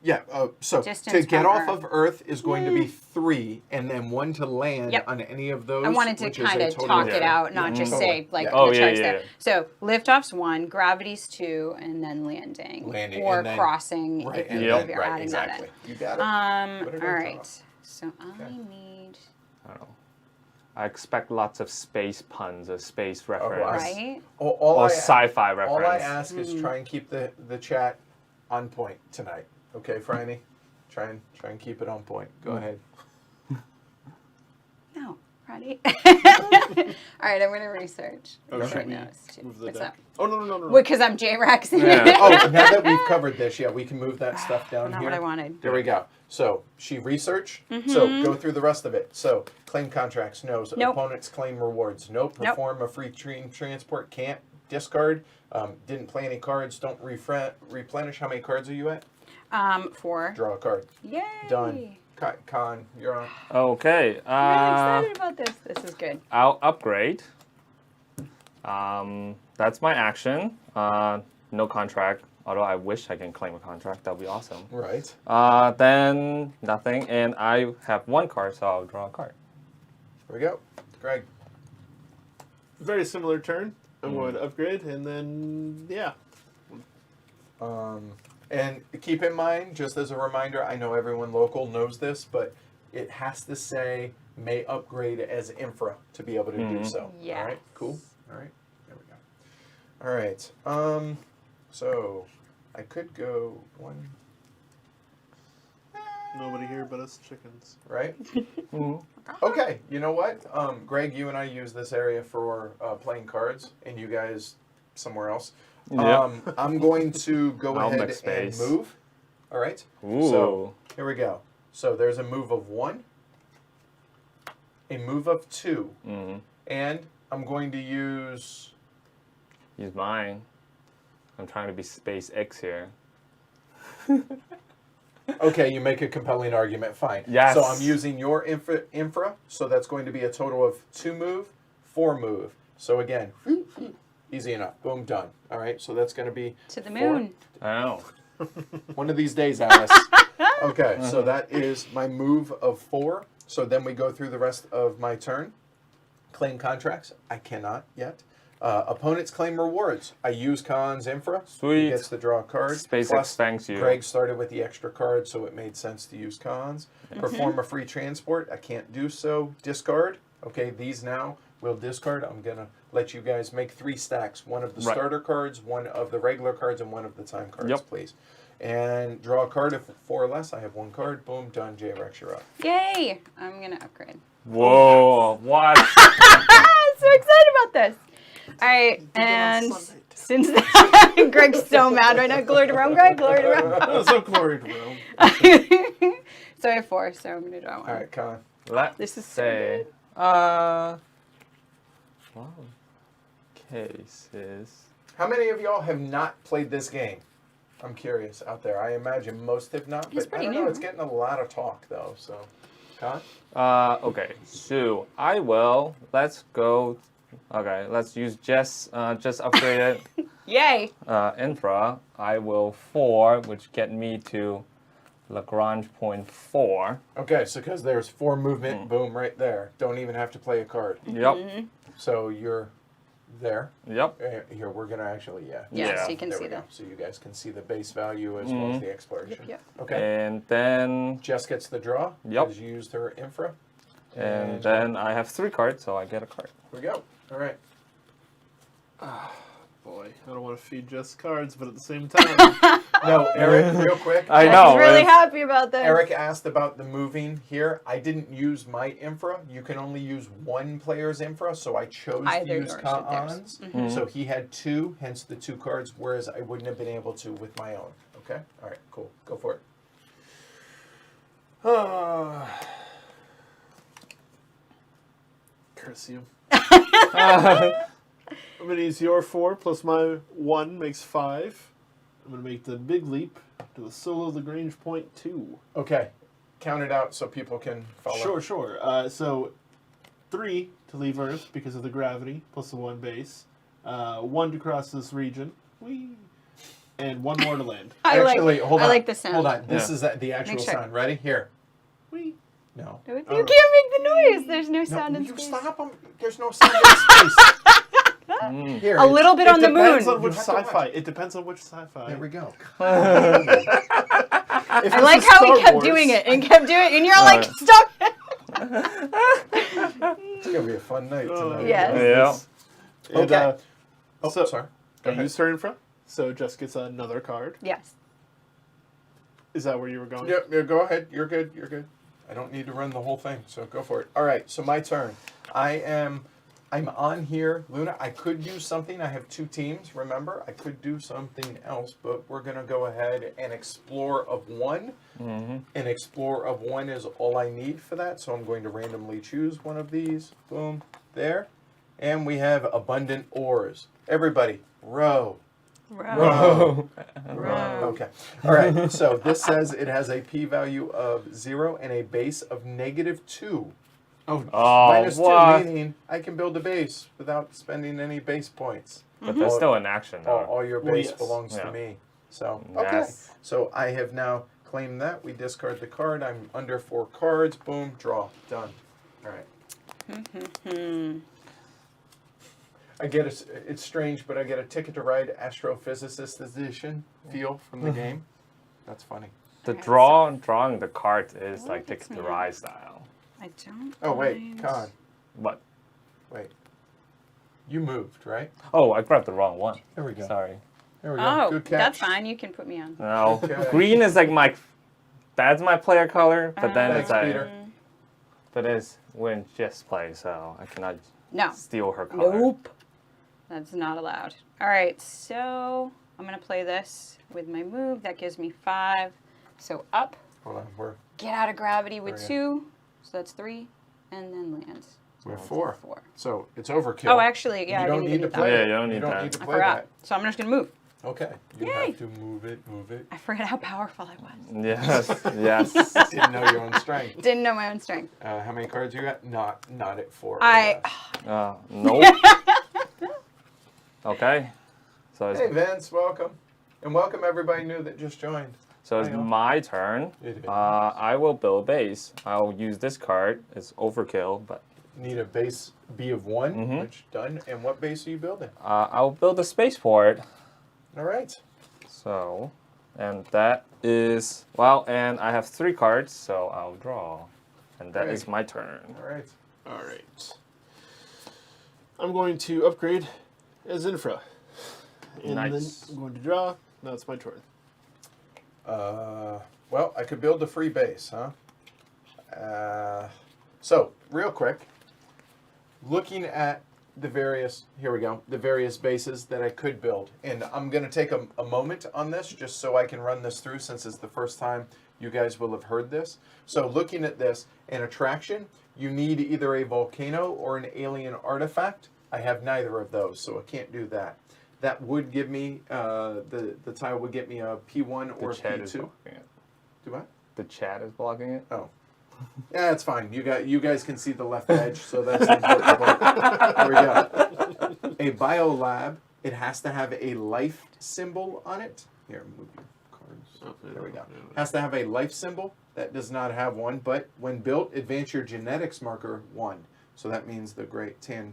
Yeah, so Distance to get from off Earth. of Earth is going to be 3, and then 1 to land Yep. on any of those. I wanted to which is a kind of total talk of- it out, not just totally. say like Yeah. the charts there. So liftoff's 1, gravity's 2, and then landing or and then, crossing right, if, and you, then, if you're right, adding exactly. that in. You got it. Put it All on right. top. So I need. I don't know. I expect lots of space puns, a space reference, Right. or sci-fi reference. All I ask is try and keep the chat on point tonight. Okay, Franny? Try and keep it on point. Go ahead. No, ready? All right, I'm gonna research. Oh, should Right we now it's two. move the What's deck? up? Oh, no. Because I'm J-Rex. Yeah. Oh, now that we've covered this, yeah, we can move that stuff down Not here. what I wanted. There we go. So she researched. So go through the rest of it. So claim contracts, no. So Nope. Opponents claim rewards, nope. Nope. Perform a free transport, can't. Discard. Didn't play any cards. Don't replenish. How many cards are you at? 4. Draw a card. Yay! Done. Con, you're on. Okay. I'm excited about this. This is good. I'll upgrade. That's my action. No contract. Although I wish I can claim a contract, that'd be awesome. Right. Then nothing, and I have 1 card, so I'll draw a card. Here we go. Greg. Very similar turn. I'm going to upgrade, and then, yeah. And keep in mind, just as a reminder, I know everyone local knows this, but it has to say may upgrade as infra to be able to do so. Yes. All right, cool. All right, there we go. All right, so I could go 1, Nobody here but us chickens. right? Okay, you know what? Greg, you and I use this area for playing cards, and you guys somewhere else. Yep. I'm going to go I'll ahead make and space. move. All right. Ooh. So here we go. So there's a move of 1, a move of 2, and I'm going to use. Use mine. I'm trying to be SpaceX here. Okay, you make a compelling argument. Fine. Yes. So I'm using your infra. So that's going to be a total of 2 move, 4 move. So again, easy enough. Boom, done. All right. So that's going to be To the 4. moon. Oh. One of these days, Alice. Okay, so that is my move of 4. So then we go through the rest of my turn. Claim contracts. I cannot yet. Opponents claim rewards. I use Khan's infra. Sweet. He gets to draw a card. SpaceX Plus, thanks you. Greg started with the extra card, so it made sense to use Khan's. Perform a free transport. I can't do so. Discard. Okay, these now will discard. I'm going to let you guys make 3 stacks. 1 of the Right. starter cards, 1 of the regular cards, and 1 of the time cards, Yep. please. And draw a card. If 4 or less, I have 1 card. Boom, done. J-Rex, you're up. Yay! I'm gonna upgrade. Whoa. What? I'm so excited about this. All right, and since Greg's so mad right now, glory to Rome, Greg, glory to Rome. So glory to Rome. So I have 4, so I'm gonna draw 1. All right, Khan. Let's This is so say. good. Well, cases. How many of y'all have not played this game? I'm curious out there. I imagine most have not, It's but I pretty don't know. new. It's getting a lot of talk, though, so. Khan? Okay, so I will. Let's go. Okay, let's use just upgraded Yay! infra. I will 4, which get me to Lagrange point 4. Okay, so because there's 4 movement, boom, right there. Don't even have to play a card. Yep. So you're there. Yep. Here, we're going to actually, Yeah, Yeah. so you can there see we go. them. So you guys can see the base value as well as the exploration. Yep. Okay. And then Jess gets the draw. Yep. Because you used her infra. and then I have 3 cards, so I get a card. Here we go. All right. Boy, I don't want to feed Jess cards, but at the same time, No, Eric, real quick. I Jess know. is really it's- happy about this. Eric asked about the moving here. I didn't use my infra. You can only use 1 player's infra, so I chose Either to use yours or Khan's. theirs. So he had 2, hence the 2 cards, whereas I wouldn't have been able to with my own. Okay? All right, cool. Go for it. curse you. I'm going to use your 4 plus my 1 makes 5. I'm going to make the big leap to the solo Lagrange point 2. Okay. Count it out so people can follow. Sure. So 3 to leave Earth because of the gravity, plus the 1 base. 1 to cross this region. Whee! and one more to land. Actually, hold on. I like the sound. Hold on. This Yeah. is the actual Make sure. sound. Ready? Here. Whee. No. You can't make the noise. There's no sound in you space. stop them. There's no sound in space. Here, A little bit on the Depends moon. on which You have to watch. sci-fi. It depends on which sci-fi. There we go. If I this like is how he Star kept Wars- doing it and kept doing it, and you're like, stop. It's gonna be a fun night tonight. Yes. Yeah. And, Okay. Oh, so- sorry. Go Are you ahead. starting from? So Jess gets another card. Yes. Is that where you were going? Yep. Yeah, go ahead. You're good. You're good. I don't need to run the whole thing, so go for it. All right. So my turn. I'm on here, Luna. I could do something. I have 2 teams. Remember, I could do something else, but we're gonna go ahead and explore of 1. An explore of 1 is all I need for that. So I'm going to randomly choose one of these. Boom. There. And we have abundant ores. Everybody, row. Row. Okay. All right. So this says it has a p-value of 0 and a base of -2. Oh, Oh, -2 what? meaning I can build a base without spending any base points. But that's still an action, though. All your Well, base yes. belongs Yeah. to me. So okay. Yes. So I have now claimed that. We discard the card. I'm under 4 cards. Boom. Draw. Done. All right. I get it's strange, but I get a Ticket to Ride Astrophysicist edition feel from the game. That's funny. The Alright, drawing the card is What like gets Ticket to me? Ride style. I don't. Oh wait, mind. Con. What? Wait. You moved, right? Oh, I grabbed the wrong one. There we go. Sorry. There we go. Oh, Good catch. that's fine. You can put me on. No. Okay. Green is like that's my player color, but then Thanks, it's like, Peter. but it's when Jess plays, so I cannot No. steal her color. Nope. That's not allowed. All right, so I'm going to play this with my move. That gives me 5. So up, Hold on. get out of gravity with There 2. So that's 3. And then land. We're So 4. 4. So it's overkill. Oh, actually, yeah, you I don't didn't need even to need play that. Yeah, it. you don't need that. need to I play forgot. that. So I'm just going to move. Okay. You Yay. have to move it. I forgot how powerful I was. Yes. Yes. Didn't know your own strength. Didn't know my own strength. How many cards you got? Not at 4. or I. less. Nope. Okay. So it's, Hey Vince, welcome, and welcome everybody new that just joined. so it's Hi, all. my turn. It is. I will build a base. I'll use this card. It's overkill, but Need a base B of 1, Mhm. which done. And what base are you building? I'll build a spaceport. All right. So, and that is, well, and I have 3 cards, so I'll draw. And that is Great. my turn. All right. All right. I'm going to upgrade as infra. And Nice. then I'm going to draw. Now it's my turn. Well, I could build a free base, huh? So, real quick, looking at the various bases that I could build. And I'm going to take a moment on this just so I can run this through since it's the first time you guys will have heard this. So looking at this, an attraction, you need either a volcano or an alien artifact. I have neither of those, so I can't do that. That would give me, the tile would get me a P1 or a The chat is P2. blocking it. Do what? The chat is blocking it. Oh. Yeah, it's fine. You guys can see the left edge, so that's the important part. There we go. A biolab, it has to have a life symbol on it. Here, move your cards. There we go. Has to have a life symbol. That does not have one, but when built, advance your genetics marker 1. So that means the great tan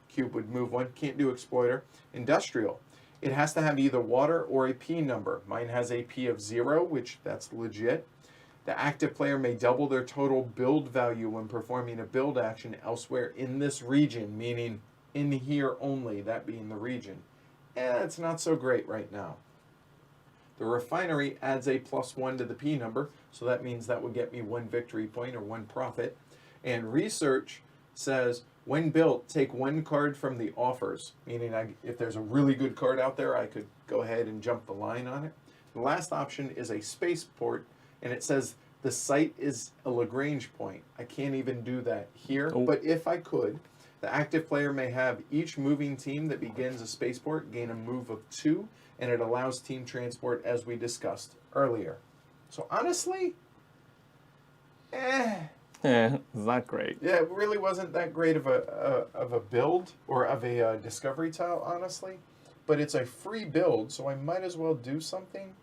cube would move 1. Can't do exploiter. Industrial. It has to have either water or a P number. Mine has a P of 0, which that's legit. The active player may double their total build value when performing a build action elsewhere in this region, meaning in here only, that being the region. It's not so great right now. The refinery adds a +1 to the P number, so that means that would get me 1 victory point or 1 profit. And research says, when built, take 1 card from the offers, meaning if there's a really good card out there, I could go ahead and jump the line on it. The last option is a spaceport, and it says the site is a Lagrange point. I can't even do that here, but if I could, the active player may have each moving team that begins a spaceport gain a move of 2, and it allows team transport as we discussed earlier. So honestly, Yeah, it's not great. yeah, it really wasn't that great of a build or of a discovery tile, honestly. but it's a free build, so I might as well do something.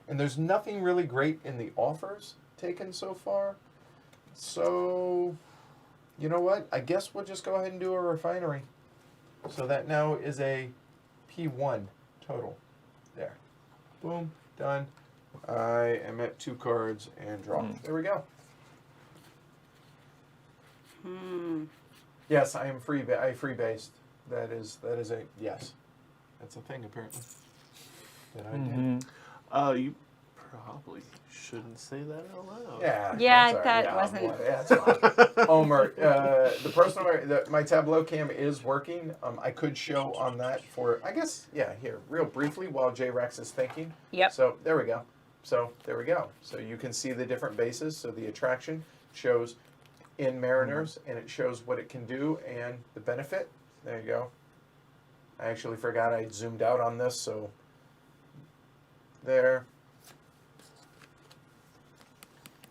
And there's nothing really great in the offers taken so far. So, you know what? I guess we'll just go ahead and do a refinery. So that now is a P1 total. There. Boom. Done. I am at 2 cards and draw. There we go. Yes, I am free based. That is a yes. That's a thing apparently. That I did. You probably shouldn't say that out loud. Yeah. Yeah, that's all that right. wasn't- Well, yeah, that's fine. Omer, the personal, my Tableau cam is working. I could show on that for, I guess, yeah, here, real briefly while J-Rex is thinking. Yep. So there we go. So there we go. So you can see the different bases. So the attraction shows in Mariners, and it shows what it can do and the benefit. There you go. I actually forgot I zoomed out on this, so there.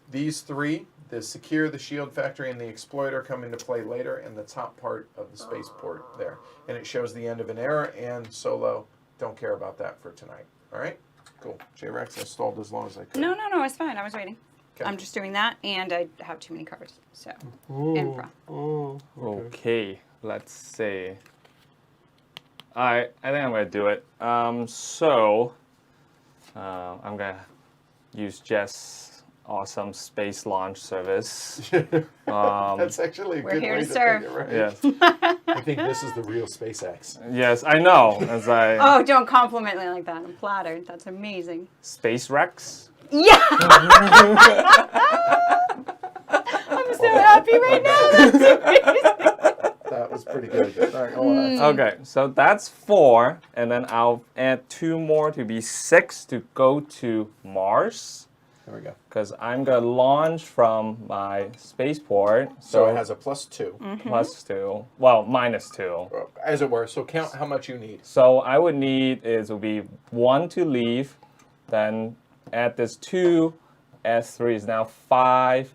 These 3, the Secure, the Shield Factory, and the Exploiter come into play later in the top part of the spaceport there. And it shows the end of an era and Solo. Don't care about that for tonight. All right? Cool. J-Rex, I stalled as long as I could. No, it's fine. I was waiting. Okay. I'm just doing that, and I have too many cards. So, infra. Okay, let's see. I think I'm gonna do it. I'm gonna use Jess' awesome space launch service. That's actually a We're good here way to to serve. think it, right? Yes, I think this is the real SpaceX. yes, I know. As I Oh, don't compliment me like that. I'm flattered. That's amazing. Space Rex. Yeah! I'm so happy right now. That's amazing. That was pretty good. All right, hold on. Okay, so that's 4, and then I'll add 2 more to be 6 to go to Mars. There we go. Because I'm gonna launch from my spaceport. So it has a +2, +2. Well, -2. as it were. So count how much you need. So I would need will be 1 to leave, then add this 2, add 3 is now 5,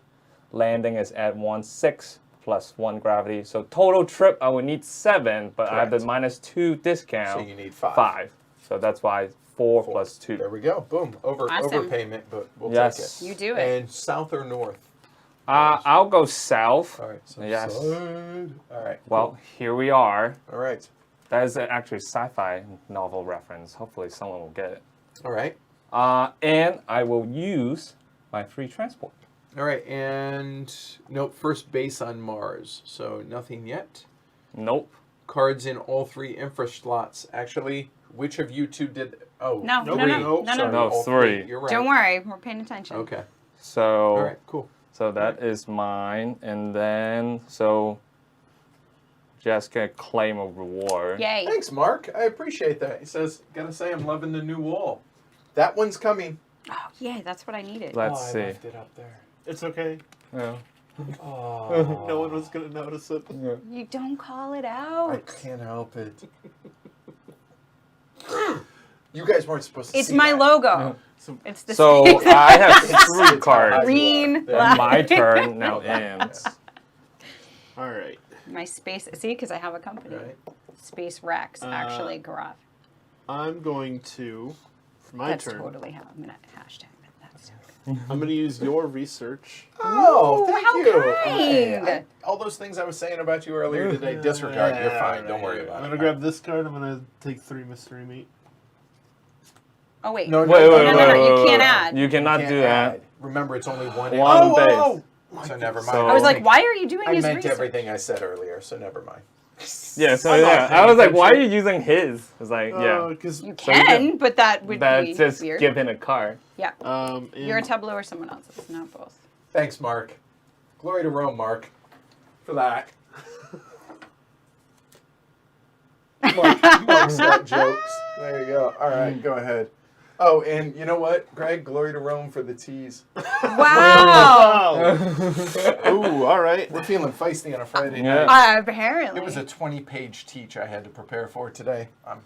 landing is at 1, 6 plus 1 gravity. So total trip I would need 7, but I have the Correct. -2 discount. So you need 5. 5. So that's why 4 plus 2. There we go. Boom. Awesome. Overpayment, but we'll Yes. take it. You do it. And south or north? I'll go south. All right. So Yes. side. All right. Well, here we are. All right. That is actually a sci-fi novel reference. Hopefully someone will get it. All right. And I will use my free transport. All right. And nope. First base on Mars. So nothing yet. Nope. Cards in all 3 infra slots. Actually, which of you 2 did? Oh, No, no, three. no, no, Sorry, no, all 3. You're right. Don't worry. We're paying attention. Okay. So, All right. Cool. so that is mine. And then, so Jessica claim a reward. Yay. Thanks, Mark. I appreciate that. He says, "Gotta say, I'm loving the new wall." That one's coming. Oh, yay. That's what I needed. Let's I see. left it up there. It's okay. Yeah. Oh, No one was gonna notice it. You don't call it I out. can't help it. You guys weren't supposed to It's see my that. logo. It's the So same. I have It's 3 cards. Green, Yeah. black. My turn now ends. All right. My space. See, because I have a company. Right. Space Rex, actually, Garaf. I'm going to, for my That's turn, totally how I'm gonna hashtag it. That's so good. I'm going to use your research. Oh, Ooh, thank how you. kind. Hey, all those things I was saying about you earlier today, disregard. You're fine. Don't worry about I'm it. going to grab this card. I'm going to take 3 mystery meat. Oh wait. No, Wait, no, wait, no, wait, no, no, no. you wait, can't wait. add. You cannot Can't do add. that. Remember, it's only one. One base. So never mind. So- I was like, why are you doing I his meant research? everything I said earlier, so never mind. Yeah, so I'm not yeah. paying I was like, why are attention. you using his? It's like, yeah. Because You So you can, but that would That's be just weird. give him a card. Yeah. and You're a Tableau or someone else's, not both. Thanks, Mark. Glory to Rome, Mark, for that. Mark's got jokes. There you go. All right, go ahead. Oh, and you know what, Greg? Glory to Rome for the teas. Wow. Ooh, all right. We're feeling feisty on a Friday Yeah. night. Apparently. It was a 20-page teach I had to prepare for today. I'm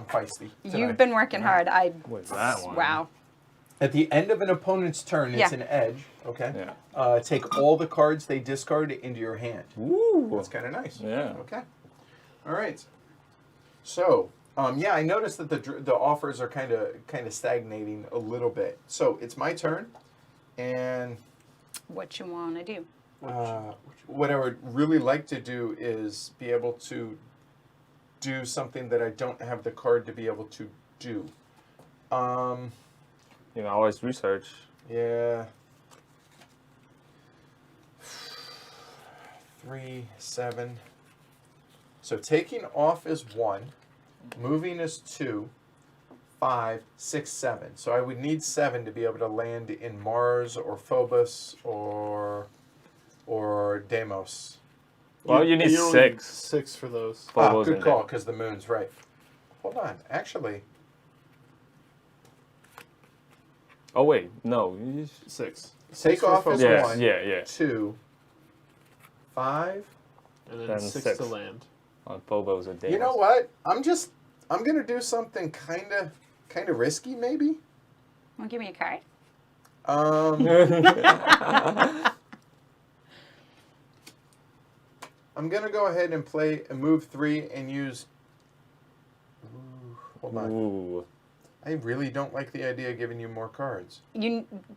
feisty. Today. You've been working hard. What's that one? Wow. At the end of an opponent's turn, it's Yeah. an edge. Okay. Yeah. Take all the cards they discard into your hand. Ooh. That's kind of nice. Yeah. Okay. All right. So, Yeah, I noticed that the offers are kind of stagnating a little bit. So it's my turn, and What you want to do? what I would really like to do is be able to do something that I don't have the card to be able to do. You can always research. Yeah. 3, 7. So taking off is 1, moving is 2, 5, 6, 7. So I would need 7 to be able to land in Mars or Phobos or Deimos. Well, you need only 6. 6 for those. Phobos Good and call, Deimos. because the moon's right. Hold on, actually. Oh wait, no. 6. Take off is Yeah, 1, yeah. 2, 5. And then Then 6 6. to land. On Phobos and Deimos. You know what? I'm gonna do something kind of risky, maybe. Want to give me a card? I'm gonna go ahead and play a move 3 and use. Ooh, hold on. Ooh. I really don't like the idea of giving you more cards.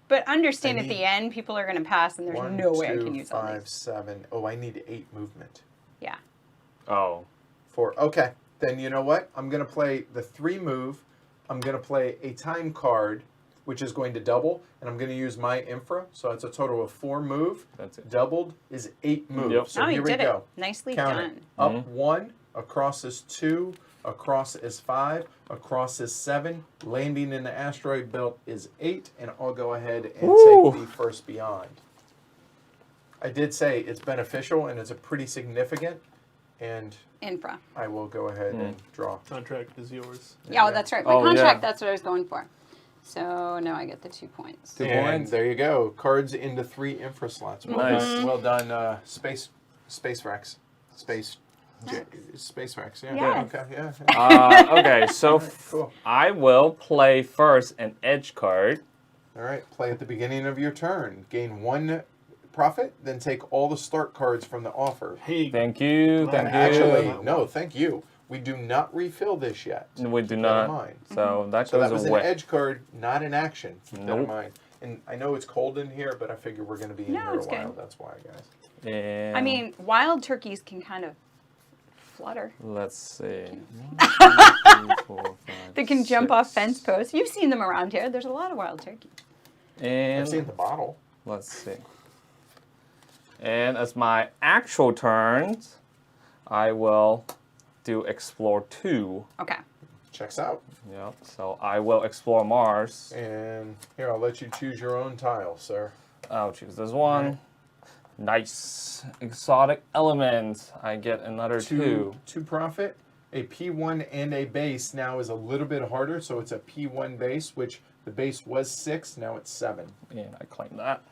But understand I at need- the end, people are going to pass, and there's 1, no way I 2, can use all 5, these. 7. Oh, I need 8 movement. Yeah. Oh. 4. Okay, then you know what? I'm gonna play the 3 move. I'm gonna play a time card, which is going to double, and I'm gonna use my infra. So it's a total of 4 move. That's it. Doubled is 8 move. Yep. So Oh, here you we did go. it. Nicely Count done. it. Up 1, across is 2, across is 5, across is 7, landing in the asteroid belt is 8, and I'll go ahead and Ooh. take the first beyond. I did say it's beneficial and it's a pretty significant, and Infra. I will go ahead and draw. Contract is yours. Yeah, oh, that's right. My Oh, contract, yeah. that's what I was going for. So now I get the 2 points. 2 And points. there you go. Cards into 3 infra slots. Well Nice. done. Well done, Space Rex. Space Rex, yeah. Yes. Okay, yeah. Okay, so Cool. I will play first an edge card. All right, play at the beginning of your turn. Gain 1 profit, then take all the start cards from the offer. Hey, Thank you, thank you. Actually, no, thank you. We do not refill this yet. We do Keep that in not. mind. So that So that goes was an away. edge card, not an action. Keep that in Nope. mind. And I know it's cold in here, but I figure we're going to be in No, here a it's good. while. That's why, guys. And I mean, wild turkeys can kind of flutter. let's see. 1, 2, 3, 4, 5, They can jump off 6. fence posts. You've seen them around here. There's a lot of wild turkeys. I've seen And the bottle. let's see. And as my actual turns, I will do explore 2. Okay. Checks out. Yep. So I will explore Mars. And here, I'll let you choose your own tile, sir. I'll choose this one. Nice. Exotic element. I get another 2. 2 profit. A P1 and a base now is a little bit harder, so it's a P1 base, which the base was 6, now it's 7. And I claim that.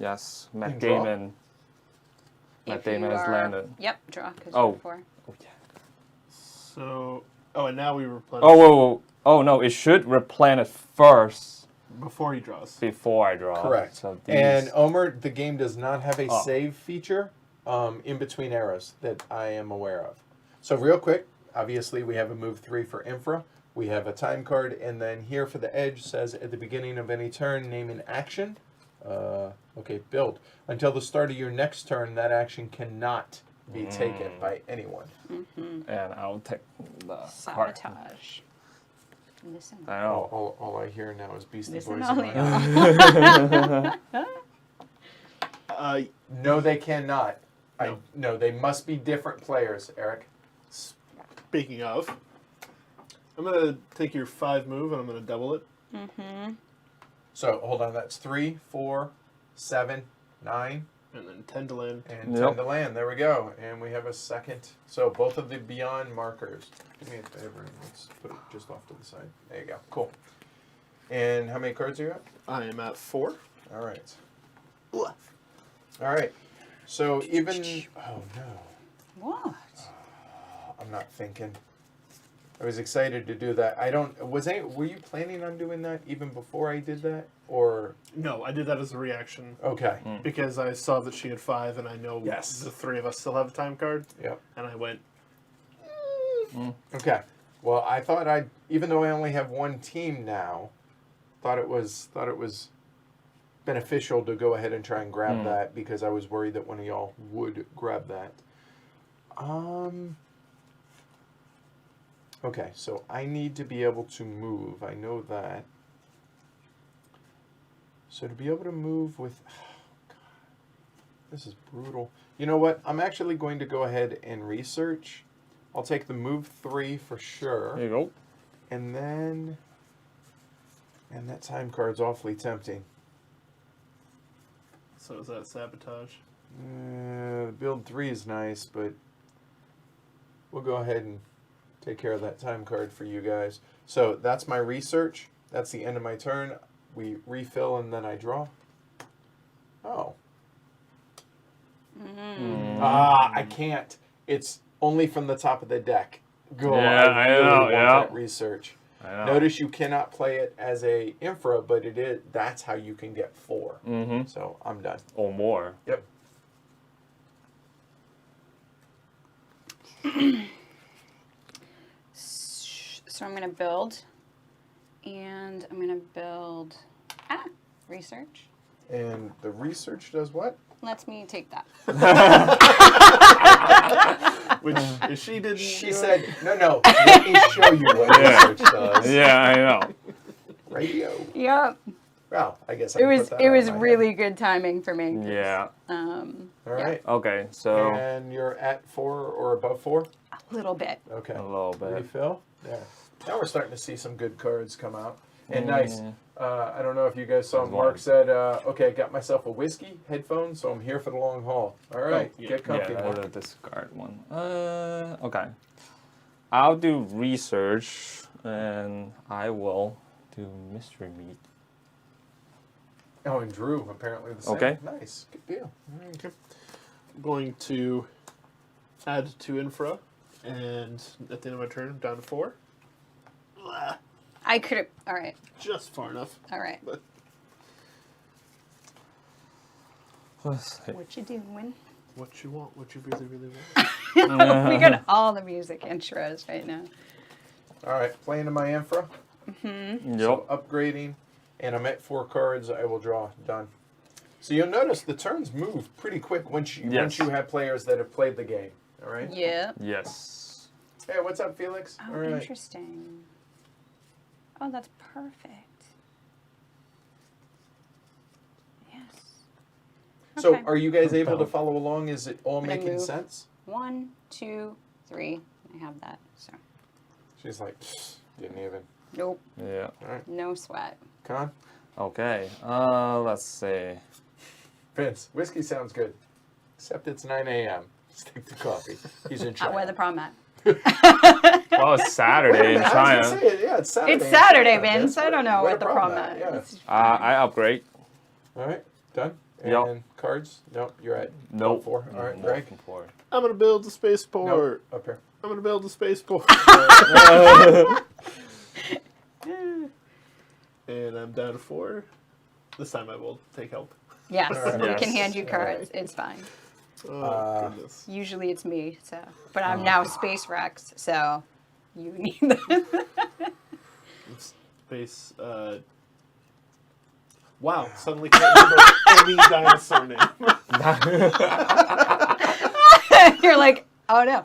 Yes. Matt And draw. Damon. Matt If you Damon has are- landed. Yep, draw. Because Oh. you're 4. Oh, yeah. so... Oh, and now we replenish Oh, whoa, whoa. Oh, no. It should replenish first before he draws. before I draw. Correct. So these, And Omer, the game does not have a Oh. save feature in between arrows that I am aware of. So real quick, obviously we have a move 3 for infra. We have a time card, and then here for the edge says at the beginning of any turn, name an action. Okay, build. Until the start of your next turn, that action cannot be taken by anyone. and I'll take the card. Sabotage. Listen. I know. All I hear now is Beastie Listen, Boys. In my Ollie. eye. No, they cannot. No, they must be different players, Eric. Speaking of, I'm going to take your 5 move and I'm going to double it. So hold on, that's 3, 4, 7, 9, And then 10 to land. and Yep. 10 to land. There we go. And we have a second. So both of the beyond markers. Do me a favor and let's put it just off to the side. There you go. Cool. And how many cards you got? I am at 4. All right. All right. So even. Oh no. What? I'm not thinking. I was excited to do that. I don't. Were you planning on doing that even before I did that, or? No, I did that as a reaction Okay. because I saw that she had 5 and I know Yes. the 3 of us still have a time card. Yep. And I went, Okay. Well, I thought even though I only have one team now, thought it was beneficial to go ahead and try and grab that because I was worried that one of y'all would grab that. Okay, so I need to be able to move. I know that. So to be able to move with... Oh, God, this is brutal. You know what? I'm actually going to go ahead and research. I'll take the move 3 for sure. There you go. And then... And that time card's awfully tempting. So is that sabotage? Build 3 is nice, but we'll go ahead and take care of that time card for you guys. So that's my research. That's the end of my turn. We refill and then I draw. Oh. I can't. It's only from the top of the deck. Go. Yeah, I know, want that research. I know. Notice you cannot play it as a infra, but it is. That's how you can get 4. Mm-hmm. So I'm done. Or more. Yep. So I'm going to build, and I'm going to build research. And the research does what? Lets me take that. Which if she didn't. She said, no, let me show you what research does. Yeah, I know. Radio. Yep. Well, I guess I It can was put that out of my really head. good timing for me. Yeah. All right. Okay, so And you're at 4 or above 4? A little bit. Okay. a little bit. Refill? There. Now we're starting to see some good cards come out. And nice. I don't know if you guys saw, There's Mark one. said, okay, got myself a whiskey, headphones, so I'm here for the long haul. All right, yeah. get comfy, Yeah, Mark. the discard one. Okay. I'll do research, and I will do mystery meat. Oh, and Drew, apparently the same. Okay. Nice. Good deal. Okay. I'm going to add 2 infra, and at the end of my turn, I'm down to 4. I could have. All right. Just far enough. All right. But Let's see. What you doing? what you want, what you really, really want. We got all the music intros right now. All right, playing to my infra. Yep. So upgrading, and I'm at 4 cards. I will draw. Done. So you'll notice the turns move pretty quick once you have players that have played the game. All right. Yeah. Yes. Hey, what's up, Felix? Oh, All right. interesting. Oh, that's perfect. Yes. So Okay. are you guys able to Propelled. follow along? Is it all I'm gonna making move. sense? 1, 2, 3. I have that. So. She's like, didn't even. Nope. Yeah. All right, No sweat. Con? Okay. Let's see. Vince, whiskey sounds good. Except it's 9 a.m. Stick to coffee. He's in China. Where the prom at? Well, it's Saturday in I was China. gonna say, yeah, it's Saturday. It's in Saturday, China. Vince. That's I don't know where what the prom at. Yeah. It's I upgrade. All right, done. Yep. And cards? Nope, you're at Nope. 4. All right, I'm Greg. looking for it. I'm going to build the spaceport. Nope, up here. I'm going to build the spaceport. And I'm down to 4. This time I will take help. Yes, Alright. we Yes. can hand you cards. It's fine. Oh, goodness. Usually it's me, so. But I'm now Space Rex, so you need the. Space, wow, suddenly can't remember any dinosaur name. You're like, oh no.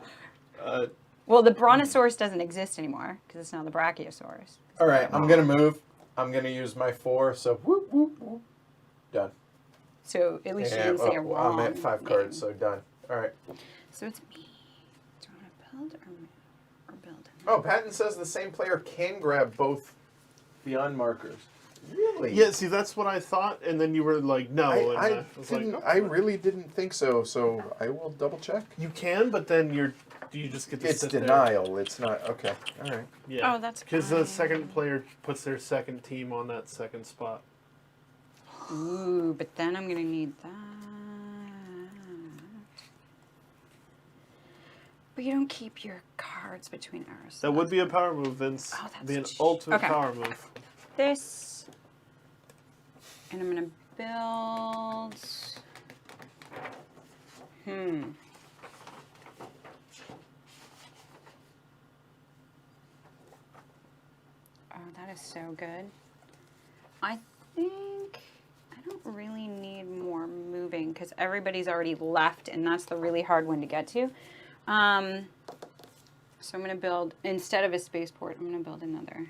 Uh, Well, the Brontosaurus doesn't exist anymore because it's now the Brachiosaurus. All right, I'm going to move. I'm going to use my 4, so whoop, whoop, whoop. Done. So at least you And, didn't say a wrong. I'm at 5 name. cards, so done. All right. So it's me. Do you want to build or build? Oh, Patton says the same player can grab both beyond markers. Really? yeah, see, that's what I thought, and then you were like, no. and I was didn't. like, I really didn't think so. So I will double check. you can, but then you just get to It's sit there. denial. It's not okay. All right. Yeah. Oh, that's because the fine. second player puts their second team on that second spot. Ooh, but then I'm gonna need that. But you don't keep your cards between ours. That would be a power move, Vince. Oh, that's be an ch- ultimate okay. power move. This, and I'm gonna build. is so good. I think I don't really need more moving because everybody's already left, and that's the really hard one to get to. So I'm going to build, instead of a spaceport, I'm going to build another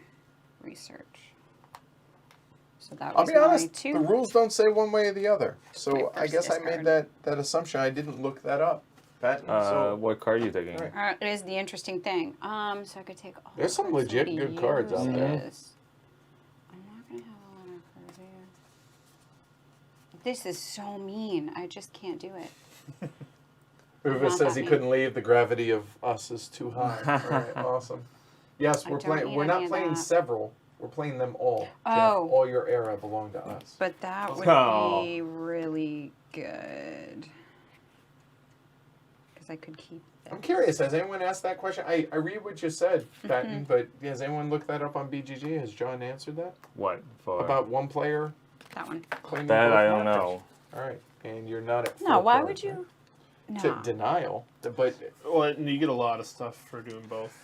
research. So that I'll was be honest, my 2. the rules don't say one way or the other. So Okay, I first guess I discard. made that assumption. I didn't look that up. Patton, so What card are you taking? Alright. It is the interesting thing. So I could take all There's some cards legit somebody good cards out there. uses. I'm not going to have a lot of cards here. This is so mean. I just can't do it. Uva Not says that he mean. couldn't leave. The gravity of us is too high. All right, awesome. Yes, I we're don't playing. need We're any not of playing that. several. We're playing them all. Jeff. Oh. All your era belong to us. But that would Oh. be really good. Because I could keep this. I'm curious. Has anyone asked that question? I read what you said, Patton, but has anyone looked that up on BGG? Has John answered that What for? about one player That one. claiming that both I don't markers? know. All right, and you're not at. No, four why cards, would you? right? No. To denial, but Well, and you get a lot of stuff for doing both.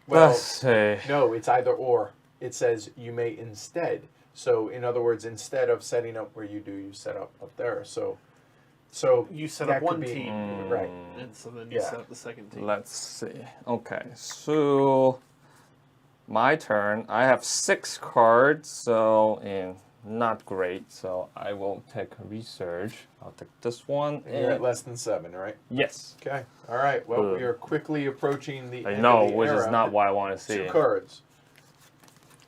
well, Let's see. no, it's either or. It says you may instead. So in other words, instead of setting up where you do, you set up there. So You set that up could one be- team, right? and so then you Yeah. set up the second team. Let's see. Okay, so my turn. I have 6 cards, so not great. So I will take research. I'll take this one. And you're at less than 7, right? Yes, Okay. All right. Well, Good. we are quickly approaching the I end know, of the which is era. not what I want to see. 2 cards,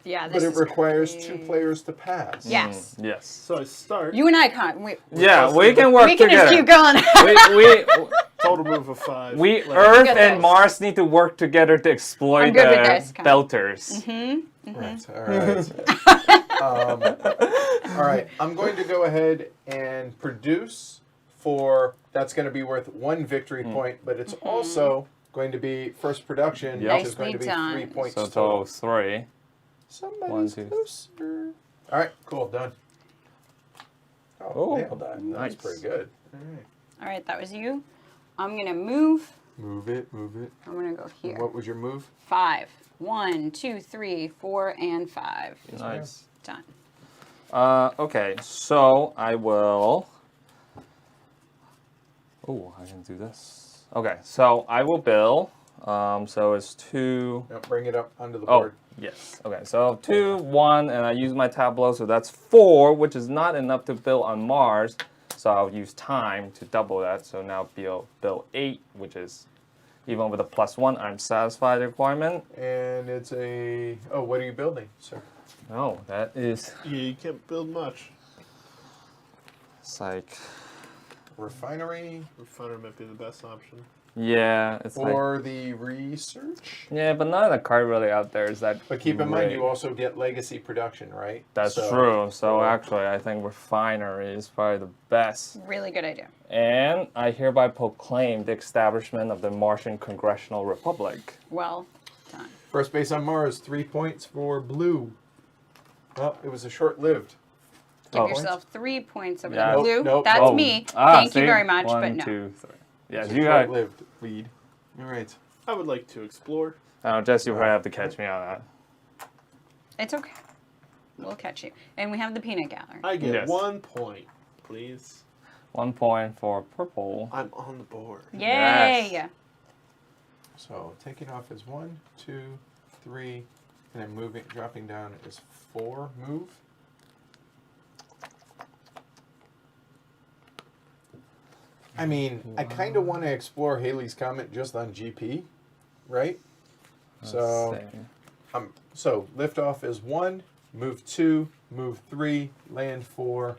Yeah, but this it is requires crazy. 2 players to pass. Yes. Yes. So I start. You and I can't. Yeah, we can work We can together. just keep going. we Total move of 5. we Like, Earth Good and dice. Mars need to work together to exploit I'm good with the this, Kyle. belters. Right. All right. All right. I'm going to go ahead and produce for. That's going to be worth 1 victory point, but it's also going to be first production, Yep. which is going to be Nicely done. 3 points So total. total 3. Somebody's 1, 2. closer. All right, cool, done. Oh, Oh, nailed that. That's nice. pretty good. All right. All right, that was you. I'm gonna move. Move it, move it. I'm gonna go here. What was your move? 5. 1, 2, 3, 4, and 5. Nice. Done. Okay, so I will. Oh, I can do this. Okay, so I will build. So it's 2. No, bring it up onto the Oh, board. yes. Okay, so 2, 1, and I use my tableau, so that's 4, which is not enough to build on Mars. So I'll use time to double that. So now build 8, which is even with a +1, I'm satisfied the requirement. And it's a. Oh, what are you building, sir? Oh, that is. Yeah, you can't build much. It's like. Refinery Refiner might be the best option. Yeah, it's like. for the research. Yeah, but none of the card really out there is that. But keep in mind, you great. also get legacy production, right? That's So- true. So actually, I think refinery is probably the best. Really good idea. And I hereby proclaim the establishment of the Martian Congressional Republic. Well done. First base on Mars, 3 points for blue. Well, it was a short-lived. Give Oh. yourself 3 points over Yeah. the blue. Nope. That's Oh. me. Ah, Thank see? you very much, 1, but no. 2, 3. Yes, It's a you got. short-lived lead. All right. I would like to explore. Jess, you probably have to catch me on that. It's okay. We'll catch you. And we have the peanut gallery. I get Yes. 1 point, please. 1 point for purple. I'm on the board. Yay! Yes. So taking off is 1, 2, 3, and then moving, dropping down is 4. Move. I mean, I kind of want to explore Halley's Comet just on GP, right? So, Let's see. so liftoff is 1, move 2, move 3, land 4,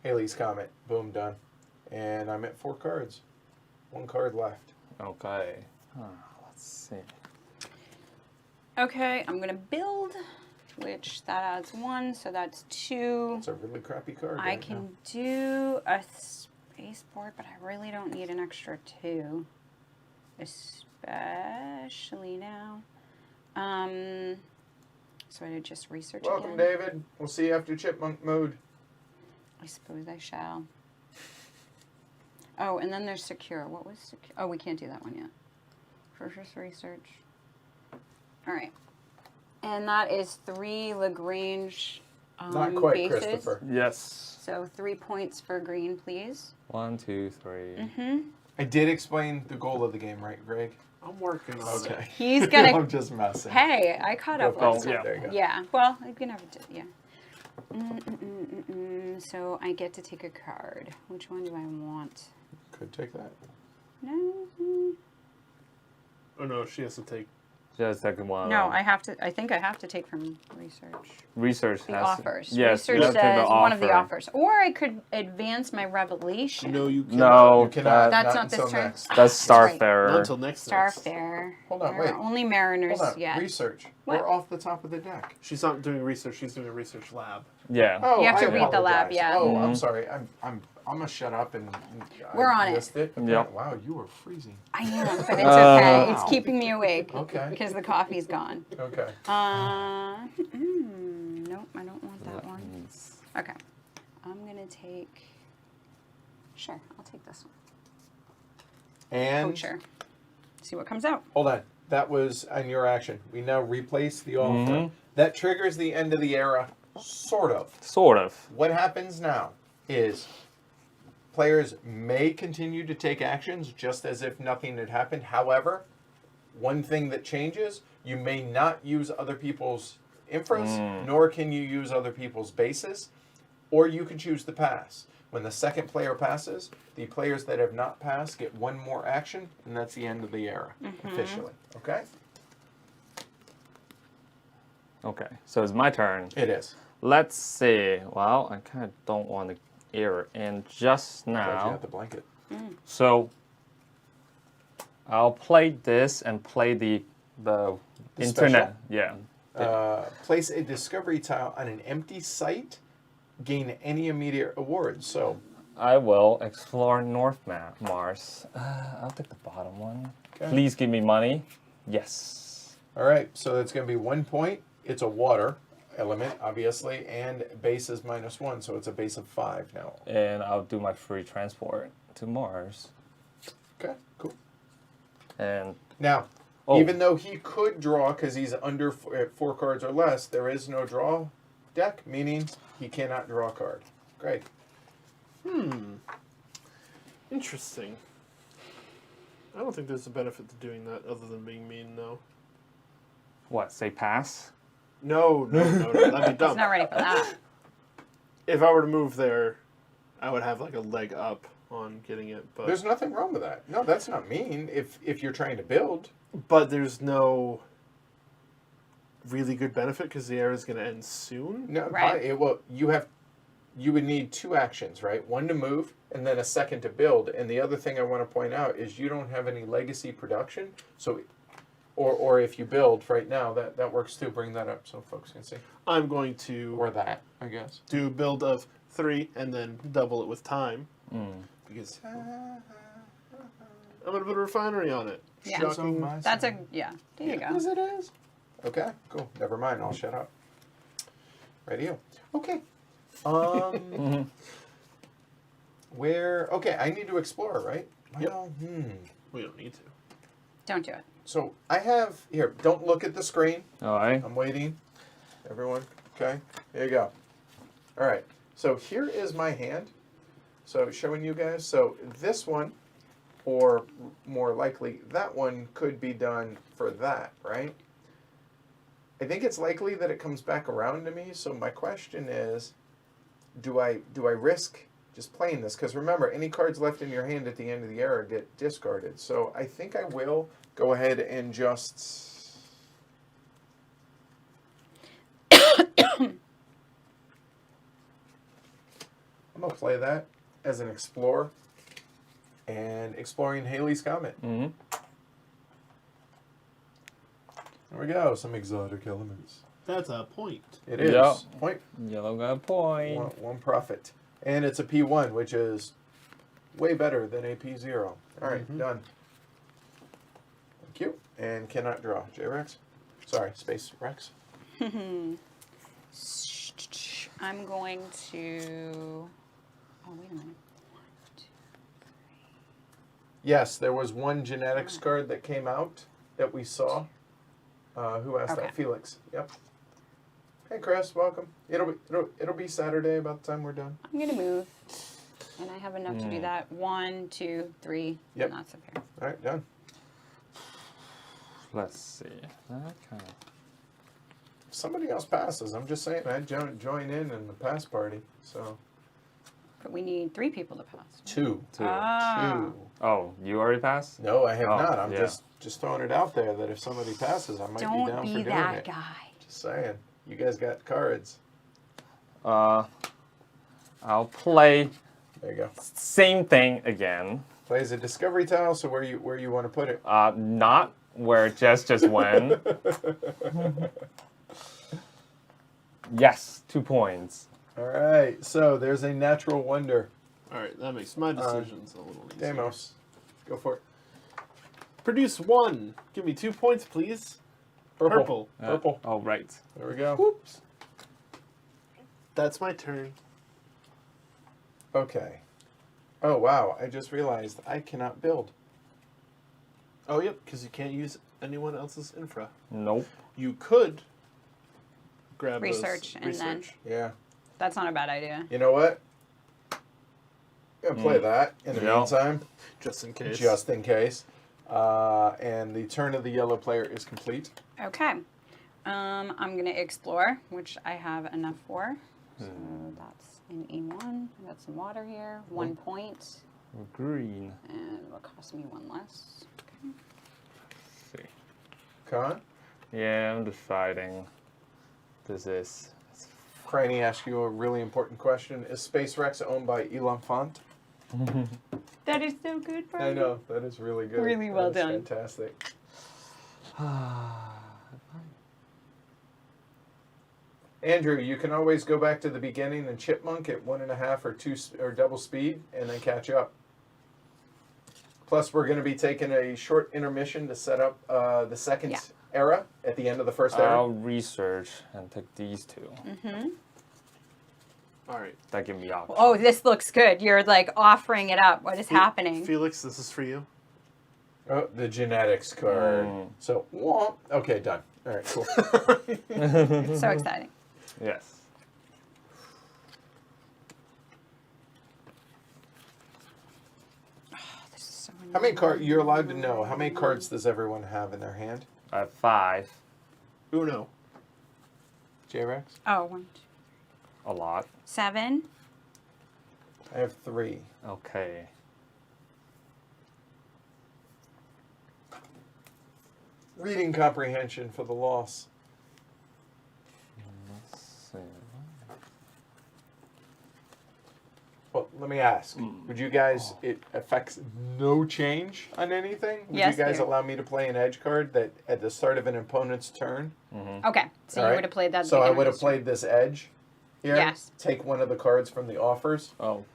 Halley's Comet. Boom, done. And I'm at 4 cards. 1 card left. Okay. Let's see. Okay, I'm gonna build, which that adds 1, so that's 2. It's a really crappy card. I right can now. do a spaceport, but I really don't need an extra 2, especially now. So I just research Welcome, again. David. We'll see you after Chipmunk mode. I suppose I shall. Oh, and then there's secure. What was secure? Oh, we can't do that one yet. First research. All right. And that is 3 Lagrange Not quite, bases. Christopher. Yes. So 3 points for green, please. 1, 2, 3. I did explain the goal of the game, right, Greg? I'm working on it. Okay. He's gonna. I'm just messing. Hey, I caught up Go, last time. yeah. There you go. Yeah. Well, you can have it. Yeah. So I get to take a card. Which one do I want? Could take that. No. Oh no, she has to take. Just take one. No, I have to. I think I have to take from research. Research The has offers. Yes, you Research have to take says the one of the offer. offers, or I could advance my revelation. No, you can't. No, You cannot. That's not until this turn? next. That's right. Starfarer. Not until next. Starfarer. Hold on, There wait. are only mariners Hold on. yet. Research. What? We're off the top of the deck. She's not doing research. She's doing a research lab. Yeah. Oh, You have to I read the lab, apologize. yeah. Oh, I'm Mhm. sorry. I'm gonna shut up and. We're I on it. missed it. Okay. Yep. Wow, you were freezing. I am, but it's okay. It's Wow. keeping me awake. Okay. Because the coffee's gone. Okay. Nope, I don't want that one. Okay. I'm gonna take. Sure, I'll take this one. And Poacher. See what comes out. hold on. That was on your action. We now replace the offer. Mhm. That triggers the end of the era, sort of. Sort of. What happens now is players may continue to take actions just as if nothing had happened. However, one thing that changes, you may not use other people's infras, nor can you use other people's bases, or you can choose to pass. When the second player passes, the players that have not passed get one more action, and that's the end of the era, officially. Okay? Okay, so it's my turn. It is. Let's see. Well, I kind of don't want to air in just Glad you now. got the blanket. So I'll play this and play the internet. special? Yeah. Place a discovery tile on an empty site, gain any immediate awards. So, I will explore Mars. I'll take the bottom one. Okay. Please give me money. Yes. all right, so that's going to be 1 point. It's a water element, obviously, and base is -1, so it's a base of 5 now. And I'll do my free transport to Mars. Okay, cool. And Now, Oh. even though he could draw because he's under 4 cards or less, there is no draw deck, meaning he cannot draw a card. Great. Interesting. I don't think there's a benefit to doing that other than being mean, though. what? Say pass? No, that'd be He's dumb. not ready for that. If I were to move there, I would have like a leg up on getting it, but There's nothing wrong with that. No, that's not mean if you're trying to build. there's no really good benefit because the era is going to end soon. No, Right. you would need 2 actions, right? One to move and then a second to build. And the other thing I want to point out is you don't have any legacy production. So, or if you build right now, that works too. Bring that up so folks can see. I'm going to Or that, I guess. do a build of 3 and then double it with time because I'm going to put a refinery on it. Yeah. Shocking. That's a, yeah. There you Yes, go. it is. Okay, cool. Never mind. I'll shut up. Radio. Okay. Where? Okay, I need to explore, right? Yep. Well, We don't need to. Don't do it. So I have here. Don't look at the screen. All right. I'm waiting. Everyone. Okay. Here you go. All right. So here is my hand. So showing you guys. So this one, or more likely that one, could be done for that, right? I think it's likely that it comes back around to me. So my question is, do I risk just playing this? Because remember, any cards left in your hand at the end of the era get discarded. So I think I will go ahead and just. I'm gonna play that as an explorer and exploring Halley's Comet. Mm-hmm. There we go. Some exotic elements. That's a point. It is. Yep. Point. Yellow got a point. One profit. And it's a P1, which is way better than a P0. All right, done. Thank you. And cannot draw. J-Rex? Sorry, Space Rex. I'm going to. Oh, wait a minute. Yes, there was one genetics card that came out that we saw. Who asked Okay. that? Felix. Yep. Hey, Chris. Welcome. It'll be Saturday about the time we're done. I'm gonna move, and I have enough to do that. 1, 2, 3. Yep. And that's okay. All right, done. Let's see. That kind of. If somebody else passes, I'm just saying I'd join in the pass party. So But we need 3 people to pass. 2. Two. Ah. 2. Oh, you already passed? No, I have Oh, not. I'm yeah. just throwing it out there that if somebody passes, I might be Don't down for be doing that it. guy. Just saying. You guys got cards. I'll play There you go. same thing again. Play as a discovery tile. So where you want to put it? Not where just went. Yes, 2 points. All right. So there's a natural wonder. All right, that makes my decisions a little easier. Damos, go for it. Produce 1. Give me 2 points, please. Purple. Purple. Oh, right. There we go. Whoops. That's my turn. Okay. Oh wow! I just realized I cannot build. Oh, yep, because you can't use anyone else's infra. Nope. You could grab those Research and then- research. Yeah. That's not a bad idea. You know what? Gonna play that in the Yeah. meantime, Just in case. just in case. And the turn of the yellow player is complete. Okay. I'm gonna explore, which I have enough for. So that's an E1. I got some water here. 1 point. Green. And it'll cost me 1 less. Okay. See. Con, Yeah, I'm deciding. This is. Cranny asked you a really important question: is Space Rex owned by Elon Font? That is so good for I know that is really good. Really well That is done. Fantastic. Andrew, you can always go back to the beginning and chipmunk at 1.5 or 2 or double speed, and then catch up. Plus, we're going to be taking a short intermission to set up the second Yeah. era at the end of the first era. I'll research and take these 2. All right. That give me options. Oh, this looks good. You're like offering it up. What is happening? Felix, this is for you. Oh, the genetics card. So, womp. Okay, done. All right, cool. So exciting. Yes. This is so How many cards? You're allowed to know. How many cards does everyone have in their hand? I have 5. Uno. J-Rex? Oh, 1, 2, A lot. 7. I have 3. Okay. Reading comprehension for the loss. Let's see. Well, let me ask. Would you guys, it affects no change on anything? Would Yes, you guys dear. allow me to play an edge card that at the start of an opponent's turn? Okay, so All you right. would have played that. at the So I beginning would of have this turn. played this edge here. Yes. Take one of the cards from the offers. Oh.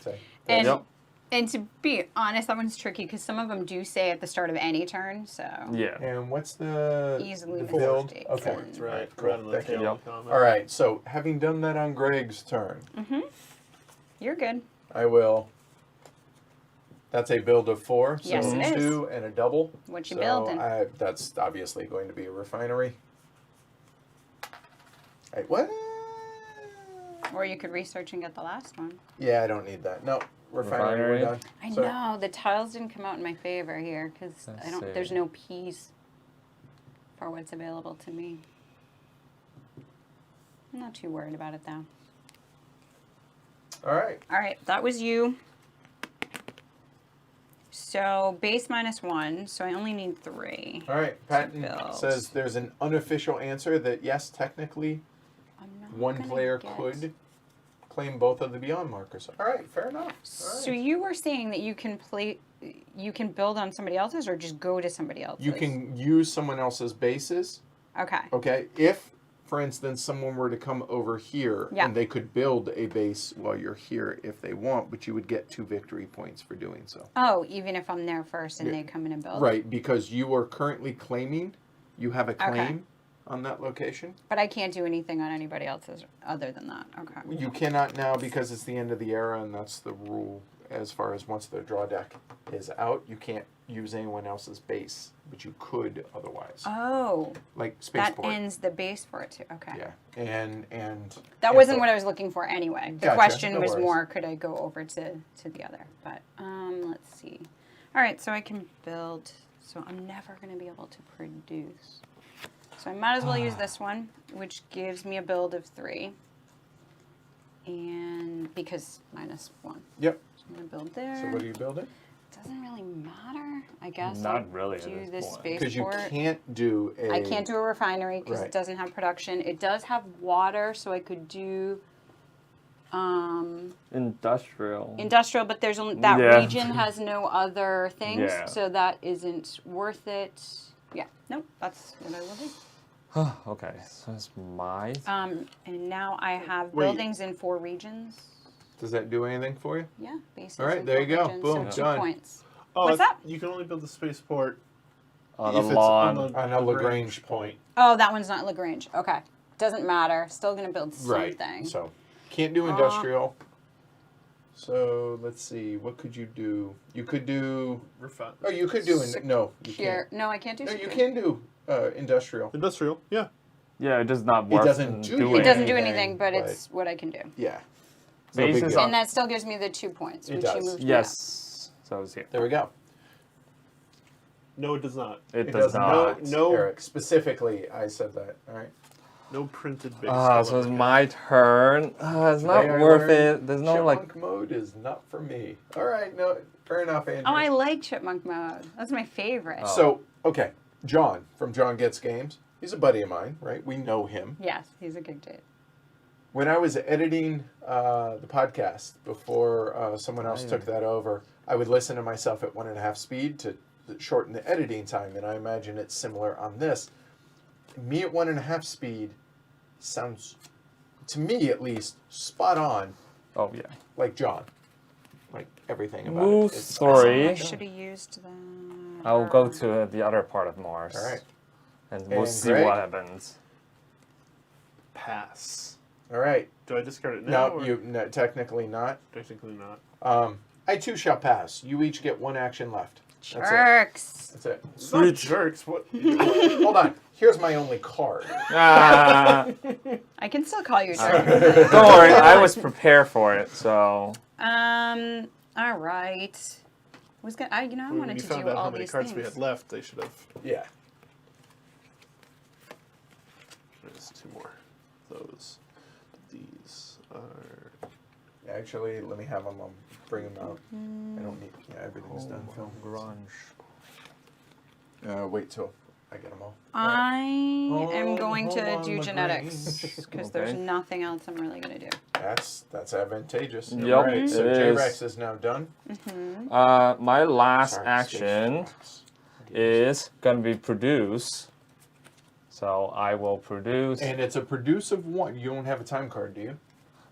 Say, And, Yep. and to be honest, that one's tricky because some of them do say at the start of any turn. So Yeah. and what's the Easily the build? mistakes Okay. and- That's right. Cool. Right on the Thank you. tail Yep. of the comment. All right. So having done that on Greg's turn, you're good. I will. That's a build of 4. So Yes, it is. 2 and a double. What you so building? That's obviously going to be a refinery. Hey, what? Or you could research and get the last one. Yeah, I don't need that. No, refinery. We're Refinery. done. I So- know the tiles didn't come out in my favor here because Let's I don't. see. There's no P's for what's available to me. I'm not too worried about it though. All right. All right, that was you. So base -1, so I only need 3. All right. Patton build. says there's an unofficial answer that yes, technically, I'm not one gonna player get- could claim both of the Beyond markers. All right, fair enough. All So right. you were saying that you can build on somebody else's, or just go to somebody else's? You can use someone else's bases. Okay. Okay. If, for instance, someone were to come over here Yeah. and they could build a base while you're here if they want, but you would get 2 victory points for doing so. Oh, even if I'm there first and Yeah. they come in and build. Right, because you are currently claiming, you have a Okay. claim on that location. But I can't do anything on anybody else's other than that. Okay. You cannot now because it's the end of the era, and that's the rule as far as once the draw deck is out, you can't use anyone else's base, but you could otherwise. Oh, Like that Spaceport. ends the base for it too. Okay. Yeah, and That wasn't what I was looking for anyway. The Gotcha, question no was worries. more, could I go over to the other? But let's see. All right, so I can build. So I'm never going to be able to produce. So I might as well use this one, which gives me a build of 3. And because -1. Yep. So I'm going to build there. So what are you building? Doesn't really matter. I guess Not I'll really at do this this point. Because you spaceport. can't do a. I can't do a refinery because Right. it doesn't have production. It does have water, so I could do Industrial. industrial, but there's only, that Yeah. region has no other things, Yeah. so that isn't worth it. Yeah, nope, that's what I will do. Okay, so it's my. And now I have Wait. buildings in 4 regions. Does that do anything for you? Yeah, bases. All right, in there 4 you go. regions, Boom, so 2 done. points. Oh, What's that? You can only build the spaceport On if the it's lawn. on On a Lagrange point. Oh, that one's not Lagrange. Okay, doesn't matter. Still gonna build Right. something. So can't do industrial. So let's see. What could you do? You could do. refine. Oh, you could do. No, you Here, can't. no, I can't do. No, you security. can do industrial. Industrial, yeah. Yeah, it does not work. doesn't do It doesn't do anything, anything, but but- it's what I can do. Yeah. No big Bases deal. on- And that still gives me the 2 points, It which does. you moved me Yes. So it's here. There we go. No, it does not. It does not. No. Eric, specifically, I said that. All right. No printed base. So it's my turn. It's not Today I worth learned it. There's no like. Chipmunk mode is not for me. All right. No, fair enough, Andrew. Oh, I like chipmunk mode. That's my favorite. Oh. So, okay. John from John Gets Games. He's a buddy of mine, right? We know him. Yes, he's a good dude. When I was editing the podcast before someone else took that over, I would listen to myself at 1.5 speed to shorten the editing time, and I imagine it's similar on this. Me at 1.5 speed sounds, to me at least, spot on, Oh yeah. like John. Like everything about Move it. It's- Oh, three. I should have used that. I'll go to the other part of Mars. All right. And we'll And see Greg? what happens. Pass. All right. Do I discard it now? No, or no, technically not. Technically not. I too shall pass. You each get 1 action left. That's it. Jerks. That's it. It's not jerks. What? Hold on. Here's my only card. Ah, I can still call you All jerk. right. don't worry, I was prepared for it. So All right. Was gonna, I when wanted you to found do out all how many these cards things. we had left, they should have. Yeah. There's 2 more. Those. These are. Actually, let me have them. I'll bring them out. I don't need. Yeah, everything's done. Film. Wait till I get them all. I am Hold going to on, do Lagrange. genetics because there's Okay. nothing else I'm really gonna do. That's advantageous. Yep, All right. So it J is. Rex is now done. My last Sorry, action Space. is gonna be produce. So I will produce. And it's a produce of 1. You don't have a time card, do you?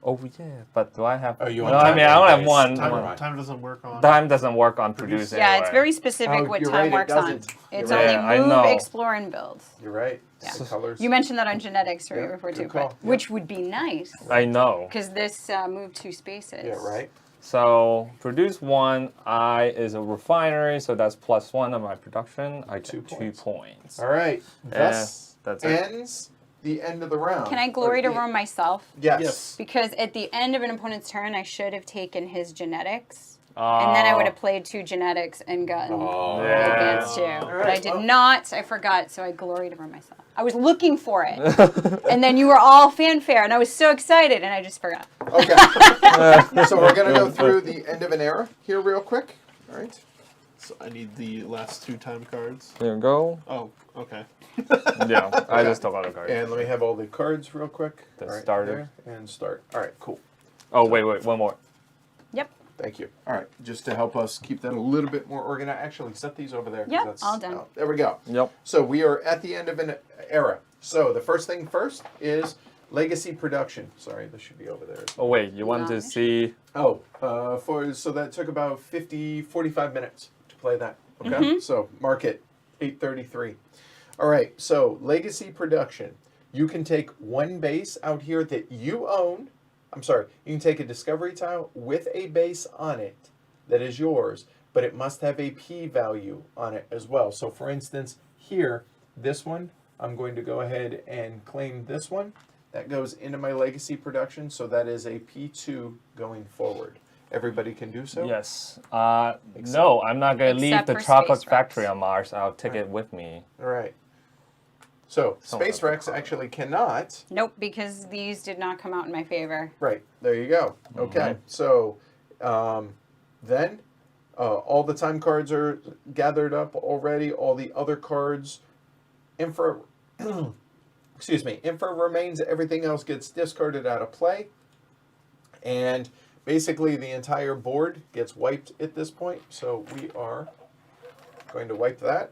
Oh yeah, but do I have? Oh, you no, want I time mean I only have base. one. Never one. mind. Time doesn't work on. Time doesn't work on producing. Yeah, it's anyway. very specific Oh, what you're time right, it works on. doesn't. It's You're right. only I move, know. explore, and build. You're right. Yeah. The colors. You mentioned that on genetics right Yeah, before good too, call. but, Yeah. which would be nice I know. because this moved 2 spaces. Yeah, right. So produce 1. I is a refinery, so that's +1 on my production. I get 2 2 points. points. All right. Thus that's it. ends the end of the round. Can I glory to Or- roam myself? Yes. Yes. Because at the end of an opponent's turn, I should have taken his genetics. And then I would have played 2 genetics and gotten Oh. advanced 2. All But right, I did well. not. I forgot, so I glory to roam myself. I was looking for it. And then you were all fanfare, and I was so excited, and I just forgot. Okay. So we're going to go through the end of an era here real quick. All right. So I need the last 2 time cards. There you go. Oh, okay. Yeah, I just took out a card. And let me have all the cards real quick. The All right, starter. there, and start. All right, cool. Oh wait, one more. Yep. Thank you. All right, just to help us keep that a little bit more organized. Actually, set these over there. 'cause Yep, that's, all done. there we go. Yep. So we are at the end of an era. So the first thing first is legacy production. Sorry, this should be over there. Oh wait, you want to Nice. see? Oh, so that took about 45 minutes to play that. Okay, so mark it 8:33. All right, so legacy production. You can take 1 base out here that you own. I'm sorry, you can take a discovery tile with a base on it that is yours, but it must have a p-value on it as well. So for instance, here, this one, I'm going to go ahead and claim this one. That goes into my legacy production, so that is a P2 going forward. Everybody can do so? Yes. No, I'm not going to leave Except the for chocolate Space factory Rex. on Mars. I'll take it with me. All right. So Someone Space else Rex will call it. actually cannot. Nope, because these did not come out in my favor. Right, there you go. Okay, so then all the time cards are gathered up already. All the other cards, infra, infra remains. Everything else gets discarded out of play. And basically the entire board gets wiped at this point. So we are going to wipe that.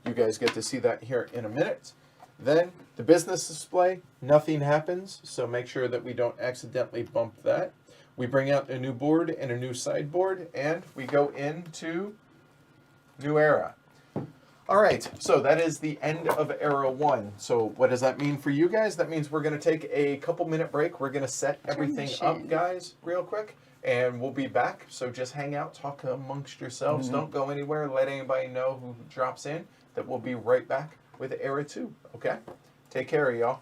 You guys get to see that here in a minute. Then the business display, nothing happens, so make sure that we don't accidentally bump that. We bring out a new board and a new sideboard, and we go into new era. All right, so that is the end of era 1. So what does that mean for you guys? That means we're going to take a couple-minute break. We're going to set everything up, guys, real quick, and we'll be back. So just hang out, talk amongst yourselves. Don't go anywhere. Let anybody know who drops in that we'll be right back with era 2, okay? Take care, y'all.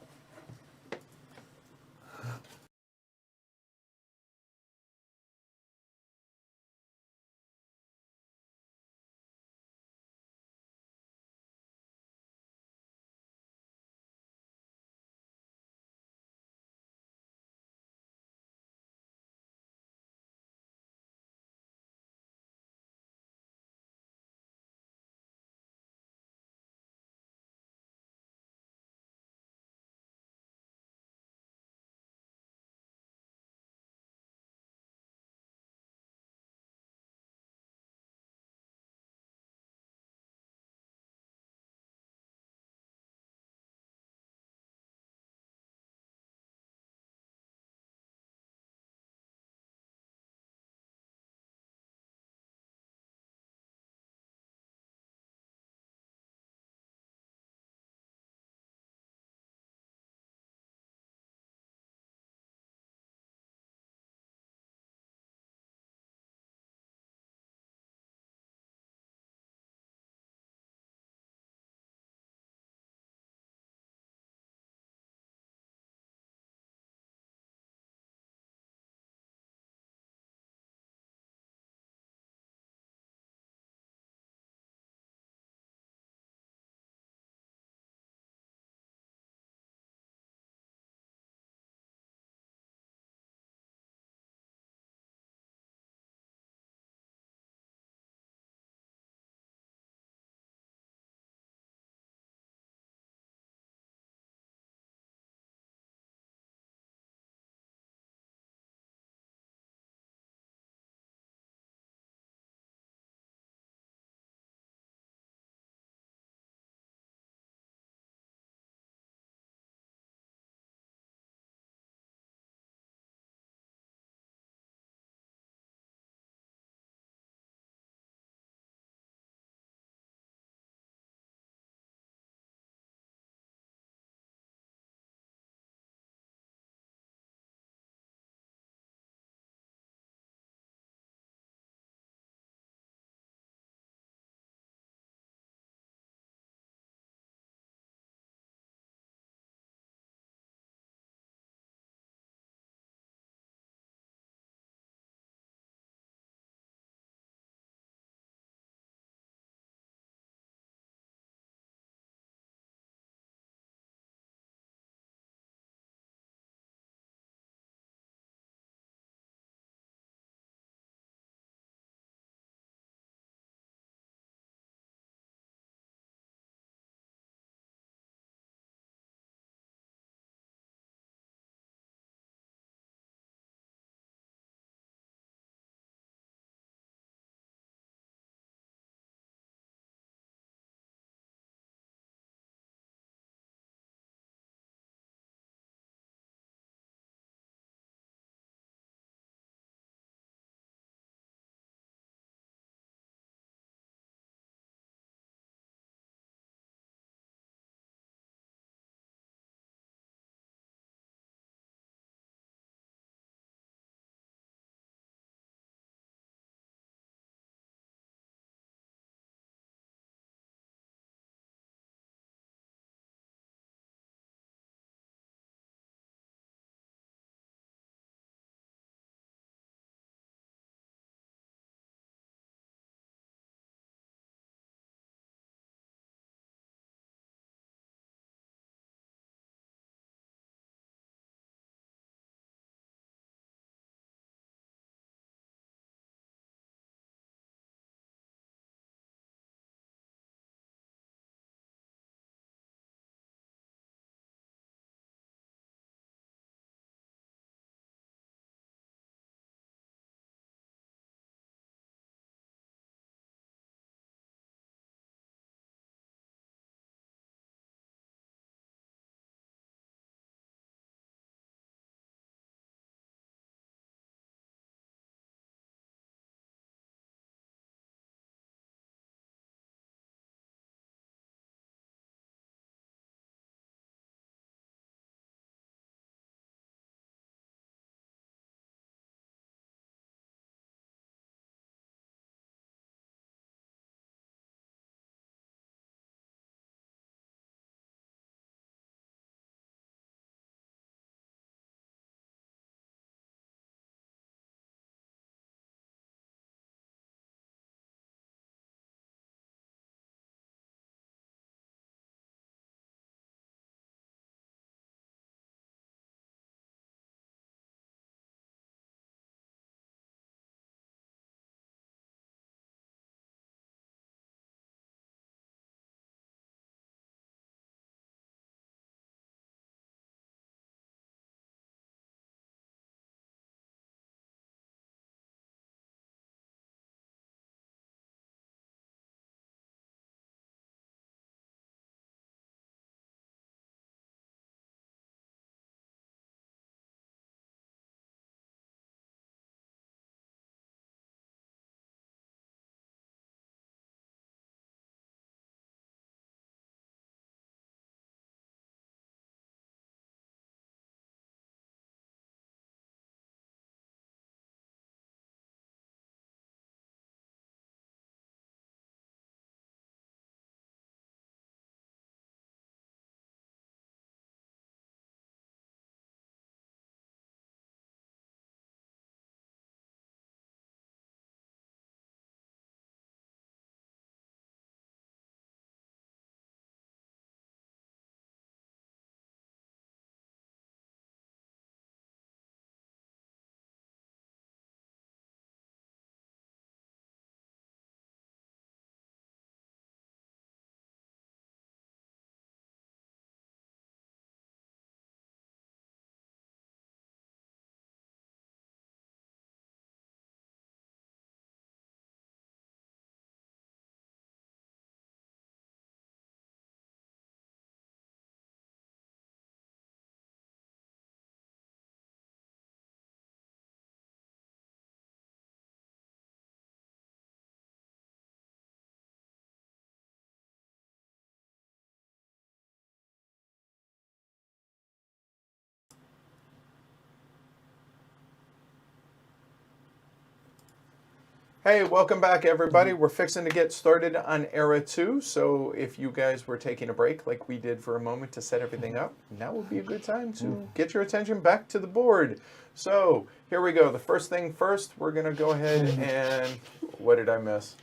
Hey, welcome back, everybody. We're fixing to get started on Era 2, so if you guys were taking a break like we did for a moment to set everything up, now would be a good time to get your attention back to the board. So, here we go. The first thing first, we're going to go ahead and... What did I miss?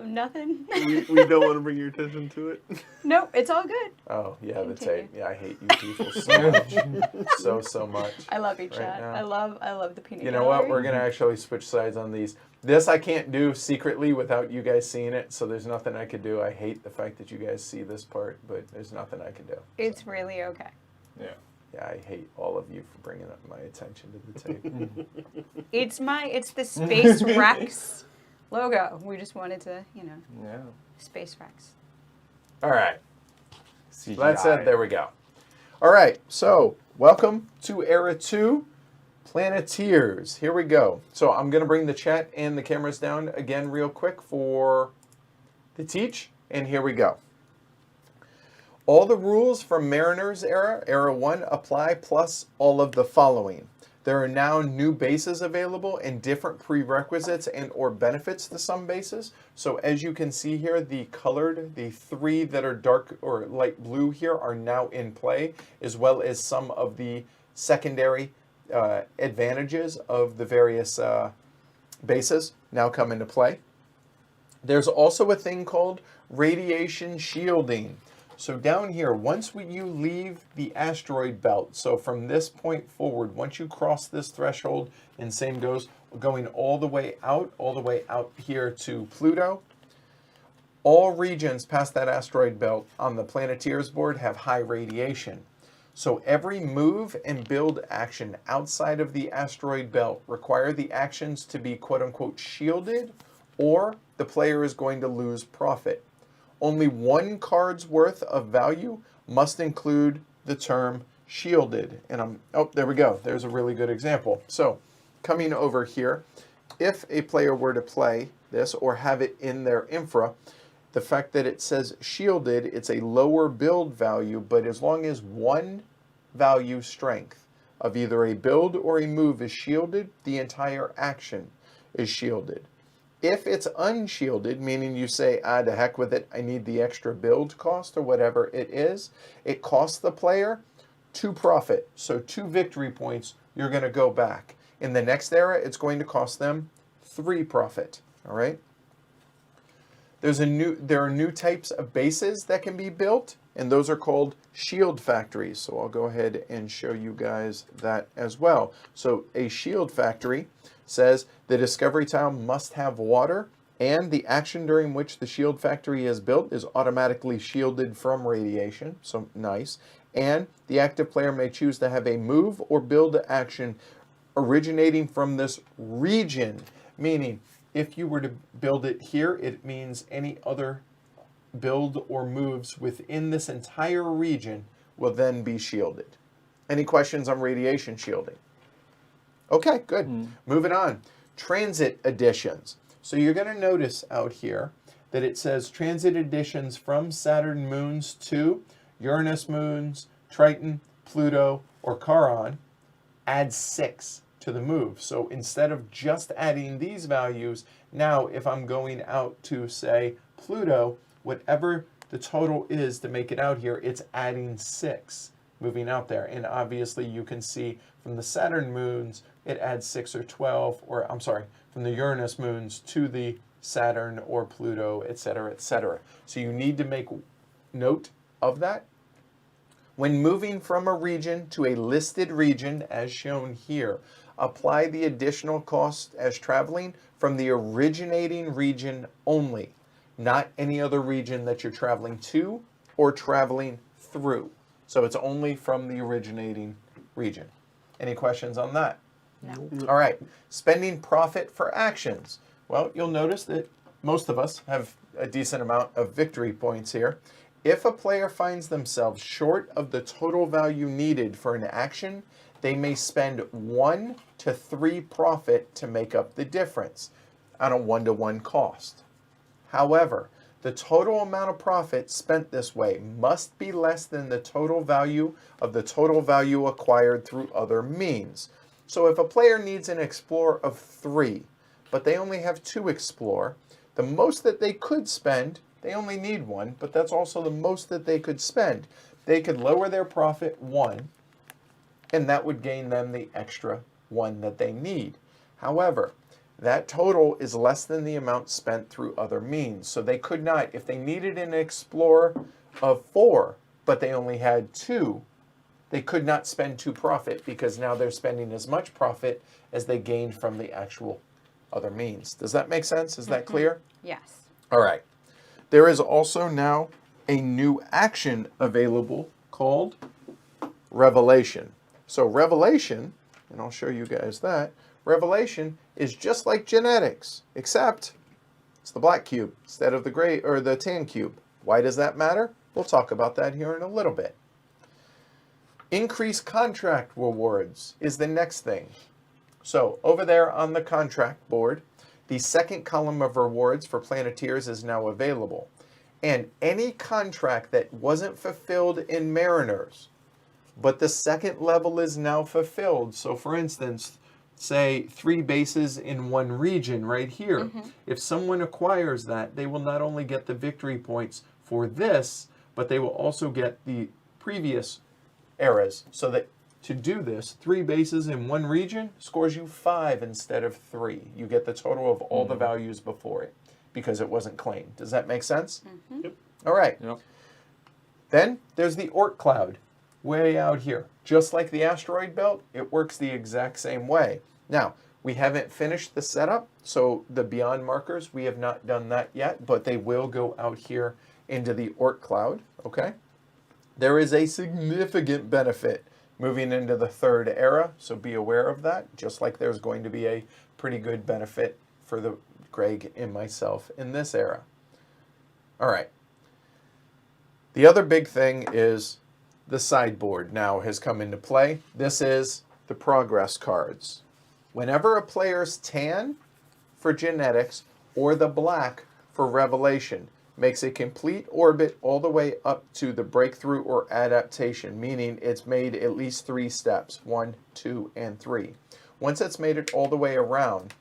Nothing. We don't want to bring your attention to it. Nope, it's all good. Oh, yeah, the Continue. tape. Yeah, I hate you people so much. So much. I love you, Right chat. now. I love the peanut You know what? gallery. We're going to actually switch sides on these. This I can't do secretly without you guys seeing it, so there's nothing I could do. I hate the fact that you guys see this part, but there's nothing I can do. It's really okay. Yeah. Yeah, I hate all of you for bringing up my attention to the tape. It's the Space Rex logo. We just wanted to, Yeah. Space Rex. All right. CGI. That said, there we go. All right, so welcome to Era 2 Planeteers. Here we go. So I'm going to bring the chat and the cameras down again real quick for the teach, and here we go. All the rules from Mariner's era, Era 1, apply, plus all of the following. There are now new bases available and different prerequisites and or benefits to some bases. So as you can see here, the colored, the 3 that are dark or light blue here are now in play, as well as some of the secondary advantages of the various bases now come into play. There's also a thing called radiation shielding. So down here, once you leave the asteroid belt, so from this point forward, once you cross this threshold, and same goes, going all the way out here to Pluto, all regions past that asteroid belt on the Planeteers board have high radiation. So every move and build action outside of the asteroid belt require the actions to be quote-unquote shielded, or the player is going to lose profit. Only 1 card's worth of value must include the term shielded. And there we go. There's a really good example. So coming over here, if a player were to play this or have it in their infra, the fact that it says shielded, it's a lower build value, but as long as 1 value strength of either a build or a move is shielded, the entire action is shielded. If it's unshielded, meaning you say, to heck with it, I need the extra build cost or whatever it is, it costs the player 2 profit. So 2 victory points, you're going to go back. In the next era, it's going to cost them 3 profit. All right? There are new types of bases that can be built, and those are called shield factories. So I'll go ahead and show you guys that as well. So a shield factory says the discovery tile must have water, and the action during which the shield factory is built is automatically shielded from radiation. So nice. And the active player may choose to have a move or build action originating from this region, meaning if you were to build it here, it means any other build or moves within this entire region will then be shielded. Any questions on radiation shielding? Okay, good. Moving on. Transit additions. So you're going to notice out here that it says transit additions from Saturn moons to Uranus moons, Triton, Pluto, or Charon add 6 to the move. So instead of just adding these values, now if I'm going out to, say, Pluto, whatever the total is to make it out here, it's adding 6 moving out there. And obviously you can see from the Saturn moons, it adds 6 or 12, or I'm sorry, from the Uranus moons to the Saturn or Pluto, etc., etc. So you need to make note of that. When moving from a region to a listed region, as shown here, apply the additional cost as traveling from the originating region only, not any other region that you're traveling to or traveling through. So it's only from the originating region. Any questions on that? No. All right, spending profit for actions. Well, you'll notice that most of us have a decent amount of victory points here. If a player finds themselves short of the total value needed for an action, they may spend 1 to 3 profit to make up the difference on a 1-to-1 cost. However, the total amount of profit spent this way must be less than the total value of the total value acquired through other means. So if a player needs an Explorer of 3, but they only have 2 explore. The most that they could spend, they only need 1, but that's also the most that they could spend. They could lower their profit 1, and that would gain them the extra 1 that they need. However, that total is less than the amount spent through other means. So they could not, if they needed an explore of 4, but they only had 2, they could not spend 2 profit because now they're spending as much profit as they gained from the actual other means. Does that make sense? Is that clear? Yes. All right. There is also now a new action available called Revelation. So Revelation, and I'll show you guys that, Revelation is just like genetics, except it's the black cube instead of the gray or the tan cube. Why does that matter? We'll talk about that here in a little bit. Increased contract rewards is the next thing. So over there on the contract board, the second column of rewards for Planeteers is now available. And any contract that wasn't fulfilled in Mariners, but the second level is now fulfilled. So for instance, say 3 bases in 1 region right here. If someone acquires that, they will not only get the victory points for this, but they will also get the previous eras. So that to do this, 3 bases in 1 region scores you 5 instead of 3. You get the total of all the values before it because it wasn't claimed. Does that make sense? Yep. All right. Yep. Then there's the Oort cloud way out here. Just like the asteroid belt, it works the exact same way. Now, we haven't finished the setup, so the beyond markers, we have not done that yet, but they will go out here into the Oort cloud, okay? There is a significant benefit moving into the 3rd era, so be aware of that, just like there's going to be a pretty good benefit for the Greg and myself in this era. All right. The other big thing is the sideboard now has come into play. This is the progress cards. Whenever a player's tan for genetics or the black for revelation makes a complete orbit all the way up to the breakthrough or adaptation, meaning it's made at least 3 steps, 1, 2, and 3. Once it's made it all the way around,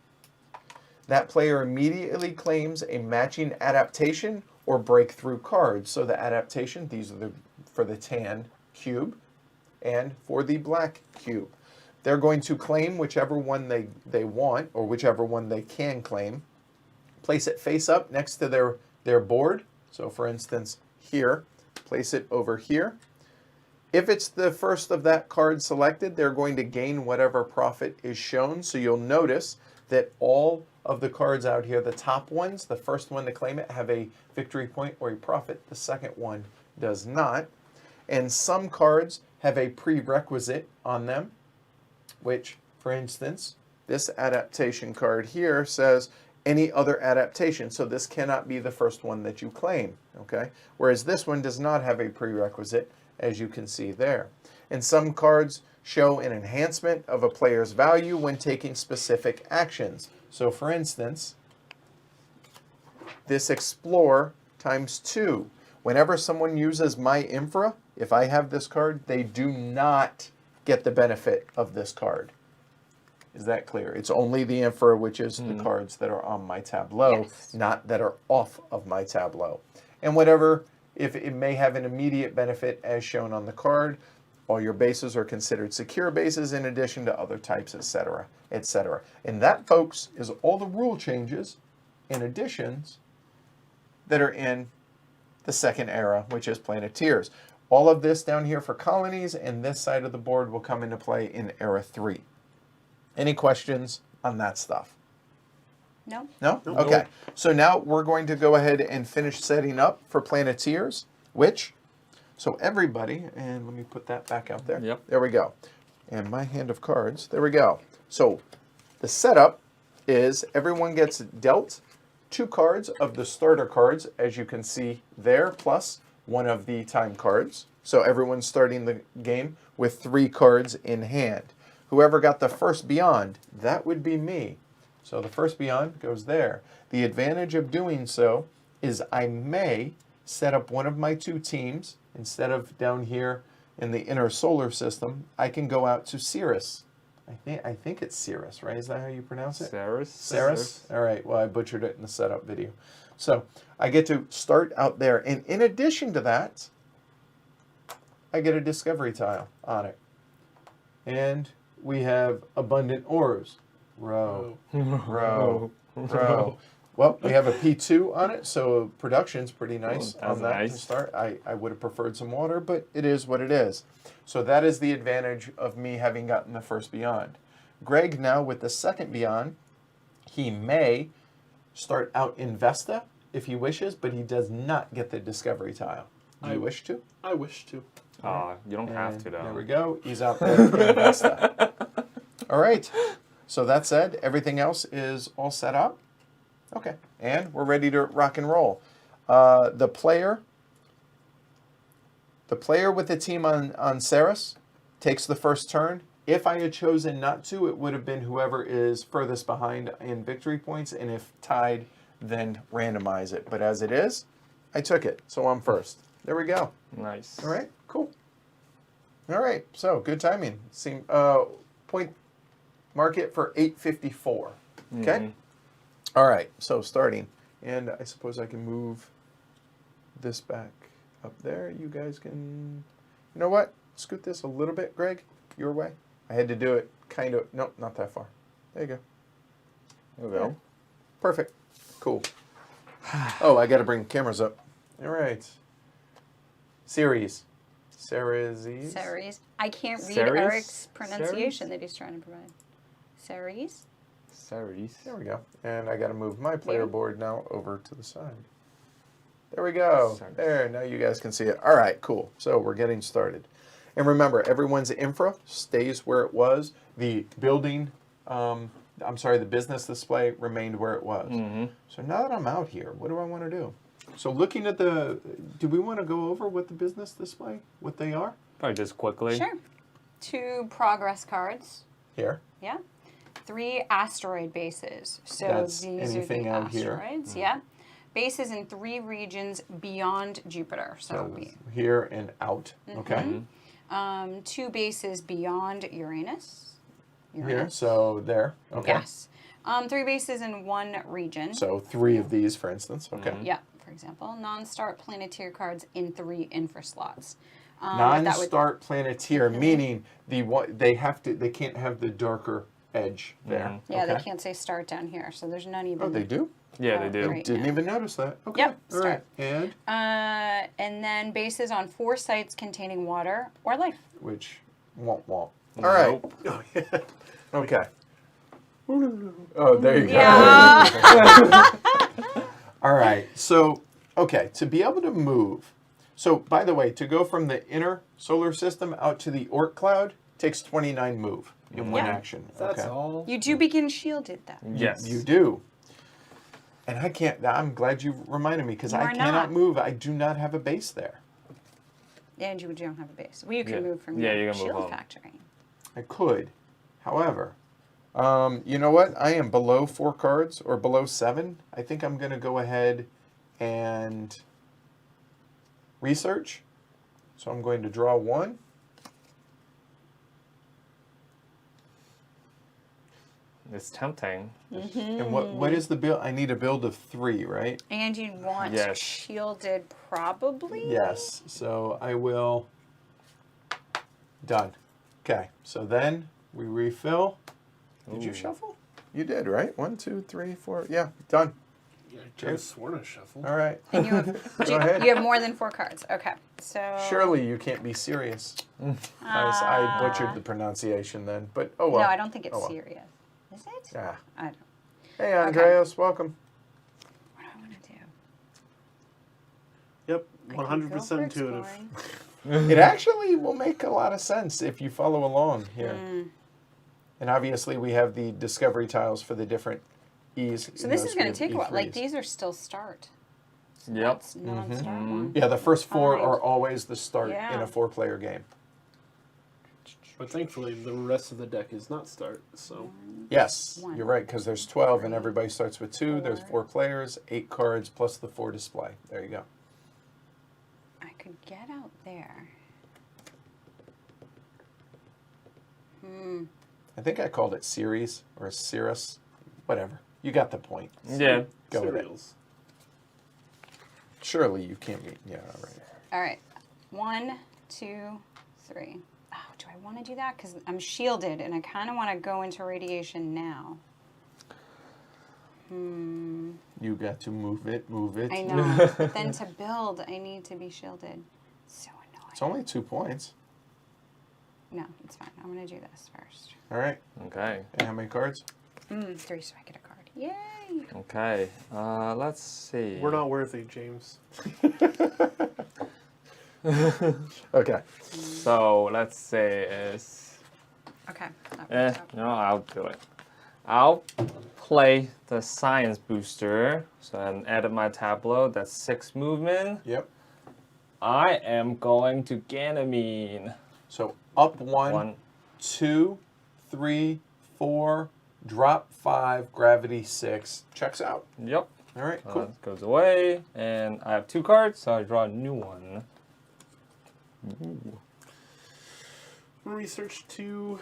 that player immediately claims a matching adaptation or breakthrough card. So the adaptation, these are for the tan cube and for the black cube. They're going to claim whichever one they want or whichever one they can claim, place it face up next to their board. So for instance, here, place it over here. If it's the first of that card selected, they're going to gain whatever profit is shown. So you'll notice that all of the cards out here, the top ones, the first one to claim it, have a victory point or a profit. The second one does not. And some cards have a prerequisite on them, which, for instance, this adaptation card here says any other adaptation. So this cannot be the first one that you claim, okay? Whereas this one does not have a prerequisite, as you can see there. And some cards show an enhancement of a player's value when taking specific actions. So for instance, this Explore ×2. Whenever someone uses my infra, if I have this card, they do not get the benefit of this card. Is that clear? It's only the infra, which is the cards that are on my tableau, Yes. not that are off of my tableau. And whatever, if it may have an immediate benefit as shown on the card, all your bases are considered secure bases in addition to other types, etc., etc. And that, folks, is all the rule changes and additions that are in the 2nd era, which is Planeteers. All of this down here for colonies and this side of the board will come into play in Era 3. Any questions on that stuff? No? No? Okay. So now we're going to go ahead and finish setting up for Planeteers, which, so everybody, and let me put that back out there. Yep. There we go. And my hand of cards, there we go. So the setup is everyone gets dealt 2 cards of the starter cards, as you can see there, plus 1 of the time cards. So everyone's starting the game with 3 cards in hand. Whoever got the first beyond, that would be me. So the first beyond goes there. The advantage of doing so is I may set up one of my 2 teams. Instead of down here in the inner solar system, I can go out to Sirius I think it's Cirrus, right? Is that how you pronounce it? Ceres. All right. Well, I butchered it in the setup video. So I get to start out there. And in addition to that, I get a discovery tile on it. And we have abundant ores. Row, row, row. Well, we have a P2 on it, so production's pretty nice Oh, that's on that to nice. start. I would have preferred some water, but it is what it is. So that is the advantage of me having gotten the first Beyond. Greg, now with the second Beyond, he may start out in Vesta if he wishes, but he does not get the discovery tile. Do you wish to? I wish to. You don't have to, though. There we go. He's out there in Vesta. All right. So that said, everything else is all set up. Okay. And we're ready to rock and roll. The player with the team on Ceres takes the first turn. If I had chosen not to, it would have been whoever is furthest behind in victory points. And if tied, then randomize it. But as it is, I took it. So I'm first. There we go. Nice. All right, cool. All right, so good timing. Point market for 854. Okay. All right, so starting, and I suppose I can move this back up there. You guys can, you know what? Scoot this a little bit, Greg, your way. I had to do it kind of. Nope, not that far. There you go. There we go. Perfect. Cool. Oh, I got to bring cameras up. All right. Ceres. Ceres. I can't read Ceres? Eric's pronunciation that he's trying to provide. Ceres? Ceres. There we go. And I got to move my player Here? board now over to the side. There we go. Ceres. There, now you guys can see it. All right, cool. So we're getting started. And remember, everyone's infra stays where it was. The building, the business display remained where it was. So now that I'm out here, what do I want to do? So looking at do we want to go over what the business display, what they are? Probably just quickly. Sure. 2 progress cards. Here. Yeah. 3 asteroid bases. So That's these are anything the out here. asteroids. Yeah. Bases in 3 regions beyond Jupiter. So, Here and out. Okay. 2 bases beyond Uranus. Here, so there. Okay. Yes. 3 bases in 1 region. So 3 of these, for instance. Okay. Yeah, for example. Non-start planeteer cards in 3 infra slots. That would- Non-start planeteer, meaning they can't have the darker edge there. Yeah, Okay. they can't say start down here, so there's none even. Oh, they do? Yeah, they do. Right. Didn't now. even notice that. Okay. Yep, All right. start. And And then bases on 4 sites containing water or life. which won't. All right. Nope. Okay. Oh, there you go. Yeah. All right. So, okay, to be able to move. So, by the way, to go from the inner solar system out to the Oort cloud takes 29 move in one Yeah. action. That's okay. all. You do begin shielded though. Yes. You do. And I can't. I'm glad you reminded me because You I are cannot not. move. I do not have a base there. And you don't have a base. Well, you can Yeah. move from Yeah, your you can move shield home. factory. I could. However, you know what? I am below 4 cards or below 7. I think I'm going to go ahead and research. So I'm going to draw 1. It's tempting. And what is the build? I need a build of 3, right? And you want Yes. shielded probably? Yes. So I will. Done. Okay. So then we refill. Did you Ooh. shuffle? You did, right? 1, 2, 3, 4. Yeah. Done. Yeah, I could have sworn I shuffled. All right. And you have, Go ahead. you have more than 4 cards. Okay. So Surely you can't be serious. I butchered the pronunciation then, but oh well. No, I don't think it's Oh, well. serious. Is it? Ah. I don't. Hey, Andreas, welcome. What do I want to do? Yep, I can 100% go for intuitive. exploring. It actually will make a lot of sense if you follow along here. And obviously we have the discovery tiles for the different E's. So this is going to take a while. Like these are still start. Yep. It's non-start one. Yeah, the first 4 Fine. are always the start in Yeah. a 4-player game. But thankfully, the rest of the deck is not start, so. Yes, 1, you're right, because there's 12 and 3, everybody starts with 2. There's 4. 4 players, 8 cards, plus the 4 display. There you go. I could get out there. I think I called it Ceres or Cirrus. Whatever. You got the point. Yeah. Go with it. Cereals. Surely you can't be. Yeah, all right. All right. 1, 2, 3. Oh, do I want to do that? Because I'm shielded, and I kind of want to go into radiation now. You got to move it, move it. I know. But then to build, I need to be shielded. So annoying. It's only 2 points. No, it's fine. I'm going to do this first. All right. Okay. And how many cards? 3, so I get a card. Yay! Okay. Let's see. We're not worthy, James. Okay. So let's say it's. Okay. That works out. No, I'll do it. I'll play the science booster. So I added my tableau. That's 6 movement. Yep. I am going to Ganymede. So up 1, 2, 3, 4, drop 5, gravity 6. Checks out. Yep. All right, cool. That goes away. And I have 2 cards, so I draw a new one. Ooh. Research 2.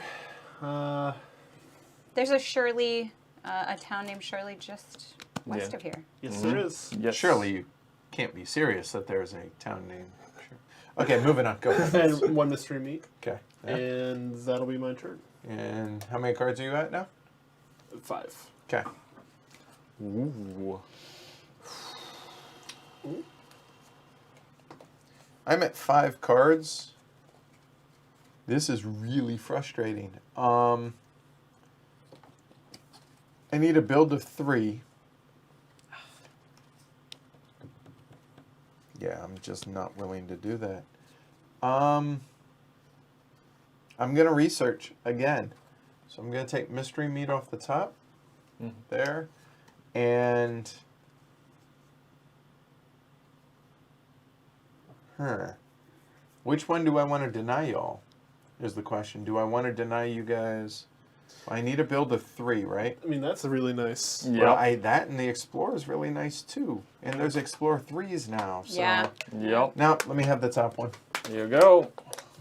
There's a Shirley, a town named Shirley just west Yeah. of here. Yes, there is. Yes. Surely you can't be serious that there's a town name. Sure. Okay, moving on. Go. And 1 mystery meat. Okay. Yeah. And that'll be my turn. And how many cards are you at now? 5. Okay. Ooh. I'm at 5 cards. This is really frustrating. I need a build of 3. Yeah, I'm just not willing to do that. I'm gonna research again. So I'm gonna take mystery meat off the top. There. And which one do I want to deny y'all? Is the question. Do I want to deny you guys? I need a build of 3, right? I mean, that's really nice. Yep. Well, that and the Explorer is really nice too. And there's Explorer 3s now. So. Yeah. Yep. Now, let me have the top one. Here you go.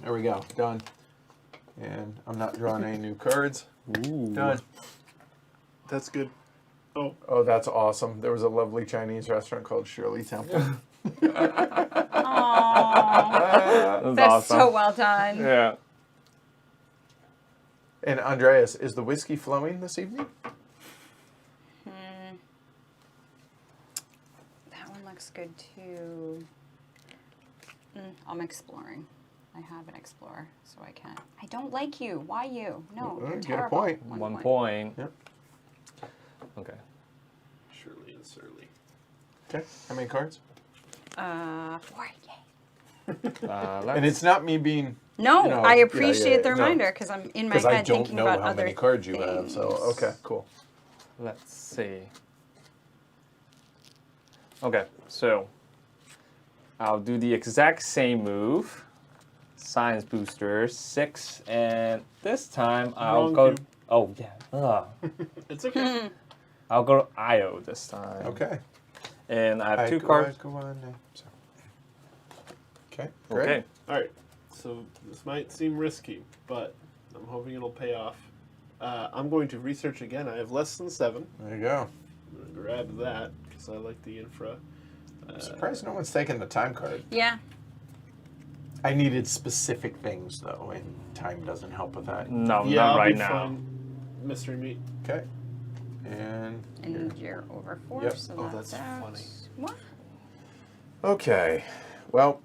There we go. Done. And I'm not drawing any new cards. Ooh. Done. That's good. Oh, Oh, that's awesome. There was a lovely Chinese restaurant called Shirley Temple. Aww. That's That's awesome. so well done. Yeah. And Andreas, is the whiskey flowing this evening? That one looks good too. I'm exploring. I have an explorer, so I can't. I don't like you. Why you? No, Well, you're get a terrible. point. 1 point. Yep. Okay. Shirley and Surly. Okay. How many cards? 4, yay. And it's not me being... No, You know, I yeah, appreciate yeah, the no. reminder because I'm in my Because I head don't thinking know about how other many cards you have. things. So, okay, cool. Let's see. Okay, so I'll do the exact same move. Science booster 6, and this time I'll Wrong go. cube. Oh yeah. It's okay. I'll go to Io this time. Okay. And I have I 2 go- cards. I go on now. So. Okay, great. Okay. All right. So this might seem risky, but I'm hoping it'll pay off. I'm going to research again. I have less than 7. There you go. I'm going to grab that because I like the infra. I'm surprised no one's taken the time card. Yeah. I needed specific things, though, and time doesn't help with that. No, Yeah, not I'll right be now. fine. Mystery meat. Okay. And... And you're over 4, Yep. so Oh, that's that's out. funny. What? Okay. Well,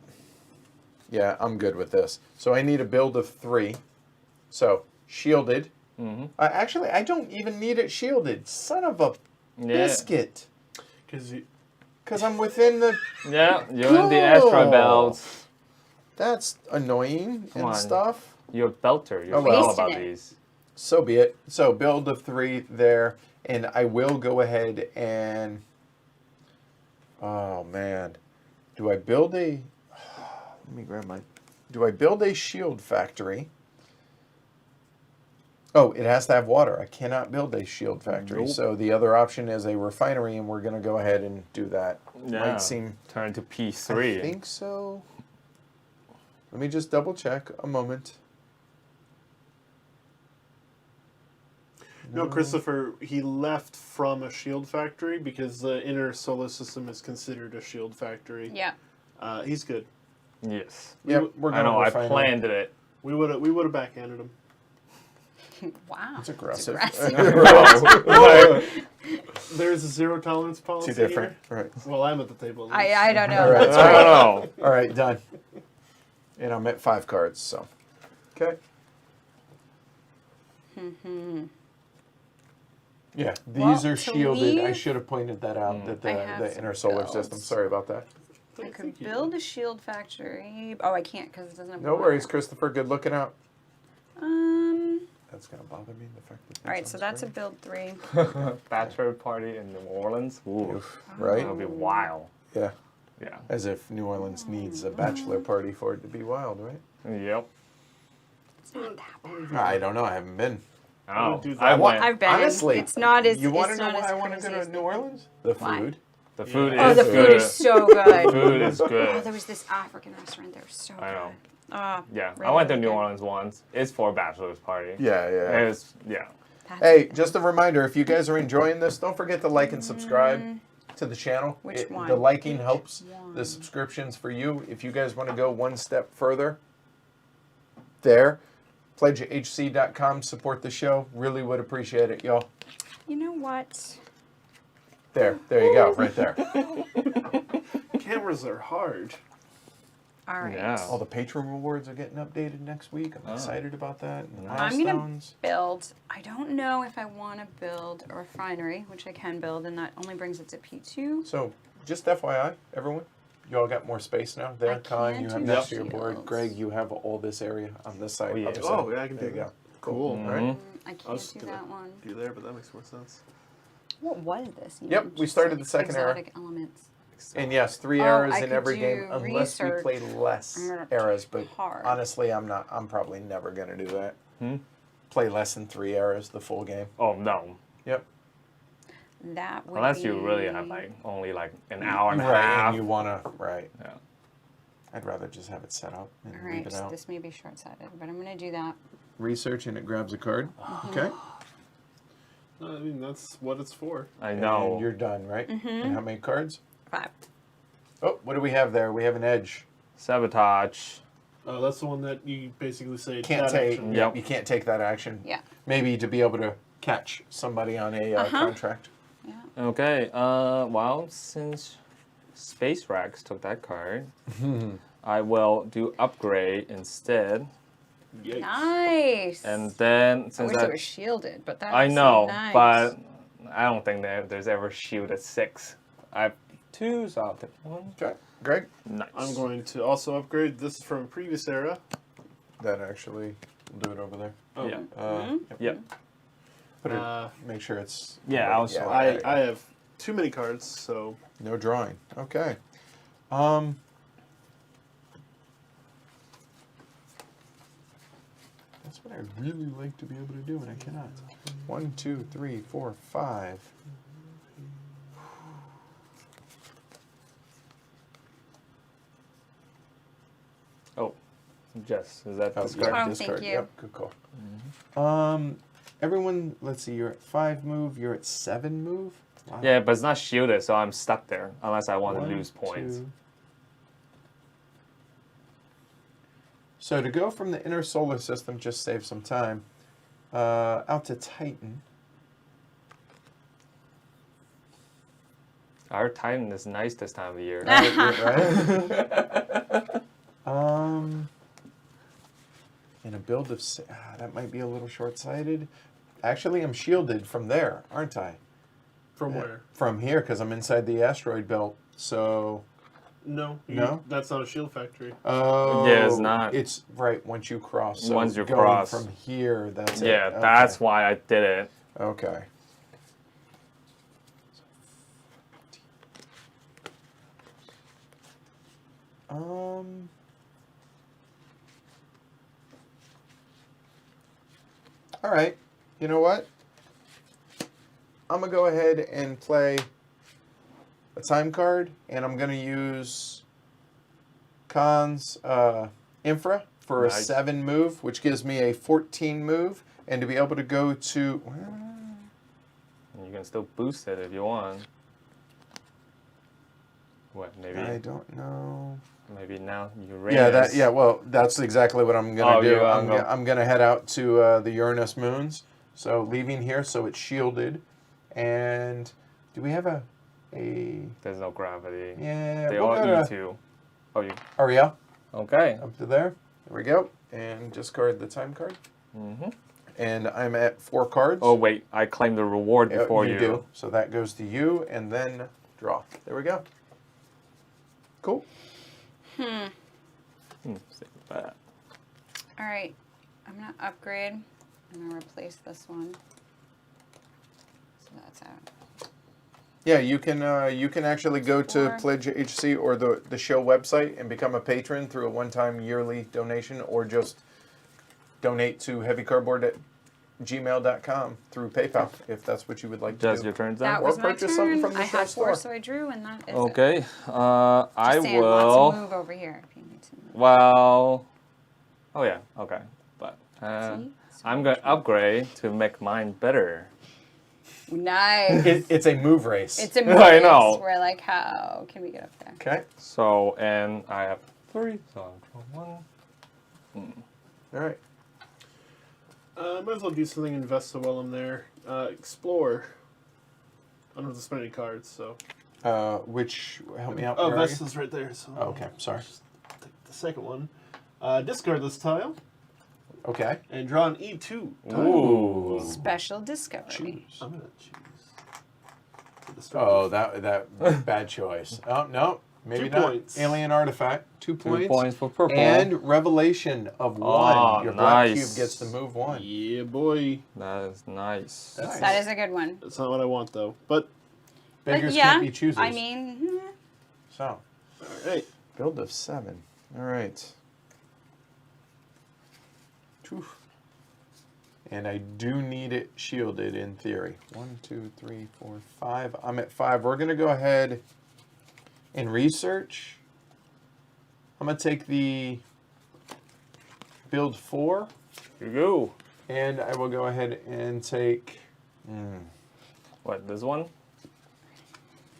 yeah, I'm good with this. So I need a build of 3. So, shielded. Actually, I don't even need it shielded. Son of a biscuit. Because I'm within the... Yeah, you're in the Astra Cool. belt. That's annoying Come and on. stuff. You're a belter. You're Oh, well. all about Wasting it. these. So be it. So build of 3 there. And I will go ahead and... Oh, man. Do I build a... Let me grab my... Do I build a shield factory? Oh, it has to have water. I cannot build a shield factory. Nope. So the other option is a refinery, and we're going to go ahead and do that. Yeah. Might seem... Turn to P3. I think so. Let me just double check a moment. No, Christopher, he left from a shield factory because the inner solar system is considered a shield factory. Yeah. He's good. Yes. Yep, we're I going know. to I refine planned it. We would have backhanded him. Wow. It's aggressive. There's a zero tolerance policy. Too different. Here. Right. Well, I'm at the table. I don't know. All right. I don't know. All right, done. And I'm at 5 cards, so. Okay. Yeah, these Well, are to shielded. I leave- should have pointed that out, that I have the some inner solar builds. system. Sorry about that. I could build a shield factory. Oh, I can't because it doesn't have No water. worries, Christopher. Good looking out. That's going to bother me, the fact that All right, so that's a build 3. Bachelor party in New Orleans. Ooh, Right? that would be wild. Yeah. Yeah. As if New Orleans needs a bachelor party for it to be wild, right? Yep. It's not that bad. I don't know. I haven't been. Oh, do that. I went. I've been. Honestly, It's not as. You want to it's know not why as I want to crazy go as to New they- Orleans? The Why? food. The food Yeah. is Oh, the good. food is so good. Food is Oh, good. there was this African restaurant there. So I know. good. Oh, Yeah, I really went to New good. Orleans once. It's for a bachelor's party. Yeah, yeah. It's, yeah. That's Hey, good. just a reminder, if you guys are enjoying this, don't forget to like and subscribe to the channel. Which one? The liking helps one? the subscriptions for you. If you guys want to go one step further, there, pledgehc.com, support the show. Really would appreciate it, y'all. You know what? There you go, right there. Cameras are hard. All right. Yeah. All the patron rewards are getting updated next week. I'm Oh. excited about that. And the I'm gonna milestones. build. I don't know if I want to build a refinery, which I can build, and that only brings it to P2. So, just FYI, everyone, you all got more space now. There, I Colin, can you have do next to your board. shields. Greg, you have all this area on this side. Oh, yeah. other side. Oh, yeah, I can There do you that. go. Cool. All right. I can't was do gonna that one. Do there, but that makes more sense. What was this? Yep, even? we Just started like the second era. exotic elements. And yes, 3 Oh, eras I in could every do game, unless we research. play less I'm gonna eras. But hard. honestly, I'm probably never gonna do that. Hmm? Play less than 3 eras, the full game. Oh, no. Yep. That would Unless be... you really have, like, only, like, an hour and a Right, half. and you wanna right. Yeah. I'd rather just have it set up and All leave right, it so out. this may be short-sighted, but I'm going to do that. Research and it grabs a card. Okay. I mean, that's what it's for. I And know. you're done, right? And how many cards? 5. Oh, what do we have there? We have an edge. Sabotage. Oh, that's the one that you basically say Can't that take. action. Yep. You can't take that action. Yeah. Maybe to be able to catch somebody on a contract. Yeah. Okay, well, since Space Rex took that card, I will do upgrade instead. Yikes. Nice. And then, I since wish I, it was shielded, but that's I know, nice. but I don't think there's ever shield at 6. I have 2, so I'll take 1. Okay, Greg. Nice. I'm going to also upgrade. This is from a previous era. That actually, we'll do it over there. Oh. Yeah. Yep. Yep. Put it. Uh, Make sure it's. Yeah, I'll show there you go. I have too many cards, so No drawing. Okay. That's what I really like to be able to do, and I cannot. 1, 2, 3, 4, 5. Oh, Jess, is that Oh, this yeah, card? Oh, discard. thank you. Yep, good call. Everyone, let's see. You're at 5 move. You're at 7 move. Wow. Yeah, but it's not shielded, so I'm stuck there unless I want to 1, lose points. 2. So to go from the inner solar system, just save some time. Out to Titan. Our Titan is nice this time of year. Right? In a build of that might be a little short-sighted. Actually, I'm shielded from there, aren't I? from where? From here, because I'm inside the asteroid belt. So, No. No? That's not a shield factory. oh, Yeah, it's not. It's right once you cross. So Once you going cross. from here, that's it. Yeah, Okay. that's why I did it. Okay. All right. You know what? I'm gonna go ahead and play a time card, and I'm gonna use Khan's Infra for Nice. a 7 move, which gives me a 14 move, and to be able to go to. can still boost it if you want. What, maybe? I don't know. Maybe now Uranus. Well, that's exactly what I'm gonna do. Yeah, I'm gonna head out to the Uranus moons. So leaving here, so it's shielded. And do we have a? There's no gravity. Yeah. They we'll all go E2. Oh, you. Ariel, Okay. up to there. There we go. And discard the time card. Mm-hmm. And I'm at 4 cards. Oh wait, I claimed the reward before you. do. So that goes to you, and then draw. There we go. Cool. Save that. All right, I'm gonna upgrade. I'm gonna replace this one. So that's out. Yeah, you can actually go to Or- Pledge HC or the show website and become a patron through a one-time yearly donation, or just donate to heavycardboard@gmail.com through PayPal if that's what you would like to Just do. your turn, That then. Or was my purchase something turn. from the I had shop 4, floor. so I drew, and that is it. Okay. Just I saying, will. Lots of move over here if you need to move. Well. Oh yeah. Okay. But See? So I'm gonna upgrade to make mine better. Nice. It's a move race. It's a move. I know. We're like, how can we get up there? Okay. So and I have 3. So I'll draw 1. All right. Might as well do something, invest while I'm there. Explore. I don't have to spend any cards, so. Which help me out. Oh, where are you? Vesta's right there. So Oh, okay, sorry. Just take the second one. Discard this tile Okay. and draw an E2 tile. Ooh. Special discovery. Choose. I'm gonna choose. the destructive. Oh, that bad choice. Oh no, maybe 2 not. points. Alien artifact. 2 points. 2 points for purple. And revelation of 1. Oh, Your black nice. cube gets to move 1. Yeah, boy. That is nice. Nice. That is a good one. That's not what I want though. But Beggars yeah, can't be choosers. I mean, So, all right. build of 7. All right. Phew. And I do need it shielded in theory. 1, 2, 3, 4, 5. I'm at 5. We're going to go ahead and research. I'm going to take the build 4. Here you go. And I will go ahead and take... What, this one?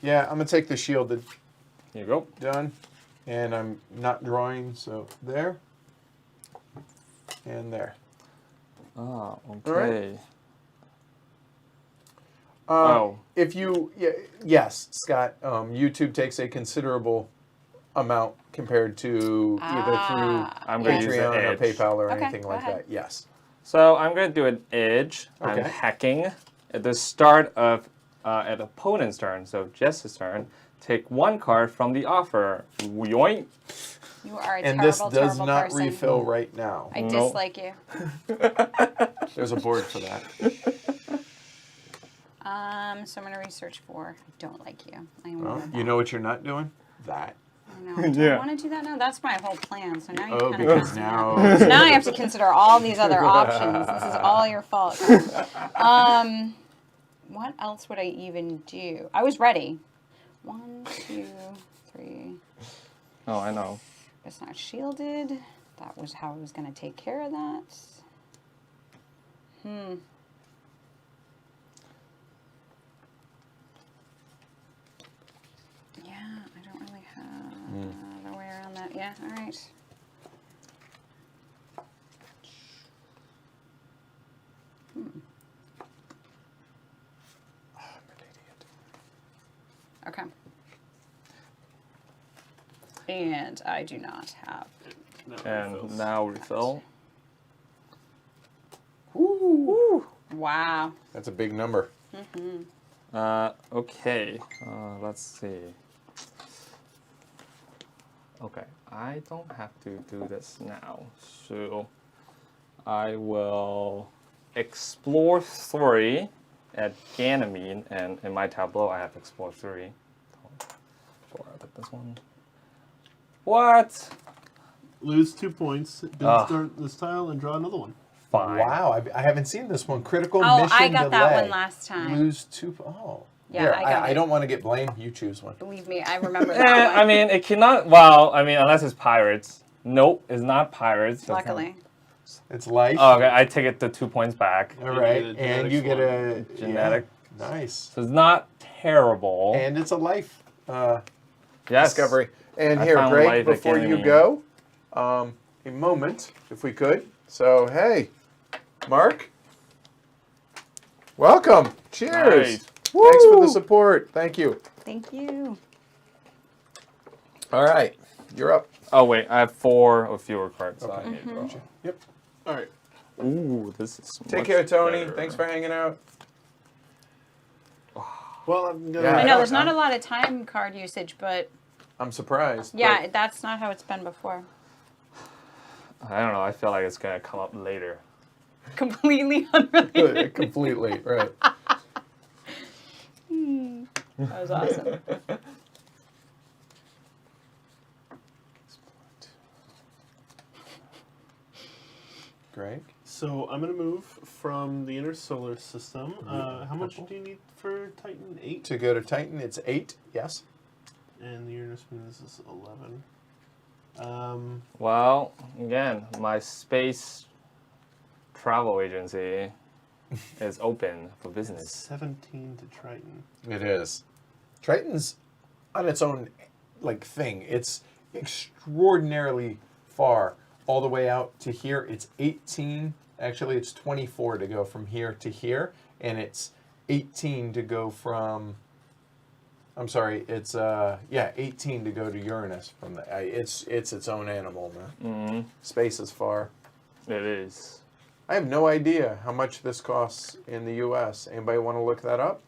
Yeah, I'm going to take the shielded. Here you go. Done. And I'm not drawing, so there. And there. Ah, right. okay. Oh. If you... yes, Scott, YouTube takes a considerable amount compared to either through I'm going to use the Patreon or edge. PayPal or Okay, anything go like ahead. that. Yes. So I'm going to do an edge. I'm Okay. hacking at the start of at opponent's turn, so Jess's turn. Take 1 card from the offer. Yoink. you are a And terrible, this does terrible not person. refill right now. I No. dislike you. There's a board for that. So I'm gonna research 4. I don't like you. I Well, want you know what you're not doing? That. I know. Do Yeah. I want to do that now? That's my whole plan. So now you Oh, kind of because now... So now I have to consider all these other options. This is all your fault. What else would I even do? I was ready. 1, 2, 3. Oh, I know. It's not shielded. That was how I was going to take care of that. Yeah, I don't really have a way around that. Yeah, all right. Okay. And I do not have. No, And refills. now refill. Wow. That's a big number. Okay. Let's see. Okay, I don't have to do this now, so I will explore 3 at Ganymede, and in my tableau I have explore 3. Before I put this one. What? Lose 2 points. Build start this tile and draw another one. Fine. Wow, I haven't seen this one. Critical Oh, mission I got delay. that one last time. Lose 2... Oh. Yeah, Here, I got I it. don't want to get blamed. You choose one. Believe me, I remember that one. I mean, it cannot. Well, I mean, unless it's pirates. Nope, it's not pirates. so it's not- Luckily. It's life. Oh, okay, I take it the 2 points back. All right, You get a and you get a Genetic. Nice. So it's not terrible. And it's a life yes. discovery. And I here, found Greg, life at before you Ganymede. go, a moment, if we could. So, hey, Mark, welcome. Cheers. Nice. Thanks for the support. Thank you. Thank you. All right, you're up. Oh wait, I have 4 or fewer cards. So I need to draw. Yep. All right. Ooh, this is Take much care, Tony. better. Thanks for hanging out. Well, I'm gonna. Yeah, I know don't- there's not I'm- a lot of time card usage, but I'm surprised. yeah, that's not how it's been before. I don't know. I feel like it's gonna come up later. Completely unrelated. but completely, right. That was awesome. Greg? So I'm gonna move from the inner solar system. How much do you need for Titan? 8. To go to Titan, it's 8, yes. And the Uranus Venus is 11. Well, again, my space travel agency is open for business. 17 to Triton. It is. Triton's on its own thing. It's extraordinarily far all the way out to here. It's 18. Actually, it's 24 to go from here to here, and it's 18 to go from. I'm sorry. It's 18 to go to Uranus from the. It's its own animal, man. Mm-hmm. Space is far. It is. I have no idea how much this costs in the U.S. Anybody want to look that up?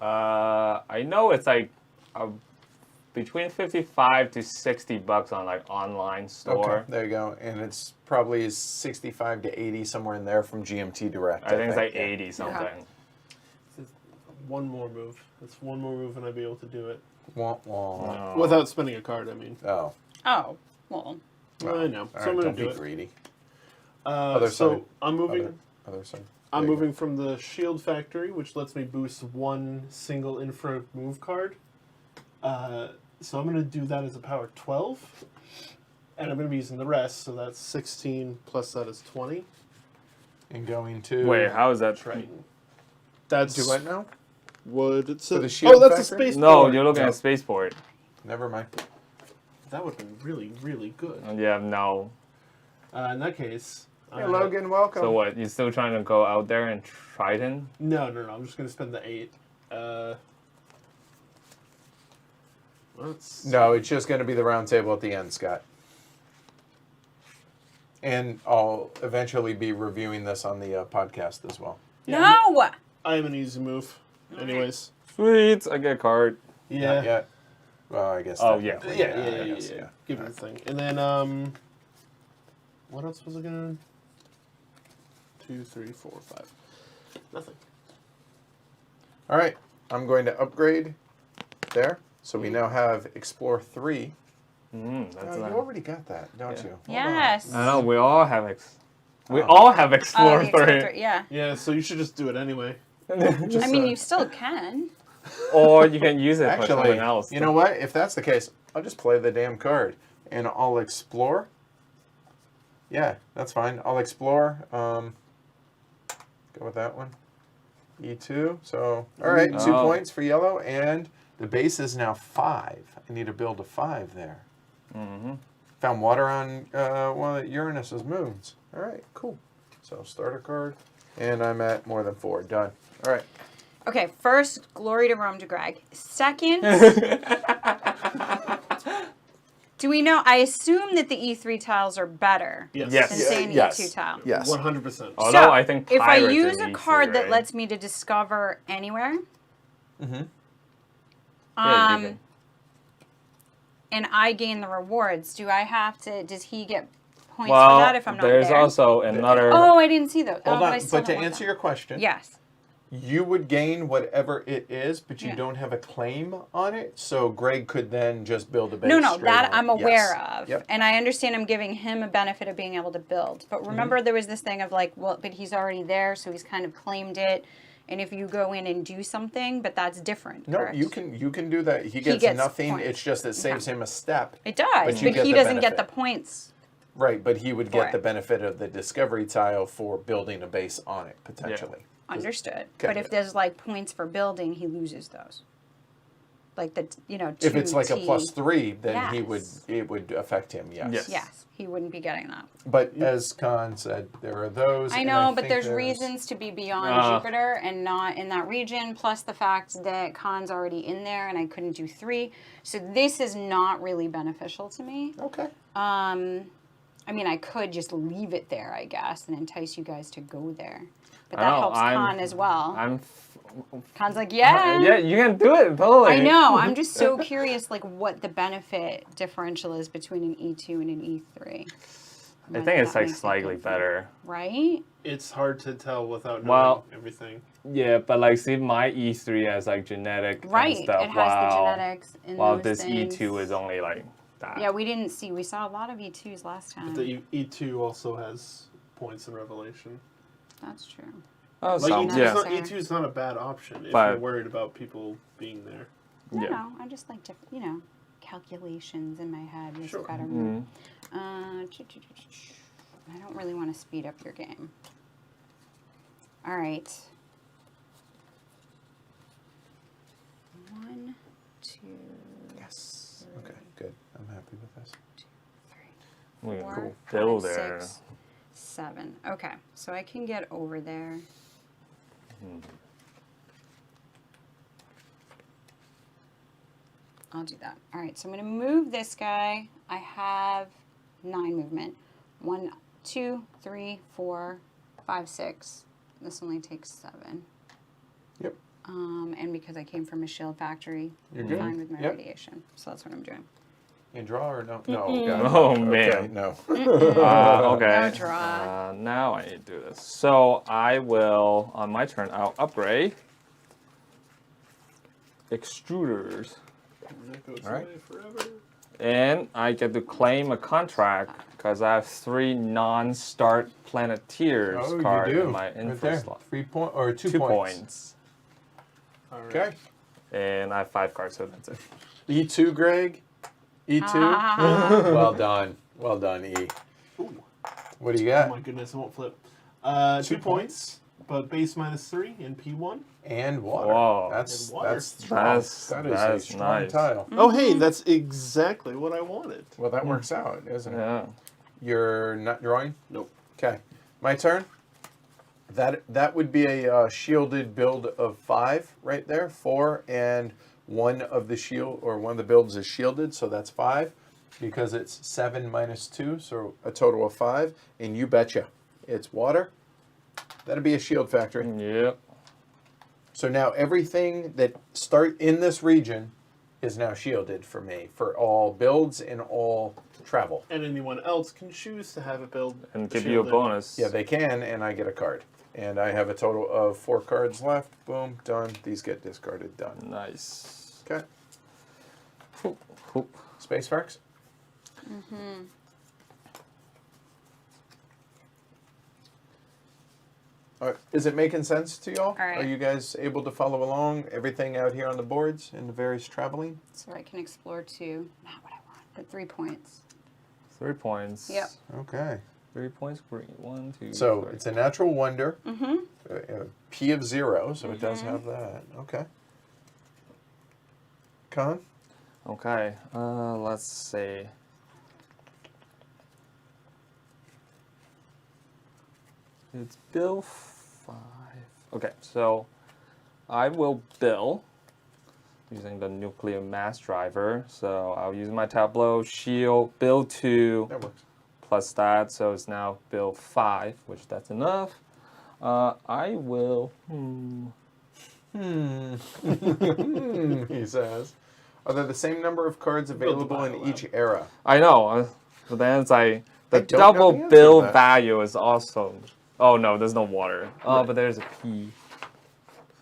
I know it's like between 55 to 60 bucks on like online store. Okay, there you go. And it's probably 65 to 80 somewhere in there from GMT Direct. I think it's like yeah. 80 something. One more move. That's one more move, and I'd be able to do it Wah, wah. No. without spending a card. I mean, Oh, Oh, well. I know. all So right, I'm gonna don't do be it. greedy. So side. I'm moving. Other side. I'm There you go. moving from the Shield Factory, which lets me boost one single infra move card. So I'm going to do that as a power 12. And I'm going to be using the rest, so that's 16 plus that is 20. And going to. Wait, how is that? Triton. That's Do what now? what it says. the Shield Oh, that's a Factory? space. No, port. you're looking No. at Spaceport. Never mind. That would have been really, really good. Yeah, no. In that case. Hey, Logan, welcome. So what? You still trying to go out there and Triton? No. I'm just going to spend the 8. Let's No, it's just going to be the round table at the end, Scott. And I'll eventually be reviewing this on the podcast as well. No! I am an easy move. Anyways. Sweet, I get a card. Yeah. Not yet. Well, I guess. Oh, technically, Yeah. I guess, yeah. Give it a thing. And then, what else was I gonna? 2, 3, 4, 5. Nothing. All right, I'm going to upgrade there. So we now have Explore 3. That's Oh, you nice. already got that, don't Yeah. you? Hold Yes. I know we all have we Oh. all have Oh, Explore the Explore 3. yeah. Yeah, so you should just do it anyway. Just, I mean, you still can. Or you can use it for Actually, something else. you know what? If that's the case, I'll just play the damn card and I'll explore. Yeah, that's fine. I'll explore. Go with that one. E2. So, all right, 2 Oh. points for yellow, and the base is now 5. I need to build a 5 there. Mm-hmm. Found water on one of Uranus's moons. All right, cool. So starter card, and I'm at more than 4. Done. All right. Okay, first, glory to Rome to Greg. Second, do we know? I assume that the E3 tiles are better Yes. Yes. than Yeah, say an yes. E2 tile. Yes. 100%. Although I think if I Pirates use is a easy, card that right? lets me to discover anywhere, Mm-hmm. Yeah, you can. and I gain the rewards, do I have to? Does he get points Well, for that if I'm not there's there? also another. Oh, I didn't see those. Hold But on. I still But to don't want answer them. your question, Yes. you would gain whatever it is, but you Yeah. don't have a claim on it. So Greg could then just build a base. No, straight that on. I'm aware Yes. of. Yep. And I understand I'm giving him a benefit of being able to build. But remember there was this thing of like, well, but he's already there, so he's kind of claimed it. And if you go in and do something, but that's different. No, correct? you can do that. He gets, gets nothing. points. It's just it saves him a step. It does, But but, you get he the doesn't get the benefit. points. Right, but he would For get it. the benefit of the discovery tile for building a base on it potentially. Understood. Okay. But if there's like points for building, he loses those. Like the, If it's like a 2T. +3, then Yes. it would affect him. Yes. Yes. Yes, he wouldn't be getting that. But as Khan said, there are those. I and know, but think there's reasons to be beyond Jupiter and not in that region, plus the fact that Khan's already in there and I couldn't do 3. So this is not really beneficial to me. Okay. I mean, I could just leave it there, I guess, and entice you guys to go there. But that helps Khan as well. Khan's like, yeah. Yeah, you can do it, totally. I know. I'm just so curious, like, what the benefit differential is between an E2 and an E3. I think it's like slightly better. Right? It's hard to tell without knowing Well, everything. Yeah, but like, see, my E3 has like genetic Right. and stuff. It has the genetics in While those this things. E2 is only like that. Yeah, we didn't see. We saw a lot of E2s last time. But the E2 also has points in Revelation. That's true. Oh, Like some, E2 yeah. E2 is not a bad option if But- you're worried about people being there. I Yeah. know. I just like to, calculations in my head is Sure. better. Mhm. I don't really want to speed up your game. All right. 1, 2, Yes. Okay, good. I'm happy with this. 3, We can 4, go 5, build there. 6, 7. Okay, so I can get over there. I'll do that. All right, so I'm going to move this guy. I have 9 movement. 1, 2, 3, 4, 5, 6. This only takes 7. Yep. And because I came from a shield factory, You're I'm good. fine with my Yep. radiation. So that's what I'm doing. You draw or no? No. Mm-mm. got it. Oh, Okay, man. no. Okay. No draw. Now I need to do this. So I will, on my turn, I'll upgrade extruders. And that goes All right. away forever. And I get to claim a contract because I have 3 non-start Planeteers Oh, card you do. in my Right info there. slot. 3 point or 2 2 points. points. All right. Okay. And I have 5 cards, so that's it. E2, Greg. E2. Ah. Well done. Well done, E. Ooh. What do you Oh got? my goodness, it won't flip. 2 2 points, but base -3 in P1. And water. Whoa. That's And water. that's strong. That's- That is that's a strong nice. tile. Oh, hey, that's exactly what I wanted. Well, that works out, isn't it? Yeah. You're not drawing? Nope. Okay. My turn. That would be a shielded build of 5 right there. 4 and one of the builds is shielded, so that's 5 because it's 7 minus 2, so a total of 5. And you betcha, it's water. That'd be a shield factory. Yep. So now everything that start in this region is now shielded for me for all builds and all travel. And anyone else can choose to have it build And give you a shielded. bonus. Yeah, they can, and I get a card. And I have a total of 4 cards left. Boom, done. These get discarded. Done. Nice. Okay. Hoop, hoop. Space Farks? Mm-hmm. Is it making sense to y'all? All right. Are you guys able to follow along? Everything out here on the boards and the various traveling? So I can explore 2. Not what I want, but 3 points. 3 points. Yep. Okay. 3 points green. 1, 2, So 3. it's a natural wonder. Mm-hmm. P of 0, so it does have that. Okay. Con? Okay. Let's see. It's bill 5. Okay, so I will bill using the nuclear mass driver. So I'll use my Tableau shield, bill 2 That works. plus that. So it's now bill 5, which that's enough. I will. He says. Are there the same number of cards available in each era? I know, but then it's like I the don't know double the answer bill to that. value is also. Oh no, there's no water. Oh, but there's a P.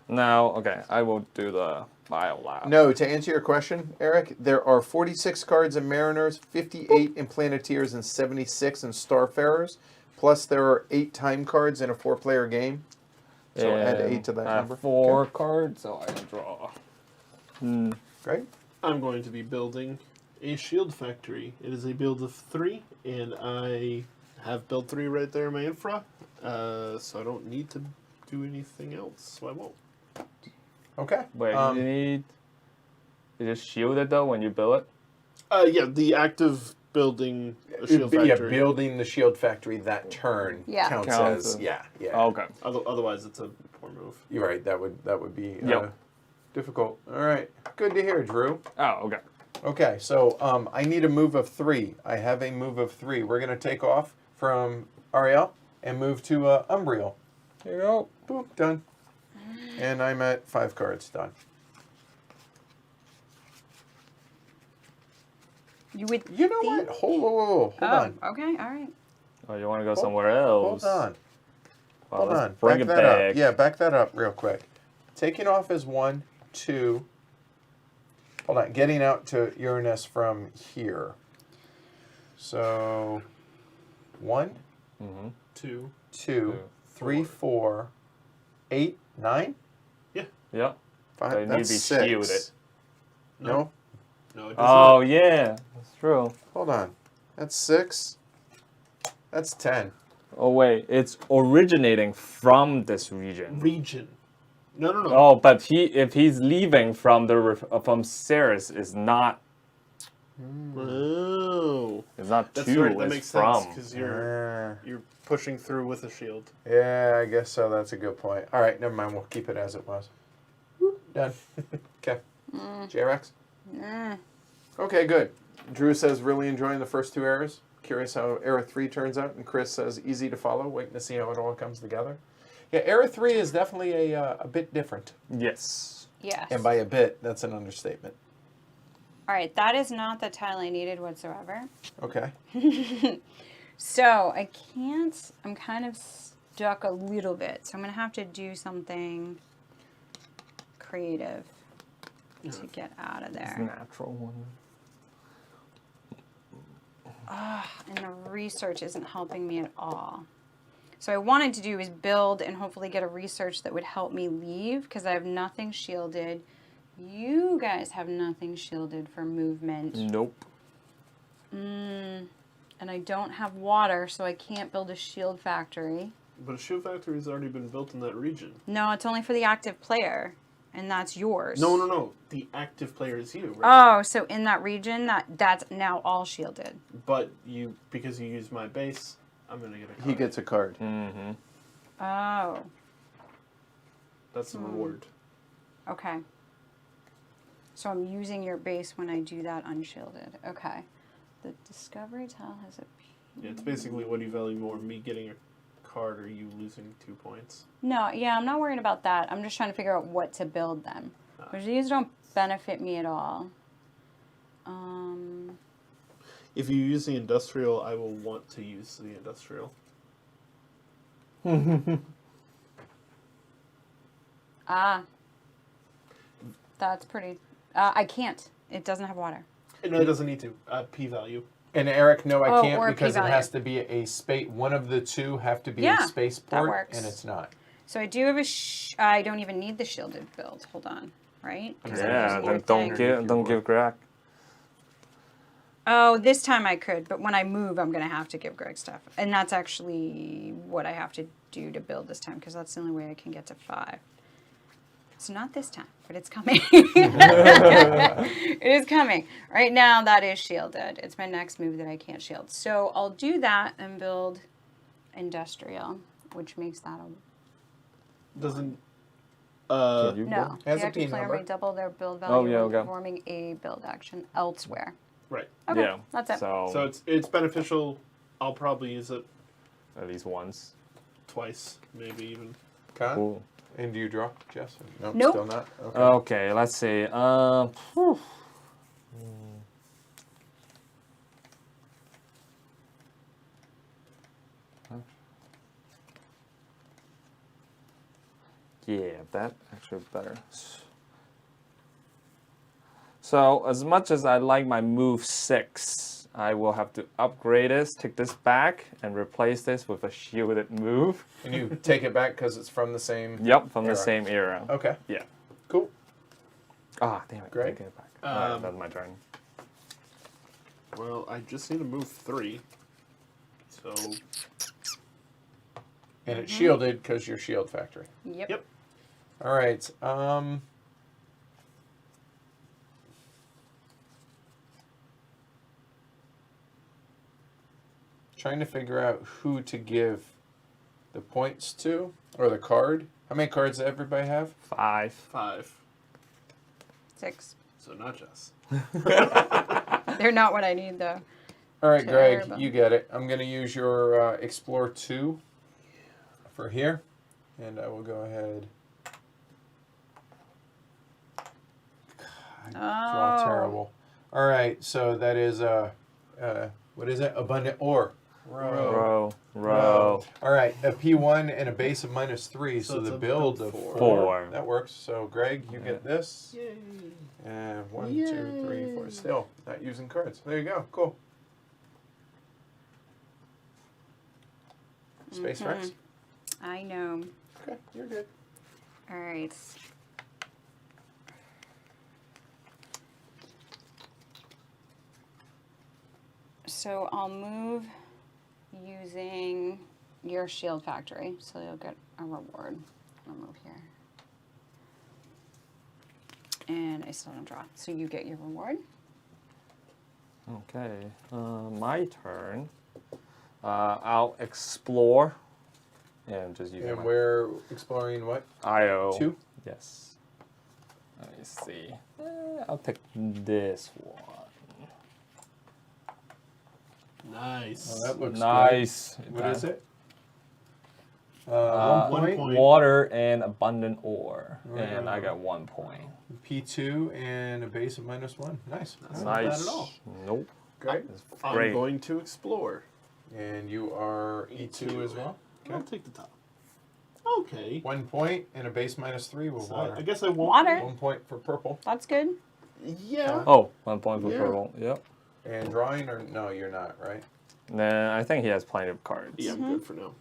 Now, okay, I will do the biolab. No, to answer your question, Eric, there are 46 cards in Mariners, 58 in Planeteers, and 76 in Starfarers. Plus, there are 8 time cards in a 4-player game. So add 8 to that I have number. 4 Okay. cards, so I can draw. Great. I'm going to be building a shield factory. It is a build of 3, and I have build 3 right there in my infra, so I don't need to do anything else, so I won't. Okay. Wait, you need. Is it shielded though when you build it? Yeah, the active building a shield factory. Yeah, building the shield factory that turn Yeah. counts Counts as as- yeah. Okay. Otherwise, it's a poor move. You're right. That would be Yep. difficult. All right. Good to hear, Drew. Oh, okay. Okay, so I need a move of 3. I have a move of 3. We're gonna take off from Ariel and move to Umbriel. Here you go. Boom, done. And I'm at 5 cards. Done. You would. You know think... what? Hold on. Okay. All right. Oh, you want to go somewhere else? Hold on. Well, Hold let's on. bring Back it that back. up. Yeah, back that up real quick. Taking off is 1, 2. Hold on. Getting out to Uranus from here. So 1, Mm-hmm. 2. 2, 3, 4, 8, 9. Yep. 5. They need That's to be 6. shielded. No. No, it does Oh, yeah. That's true. Hold on. That's 6. That's 10. Oh, wait. It's originating from this region. not. Region. No. Oh, but if he's leaving from from Ceres, is not. Oh. It's not That's to. right, that it's makes from. sense, because you're pushing through with a shield. Yeah, I guess so. That's a good point. All right, never mind. We'll keep it as it was. Done. Okay. JRX? Okay, good. Drew says, really enjoying the first 2 eras. Curious how era 3 turns out. And Chris says, easy to follow. Waiting to see how it all comes together. Yeah, era 3 is definitely a bit different. Yes. Yes. And by a bit, that's an understatement. All right. That is not the tile I needed whatsoever. Okay. So I can't. I'm kind of stuck a little bit. So I'm gonna have to do something creative to get out of It's there. natural one. And the research isn't helping me at all. So I wanted to do is build and hopefully get a research that would help me leave because I have nothing shielded. You guys have nothing shielded for movement. Nope. And I don't have water, so I can't build a shield factory. But a shield factory has already been built in that region. No, it's only for the active player. And that's yours. No. The active player is you, right? Oh, so in that region, that's now all shielded. But because you used my base, I'm going to get a card. He gets a card. Mm-hmm. Oh, That's the reward. okay. So I'm using your base when I do that unshielded. Okay. The discovery tile has a... Yeah, it's basically what do you value more, me getting a card or you losing 2 points? No, yeah, I'm not worried about that. I'm just trying to figure out what to build them. Because these don't benefit me at all. If you use the industrial, I will want to use the industrial. That's pretty... I can't. It doesn't have water. No, it doesn't need to. P-value. And Eric, no, I Oh, can't or a because it P-value. has to be a space. One of the 2 have to be Yeah, a spaceport, that works. and it's not. So I do have I don't even need the shielded build. Hold on. Right? 'Cause I'm Yeah, using your then don't thing. give Greg. Oh, this time I could, but when I move, I'm going to have to give Greg stuff. And that's actually what I have to do to build this time, because that's the only way I can get to 5. So not this time, but it's coming. It is coming. Right now, that is shielded. It's my next move that I can't shield. So I'll do that and build industrial, which makes that a... Doesn't... Can you No. go? Has The a active P player number. may double their build Oh, value yeah, when okay. performing a build action elsewhere. Right. Okay, Yeah. that's it. So it's beneficial. I'll probably use it at least once. twice, maybe even. Con? Cool. And do you draw, Jess? Nope, Nope. still not. Okay. Okay, let's see. Yeah, that actually better. So as much as I like my move 6, I will have to upgrade this, take this back, and replace this with a shielded move. And you take it back because it's from the same. Yep, from Era. the same era. Okay. Yeah. Cool. Ah, damn it. Great. Take it back. Alright, that's my turn. Well, I just need to move 3. So... And it's shielded because you're shield factory. Yep. Yep. All right. Trying to figure out who to give the points to, or the card. How many cards does everybody have? 5. 5. 6. So not just. They're not what I need though. All right, Greg, Terrible. you get it. I'm going to use your Explore 2 for here, and I will go ahead. God, draw Oh. terrible. All right, so that is, what is it? Abundant Ore. Row. All right, a P1 and a base of -3, so So it's the a build build of 4. 4. That works. So, Greg, you get this. Yay. And 1, 2, 3, 4. Yay. Still not using cards. There you go. Cool. Space Rex. I know. Okay, you're good. All right. So I'll move using your shield factory, so you'll get a reward. I'll move here. And I still don't draw, so you get your reward. Okay, my turn. I'll explore and just use And my we're exploring what? IO. 2? Yes. Let me see. I'll take this one. Nice. Oh, that looks Nice. good. What is it? Uh, 1 point. point. Water and abundant ore, Oh. and I got 1 point. P2 and a base of -1. Nice. That's All right. not Nice. bad at all. Nope. Great. It's I'm great. going to explore. And you are E2 as well? I'll Okay. take the top. Okay. 1 point and a base -3 with So water. I guess I won't. Water. 1 point for purple. That's good. Yeah. Oh, 1 point for Yeah. purple. Yep. And drawing, or no, you're not, right? Nah, I think he has plenty of cards. Yeah, I'm good for now.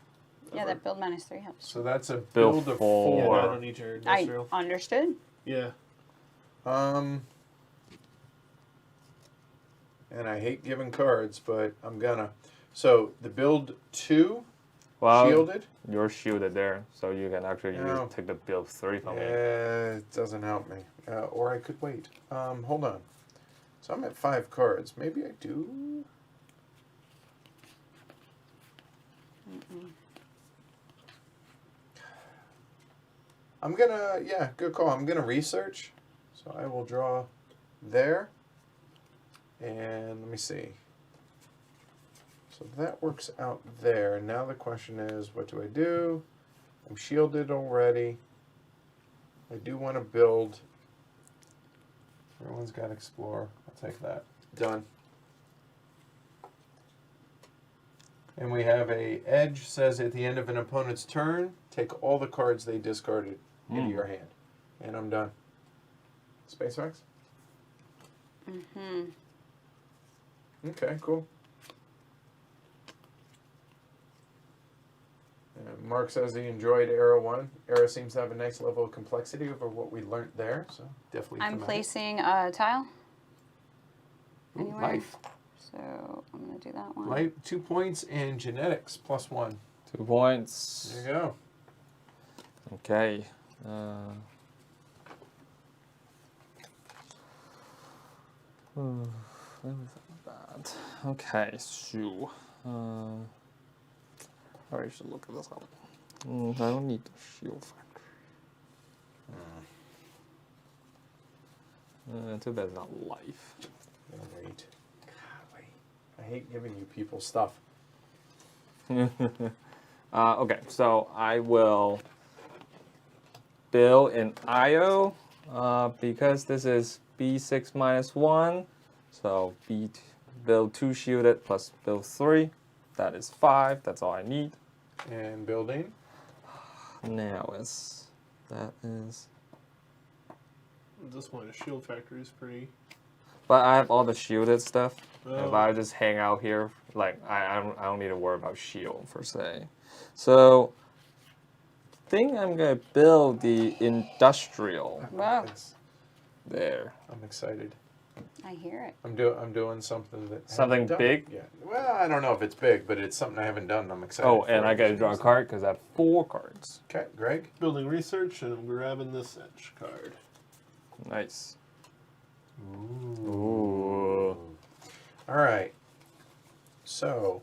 Yeah, that build -3 helps. So that's a Build build of four. Yeah, no, 4. I don't need your I industrial. understood. Yeah. And I hate giving cards, but I'm gonna. So the build 2 Well, shielded. you're shielded there, so you can actually No. take the build 3 from me. It doesn't help me. Or I could wait. Hold on. So I'm at 5 cards. Maybe I do. I'm gonna, yeah, good call. I'm gonna research. So I will draw there. And let me see. So that works out there. Now the question is, what do I do? I'm shielded already. I do want to build. Everyone's got explore. I'll take that. Done. And we have a edge says at the end of an opponent's turn, take all the cards they discarded into your hand. And I'm done. Space Rex? Mm-hmm. Okay, cool. Mark says he enjoyed Era 1. Era seems to have a nice level of complexity over what we learned there, so definitely. I'm thematic. placing a tile. Ooh, Anywhere. life. So I'm going to do that one. Life, 2 points, and genetics +1. 2 points. There you go. Okay. That was bad. Okay, so I should look this up. I don't need the shield factor. Too bad it's not life. Great. Golly. I hate giving you people stuff. Okay, so I will build an IO because this is B6 -1. So build 2 shielded plus build 3. That is 5. That's all I need. And building. Now that is. At this point, a shield factory is pretty. But I have all the shielded stuff. If Oh. I just hang out here, like I don't need to worry about shield per se. So I think I'm gonna build the industrial Wow. Thanks. there. I'm excited. I hear it. I'm doing something that Something haven't done. big? Yeah. Well, I don't know if it's big, but it's something I haven't done. And I'm excited. Oh, for and it. I gotta draw a card because I have 4 cards. Okay, Greg. Building research, and I'm grabbing this edge card. Nice. Ooh. Ooh. All right. So.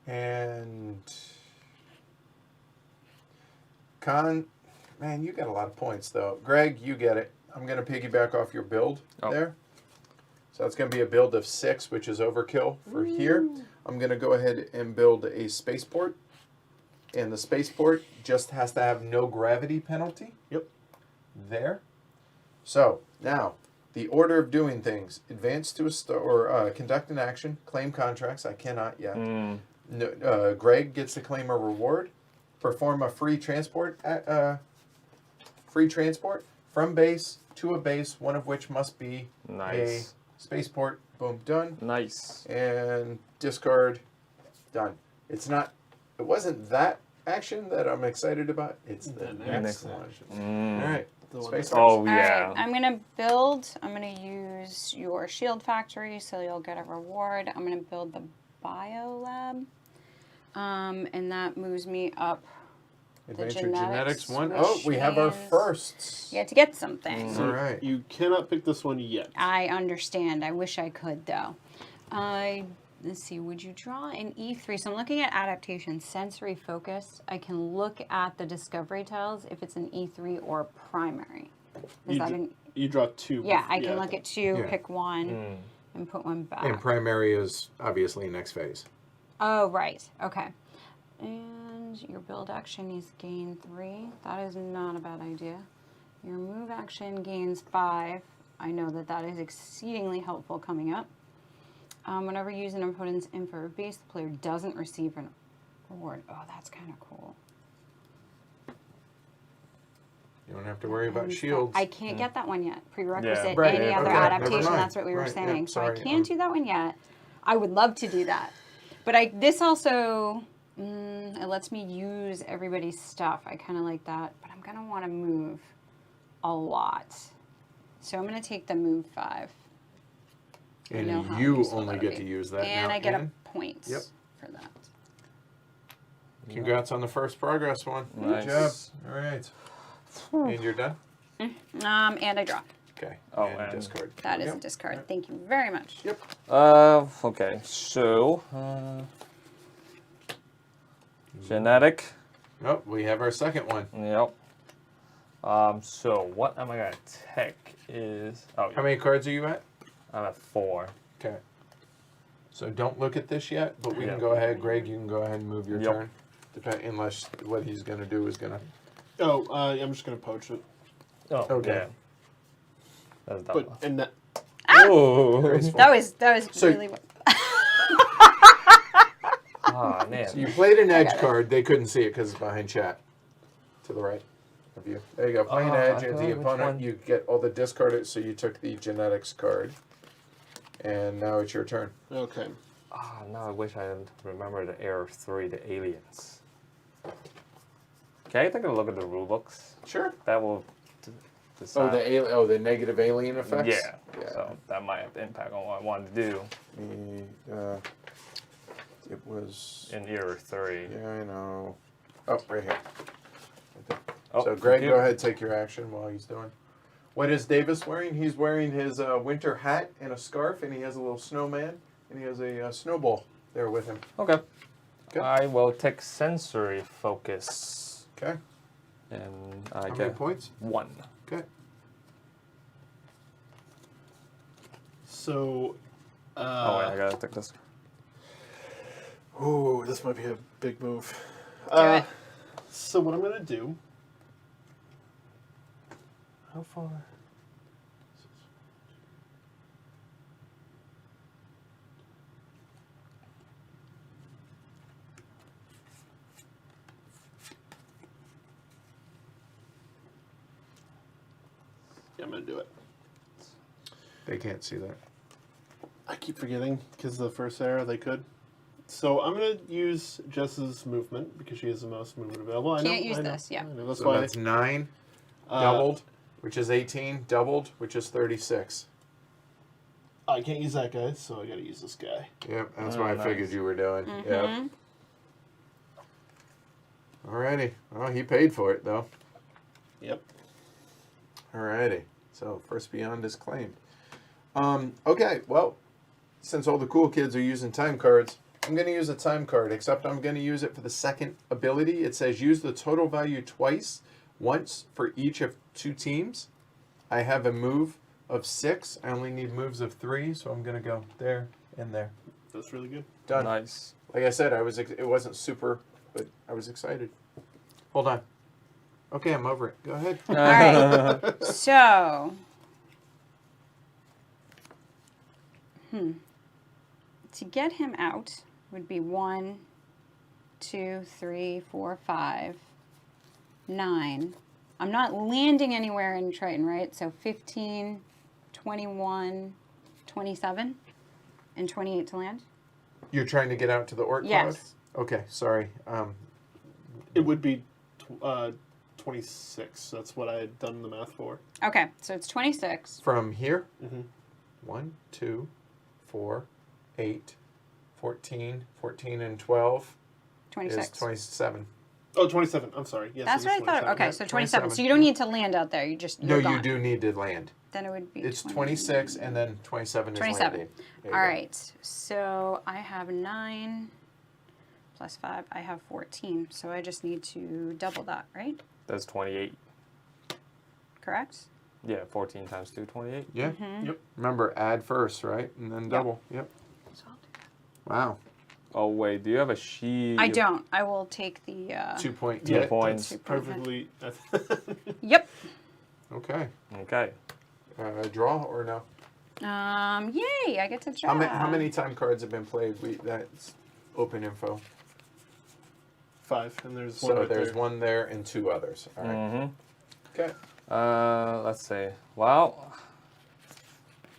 And. Man, you got a lot of points, though. Greg, you get it. I'm going to piggyback off your build there. So that's going to be a build of 6, which is overkill for here. I'm going to go ahead and build a spaceport. And the spaceport just has to have no gravity penalty. Yep. There. So, now, the order of doing things. Advance to a or conduct an action. Claim contracts. I cannot yet. No, Greg gets to claim a reward. Perform a free transport from base to a base, one of which must be Nice. a spaceport. Boom, done. Nice. And discard, done. It wasn't that action that I'm excited about. It's the next one. All right. Space Oh, All yeah. right, I'm gonna build. I'm gonna use your shield factory, so you'll get a reward. I'm gonna build the bio lab, and that moves me up. Adventure genetics, Genetics 1. which Oh, we have our means firsts. You get to get something. All right. You cannot pick this one yet. I understand. I wish I could, though. Let's see. Would you draw an E3? So I'm looking at adaptation, sensory focus. I can look at the discovery tiles if it's an E3 or primary. You draw 2. Yeah, I can look at 2, Yeah. pick 1, and put 1 back. And primary is obviously next phase. Oh, right. Okay. And your build action needs to gain 3. That is not a bad idea. Your move action gains 5. I know that that is exceedingly helpful coming up. Whenever you use an opponent's info base, the player doesn't receive an reward. Oh, that's kind of cool. You don't have to worry about shields. I can't get that one yet. Prerequisite, Yeah. Right, any yeah, other okay, never adaptation. mind. That's what we were Right, saying. yeah, so I sorry, can't do that one yet. I would love to do that. But this also, it lets me use everybody's stuff. I kind of like that. But I'm going to want to move a lot. So I'm going to take the move 5. I know how And you useful only that'll get be. to use that And now. I get Ann. a point Yep. for that. Congrats on the first progress one. Nice. Good job. All right. And you're done? And I draw. Okay. Oh, and and discard. That is Yep. a discard. Thank you very much. Yep. Okay. So, genetic. Oh, we have our second one. Yep. So what am I gonna take is How many cards are you at? I'm at 4. Okay. So don't look at this yet, but we Yeah. can go ahead. Greg, you can go ahead and move your Yep. turn. Unless what he's going to do is going to... Oh, I'm just going to poach it. Oh, Okay. yeah. That's that But, one. and that, Oh, Graceful. That was So- really. ah, man. So you played an edge card. They couldn't see it because it's behind chat. To the right of you. There you go. Play an edge. I And thought the which opponent, one? you get all the discarded. So you took the genetics card. And now it's your turn. okay. Ah, no, I wish I remember the Air 3, the aliens. Can I take a look at the rule books? Sure. That will decide. The negative alien effects? Yeah. So that might have impact on what I wanted to do It was... in Air 3. Yeah, I know. Oh, right here. Right there. Oh, So Greg, thank go you. ahead, take your action while he's doing. What is Davis wearing? He's wearing his winter hat and a scarf, and he has a little snowman, and he has a snowball there with him. Okay. Good. I will take sensory focus. Okay. And I How get many points? 1. Okay. So, Oh, wait, I gotta take this. ooh, this might be a big move. Do it. So what I'm going to do... How far? Yeah, I'm going to do it. They can't see that. I keep forgetting because the first arrow they could. So I'm going to use Jess's movement because she has the most movement available. Can't use this, yeah. I know, that's So why. that's 9 Uh, doubled. which is 18, doubled, which is 36. I can't use that guy, so I gotta use this guy. Yep, that's Oh, what I nice. figured you were doing. Mm-hmm. Yep. Alrighty. Well, he paid for it, though. Yep. Alrighty. So, first beyond is claimed. Okay, well, since all the cool kids are using time cards, I'm going to use a time card, except I'm going to use it for the second ability. It says use the total value twice, once for each of 2 teams. I have a move of 6. I only need moves of 3, so I'm going to go there and there. That's really good. Done. Nice. Like I said, it wasn't super, but I was excited. Hold on. Okay, I'm over it. Go ahead. All right. So, to get him out would be 1, 2, 3, 4, 5, 9. I'm not landing anywhere in Triton, right? So 15, 21, 27, and 28 to land. You're trying to get out to the Orc Yes. Cloud? Okay, sorry. It would be 26. That's what I had done the math for. Okay, so it's 26. From here, Mm-hmm. 1, 2, 4, 8, 14, 14 and 12 26. is 27. Oh, 27. I'm sorry. Yes, That's it what is I thought. 27. Okay, Yeah, so 27. 27. So you don't need to land out there. You're No, gone. you do need to land. Then it would be It's 26 and then 27 is 27. landing. There All you go. right. So I have 9 plus 5. I have 14. So I just need to double that, right? That's 28. Correct? Yeah, 14 times 2, 28. Yeah. Yep. Remember, add first, right? And then double. Yep. So I'll do that. Wow. Oh, wait, do you have a sheet? I don't. I will take the 2-point Yeah, hit. points. Two point Perfectly. Yep. Okay. Okay. Draw or no? Yay! I get to draw. How many time cards have been played? That's open info. 5, and there's one So right there's there. one there and 2 others. All right. Mm-hmm. Okay. Let's see. Well,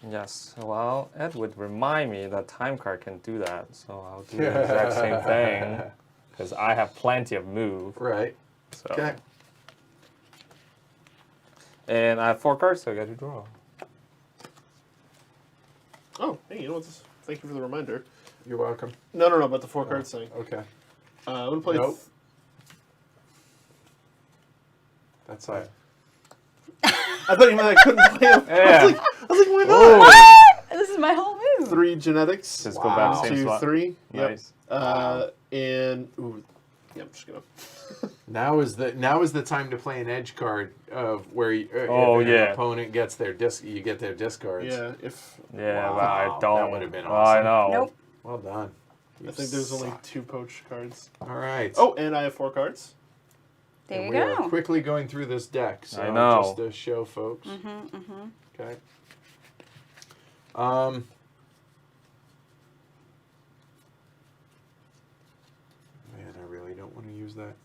yes. Well, Ed would remind me that time card can do that, so I'll do the exact same thing because I have plenty of move. Right. So. Okay. And I have 4 cards, so I got to draw. Oh, hey, you know what? Thank you for the reminder. You're welcome. No, about the 4 cards thing. Okay. I'm gonna play. Nope. That's it. I thought you meant I couldn't play them. Yeah. I was like, why not? This is my whole move. 3 genetics. Just go back to the same 2, slot. 3. Yep. Nice. And ooh, yeah, I'm just gonna. Now is the time to play an edge card of where if Oh, an yeah. opponent gets their you get their discards. Yeah, if Yeah, Wow. but I That don't. would've been Oh, I awesome. know. Nope. Well done. I think there's only 2 poach cards. All right. Oh, and I have 4 cards. There And you we are go. quickly going through this deck. So I know. just to show folks. Okay. Man, I really don't want to use that.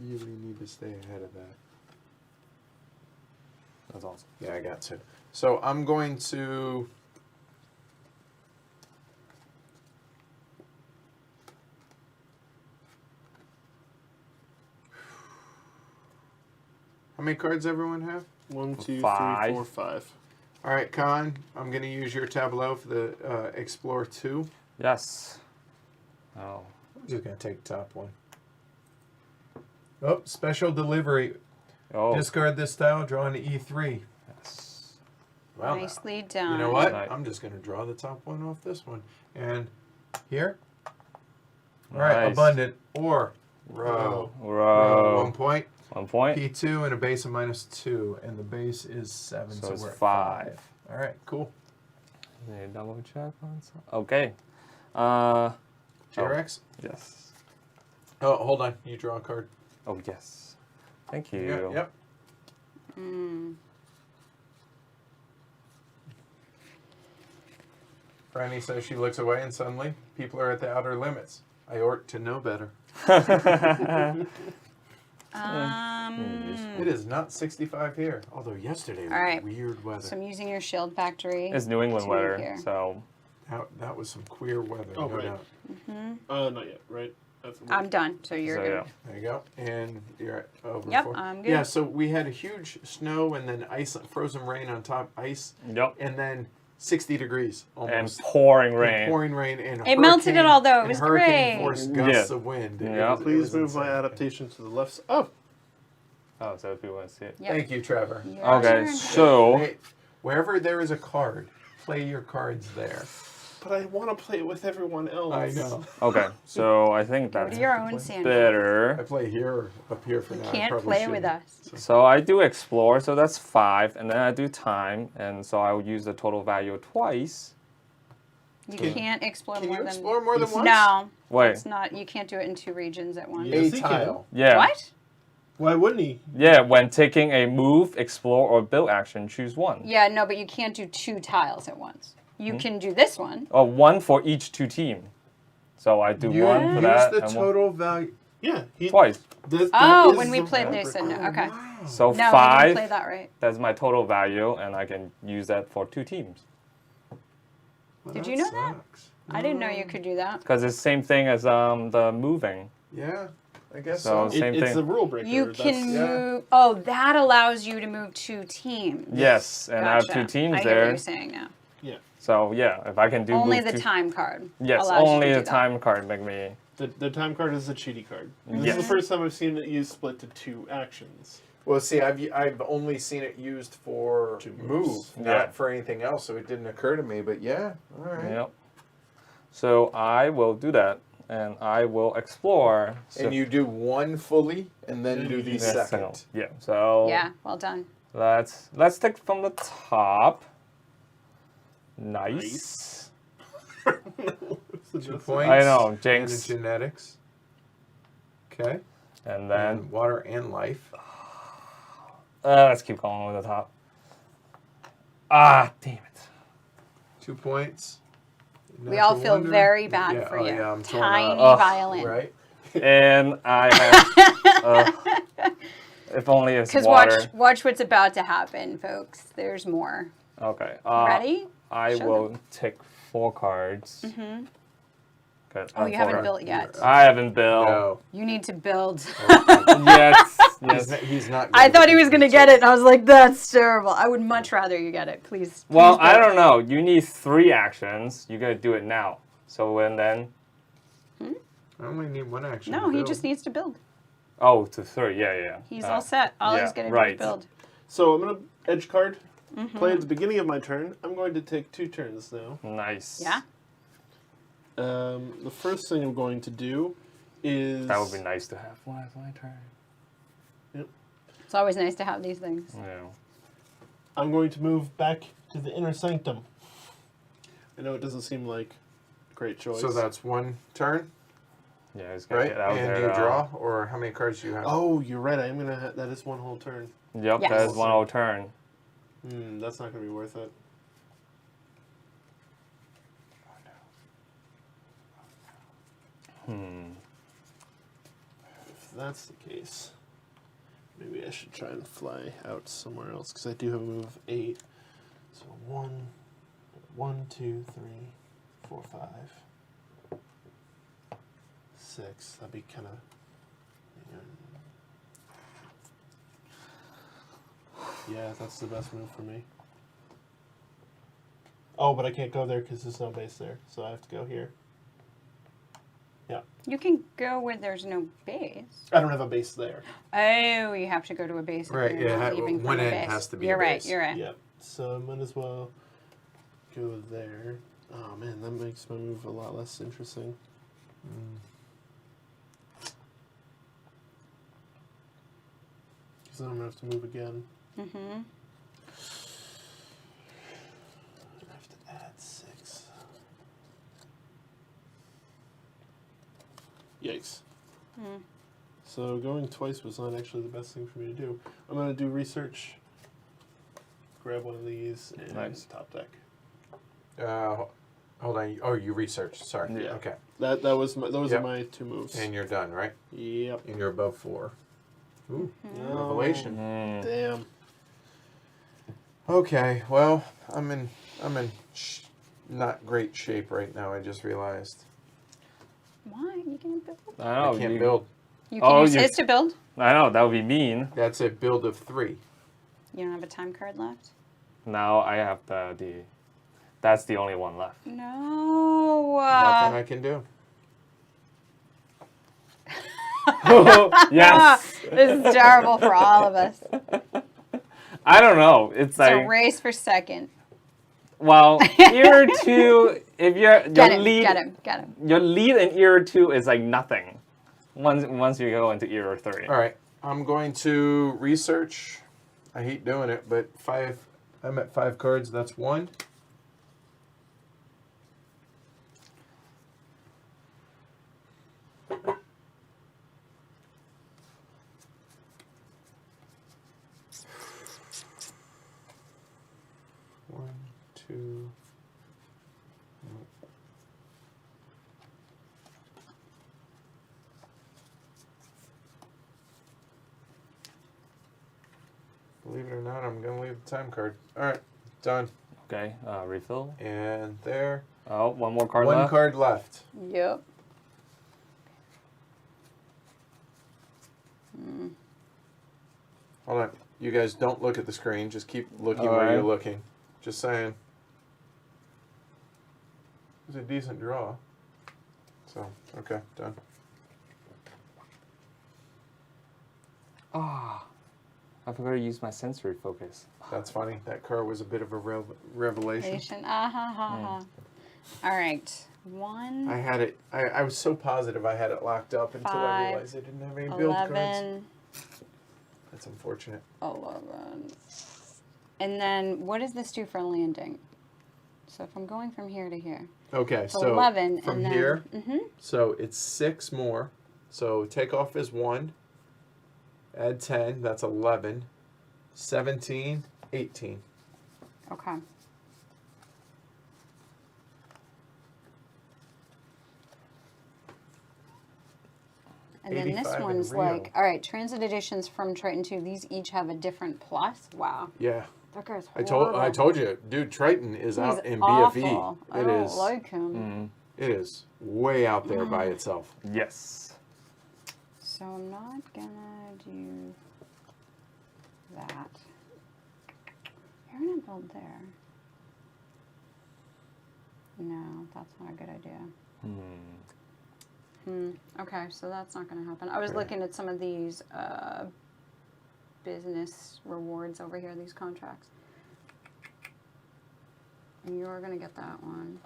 Really need to stay ahead of that. That's awesome. Yeah, I got to. So I'm going to. How many cards everyone have? 1, 2, 3, 5. 4, 5. All right, Con, I'm going to use your tableau for the Explore 2. Yes. Oh. You're going to take the top one. Oh, special delivery. Oh. Discard this tile, draw an E3. Yes. Well, Nicely done. you know what? Right. I'm just going to draw the top one off this one. And here. All right, Nice. abundant or row. Row. 1 point. 1 point. P2 and a base of -2, and the base is 7, So so it's we're at 5. All right, cool. Yeah, double check on some. Okay. JRX? Yes. Oh, hold on. You draw a card. Oh, yes. Thank you. Yep, yep. Franny says she looks away, and suddenly people are at the outer limits. I ought to know better. It is not 65 here. Although yesterday was All right. weird weather. So I'm using your shield factory. It's New England to weather, here. so That was some queer weather, Oh, no right. doubt. Not yet, right? That's I'm done. So you're good. yeah. There you go. And you're at over Yep, 4. I'm good. Yeah, so we had a huge snow and then ice, frozen rain on top, ice, Yep. and then 60 degrees And almost. pouring And rain. pouring rain and It melted it all, though. It and was hurricane great. force gusts Yeah. of wind. Yeah. It Please was move my insane. adaptation to the left. Oh, Oh, so if you want to see it. Yep. Thank you, Trevor. Your Okay, turn. so Hey, wherever there is a card, play your cards there. but I want to play with everyone else. I know. okay, so I think Go that's to your own sand. I better. play here, up here for You now. I can't probably play with shouldn't. us. So I do explore, so that's 5, and then I do time, and so I will use the total value twice. You Can- can't explore Can more you than explore more than once? No, Wait, it's not. You can't do it in 2 regions at once. Yeah. A Yes, he can. tile. yeah. What? Why wouldn't he? Yeah, when taking a move, explore, or build action, choose one. Yeah, no, but you can't do 2 tiles at once. You Hmm? can do this one. Or one for each 2 team. So I do You one for use that the and one total value. Yeah, he. twice. That Oh, is when we the played fabric. this, and okay. So No, we didn't 5, play that right. that's my total value, and I can use that for 2 teams. Well, Did you know that? sucks. I didn't know you could do that. Because it's the same thing as the moving. Yeah, I guess So- so. Same It's thing. a rule breaker. You That's- can yeah. move. Oh, that allows you to move 2 teams. Yes, and I have 2 Gotcha. teams I hear what there. you're saying now. Yeah. So yeah, if I can do Only move the 2 time card. Yes, allows you only to the do that. time card make me. The time card is a cheaty card. This Yes. is the first time I've seen it used split to 2 actions. Well, see, I've only seen it used for To move, moves. not Yeah. for anything else, so it didn't occur to me. But yeah, all right. Yep. So I will do that, and I will explore. So And you do one fully, and then do the Yeah, second. Yeah. So Yeah, well done. let's take from the top. Nice. 2 points. I know, And Jinx. the genetics. Okay. And then And water and life. let's keep going with the top. Ah, damn it. 2 points. We all Natural feel wonder. very bad Yeah, for oh, you. yeah, I'm torn Tiny up. violin. Right. And I have. If only it's Because water. watch what's about to happen, folks. There's more. Okay. Ready? I Show will take 4 cards. Mm-hmm. Good. Oh, you haven't built yet. I haven't built. No. You need to build. Yes. He's Yes. not, he's not I going thought to he was do going to this. get it, and I was like, that's terrible. I would much rather you get it. Please. Well, please I build. don't know. You need 3 actions. You gotta do it now. So and then. I only need 1 action. No, to he build. just needs to build. Oh, to 3. Yeah, yeah. He's all set. All yeah, he's going to do right. is build. So I'm gonna edge card. Mm-hmm. Play at the beginning of my turn. I'm going to take 2 turns now. Nice. Yeah? The first thing I'm going to do is That would be nice to have. When it's my turn. It's always nice to have these things. Yeah. I'm going to move back to the inner sanctum. I know it doesn't seem like a great choice. So that's 1 turn, Yeah, it's gonna right? get out And there. you draw, or how many cards do you have? Oh, you're right. I am gonna. That is 1 whole turn. Yep, Yes. that is 1 whole turn. That's not gonna be worth it. If that's the case, maybe I should try and fly out somewhere else because I do have a move of 8. So 1, 2, 3, 4, 5, 6. That'd be kind of. Yeah, that's the best move for me. Oh, but I can't go there because there's no base there, so I have to go here. Yeah. You can go where there's no base. I don't have a base there. Oh, you have to go to a base. if Right, you're yeah, not leaving one from a end base. has to be You're a right. base. You're right. Yep. So I might as well go there. Oh man, that makes my move a lot less interesting. Because then I'm gonna have to move again. Mm-hmm. I have to add 6. Yikes. So going twice was not actually the best thing for me to do. I'm going to do research, grab one of these, and Nice. top deck. Hold on. Oh, you researched. Sorry. Yeah. Okay. Those Yep. are my 2 moves. And you're done, right? Yep. And you're above 4. Ooh, No. revelation. Damn. Okay, well, I'm in not great shape right now. I just realized Why? You can build. I I can't build. You can Oh, use you- his to build. I know, that would be mean. That's a build of 3. You don't have a time card left? Now I have the that's the only one left. No. Nothing I can do. Yes. This is terrible for all of us. I don't know. It's It's a like, race for second. well, Era 2, if your Get him, lead get him, get him. your lead in Era 2 is like nothing. Once you go into Era 3. All right, I'm going to research. I hate doing it, but 5. I'm at 5 cards. That's 1. One, two. Believe it or not, I'm gonna leave the time card. All right, done. Okay, refill. And there. Oh, one more card One left. card left. Yep. Hold on. You guys don't look at the screen. Just keep looking All where right. you're looking. Just saying. It was a decent draw. So, okay, done. Ah, I forgot to use my sensory focus. That's funny. That card was a bit of a revelation. Patient. Ah ha ha ha. All right. 1, I had it. I was so positive I had it locked up until I 5, realized I didn't have any build cards. 11, That's unfortunate. 11. And then what does this do for landing? So if I'm going from here to here. Okay, So so 11 from and then, here, Mhm. so it's 6 more. So takeoff is 1. Add 10, that's 11. 17, 18. Okay. And then this 85 in one's Rio. like, all right, transit editions from Triton 2, these each have a different plus. Wow. Yeah. That guy's I horrible. told you, dude, Triton is He's out in awful. BFE. I It don't is like him. it is way out there by itself. Yes. So I'm not gonna do that. You're gonna build there. No, that's not a good idea. Okay, so that's not gonna happen. I was Okay. looking at some of these business rewards over here, these contracts. And you're gonna get that one.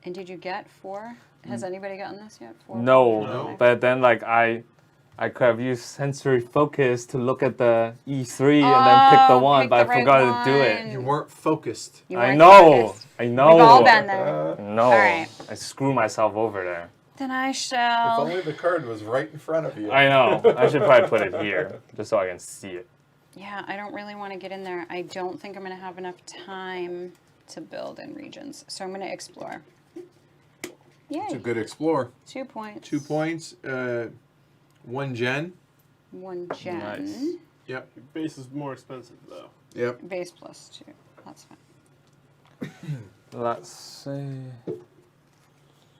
And did you get 4? Has anybody gotten this yet? 4? No, No. but then like I could have used sensory focus to look at the E3 and then pick the Oh, one, pick but the I right forgot to do one. it. You weren't focused. You I weren't know. focused. I know. We've all been there. No, All right. I screw myself over there. Then I If shall. only the card was right in front of you. I know. I should probably put it here just so I can see it. Yeah, I don't really want to get in there. I don't think I'm going to have enough time to build in regions. So I'm going to explore. It's a Yay. good explore. 2 points. 2 points, 1 gen. 1 gen. Nice. Yep. Your base is more expensive though. Yep. Base plus 2. That's fine. Let's see.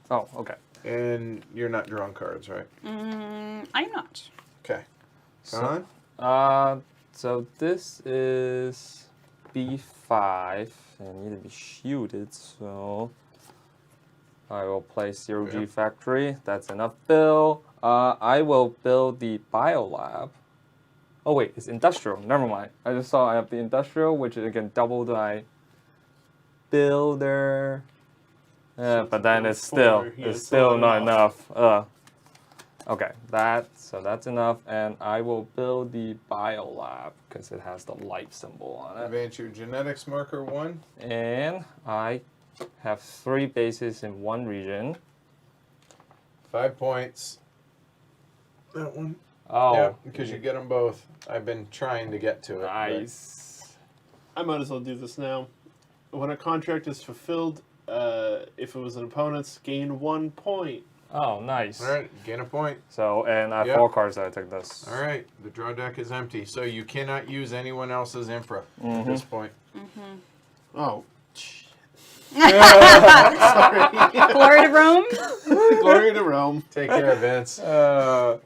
Oh, okay. And you're not drawing cards, right? I'm not. Okay. So, Con? so this is B5 and need to be shielded, so I will play 0G Yep. Factory. That's enough build. I will build the biolab. Oh wait, it's industrial. Never mind. I just saw I have the industrial, which is again double my builder. So But it's then a it's still four. Yeah, it's it's still not not enough. Okay, that's enough, and I will build the biolab because it has the light symbol on it. Advance your genetics marker 1. And I have 3 bases in one region. 5 points. That one. Oh, Yep, because you get them both. I've been trying to get to it. but- nice. I might as well do this now. When a contract is fulfilled, If it was an opponent's, gain 1 point. Oh, nice. All right, gain a point. So, and I have Yep. 4 cards that I took this. All right, the draw deck is empty, so you cannot use anyone else's infra at this point. Oh. Glory to Rome. Glory to Rome. Take care, Vince. I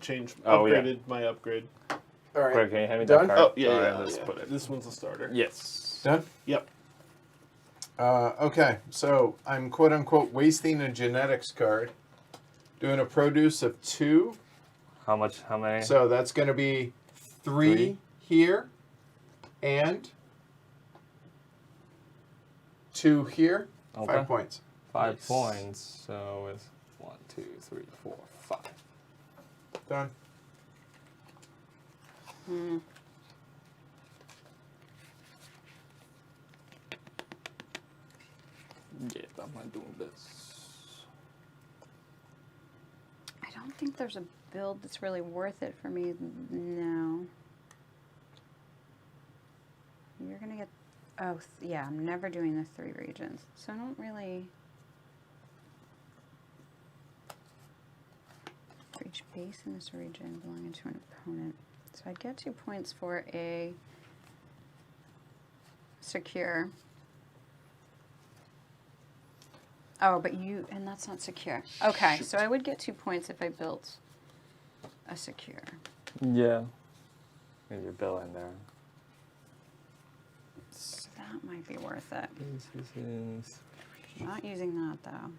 changed, Oh, yeah. upgraded my upgrade. All right, Greg, can you hand me Done? that card? Oh, yeah, Alright, yeah, let's yeah. put it. This one's a starter. Yes. done. Yep. Okay, so I'm quote unquote wasting a genetics card, doing a produce of 2. How much? How many? So that's going to be 3 here and 2 here. Okay. 5 points. 5 Nice. points. So it's 1, 2, 3, 4, 5. Done. Yeah, I'm not doing this. I don't think there's a build that's really worth it for me now. You're gonna get. Oh, yeah, I'm never doing the 3 regions. So I don't really. For each base in this region belonging to an opponent. So I'd get 2 points for a secure. Oh, but you, and that's not secure. Okay, so I would get 2 points if I built a secure. Yeah. Get your bill in there. So that might be worth it. This is Not using that though.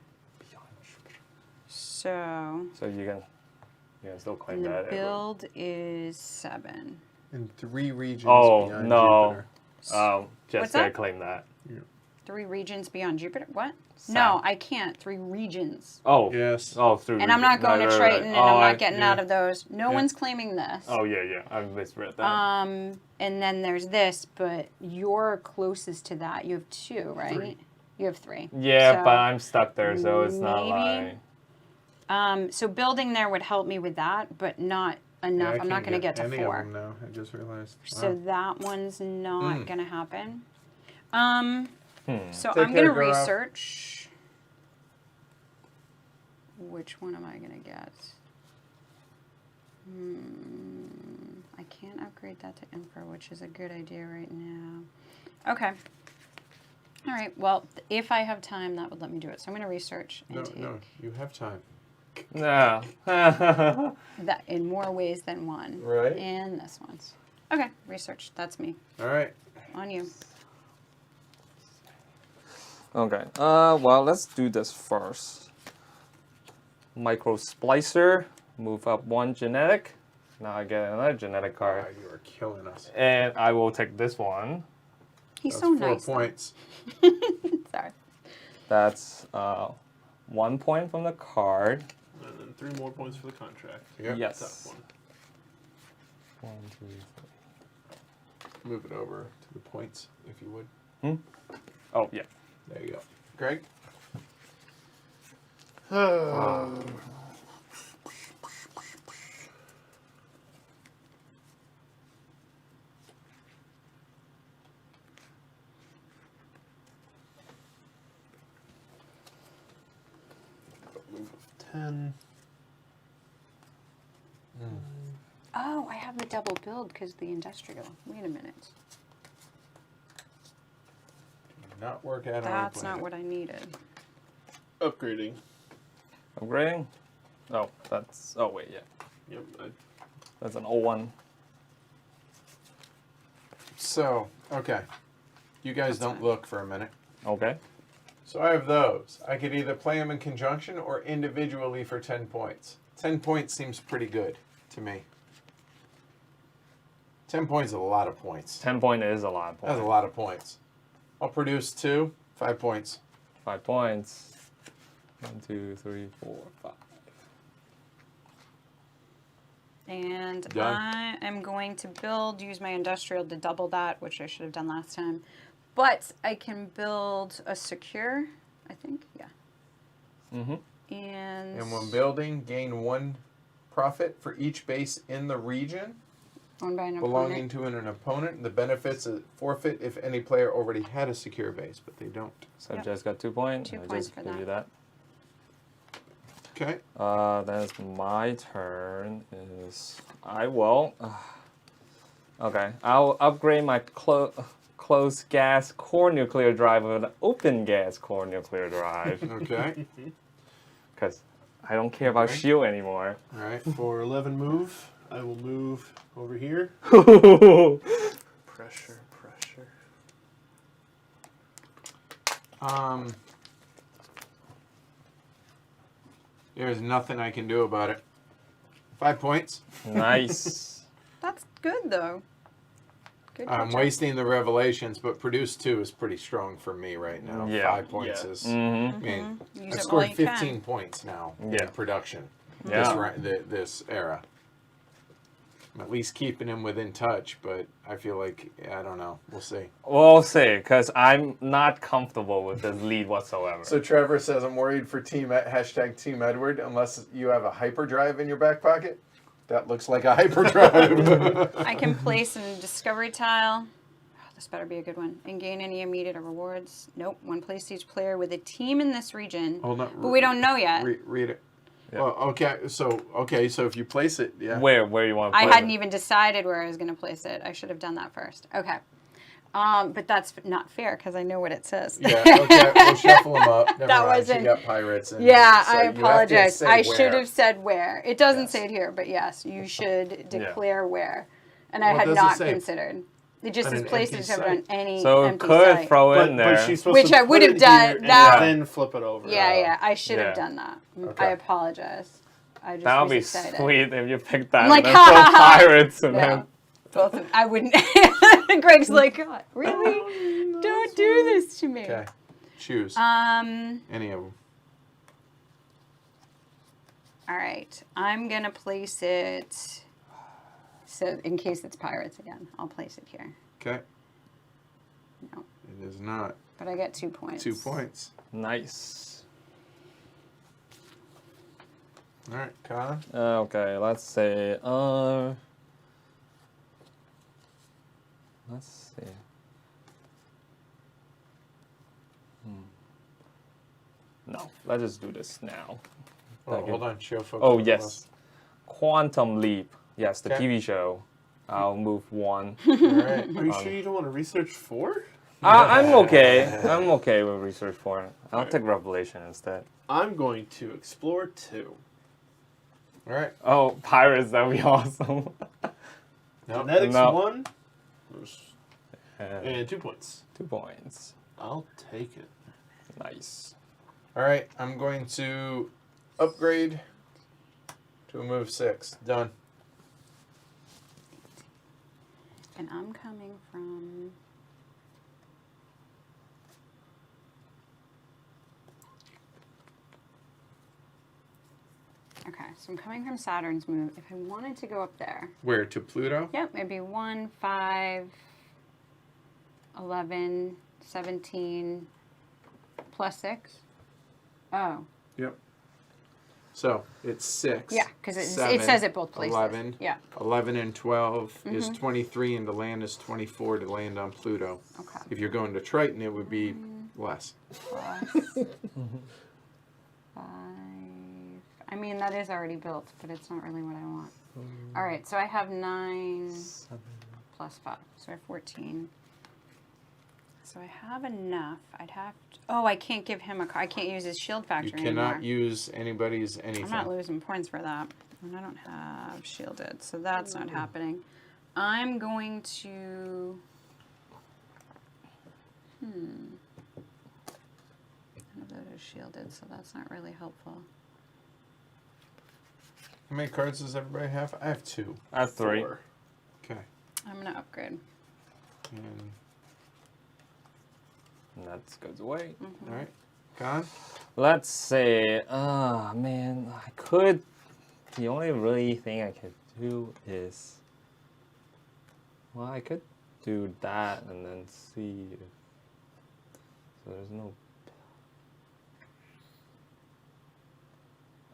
So, So you can still claim and the that. build is 7. In 3 regions Oh, beyond no. Jupiter. Just What's gotta that? claim that. 3 regions beyond Jupiter? What? Sam. No, I can't. 3 regions. Oh. Yes. Oh, through. And I'm not going to Triton, and I'm not getting yeah. out of those. No Yeah. one's claiming this. Oh yeah. I misread that. And then there's this, but you're closest to that. You have 2, right? 3. You have 3. yeah, So but I'm stuck there, so it's not maybe- like. So building there would help me with that, but not enough. Yeah, I I'm not can't going to get to any 4. of them now. I just realized. So Wow. that one's not going to happen. So Take I'm going care, to girl. research. Which one am I going to get? I can't upgrade that to Emperor, which is a good idea right now. Okay. All right. Well, if I have time, that would let me do it. So I'm going to research and No, take no, you have time. No. that in more ways than one. Right. And this one's. Okay. Research. That's me. All right. On you. Okay. Well, let's do this first. Micro splicer. Move up 1 genetic. Now I get another genetic Wow, card, you are killing us. and I will take this one. He's That's so 4 nice. though. points. Sorry. That's 1 point from the card. And then 3 more points for the contract. Yep. Yes. Top one. 1, 2, Move it over to the points, if you would. 3. Oh yeah. There you go. Greg? Move of 10. Oh, I have the double build because the industrial. Wait a minute. Not work out on That's our not planet. what I needed. Upgrading. Upgrading. Oh, that's. Oh wait, yeah. Yep. That's an 01. So, okay. You guys don't look for a minute. Okay. So I have those. I could either play them in conjunction or individually for 10 points. 10 points seems pretty good to me. 10 points is a lot of points. 10 point is a lot of points. That's a lot of points. I'll produce 2, 5 points. 5 points. 1, 2, 3, 4, 5. And Done. I am going to use my industrial to double that, which I should have done last time. But I can build a secure, I think, yeah. Mm-hmm. And And when building, gain 1 profit for each base in the region. Owned by an belonging opponent. to an opponent. The benefits is forfeit if any player already had a secure base, but they don't. So Yep. just got 2 points. 2 I points just for give you that. that. Okay. Then it's my turn. I will. Okay, I'll upgrade my closed gas core nuclear drive with an open gas core nuclear drive Okay. because I don't care about Okay. shield anymore. All right. For 11 move, I will move over here. Pressure, pressure. There's nothing I can do about it. 5 points. Nice. That's good though. Good I'm catch-up. wasting the revelations, but produce 2 is pretty strong for me right now. Yeah. 5 points Yeah. is. Mm-hmm. I mean, Use I've it while scored you 15 can. points now Yeah. in production. Yeah. This era. I'm at least keeping him within touch, but I feel like I don't know. We'll see. We'll see, because I'm not comfortable with this lead whatsoever. So Trevor says I'm worried for Team Edward unless you have a hyperdrive in your back pocket. That looks like a hyperdrive. I can place a discovery tile. Oh, this better be a good one. And gain any immediate rewards. Nope. One place each player with a team in this region. Hold on. But we don't know yet. Read it. Yeah. Well, okay. So if you place it, yeah. Where you want to I play hadn't it? even decided where I was going to place it. I should have done that first. Okay. But that's not fair because I know what it says. Yeah. Okay. We'll shuffle them up. Never That mind. wasn't- You got pirates. And Yeah, so I you have to apologize. say I where. should have said where. It doesn't Yes. say it here, but yes, you should declare where. And I What had does it not say? considered. It just On says an place empty it on site. any So empty could site. throw in there. But she's supposed Which to I would put have it done here that- and then flip it over. Yeah, I should have Yeah. done that. Okay. I apologize. I just That would was be excited. sweet if you picked that I'm like, and then throw pirates and No. then. Both of, I wouldn't. Greg's like, God, really? Don't do this to me. Okay. Choose any of them. All right. I'm going to place it. So, in case it's pirates again, I'll place it here. Okay. No. It is not. But I get 2 points. 2 points. Nice. All right, Connor. Okay, let's say, let's see. No, let's just do this now. Oh, Thank you. hold on. Show focus. Oh, yes. Quantum Leap. Yes, the Okay. TV show. I'll move 1. All right. Are you sure you don't want to research 4? I'm okay. I'm okay with research 4. I'll take Revelation instead. I'm going to explore 2. All right. Oh, pirates, that'd be awesome. No. Genetics No. 1 And and 2 points. 2 points. I'll take it. Nice. All right. I'm going to upgrade to a move 6. Done. And I'm coming from. Okay, so I'm coming from Saturn's move. If I wanted to go up there, Where to Pluto? yep, maybe 1, 5, 11, 17, plus 6. Oh, Yep. So it's 6. yeah, because it 7, says it both places. 11. Yeah, 11 and 12 is 23, and to land is 24 to land on Pluto. okay. If you're going to Triton, it would be less. Plus 5. I mean, that is already built, but it's not really what I want. All right, so I have 9 plus 5, so I have 14. So I have enough. I'd have to, oh, I can't give him a car. I can't use his shield You factor cannot anymore. use anybody's I'm anything. not losing points for that. And I don't have shielded, so that's not happening. I'm going to... None of those are shielded, so that's not really helpful. How many cards does everybody have? I have 2. I have 3. 4. Okay. I'm going to upgrade. And, And that goes away. all right. Gone? Let's see. Man, I could. The only really thing I could do is. Well, I could do that and then see. So there's no.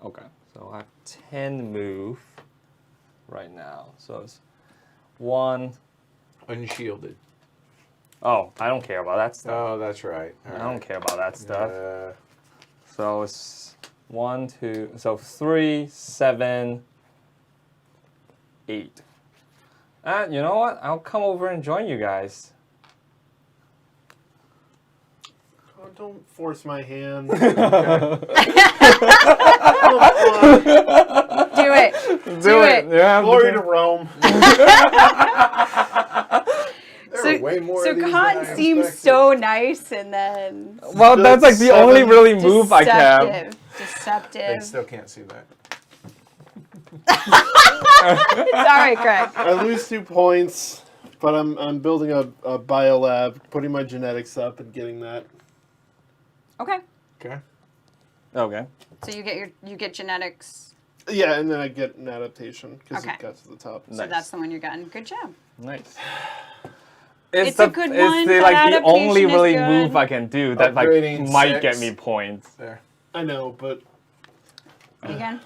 Okay, so I have 10 move right now. So it's 1. Unshielded. Oh, I don't care about that stuff. Oh, that's right. All I don't right. care about that stuff. Uh, So it's 1, 2, so 3, 7, 8. And you know what? I'll come over and join you guys. Oh, don't force my hand. Do it. Do it. Yeah, Glory to Rome. there are way more So of these than Khan I seems expected. so nice, and then well, that's like the only Seven. really move I can. Deceptive. They still can't see that. Sorry, Greg. I lose 2 points, but I'm building a biolab, putting my genetics up and getting that. Okay. Okay. Okay. So you get genetics. Yeah, and then I get an adaptation because Okay. it got to the top. So Nice. that's the one you're getting. Good job. Nice. It's a good one, It's the, that like the only adaptation is really good. move I can do that like Upgrading might 6. get me points. There. I know, but Again.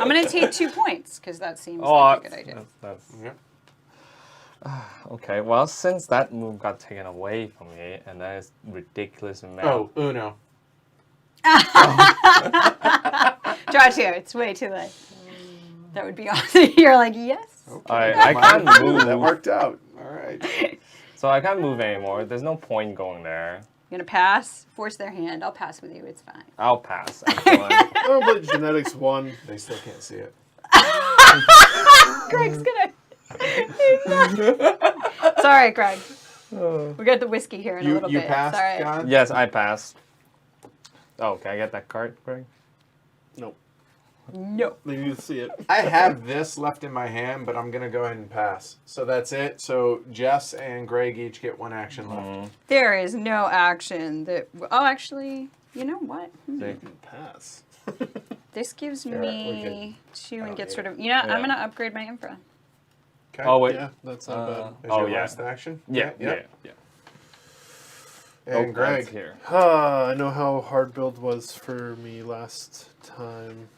I'm gonna take 2 points because that seems Oh, like a good idea. that's Yep. okay. Well, since that move got taken away from me, and that is ridiculous amount. Oh, Uno. Draw 2. It's way too late. That would be awesome. You're like, yes. I can't move. That worked out. All right. So I can't move anymore. There's no point going there. You're gonna pass. Force their hand. I'll pass with you. It's fine. I'll pass. Actually. I'm gonna play genetics 1. They still can't see it. Greg's gonna. Sorry, Greg. We got the whiskey here in a little You bit. passed, Sorry. John? Yes, I passed. Oh, can I get that card, Greg? Nope. No. They need to see it. I have this left in my hand, but I'm going to go ahead and pass. So that's it. So Jess and Greg each get 1 action left. There is no action that. Oh, actually, you know what? See? Pass. This gives Sure, me we 2 and don't gets need rid of. You know, Yeah. I'm gonna upgrade my infra. Okay. Oh wait. Yeah, that's not bad. Is Oh your yeah. last action? Yeah. Yep. Yeah. And Oh, Greg. that's here. I know how hard build was for me last time.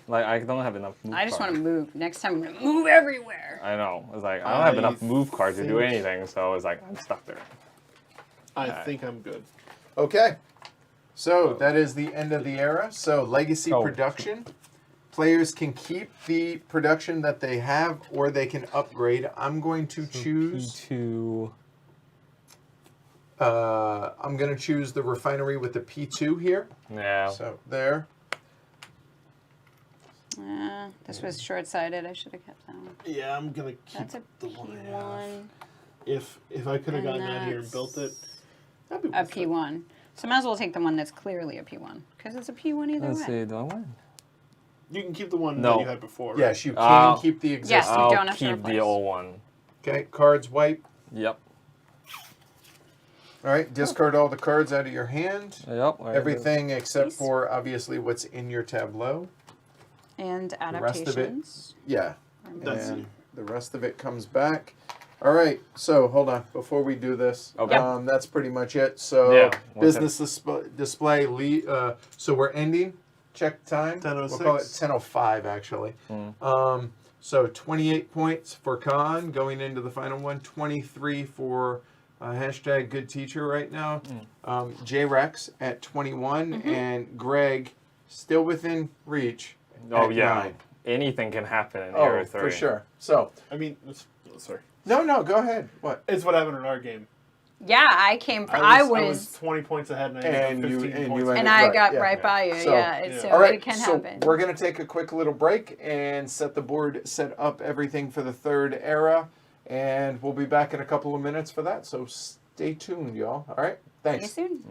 Like I don't have enough move I just want cards. to move. Next time I'm gonna move everywhere. I know. It's like I don't have I enough move cards to do think- anything, so it's like I'm stuck there. I Alright. think I'm good. Okay. So that is the end of the era. So legacy Oh. production. Players can keep the production that they have, or they can upgrade. I'm going to choose. P2. I'm going to choose the refinery with the P2 here. Yeah. So there. This was short-sighted. I should have kept that one. Yeah, I'm gonna keep That's a the one I have. P1. If I could have And gotten out here and that's built it, that'd be A worth it. P1. So might as well take the one that's clearly a P1 because it's a P1 either Let's way. see. Do I win? You can keep the one No. that you had before. Right? Yes, you can keep the Yes, existing. you I'll don't have to keep replace. the old one. Okay, cards wipe. Yep. All right, discard all the cards out of your hand. Yep. I Everything except Please. for obviously what's in your tableau. And The rest of it- adaptations. Yeah, That's and the rest of it comes back. All right, so hold on before we do this. Okay. That's pretty much it. So Yeah, business display. So we're ending. Check time. 10:06. We'll call it 10:05 actually. So 28 points for Khan going into the final one. 23 for hashtag good teacher right now. J-Rex at 21 and Greg still within reach. Oh at yeah. 9. Anything can happen in Oh, Era 3. for sure. So I mean, sorry. no, go ahead. What? It's what happened in our game. Yeah, I came from. I was 20 points ahead and I And ended you- up 15 and points you ahead. and ended- I right, got yeah. right by you. So- yeah, it's, so All right, it can so happen. we're going to take a quick little break and set the board, set up everything for the third era, and we'll be back in a couple of minutes for that. So stay tuned, y'all. All right, See you thanks. soon.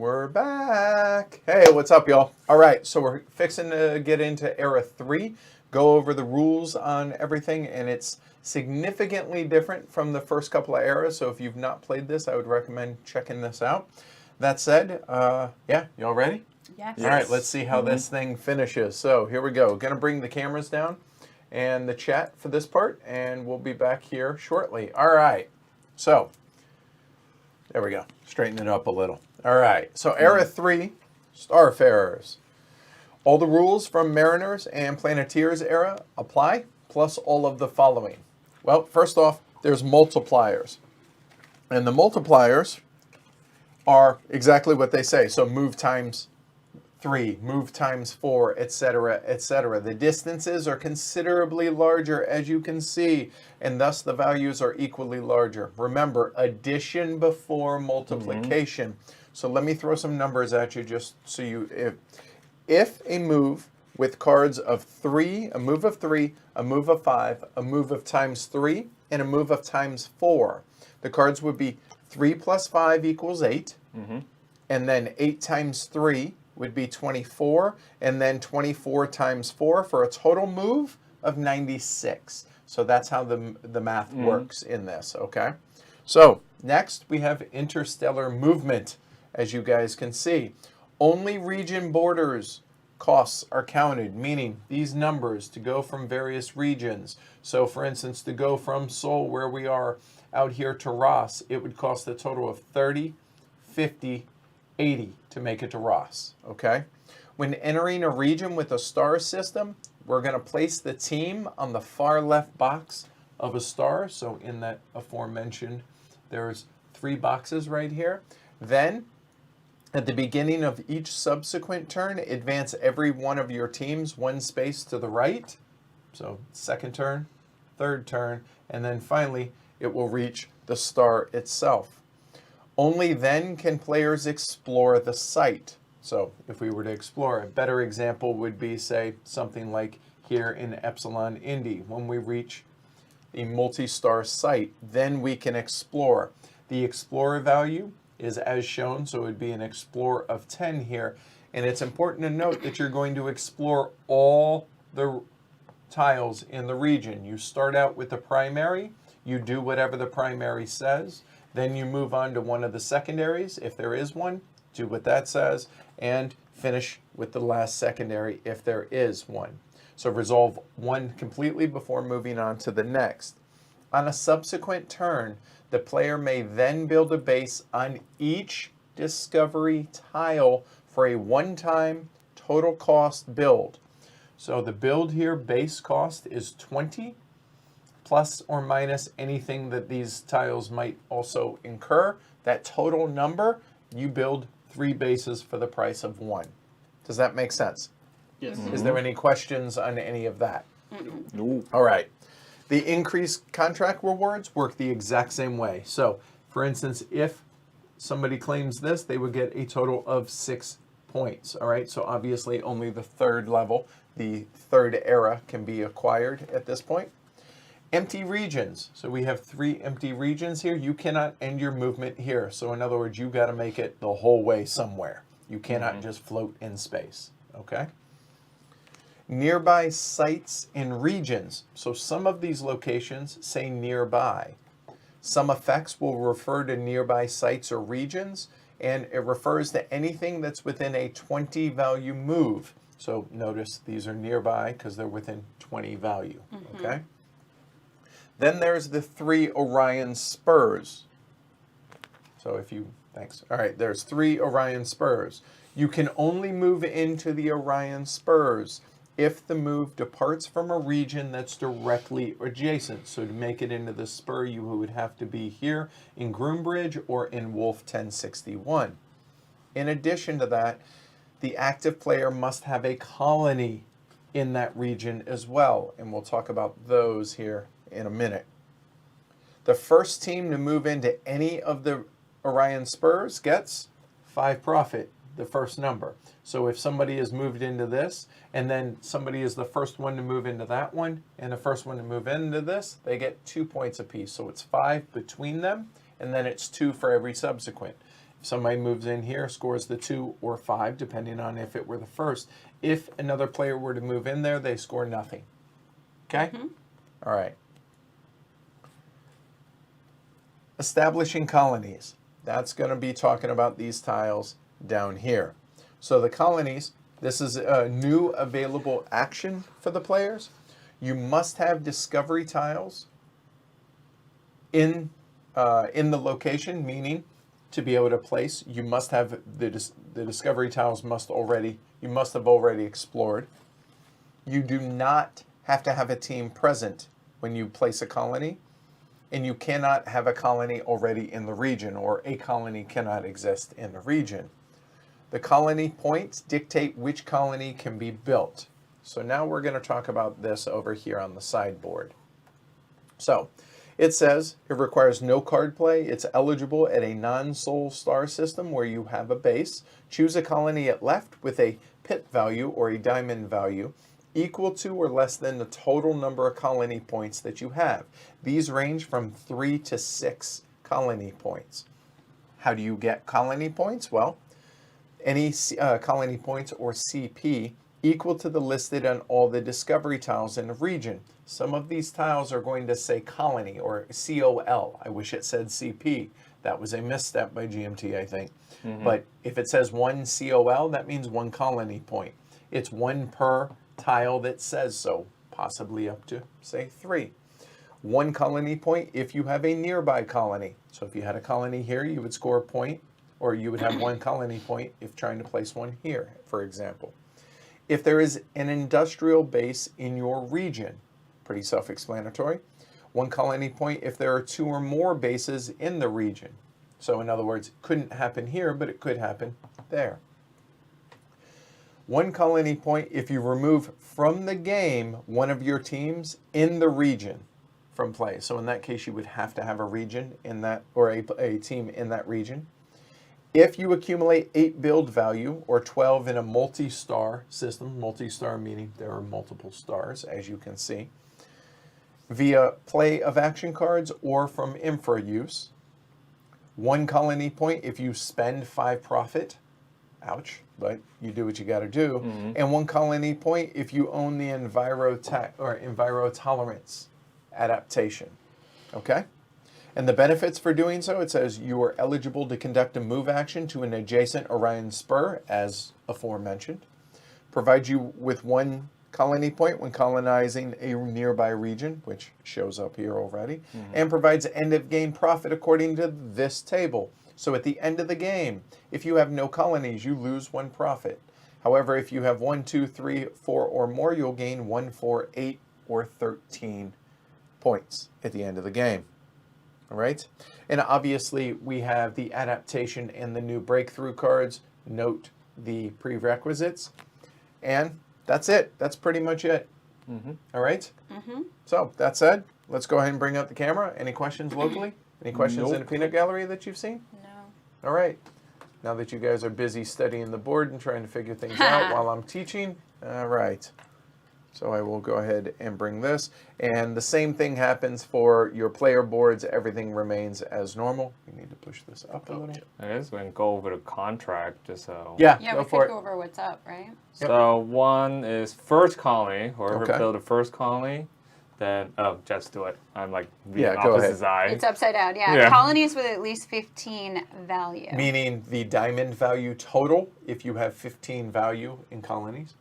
We're back. Hey, what's up, y'all? All right, so we're fixing to get into Era 3, go over the rules on everything, and it's significantly different from the first couple of eras, so if you've not played this, I would recommend checking this out. That said, yeah, y'all ready? Yes. All right, let's see how this thing finishes. So here we go. Going to bring the cameras down and the chat for this part, and we'll be back here shortly. All right, so there we go. Straighten it up a little. All right, so Era 3, Starfarers. All the rules from Mariners and Planeteers era apply, plus all of the following. Well, first off, there's multipliers. And the multipliers are exactly what they say. So move times 3, move times 4, etc., etc. The distances are considerably larger, as you can see, and thus the values are equally larger. Remember, addition before multiplication. So let me throw some numbers at you just so you... If a move with cards of 3, a move of 3, a move of 5, a move of times 3, and a move of times 4, the cards would be 3 plus 5 equals 8, and then 8 times 3 would be 24, and then 24 times 4 for a total move of 96. So that's how the math works in this, okay? So next we have interstellar movement, as you guys can see. Only region borders costs are counted, meaning these numbers to go from various regions. So for instance, to go from Seoul, where we are out here, to Ross, it would cost a total of 30, 50, 80 to make it to Ross, okay? When entering a region with a star system, we're going to place the team on the far left box of a star. So in that aforementioned, there's 3 boxes right here. Then, at the beginning of each subsequent turn, advance every one of your teams 1 space to the right. So second turn, third turn, and then finally it will reach the star itself. Only then can players explore the site. So if we were to explore, a better example would be, say, something like here in Epsilon Indy. When we reach the multi-star site, then we can explore. The explorer value is as shown, so it would be an explorer of 10 here. And it's important to note that you're going to explore all the tiles in the region. You start out with the primary, you do whatever the primary says, then you move on to one of the secondaries, if there is one, do what that says, and finish with the last secondary if there is one. So resolve one completely before moving on to the next. On a subsequent turn, the player may then build a base on each discovery tile for a one-time total cost build. So the build here, base cost, is 20, plus or minus anything that these tiles might also incur. That total number, you build 3 bases for the price of 1. Does that make sense? Yes. Is there any questions on any of that? No. All right. The increased contract rewards work the exact same way. So, for instance, if somebody claims this, they would get a total of 6 points. All right. So obviously only the 3rd level, the 3rd era, can be acquired at this point. Empty regions. So we have 3 empty regions here. You cannot end your movement here. So in other words, you got to make it the whole way somewhere. You cannot just float in space. Okay. Nearby sites and regions. So some of these locations say nearby. Some effects will refer to nearby sites or regions, and it refers to anything that's within a 20 value move. So notice these are nearby because they're within 20 value. Okay. Then there's the 3 Orion spurs. So if you, thanks. All right, there's 3 Orion spurs. You can only move into the Orion spurs if the move departs from a region that's directly adjacent. So to make it into the spur, you would have to be here in Groombridge or in Wolf 1061. In addition to that, the active player must have a colony in that region as well, and we'll talk about those here in a minute. The first team to move into any of the Orion spurs gets 5 profit, the first number. So if somebody has moved into this, and then somebody is the first one to move into that one, and the first one to move into this, they get 2 points apiece. So it's 5 between them, and then it's 2 for every subsequent. somebody moves in here, scores the 2 or 5, depending on if it were the first. If another player were to move in there, they score nothing. Okay? All right. Establishing colonies. That's going to be talking about these tiles down here. So the colonies, this is a new available action for the players. You must have discovery tiles in the location, meaning to be able to place, you must have the discovery tiles you must have already explored. You do not have to have a team present when you place a colony, and you cannot have a colony already in the region, or a colony cannot exist in the region. The colony points dictate which colony can be built. So now we're going to talk about this over here on the sideboard. So it says it requires no card play. It's eligible at a non-soul star system where you have a base. Choose a colony at left with a pit value or a diamond value equal to or less than the total number of colony points that you have. These range from 3 to 6 colony points. How do you get colony points? Well, any colony points, or CP, equal to the listed on all the discovery tiles in the region. Some of these tiles are going to say colony, or COL. I wish it said CP. That was a misstep by GMT, I think. But if it says 1 COL, that means 1 colony point. It's 1 per tile that says so, possibly up to, say, 3. 1 colony point if you have a nearby colony. So if you had a colony here, you would score a point, or you would have 1 colony point if trying to place one here, for example. If there is an industrial base in your region, pretty self-explanatory. 1 colony point if there are 2 or more bases in the region. So in other words, it couldn't happen here, but it could happen there. 1 colony point if you remove from the game one of your teams in the region from play. So in that case, you would have to have a region in that, or a team in that region. If you accumulate 8 build value, or 12 in a multi-star system, multi-star meaning there are multiple stars, as you can see, via play of action cards or from infra use. 1 colony point if you spend 5 profit. Ouch, but you do what you got to do. And 1 colony point if you own the Enviro Tolerance adaptation. Okay? And the benefits for doing so, it says you are eligible to conduct a move action to an adjacent Orion spur, as aforementioned. Provides you with 1 colony point when colonizing a nearby region, which shows up here already. And provides end of game profit according to this table. So at the end of the game, if you have no colonies, you lose 1 profit. However, if you have 1, 2, 3, 4 or more, you'll gain 1, 4, 8, or 13 points at the end of the game. All right, and obviously we have the adaptation and the new breakthrough cards. Note the prerequisites, and that's it. That's pretty much it. All right. So that said, let's go ahead and bring out the camera. Any questions locally? Any questions in the peanut gallery that you've seen? No. All right. Now that you guys are busy studying the board and trying to figure things out while I'm teaching, all right. So I will go ahead and bring this. And the same thing happens for your player boards. Everything remains as normal. You need to push this up a little. I guess we can go over the contract just so. Yeah, Yeah, go we for could it. go over what's up, right? So 1 is first colony, whoever Okay. built the first colony, then, just do it. I'm like the Yeah, go opposite ahead. side. It's upside down, yeah. Yeah. Colonies with at least 15 value. Meaning the diamond value total, if you have 15 value in colonies.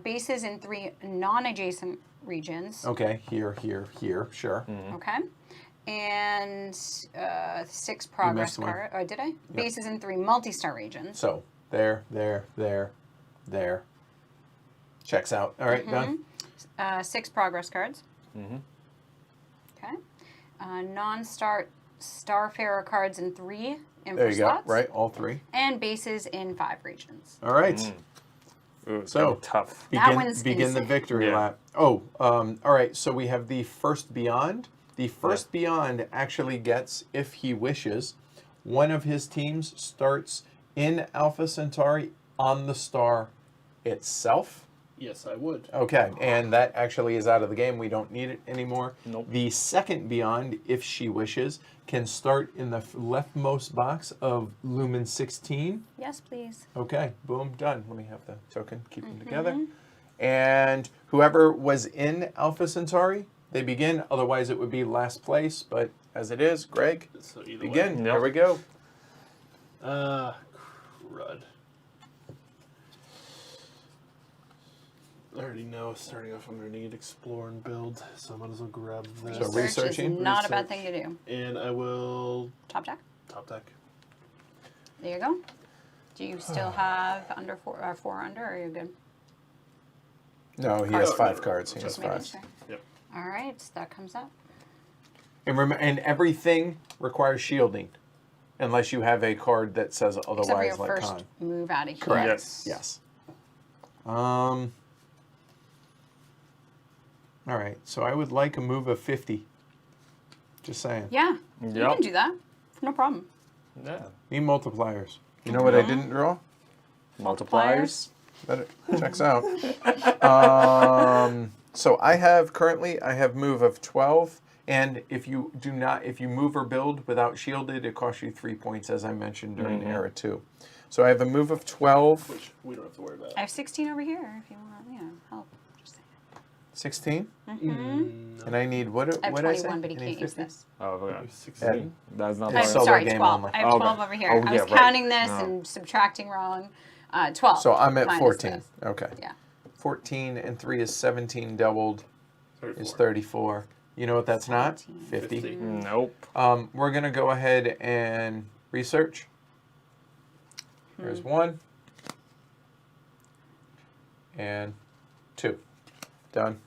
Bases in 3 non-adjacent regions. Okay, here, here, here, sure. Okay. And 6 progress one. card. Oh, did I? Bases in 3 multi-star regions. So there, there, there, there. Checks out. All right, done. 6 progress cards. Okay. Non-star Starfarer cards in 3 infra There you slots. go. Right, all 3. And bases in 5 regions. All right. Ooh, it's So- gonna be tough. That one's Begin the insane. victory Yeah. lap. Oh, all right. So we have the first beyond. The first beyond actually gets, if he wishes, one of his teams starts in Alpha Centauri on the star itself, Yes, I would. Okay, and that actually is out of the game. We don't need it anymore. Nope. The second Beyond, if she wishes, can start in the leftmost box of Lumen 16. Yes, please. Okay, boom, done. Let me have the token, keep them together. And whoever was in Alpha Centauri, they begin. Otherwise, it would be last place. But as it is, Greg, So either begin. way. Yep. Here we go. Crud. I already know starting off I'm going to need explore and build, so I might as well grab this. So researching? is not a bad thing to do. And I will Top deck. top deck. There you go. Do you still have under 4 under, or are you good? No, he Oh, has no, 5 no, cards. He just has Making 5. sure. Yep. All right, that comes up. And everything requires shielding, unless you have a card that says Except for otherwise, your like first con. move out of here. Correct. Yes. Yes. All right. So I would like a move of 50. Just saying. Yeah, you Yep. can do that. No problem. Yeah. Need multipliers. You know what I didn't draw? Multipliers. That checks out. So I have move of 12, and if you move or build without shielded, it costs you 3 points, as I mentioned during Era 2. So I have a move of 12. Which we don't have to worry about. I have 16 over here if you want, help. Just saying. 16, No. and I need what? I have What I say? 21, but he I need can't use 50? this. Oh, okay. 16. That's not It's I'm bad. solo sorry, game 12. only. I have Okay. 12 over here. Oh, I yeah, was right. counting this No. and subtracting wrong. 12. So I'm at minus 14. this. Okay. Yeah. 14 and 3 is 17 doubled 34. is 34. You know what that's not? 17. 50. 50. Nope. We're going to go ahead and research. There's 1. And 2. Done.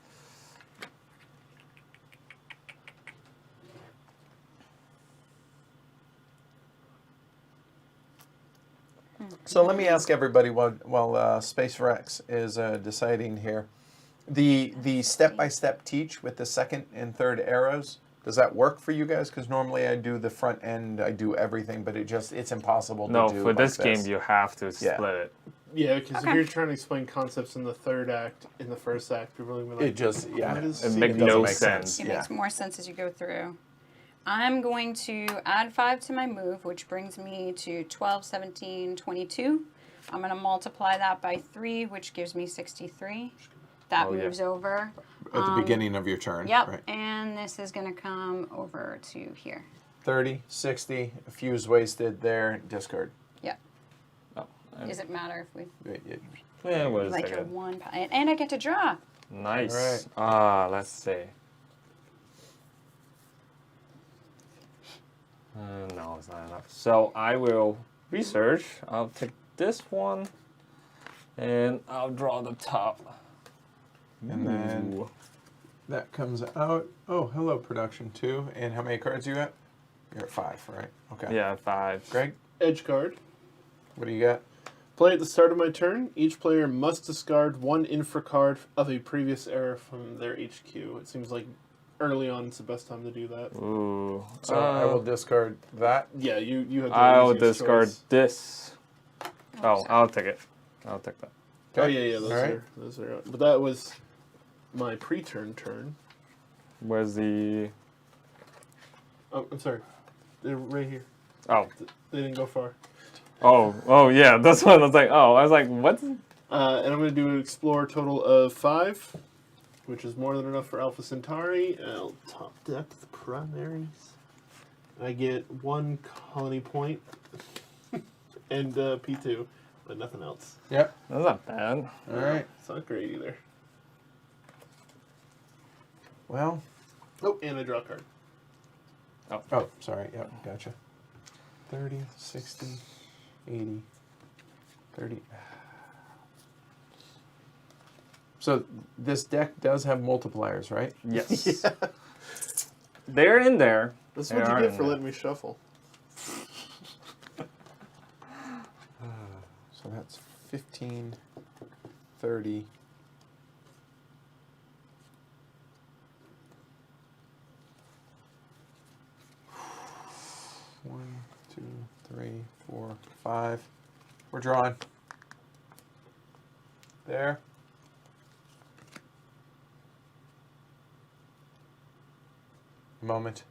So let me ask everybody while Space Rex is deciding here. The step-by-step teach with the second and third arrows, does that work for you guys? Because normally I do the front end, I do everything, but it's impossible No, to do for like this game you have to Yeah. split it. Yeah, because Okay. if you're trying to explain concepts in the third act, in the first act, people are going to be like, It just, yeah. what is It C? makes doesn't no make sense. sense. It Yeah. makes more sense as you go through. I'm going to add 5 to my move, which brings me to 12, 17, 22. I'm going to multiply that by 3, which gives me 63. That Oh, yeah. moves over. At the beginning of your turn. Yep. Right. And this is going to come over to here. 30, 60, a fuse wasted there, discard. Yep. Oh, and- Does it matter if we yeah, wait a like your second. one? And I get to draw. Nice. Alright. Let's see. No, it's not enough. So I will research. I'll take this one, and I'll draw the top. And then Ooh. that comes out. Oh, hello, production 2. And how many cards you got? You're at 5, right? Okay. Yeah, 5. Greg, Edge card. what do you got? Play at the start of my turn. Each player must discard 1 infra card of a previous era from their HQ. It seems like early on it's the best time to do that. Ooh. So I will discard that. Yeah, you have the I'll easiest discard choice. this. Oh, sorry. I'll take it. I'll take that. Oh yeah, those All right. are those are. But that was my pre-turn turn. Where's the? Oh, I'm sorry. They're right here. Oh, They didn't go far. oh yeah. That's what I was like. Oh, I was like, what? And I'm going to do an explore total of 5, which is more than enough for Alpha Centauri. And I'll top deck the primaries. I get 1 colony point and P2, but nothing else. Yep. That's not bad. All right. It's not great either. Well, Oh, and I draw a card. oh, sorry. Yep, gotcha. 30, 60, 80, 30. So this deck does have multipliers, right? Yes. They're in there. That's They what are you get in for there. letting me shuffle. So that's 15, 30. One, two, three, 4, 5. We're drawing. There. moment.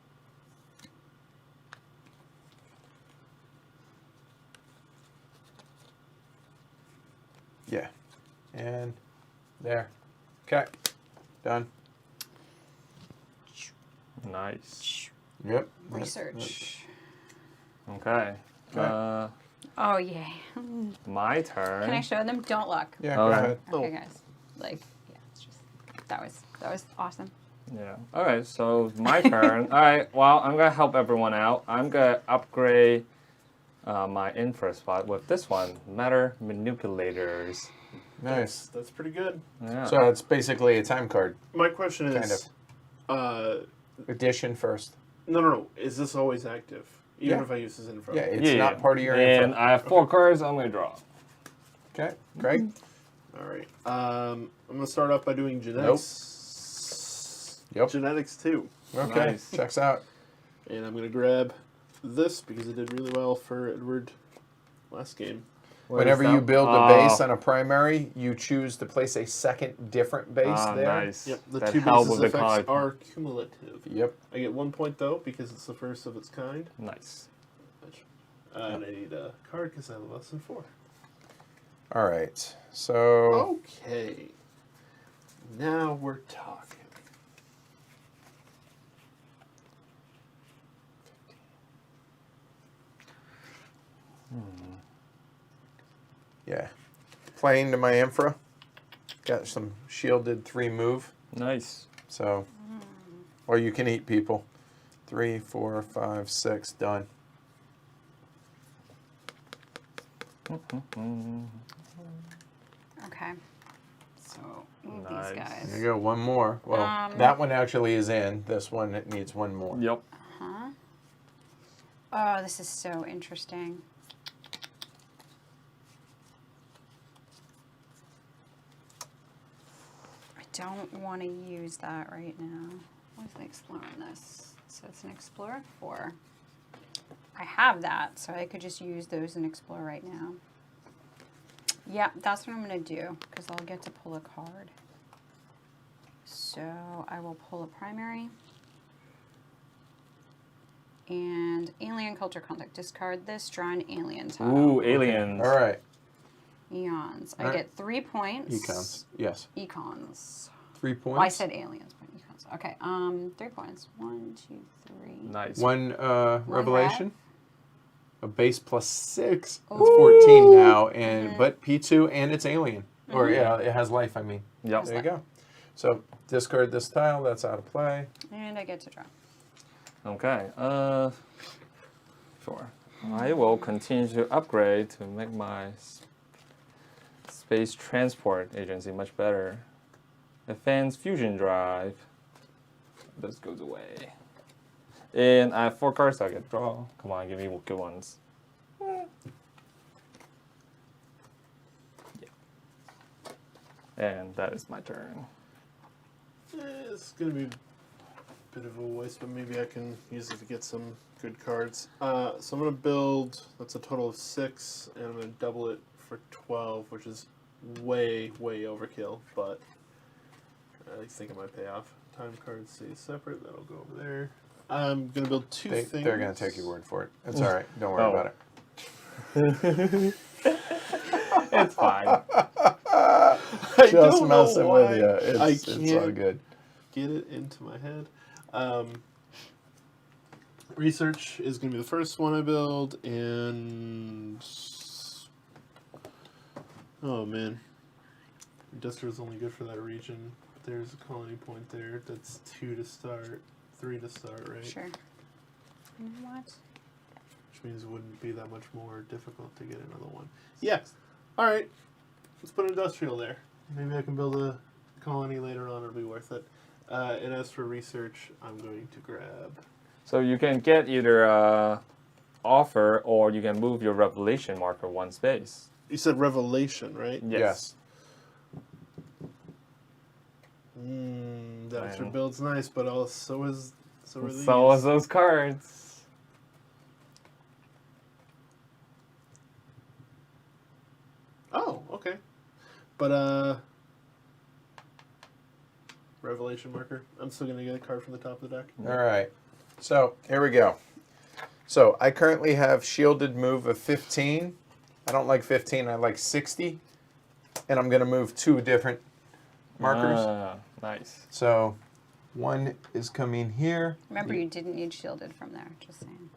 Yeah. And there. Okay. Done. Nice. Yep. Research. Okay. Okay. Oh, yay. My turn. Can I show them? Don't look. Yeah, All go right. ahead. Okay, guys. Like, yeah, it's just that was awesome. Yeah. All right. So my turn. All right. Well, I'm gonna help everyone out. I'm gonna upgrade my infra spot with this one, matter manipulators. Nice. That's pretty good. Yeah. So it's basically a time card. My question Kind is, Addition first. no. Is this always active? Even Yeah. if I use this info? Yeah, it's not part of your And info. I have 4 cards. I'm gonna draw. Okay, Greg? All right. I'm gonna start off by doing genetics. Yep. Genetics 2. Okay, Nice. checks out. And I'm gonna grab this because it did really well for Edward last game. Whenever you build a base on a primary, you choose to place a second different base there. Nice. Yep. The That 2 help bases with the effects card. are cumulative. Yep. I get 1 point though because it's the first of its kind. Nice. And I need a card because I have less than 4. All right. So Okay. Now we're talking. yeah, playing to my infra. Got some shielded 3 move. Nice. So, or you can eat people. 3, 4, 5, 6, done. Okay. So move Nice. these guys. There you go. One more. Well, that one actually is in. This one it needs one more. Yep. Huh? Oh, this is so interesting. I don't want to use that right now. What's an explorer on this? So it's an explorer 4. I have that, so I could just use those in explore right now. Yeah, that's what I'm going to do, because I'll get to pull a card. So I will pull a primary. And alien culture contact. Discard this, draw an alien tile. Ooh, aliens. All right. Eons. I All right. get 3 points. Econs. Yes. Econs. 3 points. Well, I said aliens, but econs. Okay. 3 points. 1, 2, 3. Nice. One revelation. rev. A base plus 6. That's Ooh. 14 now, and but P2 and it's alien. Or yeah, it has life. I mean. Yep. There you go. So discard this tile. That's out of play. And I get to draw. Okay. Sure. I will continue to upgrade to make my space transport agency much better. Advanced fusion drive. This goes away. And I have 4 cards I get draw. Come on, give me good ones. Yeah. And that is my turn. It's going to be a bit of a waste, but maybe I can use it to get some good cards. So I'm going to build, that's a total of 6, and I'm going to double it for 12, which is way, way overkill, but I think it might pay off. Time cards stay separate, that'll go over there. I'm going to build 2 things. They're going to take your word for it. It's all right. Don't worry Oh. about it. It's fine. Just don't know messing why with you. I It's all can't good. get it into my head. Research is going to be the first one I build, and oh man, industrial is only good for that region. There's a colony point there. That's 2 to start, 3 to start, right? Sure. You know what? Which means it wouldn't be that much more difficult to get another one. Yeah. All right. Let's put industrial there. Maybe I can build a colony later on. It'll be worth it. And as for research, I'm going to grab. So you can get either offer or you can move your revelation marker 1 space. You said revelation, right? Yes. That extra build's nice, but so are these. So is those cards. Oh, okay. But revelation marker. I'm still gonna get a card from the top of the deck. All right. So here we go. So I currently have shielded move of 15. I don't like 15. I like 60. And I'm going to move 2 different markers. Nice. So one is coming here. Remember, you didn't need shielded from there. Just saying.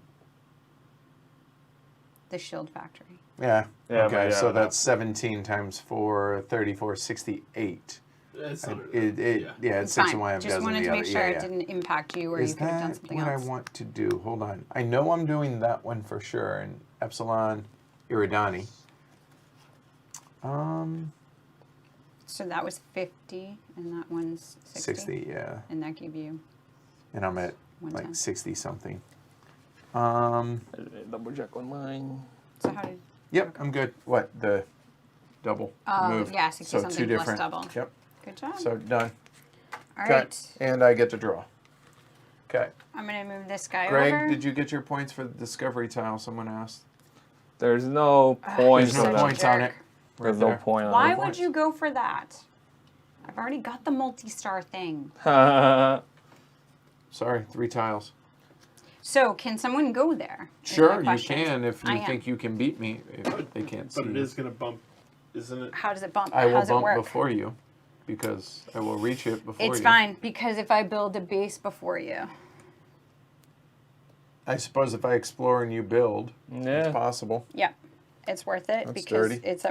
The shield factory. Yeah. Yeah, Okay. but yeah, So but that's 17 times 4, 34, 68. It's not, Yeah, it's 6 and Fine. Y of Just dozen wanted the to make other. sure Yeah, it yeah. didn't impact you, or Is you could have done that something what else. I want to do? Hold on. I know I'm doing that one for sure in Epsilon Iridani. So that was 50, and that one's 60. 60, yeah. And that gave you. And I'm at 110. like 60 something. Double check on mine. So how did? Yep, I'm good. What, the double move? Yeah, 60 so something 2 plus different. double. Yep. Good job. So done. All Okay. right. And I get to draw. Okay. I'm gonna move this guy Greg, over. did you get your points for the discovery tile? Someone asked. There's no points There's on no such a that. points on it. jerk. There's Right no point on Why it. would you go for that? I've already got the multi-star thing. Sorry, 3 tiles. So can someone go there? is Sure, my you question. can if I you am. think you can beat me. If they can't see but it you. is going to bump, isn't it? How does it bump? I How will does it bump work? before you because I will reach it before you. It's fine because if I build a base before you, I suppose if I explore and you build, Yeah. it's possible. yeah, it's worth it That's because dirty. it's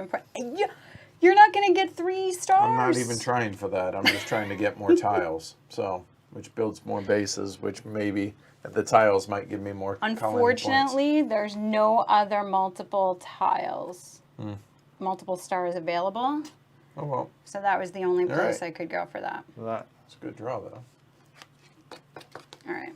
you're not gonna get 3 stars. I'm not even trying for that. I'm just trying to get more tiles. So, which builds more bases, which maybe the tiles might give me more colony points. Unfortunately, there's no other multiple tiles, multiple stars available. Oh well, So that was the only All place right. I could go for that. That. it's a good draw though. All right.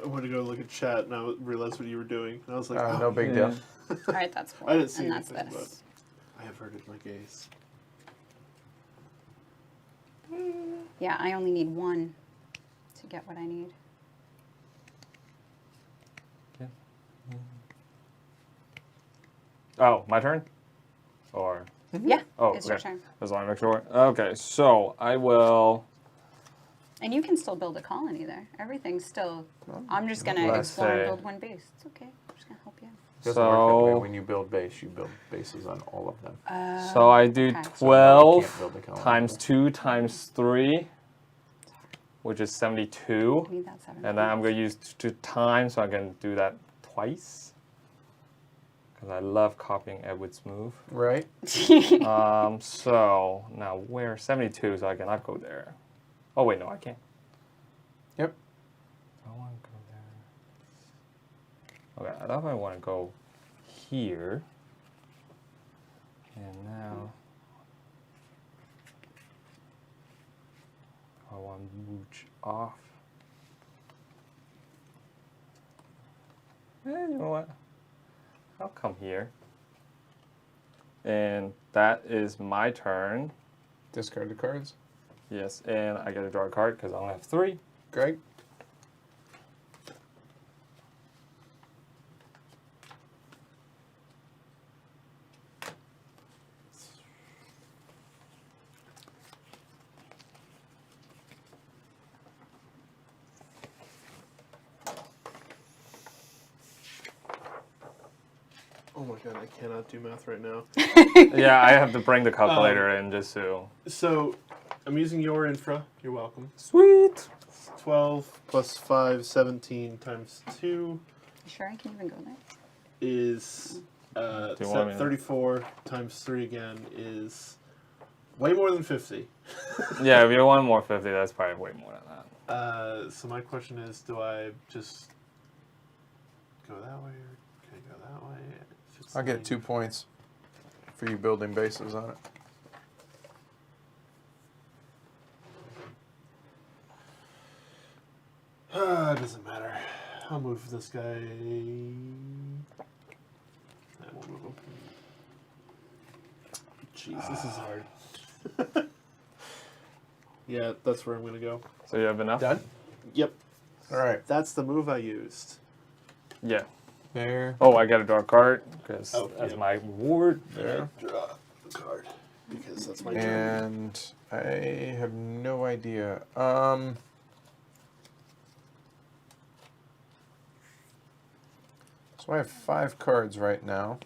I went to go look at chat and I realized what you were doing. And I was like, No big deal. All right, that's 4. I didn't see and that's anything, this. I averted my gaze. Yeah, I only need 1 to get what I need. Oh, my turn? Or Yeah, oh, it's your okay. turn. Just want to make sure. Okay, so I will. And you can still build a colony there. Everything's still. I'm just gonna let's explore and say- build 1 base. It's okay. I'm just gonna help you. It doesn't work that way. So- When you build base, you build bases on all of them. So I do okay. So you 12 can't build a colony. times 2 times 3, which is 72. I need that 7. And then I'm going to use 2 times, so I can do that twice. Because I love copying Edward's move. Right? So now where 72, so I cannot go there. Oh wait, no, I can't. Yep. I want to go there. Okay, I thought I want to go here. And now I want to mooch off. You know what? I'll come here. And that is my turn. Discard the cards. Yes, and I get to draw a card because I only have 3. Greg? Oh my god, I cannot do math right now. Yeah, I have to bring the calculator in just so. So, I'm using your infra. You're welcome. Sweet! 12 plus 5, 17 times 2 You sure I can even go there? is Do you want me to- 34 times 3 again is way more than 50. Yeah, if you want more 50, that's probably way more than that. So my question is, do I just go that way or can I go that way? If it's I'll get like- 2 points for you building bases on it. It doesn't matter. I'll move this guy. I won't move him. Jeez, this is hard. Yeah, that's where I'm gonna go. So you have enough? Done? Yep, All right. that's the move I used. Yeah. There. Oh, I got to draw a card because Oh, that's yeah. my reward. There. Draw a card because that's my turn. And I have no idea. So I have 5 cards right now.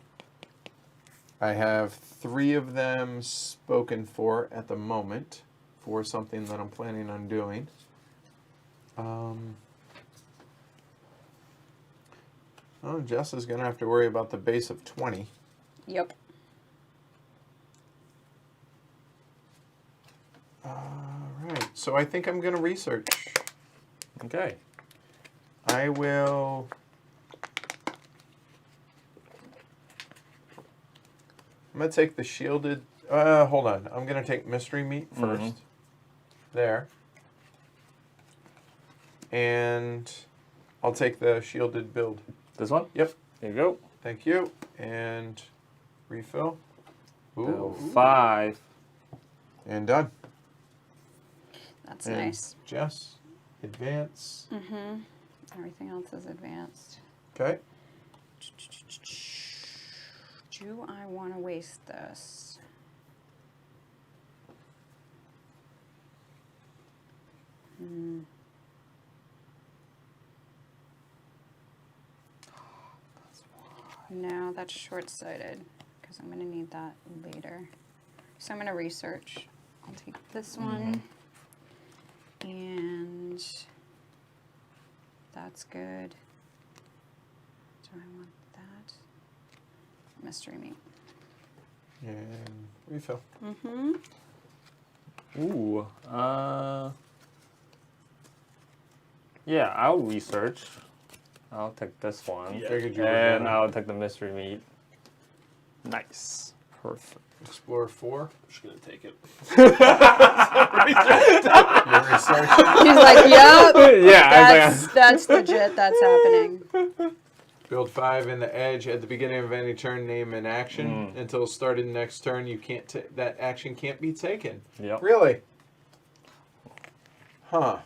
I have 3 of them spoken for at the moment for something that I'm planning on doing. Oh, Jess is going to have to worry about the base of 20. Yep. Alright, so I think I'm going to research. Okay. I will... I'm going to take the shielded... hold on. I'm going to take mystery meat first. There. And I'll take the shielded build. This one? Yep. There you go. Thank you. And refill. Bill 5. And done. That's And nice. Jess, advance. Everything else is advanced. Okay. Do I want to waste this? No, that's short-sighted because I'm going to need that later. So I'm going to research. I'll take this one. And that's good. Do I want that? Mystery meat. And refill. Ooh. Yeah, I'll research. I'll take this one. Yeah. Figured you were And gonna. I'll take the mystery meat. Nice. Perfect. Explore 4. I'm just gonna take it. You're researching. He's like, yep. Yeah, That's legit. That's happening. Build 5 in the edge at the beginning of any turn. Name an action until started next turn. You can't. That action can't be taken. Yep. Really? Huh.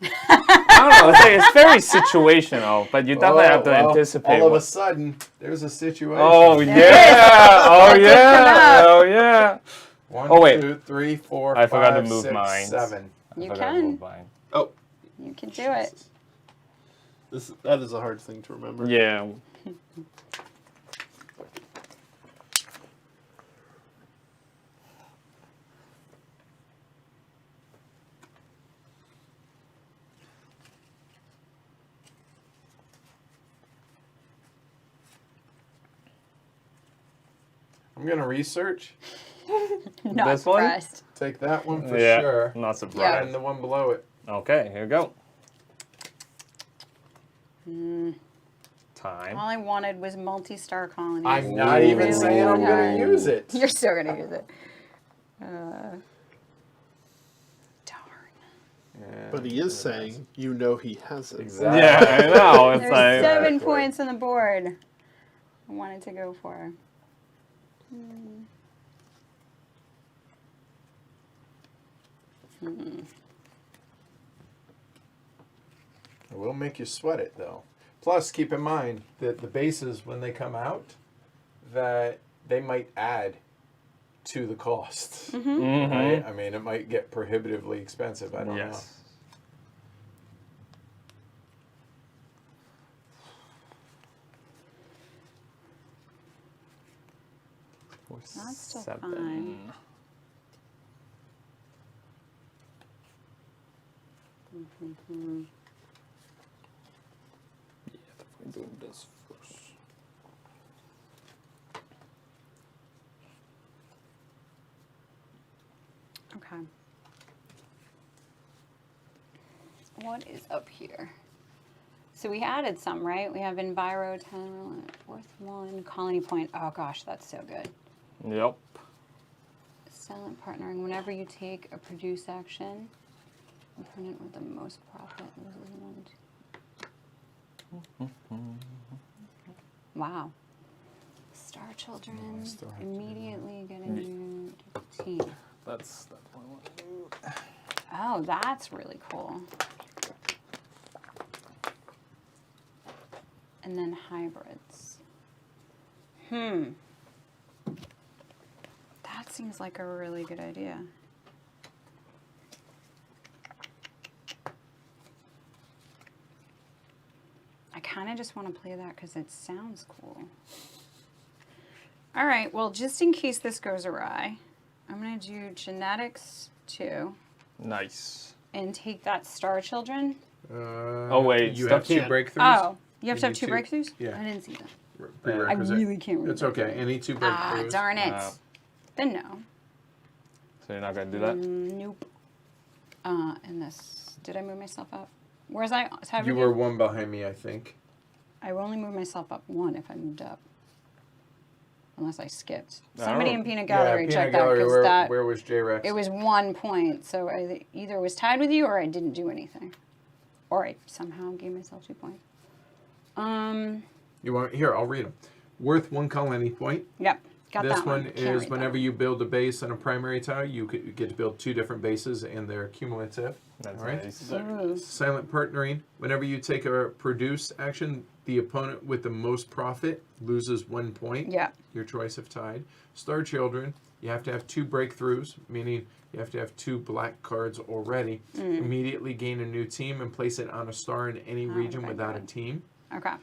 I don't know. It's very situational, but you definitely have to anticipate. All of a sudden, there's a situation. Oh There yeah! Oh That did yeah! come Oh yeah! 1, Oh, wait. 2, 3, 4, I forgot to 5, move 6, mine. 7. You I forgot to can. move mine. Oh, You can do it. that is a hard thing to remember. Yeah. I'm gonna research. Not This one? surprised. Take that one for Yeah. sure. Not surprised. And the one below it. Okay, here we go. All Time. I wanted was multi-star colonies. I'm not even Really saying I'm gonna hard. use it. You're still gonna use it. Darn. Yeah. But he is saying, you know he has it. Exactly. Yeah, I know. It's There's like 7 Exactly. points on the board. I wanted to go for. It will make you sweat it though. Plus, keep in mind that the bases, when they come out, that they might add to the cost. Right? I mean, it might get prohibitively expensive. I don't know. yes. That's still 7. fine. Yeah, definitely doing this first. Okay. What is up here? So we added some, right? We have Enviro, 10, fourth one, Colony Point. Oh gosh, that's so good. Yep. Silent partnering. Whenever you take a produce action, opponent with the most profit loses 1. Wow. Star Children still have to do immediately get a new team. That's what I want to do. Oh, that's really cool. And then hybrids. That seems like a really good idea. I kind of just want to play that because it sounds cool. All right, well, just in case this goes awry, I'm going to do genetics 2 Nice. and take that Star Children. Oh, wait, you stuff have 2 can't. breakthroughs. Oh, you have to have need 2 two. breakthroughs? Yeah. I didn't see that. I Prerequisite. really can't read It's that. okay. Any 2 Ah, breakthroughs. darn it. Wow. Then no. So you're not going to do that? Nope. And this. Did I move myself up? Where's I? You were 1 behind me, I think. I will only move myself up 1 if I moved up. Unless I skipped. I don't Somebody know. in Peanut Gallery Peanut check that Gallery, because that where was J-Rex? it was 1 point. So I either was tied with you or I didn't do anything, or I somehow gave myself 2 points. You want here? I'll read them. Worth 1 colony point. Yep. Got This that one Can't is read that whenever one. you build a base on a primary tile, you get to build 2 different bases, and they're cumulative. That's All right. nice. Ooh. Silent partnering. Whenever you take a produce action, the opponent with the most profit loses 1 point. Yeah. Your choice if tied. Star Children. You have to have 2 breakthroughs, meaning you have to have 2 black cards already. Immediately gain a new team and place it on a star in any region okay, without a good. team. Okay.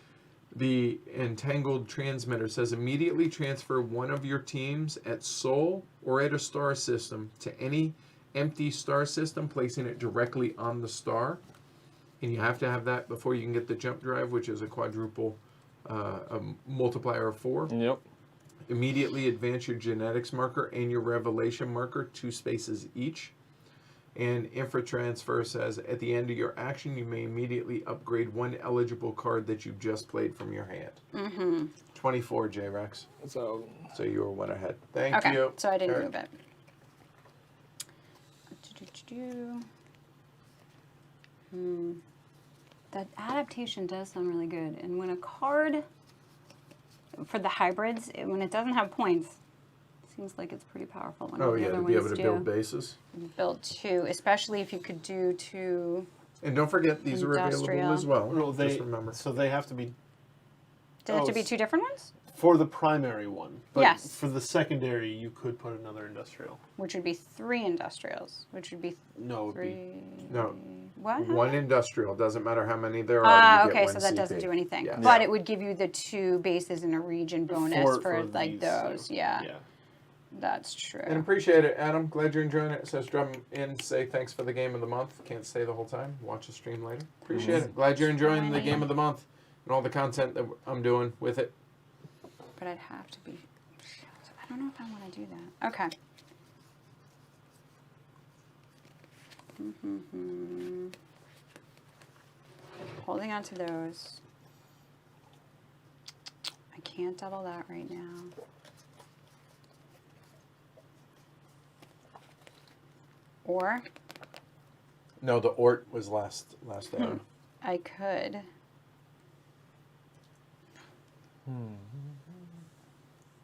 The Entangled Transmitter says immediately transfer 1 of your teams at Sol or at a star system to any empty star system, placing it directly on the star. And you have to have that before you can get the jump drive, which is a quadruple, a multiplier of 4. Yep. Immediately advance your genetics marker and your revelation marker 2 spaces each. And Infra Transfer says at the end of your action, you may immediately upgrade 1 eligible card that you just played from your hand. Mm-hmm. 24, J-Rex. So So you were 1 ahead. Thank Okay. you. So I didn't Eric. move it. That adaptation does sound really good. And when a card, for the hybrids, when it doesn't have points, it seems like it's pretty powerful. When all Oh the yeah, other to be able ones to do. build bases. Build 2, especially if you could do 2. And don't forget, these are available Industrial. as well. No, Just remember. So they have to be Does it have to Oh, be 2 different ones? for the primary one. But Yes. for the secondary, you could put another industrial. Which would be 3 industrials. Which would be No, it would be 3. No. What? 1 industrial. Doesn't matter how many there are. You get Okay, 1 so that CP. doesn't do anything. Yeah. But it would give you the 2 bases in a region bonus for like these, those. so, Yeah, yeah. that's true. And appreciate it, Adam. Glad you're enjoying it. It says drum in, say thanks for the game of the month. Can't stay the whole time. Watch the stream later. Appreciate it. Glad you're enjoying the game of the month and all the content that I'm doing with it. But I'd have to be. I don't know if I want to do that. Okay. Holding on to those. I can't double that right now. Or No, the Ort was last arrow. I could.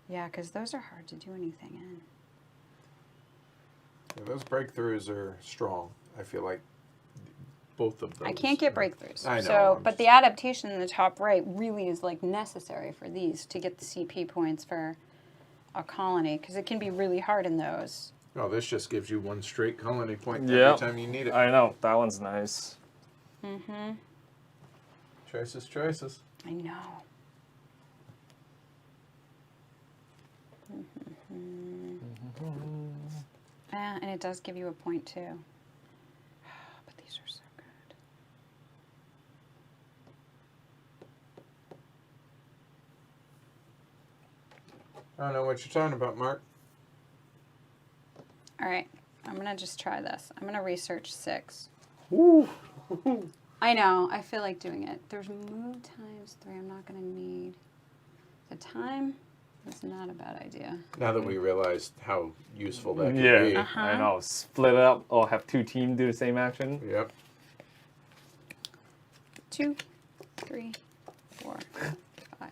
Yeah, because those are hard to do anything in. Yeah, those breakthroughs are strong. I feel like both of those. I can't get breakthroughs. I know, So, I'm but just- the adaptation in the top right really is like necessary for these to get the CP points for a colony because it can be really hard in those. Oh, this just gives you 1 straight colony point Yep. every time you need it. I know that one's nice. Mm-hmm. Choices. I know. And it does give you a point too. But these are so good. I don't know what you're talking about, Mark. All right, I'm gonna just try this. I'm gonna research 6. Woo. I know, I feel like doing it. There's move times 3 I'm not gonna need. The time is not a bad idea. Now that we realized how useful that could Yeah, be. I know. Split it up or have 2 teams do the same action. Yep. 2, 3, 4, 5,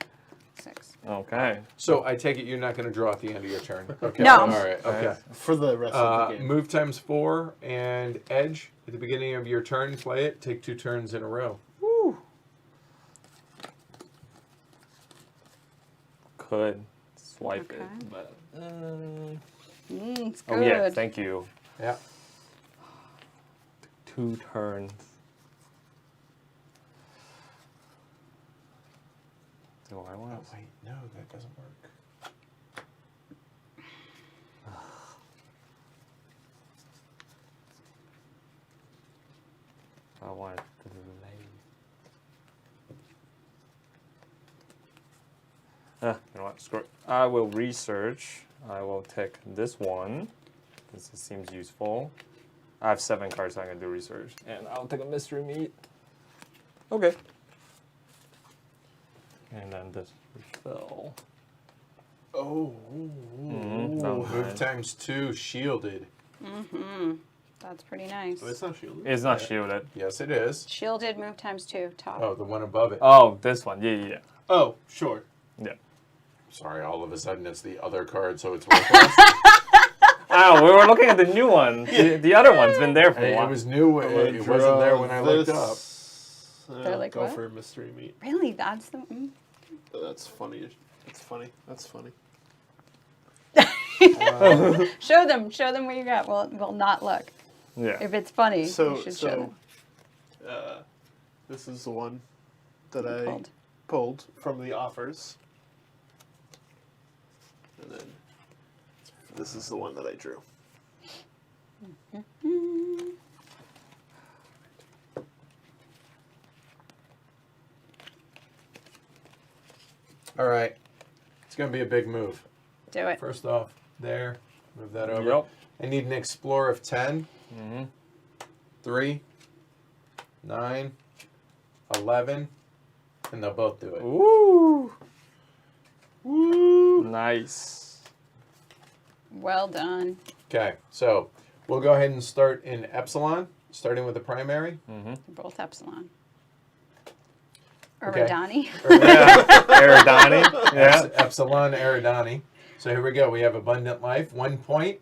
6. Okay. So I take it you're not going to draw at the end of your turn. Okay. No. All right. Okay. For the rest of the game. Move times 4 and edge at the beginning of your turn. Play it. Take 2 turns in a row. Woo. Could swipe Okay. it, but. It's good. Oh yeah, thank you. Yeah. 2 turns. Do I want Oh, wait, no, that doesn't work. I want to delay. You know what? Screw it. I will research. I will take this one because it seems useful. I have 7 cards, so I can do research, and I'll take a mystery meat. Okay. And then this refill. Oh. No, Move times 2, shielded. That's pretty nice. But it's not shielded. It's not shielded. Yes, it is. Shielded, move times 2, top. Oh, the one above it. Oh, this one. Yeah. Oh, sure. Yeah. Sorry, all of a sudden it's the other card, so it's worthless. Oh, we were looking at the new one. The other one's been there for Hey, a while. it was new. It wasn't there when I looked up. They're like, go what? for a mystery meat. Really? That's the. That's funny. That's funny. That's funny. Show them what you got. We'll not look. Yeah. If it's funny, you So, should show them. this is the one that You I pulled. pulled from the offers. And then this is the one that I drew. All right. It's going to be a big move. Do it. First off, there. Move that over. Yep. I need an Explorer of 10. Mm-hmm. 3, 9, 11, and they'll both do it. Ooh. Woo. Nice. Well done. Okay, so we'll go ahead and start in Epsilon, starting with the primary. Mm-hmm. They're both Epsilon. Okay. Eridani. Yeah. Eridani. Yeah. Epsilon Eridani. So here we go. We have Abundant Life, 1 point.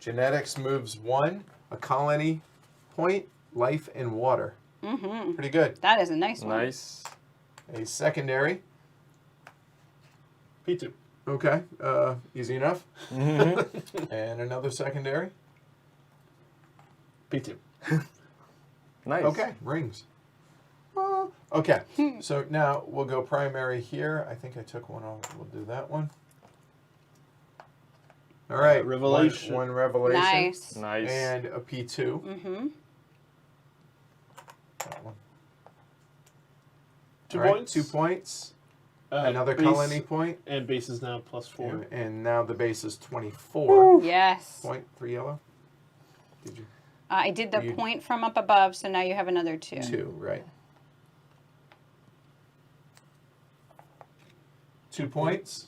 Genetics moves 1. A colony point. Life and water. Mm-hmm. Pretty good. That is a nice one. Nice. A secondary. P2. Okay, easy enough. Mm-hmm. And another secondary. P2. Nice. Okay, rings. Okay, so now we'll go primary here. I think I took one off. We'll do that one. All right, Revelation. One revelation. Nice. Nice. And a P2. Mm-hmm. That one. 2 All right, points. 2 points. Another base- colony point. And base is now +4. And now the base is 24. Yes. Point, 3 yellow. Did you? I did the You- point from up above, so now you have another 2. 2, right. 2 points.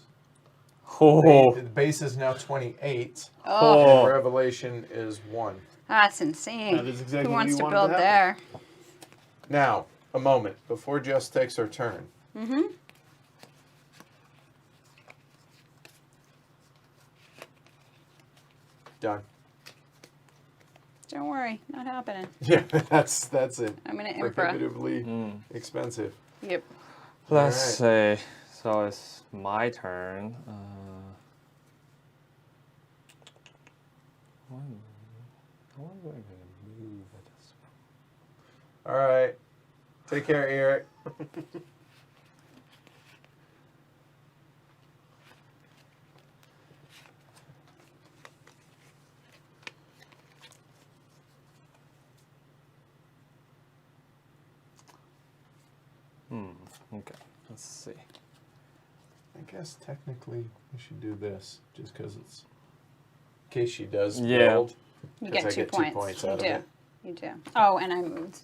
Oh. The base is now 28. Oh, And revelation is 1. that's insane. That is exactly Who what wants you to wanted build to there? Now, a moment before Jess takes her turn. Mm-hmm. Done. Don't worry, not happening. Yeah, that's it. I'm gonna impra. Prohibitively Mm. expensive. Yep. Let's Alright. see. So it's my turn. How am I going to move at this point? All right. Take care, Eric. Okay, let's see. I guess technically we should do this just because it's in case she does Yeah. build. You 'Cause get I 2 get 2 points. points You out of do. it. You do. Oh, and I moved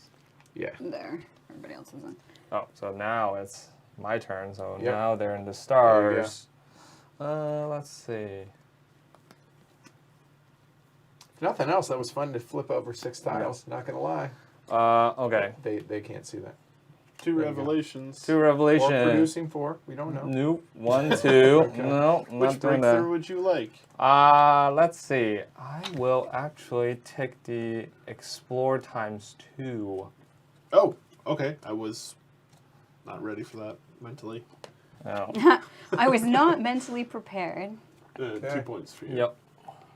Yeah. there. Everybody else isn't. Oh, so now it's my turn. So Yep. now they're in the There stars. Let's see. If nothing else, that was fun to flip over 6 tiles. Not gonna lie. Okay. They can't see that. 2 There you go. revelations. 2 Or revelation. producing 4. We don't know. Nope. 1, 2. Okay. No, I'm Which not doing breakthrough that. would you like? Let's see. I will actually take the explore times 2. Oh, okay. I was not ready for that mentally. Oh. I was not mentally prepared. 2 points for you. Yep.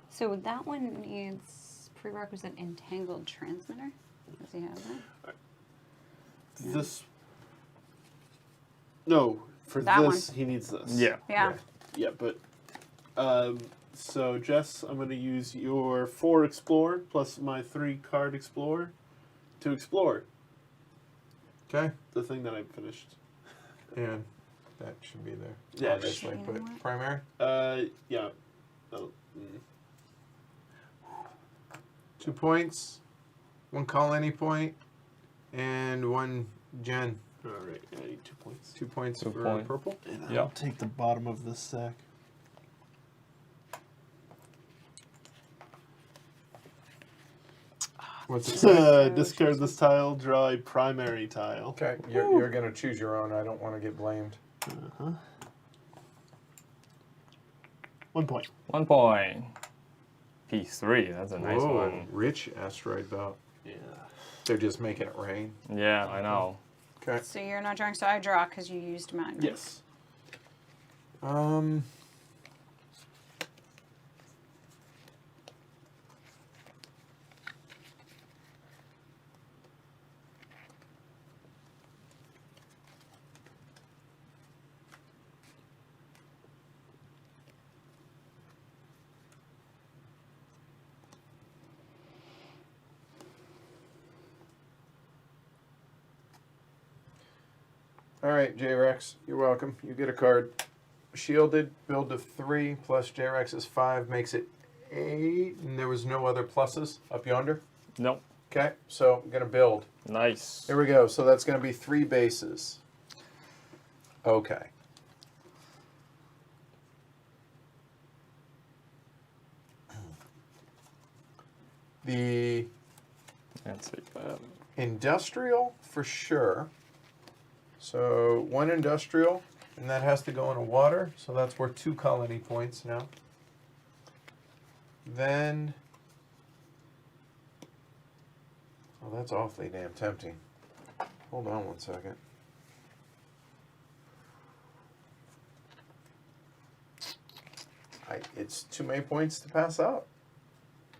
So that one needs prerequisite entangled transmitter. Does he have that? This. No, For That this, he needs this. Yeah. Yeah. Yeah, but so Jess, I'm going to use your 4 explore plus my 3 card explore to explore Okay. the thing that I finished. And that should be there. Yeah, Obviously, You know but what? primary. Yeah. Oh, 2 points. 1 colony point. And 1 gen. all right, I need 2 points. 2 points 2 for point. purple. And Yeah. I'll take the bottom of this stack. What's it say? Discard this tile, draw a primary tile. Okay, you're going to choose your own. I don't want to get blamed. 1 point. 1 point. P3. That's a nice Whoa, one. rich asteroid belt. Yeah. They're just making it rain. Yeah, I know. Okay. So you're not drawing, so I draw because you used mine. right? Yes. All right, J-Rex, you're welcome. You get a card. Shielded, build of 3 plus J-Rex is 5 makes it 8. And there was no other pluses up yonder. Nope. Okay, so I'm going to build. Nice. Here we go. So that's going to be 3 bases. Okay. The Let's see. industrial for sure. So 1 industrial, and that has to go in a water. So that's worth 2 colony points now. Then, oh, that's awfully damn tempting. Hold on 1 second. It's too many points to pass up,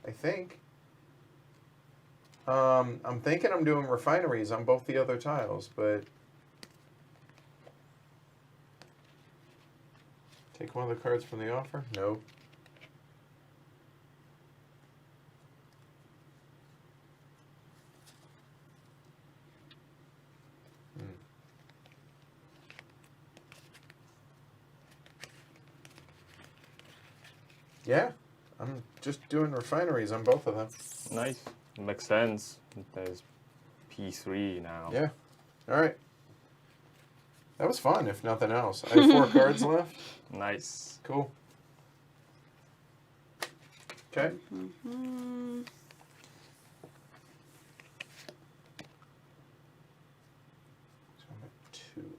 I think. I'm thinking I'm doing refineries on both the other tiles, but take one of the cards from the offer? No. Yeah, I'm just doing refineries on both of them. Nice. Makes sense. There's P3 now. Yeah. All right. That was fun, if nothing else. I have 4 cards left. Nice. Cool. Okay. Mm-hmm. So I'm at 2.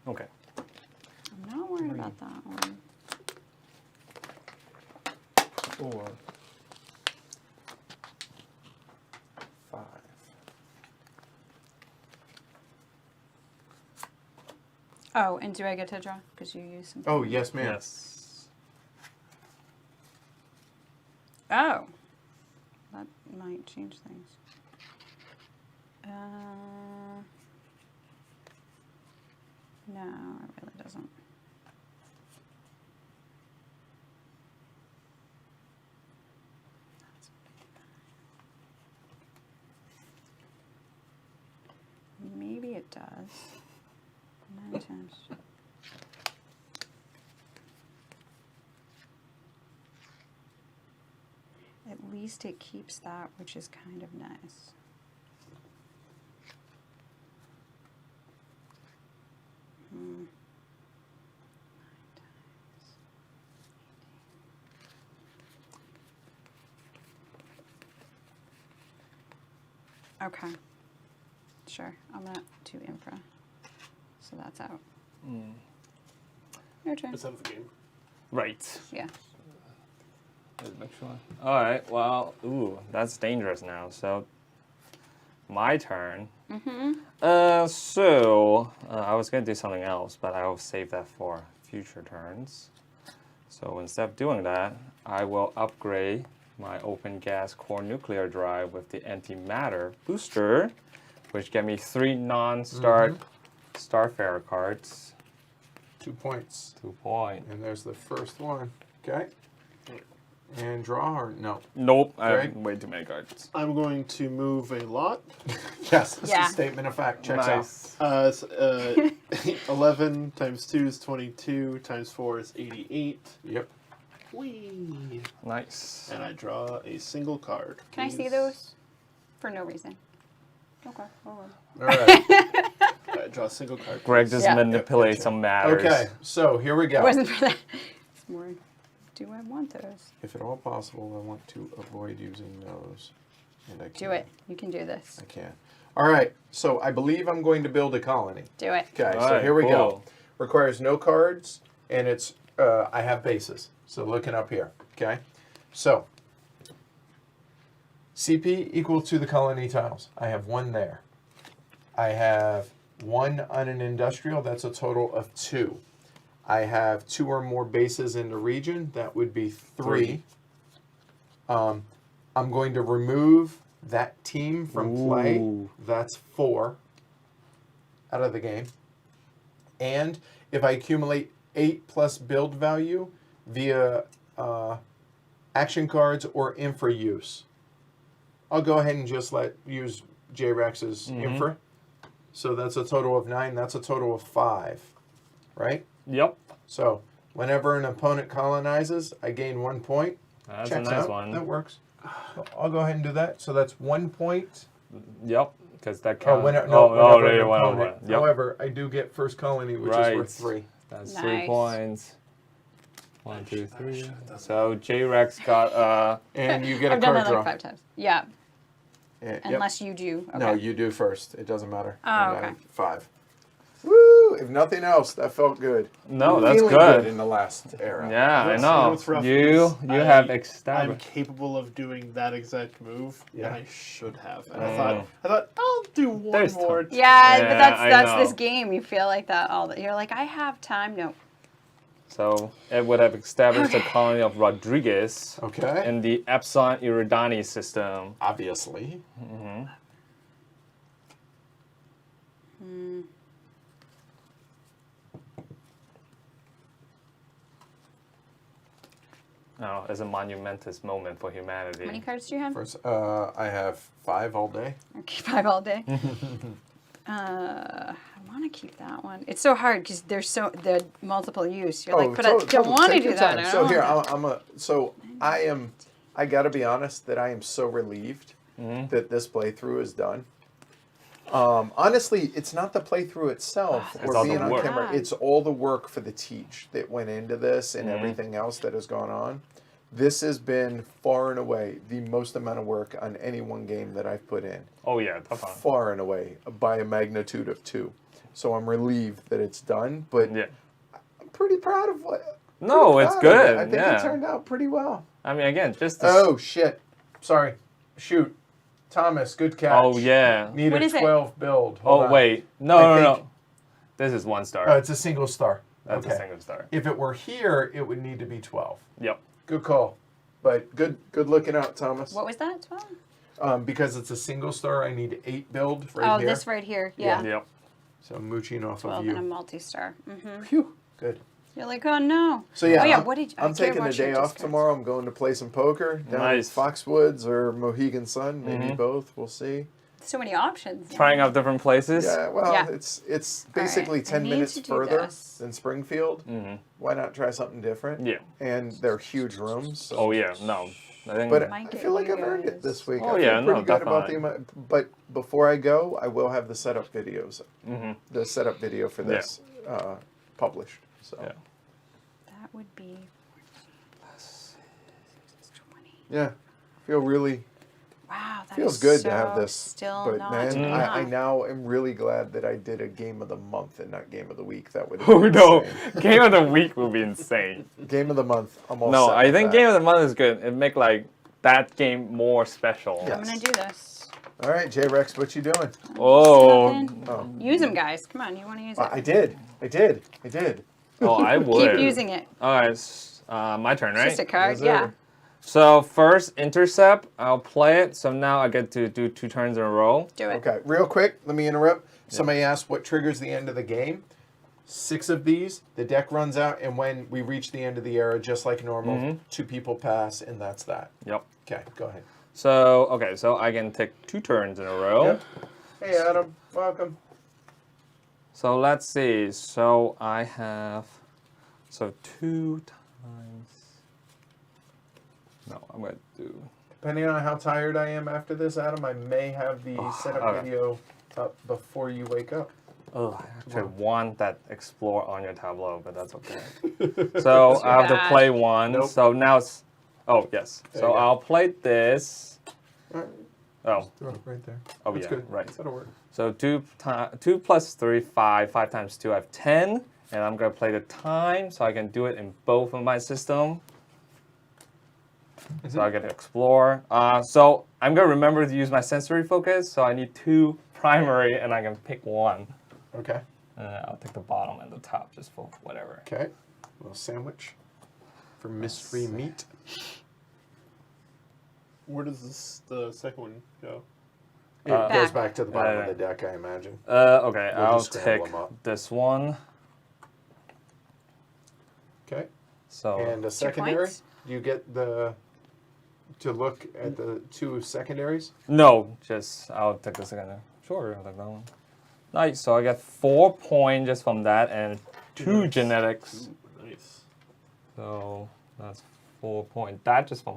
Okay. I'm not worried about that one. 4. 5. Oh, and do I get to draw? Because you use some. Oh, yes, ma'am. Yes. Oh. That might change things. No, it really doesn't. Maybe it does. 9 times. At least it keeps that, which is kind of nice. Hmm. 9 times. Okay. Sure. I'm at 2 infra. So that's out. Your turn. It's out of the game. Right. Yeah. Make sure. All right. Well, ooh, that's dangerous now. So, my turn. Mm-hmm. I was gonna do something else, but I will save that for future turns. So instead of doing that, I will upgrade my open gas core nuclear drive with the antimatter booster which get me 3 non-start Starfarer cards. 2 points. 2 points. And there's the first one. Okay. And draw or no? Nope, I Greg? have way too many cards. I'm going to move a lot. Yes, that's Yeah. a statement of fact. Checks Nice. 11 times 2 is 22, times 4 is 88. out. Yep. Whee! Nice. And I draw a single card. Can I see please. those? For no reason. Okay. Hold on. All right. I draw a single card. Greg please. just Yeah. manipulates Yep, some matters. Okay, so here we It go. wasn't for that. It's more, do I want those? If at all possible, I want to avoid using those. And I can't. Do it. You can do this. I can't. All right, so I believe I'm going to build a colony. Do it. Okay, so Alright, here we go. cool. Requires no cards, and it's I have bases. So looking up here, okay? So CP equal to the colony tiles. I have 1 there. I have 1 on an industrial. That's a total of 2. I have 2 or more bases in the region. That would be 3. I'm going to remove that team from play. Ooh. That's 4 out of the game. And if I accumulate 8 plus build value via action cards or infra use, I'll go ahead and just use J-Rex's infra. So that's a total of 9. That's a total of 5, right? Yep. So whenever an opponent colonizes, I gain 1 point. That's Checks a nice out. one. That works. So I'll go ahead and do that. So that's 1 point. Yep. Because that Oh, counts. whenever, there an you went opponent. over. Yep. However, I do get first colony, which is Right. worth 3. That's Nice. 3 points. 1, 2, I 3. should've done So J-Rex got And you get a I've done card that draw. like 5 times. Yeah. Yep. Unless you do. Okay. No, you do first. It doesn't matter. Oh, And I okay. have 5. Woo! If nothing else, that felt good. No, I'm that's feeling good. in the last era. Yeah, I You know know. what's rough You is have I'm established. capable of doing that exact move, Yeah. and I should have. And I thought I'll do one There's more. Yeah, Yeah, but I that's this know. game. You feel like that all the, you're like, I have time. No. So it would have established a colony of Rodriguez Okay. in the Epsilon Iridani system. Obviously. No, it's a monumentous moment for humanity. How many cards do you have? First, I have 5 all day. Okay, 5 all day. I want to keep that one. It's so hard because they're multiple use. You're like, but I don't want to take do your that. time. I So don't here, wanna. I gotta be honest that I am so relieved that this playthrough is done. Honestly, it's not the playthrough itself It's or all the being on work. camera. Yeah. It's all the work for the teach that went into this and everything else that has gone on. This has been far and away the most amount of work on any one game that I've put in. Oh yeah, definitely. Far and away by a magnitude of 2. So I'm relieved that it's done, but Yeah. I'm pretty proud of what. No, pretty it's proud of it. good. I think yeah. it turned out pretty well. I mean, again, just the Oh shit! Sorry. Shoot. Thomas, good catch. Oh yeah. Need What a is it? 12 build. Hold Oh on. wait, I no. think- This is 1 star. It's a single star. That's okay. a single star. If it were here, it would need to be 12. Yep. Good call. But good looking out, Thomas. What was that? 12? Because it's a single star, I need 8 build right Oh, here. this right here. Yeah. Yep. So I'm mooching off 12 of and a you. multi-star. Mm-hmm. Phew. Good. You're like, oh no. So yeah, Oh yeah. I'm, What did you? I'm taking a day off tomorrow. I'm going to play some poker down Nice. in Foxwoods or Mohegan Sun, maybe both. We'll see. So many options. Trying out different places. Yeah, well, Yeah. it's basically I 10 need minutes to do further this. than Springfield. Why not try something different? Yeah. And they're huge rooms. So. Oh yeah. No. I think. But Might I get feel like you I've earned it guys. this week. Oh, I feel yeah, pretty no, good about the definitely. amount. But before I go, I will have the setup videos, the setup video for this published. So Yeah. That would be 20. yeah, feel really Wow, that feels is good so to have this. Still But not man, enough. I now am really glad that I did a game of the month and not game of the week. That would have Oh been no, insane. game of the week will be insane. Game of the month. I'm all No, set I with think that. game of the month is good. It make like that game more special. Yeah. I'm gonna do this. All right, J Rex, what you doing? Oh, Nothing. Oh. Use them, guys. Come on, you want to use it? I did. oh, I would. Keep using it. All right, my turn, right? It's just a card, Yes, sir. yeah. So first intercept, I'll play it. So now I get to do 2 turns in a row. Do it. Okay, real quick, let me interrupt. Somebody asked what triggers the end of the game. 6 of these, the deck runs out, and when we reach the end of the era, just like normal, 2 people pass, and that's that. Yep. Okay, go ahead. So okay, so I can take 2 turns in a row. Yep. Hey, Adam, welcome. So let's see. So I have 2 times. No, I'm gonna do. Depending on how tired I am after this, Adam, I may have the setup okay. video up before you wake up. Oh, I actually want that explore on your tableau, but that's okay. So I have to bad. play one. Nope. So now it's. Oh yes. There So you go. I'll play this. All right, Oh. throw it right there. Oh That's yeah. good. Right. That'll work. So 2 plus 3, 5. 5 times 2, I have 10. And I'm gonna play the time, so I can do it in both of my system. So I get to explore. So I'm gonna remember to use my sensory focus. So I need 2 primary, and I can pick one. Okay. I'll take the bottom and the top just for whatever. Okay. A little sandwich for mystery meat. Where does the second one go? It goes Back. back to the bottom Yeah, of the deck, I imagine. Okay, We'll I'll just scramble take 'em up. this one. Okay. So And a 2 secondary? points. Do you get to look at the 2 secondaries? no, just I'll take the second. Sure, I'll take that one. Nice. So I get 4 points just from that, and 2 Nice. genetics. Ooh, nice. So that's 4 points. That just from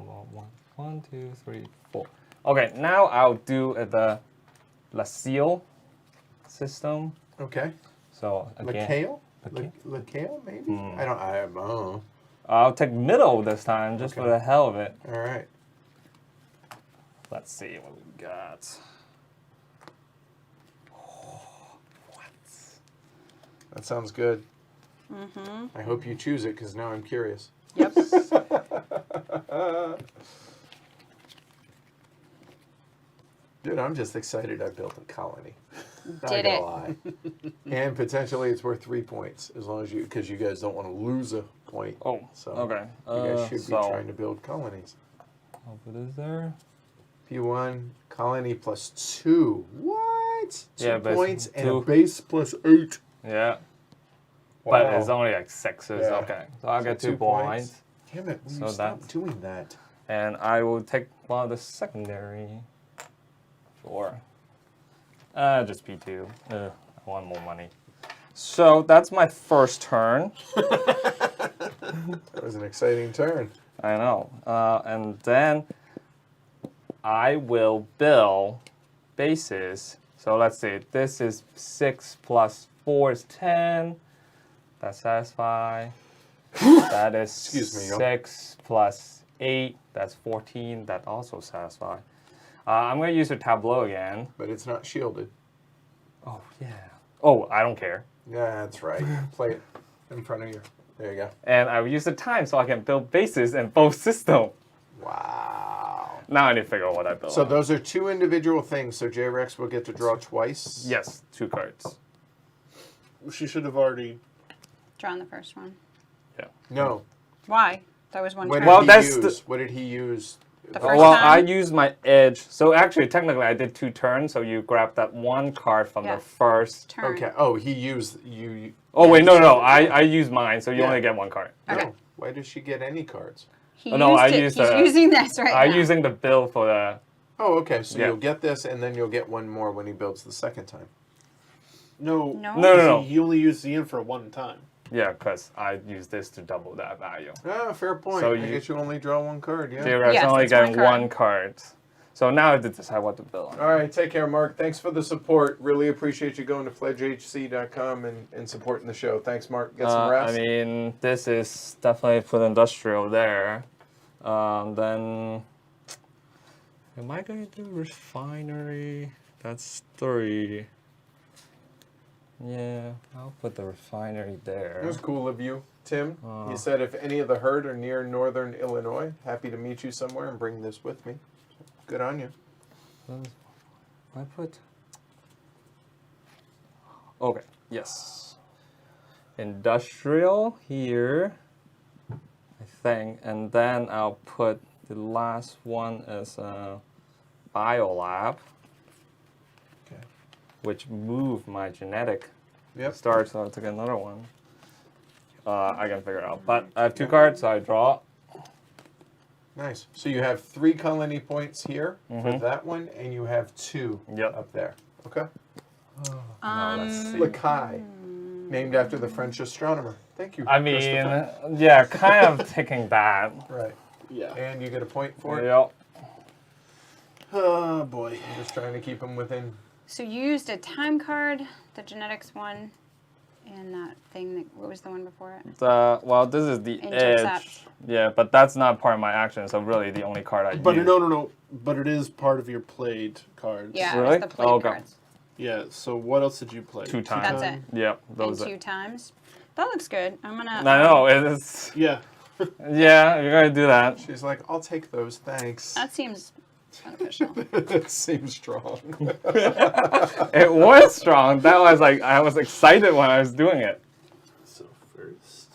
1, 2, 3, 4. Okay, now I'll do the Lacille system. Okay. So again, LaCale? LaCale? LaCale, maybe? I don't know. I'll take middle this time just for Okay. the hell of it. All right. Let's see what we got. That sounds good. I hope you choose it because now I'm curious. Yep. Dude, I'm just excited I built a colony. Not Did gonna it. lie. And potentially it's worth 3 points as long as because you guys don't want to lose a point. Oh, So okay. you guys should so be trying to build colonies. what is there? P1 colony plus 2. What? 2 Yeah, but it's points and a 2. base plus 8. Yeah. But Wow. it's only like 6s. Yeah. Okay. So I'll So get 2 2 points. Damn it! Will So you stop that's- doing that? And I will take one of the secondary. Sure. Just P2. I want more money. So that's my first turn. That was an exciting turn. I know. And then I will build bases. So let's see. This is 6 plus 4 is 10. That satisfies. That is Excuse me, y'all. 6 plus 8. That's 14. That also satisfies. I'm going to use the tableau again. But it's not shielded. Oh, yeah. Oh, I don't care. Yeah, that's right. Play it in front of you. There you go. And I will use the time so I can build bases in both systems. Wow. Now I need to figure out what I build. So on. those are 2 individual things. So J-Rex will get to draw twice. Yes, 2 cards. She should have already. Drawn the first one. Yeah. No. Why? That was one What turn. did Well, he that's use? What did he use? The Oh, first well, time? I used my edge. So actually, technically, I did 2 turns. So you grab that 1 card from Yeah. the first. Turn. Okay. Oh, he used you. Oh wait, no. No. I used mine. So you Yeah. only get 1 card. Okay. No. Why does she get any cards? He Oh, no, used I it. used He's the- using this right I'm now. using the bill for the. Oh, okay. So Yeah. you'll get this, and then you'll get 1 more when he builds the second time. No. No? No. He only used the infra one time. Yeah, because I use this to double that value. Ah, fair point. So I you- guess you only draw 1 card. Yeah. J-Rex Yes, only that's 1 getting card. 1 card. So now I have to decide what to build. All right. Take care, Mark. Thanks for the support. Really appreciate you going to pledgehc.com and supporting the show. Thanks, Mark. Get some rest. I mean, this is definitely for the industrial there. Then, am I going to do refinery? That's 3. Yeah, I'll put the refinery It there. was cool of you, Tim. You said if any of the herd are near northern Illinois, happy to meet you somewhere and bring this with me. Good on you. I put. Okay. Yes. Industrial here, I think, and then I'll put The last one is Biolab, Okay. which moved my genetic Yep. start, so I took another one. I can figure it out. But I have 2 cards, so I draw. Nice. So you have 3 colony points here for Mhm. that one, and you have 2 Yep. up there. Okay. Now let's see. Lacaille, named after the French astronomer. Thank you. I mean, Christopher. yeah, kind of taking that. Right. Yeah. And you get a point for it. Yep. Oh boy. I'm just trying to keep them within. So you used a time card, the genetics one, and that thing. What was the one before it? Well, this is the Intercept. edge. Yeah, but that's not part of my action, so really the only card I But use. no. But it is part of your played cards. Yeah, Really? it's the play Oh, okay. cards. Yeah. So what else did you play? 2 times. That's it. Yep, And those are. 2 times. That looks good. I'm gonna. I know, it's. Yeah. Yeah, you're gonna do that. She's like, I'll take those, thanks. That seems beneficial. That seems strong. It was strong. That was like, I was excited when I was doing it. So first.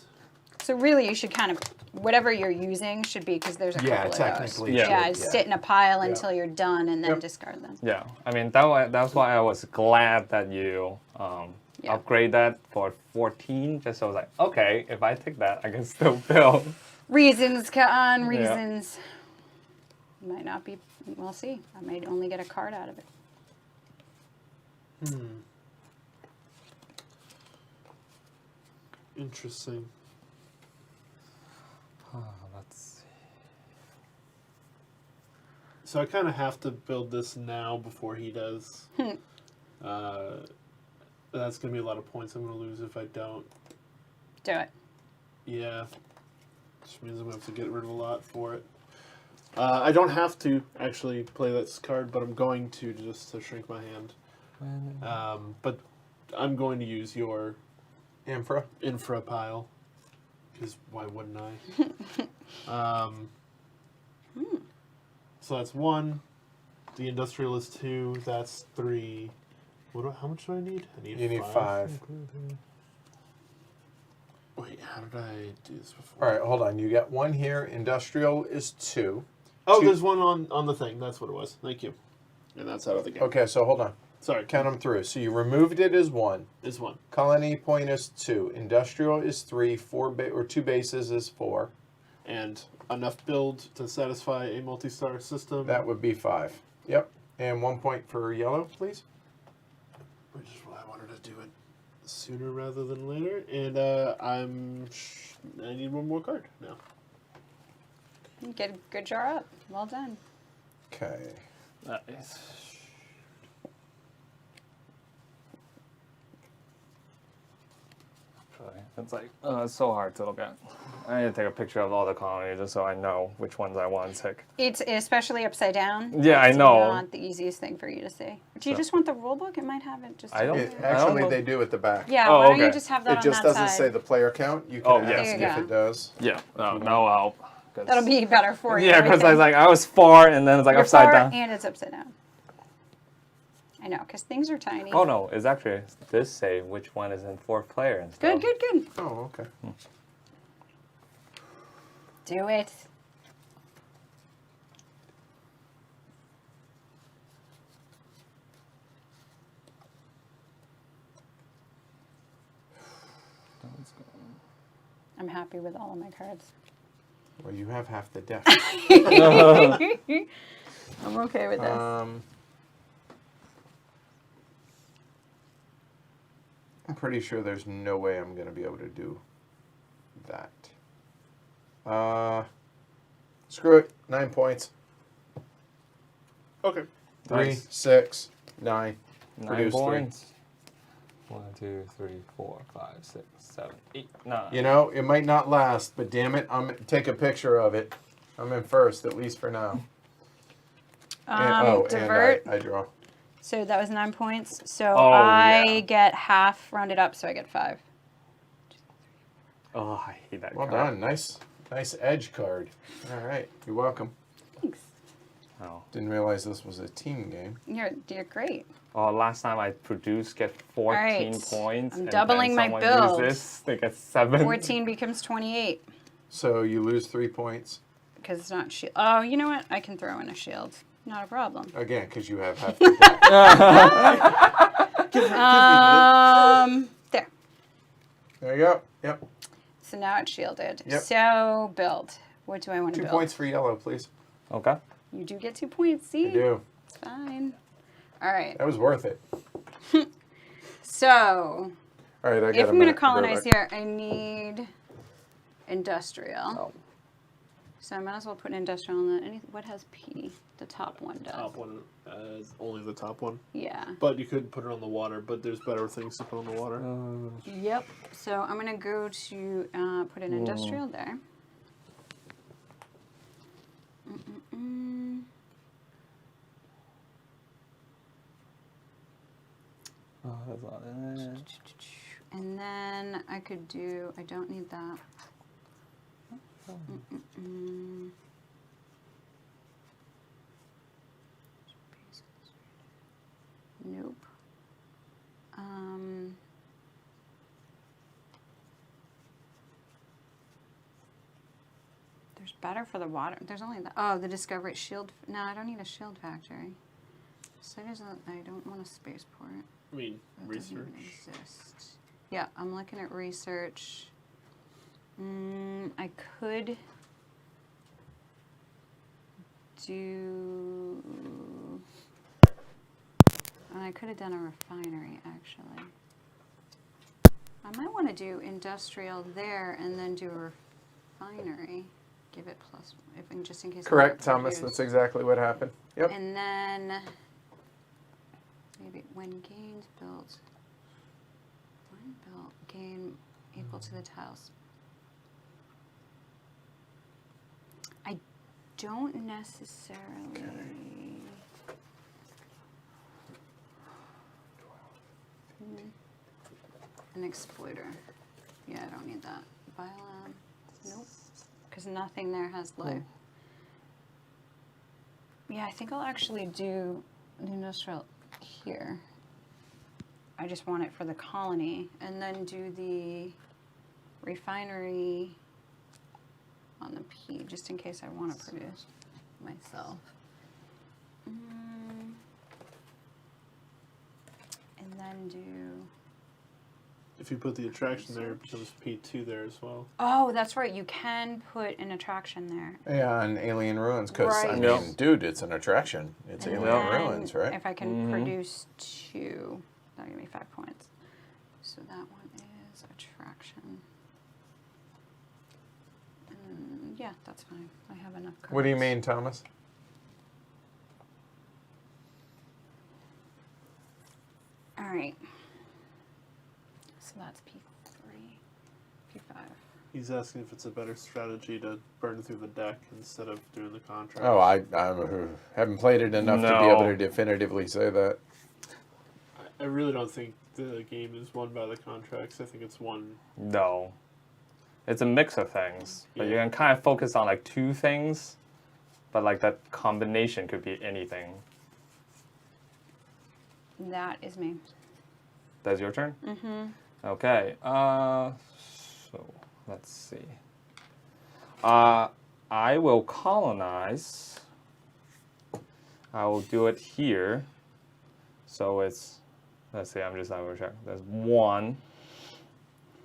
So really, you should kind of whatever you're using should be because there's a Yeah, couple of technically. those. Yeah. Yeah, sit in a pile Yeah. until you're done and then Yep. discard them. Yeah, I mean, that's why I was glad that you Yeah. upgrade that for 14, just so I was like, okay, if I take that, I can still build. Reasons, Kaan, Yeah. reasons. Might not be. We'll see. I might only get a card out of it. Interesting. Let's see. So I kind of have to build this now before he does. That's gonna be a lot of points I'm gonna lose if I don't. Do it. Yeah. Which means I'm gonna have to get rid of a lot for it. I don't have to actually play this card, but I'm going to just to shrink my hand. But I'm going to use your Infra. infra pile. Because why wouldn't I? So that's 1. The industrial is 2. That's 3. How much do I need? I need You need 5. Wait, how did I do this before? All right, hold on. You got 1 here. Industrial is 2. Oh, 2. there's 1 on the thing. That's what it was. Thank you. And that's out of the game. Okay, so hold on. Sorry. Count them through. So you removed it as 1. Is 1. Colony point is 2. Industrial is 3. 2 bases is 4. And enough build to satisfy a multi-star system. That would be 5. Yep. And 1 point for yellow, please. Which is why I wanted to do it sooner rather than later. And I need 1 more card now. Get a good jar up. Well done. Okay. Nice. It's like, it's so hard to look at. I need to take a picture of all the colonies just so I know which ones I want to take. It's especially upside down. Yeah, I so know. Not the easiest thing for you to see. Do you So- just want the rule book? It might have it just. I don't- It, I don't actually, know. they do at the back. Yeah. Oh, why don't you okay. just have that It on just that doesn't side? say the player count. You can Oh, ask yes. There you if go. it does. Yeah, that'll help. 'Cause- That'll be better for you. Yeah, right because I there. was like, I was far and then it's like You're upside far down. and it's upside down. I know, because things are tiny. Oh no, it's actually this say which one is in 4th player and stuff. Good. Oh, okay. Do it. I'm happy with all of my cards. Well, you have half the deck. I'm okay with this. I'm pretty sure there's no way I'm going to be able to do that. Screw it. 9 points. Okay. 3, Nice. 6, 9. 9 Produce 3. points. 1, 2, 3, 4, 5, 6, 7, 8, 9. You know, it might not last, but damn it, I'm take a picture of it. I'm in first, at least for now. Divert. And I draw. So that was 9 points. So Oh, I yeah. get half rounded up, so I get 5. Oh, I hate that Well card. done. Nice edge card. All right, you're welcome. Thanks. Oh. Didn't realize this was a team game. You're great. Oh, last time I produced get 14 right. points. I'm and doubling my then build. someone uses this, they get 7. 14 becomes 28 So you lose 3 points. because because it's not shield. Oh, you know what? I can throw in a shield. Not a problem. Again, because you have half the attack. There. There you go. Yep. So now it's shielded. Yep. So build. What do I want to 2 build? points for yellow, please. Okay. You do get 2 points. See? I do. It's fine. All right. That was worth it. So, All right, I got if a I'm going to minute colonize go back. here, I need industrial. Oh. So I might as well put an industrial on that. What has P? The top one does. Top one is only the top one. Yeah. But you could put it on the water, but there's better things to put on the water. Yep. So I'm going to go to put an industrial there. Oh, that's not it. And then I could do, I don't need that. Nope. There's better for the water. There's only the, oh, the Discovery Shield. No, I don't need a shield factory. So I don't want a spaceport. I mean, That doesn't research. even exist. Yeah, I'm looking at research. I could do. I could have done a refinery actually. I might want to do industrial there and then do a refinery. Give it plus, just in case. I Correct, don't Thomas. produce. That's exactly what happened. Yep. And then maybe when gains built, gain equal to the tiles. I don't necessarily. An exploiter. Yeah, I don't need that. Biolab. Nope. Because nothing there has life. Yeah, I think I'll actually do the industrial here. I just want it for the colony. And then do the refinery on the P, just in case I want to produce myself. And then do... If you put the attraction there, it becomes P2 there as well. Oh, that's right. You can put an attraction there. Yeah, on Alien Ruins, because, I Right. mean, Yep. dude, it's an attraction. It's And Alien then Ruins, right? If I can produce 2, that'll give me 5 points. So that one is attraction. Yeah, that's fine. I have enough cards. What do you mean, Thomas? All right. So that's P3, P5. He's asking if it's a better strategy to burn through the deck instead of doing the contract. Oh, I haven't played it enough to be able to definitively say that. I really don't think the game is won by the contracts. I think it's won. No. It's a mix of things. But you Yeah. can kind of focus on like 2 things. But like that combination could be anything. That is me. That's your turn? Mm-hmm. Okay. So let's see. I will colonize. I will do it here. So it's, let's see, I'm just double check. There's 1,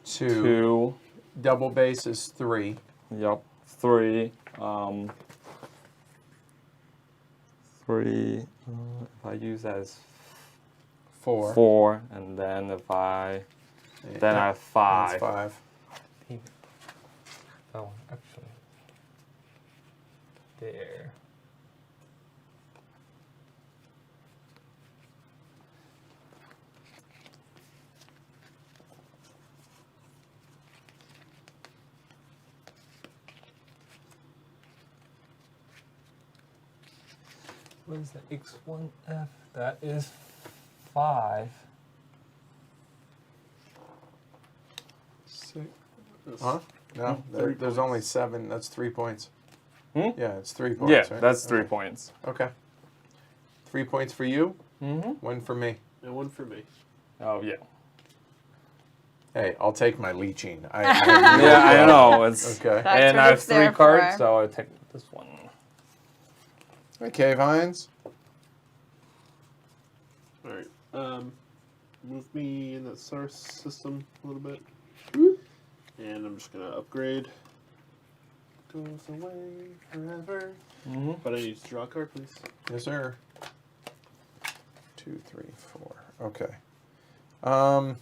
2, Double base is 3. yep, 3. 3. If I use that as 4. 4, and then if I, then I have 5. That's 5. Oh, actually, there. What is the X1F? That is 5. 6. Huh? No, Three there's points. only 7. That's 3 points. Hmm? Yeah, it's 3 points, Yeah, right? that's 3 Okay. points. Okay. 3 points for you, Mm-hmm. 1 for me. And 1 for me. Oh, yeah. Hey, I'll take my leeching. Yeah, I know. It's Okay. That's and what I have it's 3 there cards, for. so I take this one. Okay, Vines. All right. Move me in that star system a little bit. And I'm just going to upgrade. Goes away forever. Mm-hmm. But I need to draw a card, please. Yes, sir. 2, 3, 4. Okay. Okay.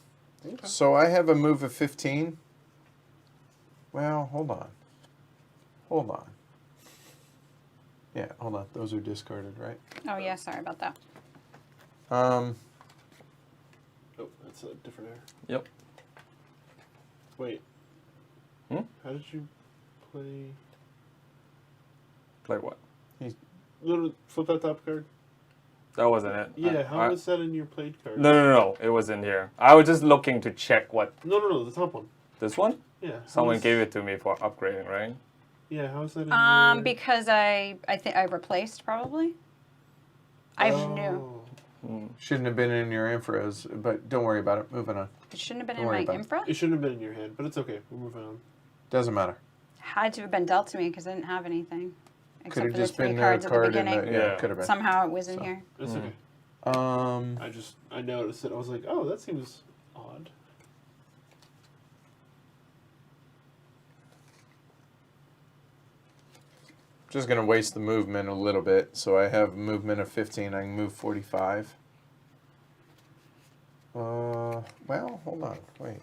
So I have a move of 15. Well, hold on. Hold on. Yeah, hold on. Those are discarded, right? Oh yeah, sorry about that. Oh, that's a different error. Yep. Wait. Hmm? How did you play? Play what? No, flip that top card. That wasn't it. Yeah, how was that in your played card? No. It was in here. I was just looking to check what. No, the top one. This one? Yeah. Someone gave it to me for upgrading, right? Yeah, how is that in your... Because I think I replaced probably. I knew. Shouldn't have been in your infras, but don't worry about it. Moving on. It shouldn't have been Don't in worry my about it. infra. It shouldn't have been in your hand, but it's okay. We're moving on. Doesn't matter. Had to have been dealt to me because I didn't have anything. Could Except have for the just 3 been a cards at the card in beginning. the... Yeah. Yeah, could have been. Somehow it was in So. here. It's okay. I noticed it. I was like, oh, that seems odd. Just going to waste the movement a little bit. So I have movement of 15. I can move 45. Well, hold on. Wait.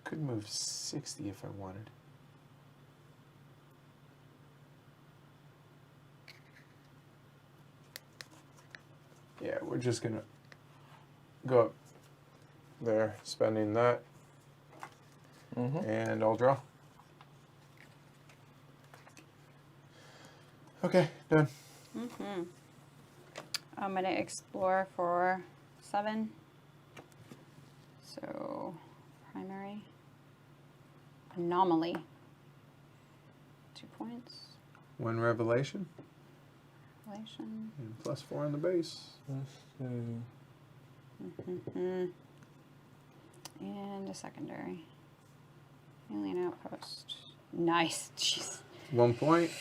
Could move 60 if I wanted. Yeah, we're just going to go up there, spending that, and I'll draw. Okay, done. I'm gonna explore for 7. So primary anomaly. 2 points. 1 revelation, Relation. and +4 on the base. And a secondary. Alien outpost. Nice. Jeez. 1 point.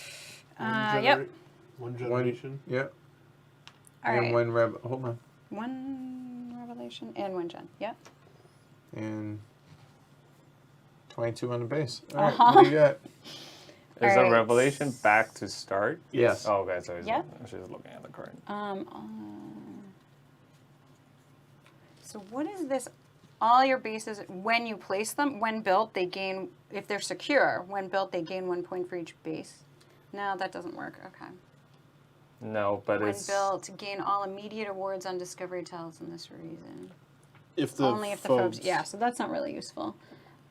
Yep. One generation. Yep. All and right. 1 hold on. 1 revelation and 1 gen. Yep. And 22 on the base. All right, what do you got? Is Alright. a revelation back to start? Yes. Oh, okay, so Yep. she's looking at the card. So what is this? All your bases, when you place them, when built, they gain, if they're secure, when built, they gain 1 point for each base. No, that doesn't work. Okay. No, but When it's built, gain all immediate awards on discovery tiles in this reason. If the Only if the phobes. folks, yeah, so that's not really useful.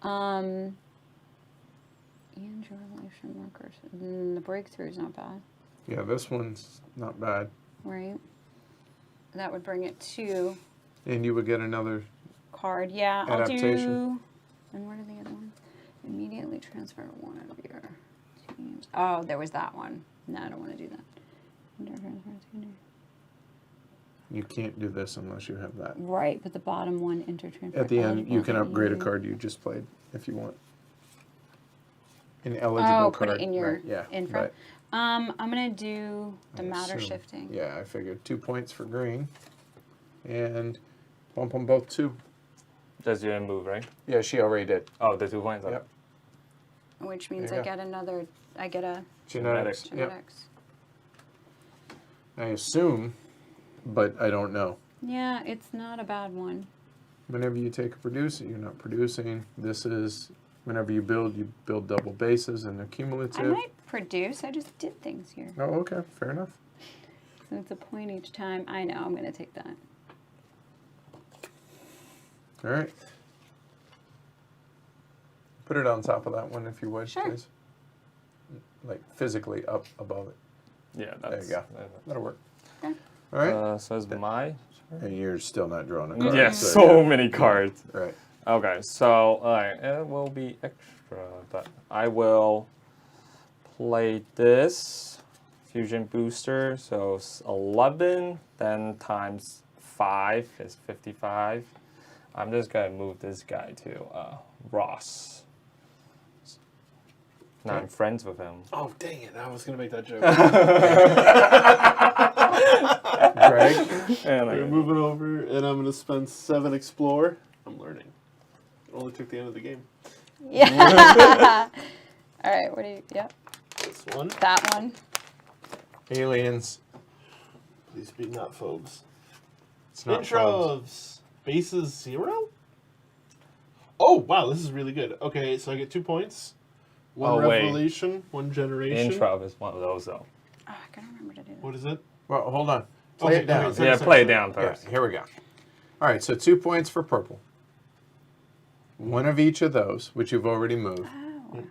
And your revelation markers. The breakthrough is not bad, Yeah, this one's not bad. right? That would bring it to And you would get another. card. Yeah, I'll do. Adaptation. And what are the other ones? Immediately transfer one of your teams. Oh, there was that one. No, I don't want to do that. You can't do this unless you have that. Right, but the bottom one, intertransfer. At the end, you can upgrade a card. card you just played if you want. An eligible Oh, card. put it in your right, yeah, infra. but I'm gonna do the I matter assume- shifting. Yeah, I figured 2 points for green. And bump them both 2. just you didn't move, right? Yeah, she already did. Oh, the 2 points. Yep. Which means There I you go. get another. I get a Genetics. Yep. genetics. I assume, but I don't know. Yeah, it's not a bad one. Whenever you take a producer, you're not producing. This is whenever you build double bases and they're cumulative. I might produce. I just did things here. Oh, okay, fair enough. So it's a point each time. I know. I'm gonna take that. All right. Put it on top of that one if you would, Sure. please. Like physically up above it. Yeah, There that's. you go. That'll work. Okay. All right. So it's my. And you're still not drawing a card. Yeah, so so yeah. many cards. All right. Okay, so alright, it will be extra, but I will play this fusion booster. So 11, then times 5 is 55. I'm just gonna move this guy to Ross. Now I'm friends with him. Oh, dang it. I was going to make that joke. Greg? And We're like, moving over, and I'm going to spend 7 explore. I'm learning. It only took the end of the game. Yeah. All right. What do you? Yep. This one. That one. Aliens. Please be not phobes. It's not phobes. Intros. Bases 0? Oh, wow. This is really good. Okay, so I get 2 points. One Oh, wait. revelation, 1 generation. intro is one of those though. Oh, I gotta remember to do that. What is it? Well, hold on. Play it down. sorry, Yeah, sorry, play it sorry. down Yeah, first. here we go. All right, so 2 points for purple. One of each of those, which you've already moved. Oh.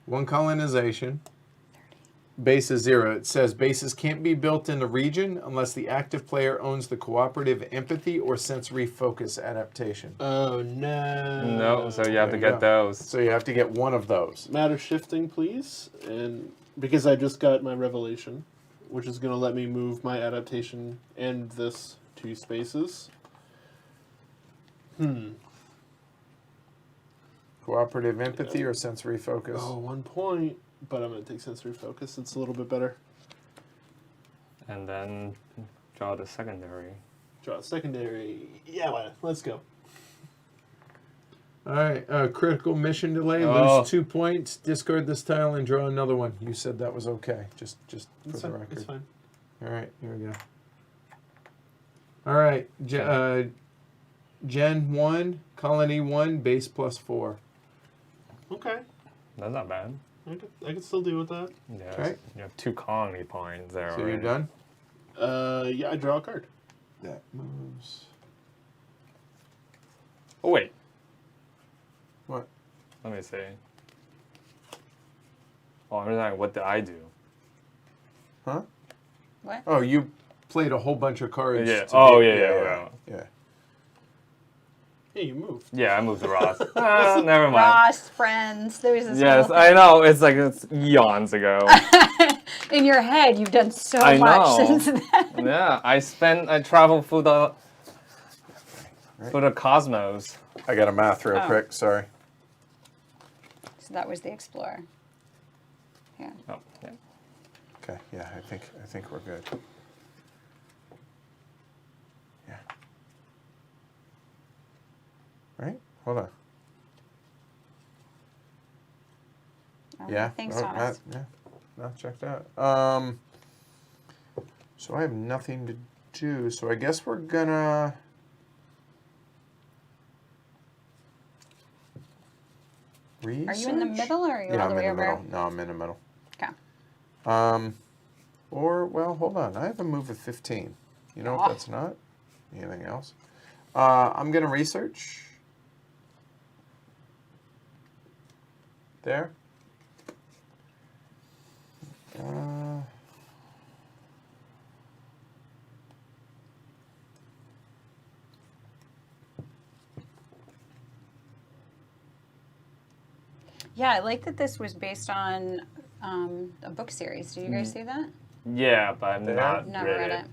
1 colonization. Base is 0. It says bases can't be built in the region unless the active player owns the cooperative empathy or sensory focus adaptation. Oh, no. No, so you have to There you get go. those. So you have to get one of those. Matter shifting, please. And because I just got my revelation, which is going to let me move my adaptation and this 2 spaces. Cooperative empathy or sensory focus. Oh, 1 point. But I'm going to take sensory focus. It's a little bit better. And then draw the secondary. Draw a secondary. Yeah, why not? Let's go. All right, critical mission delay. Oh. Lose 2 points. Discard this tile and draw another one. You said that was okay. Just for It's the fine. record. It's fine. All right, here we go. All right, Gen 1, Colony 1, base +4. Okay. That's not bad. I could still deal with that. Yeah, Okay. you have 2 colony points there So already. you're done? Yeah, I draw a card. That moves. Oh, wait. What? Let me see. Oh, I'm like, what did I do? Huh? What? Oh, you played a whole bunch of cards. Yeah. to Oh, get- yeah. yeah. Hey, you moved. Yeah, I moved to Ross. Never mind. Ross, friends. There's this Yes, whole I know. It's like it's eons ago. in your head, you've done so I much know. since then. Yeah, I traveled through the cosmos. I got a math real Oh. quick. Sorry. So that was the Explorer. Yeah. Oh, yeah. Okay. Yeah, I think we're good. Yeah. Right? Hold on. Yeah. Thanks, Oh, Thomas. yeah. No, checked out. So I have nothing to do. So I guess we're gonna. Are you in the Research? middle or are you Yeah, all the I'm way in the over? middle. No, I'm in the middle. Okay. Or, well, hold on. I have a move of 15. You know Oh. what that's not? Anything else? I'm going to research. There. Yeah, I like that this was based on a book series. Did you guys see that? Yeah, but I'm There? not Never read read it. it.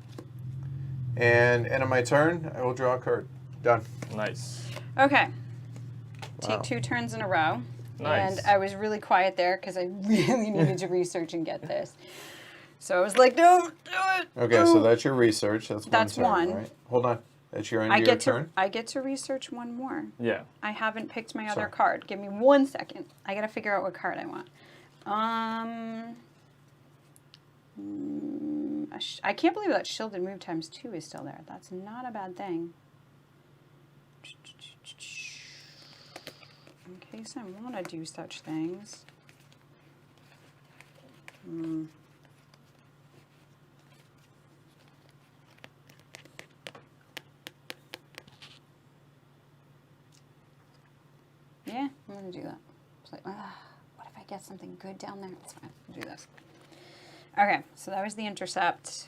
And end of my turn, I will draw a card. Done. Nice. Okay. Wow. Take 2 turns in a row. Nice. And I was really quiet there because I really needed to research and get this. So I was like, no, do it. Okay, so that's your research. That's one That's turn, one. right? Hold on. That's your end I of your get to turn? I get to research one more. Yeah. I haven't picked my other Sorry. card. Give me 1 second. I gotta figure out what card I want. I can't believe that shielded move times 2 is still there. That's not a bad thing. In case I want to do such things. Yeah, I'm gonna do that. It's like, what if I get something good down there? It's fine. I'll do this. Okay, so that was the intercept.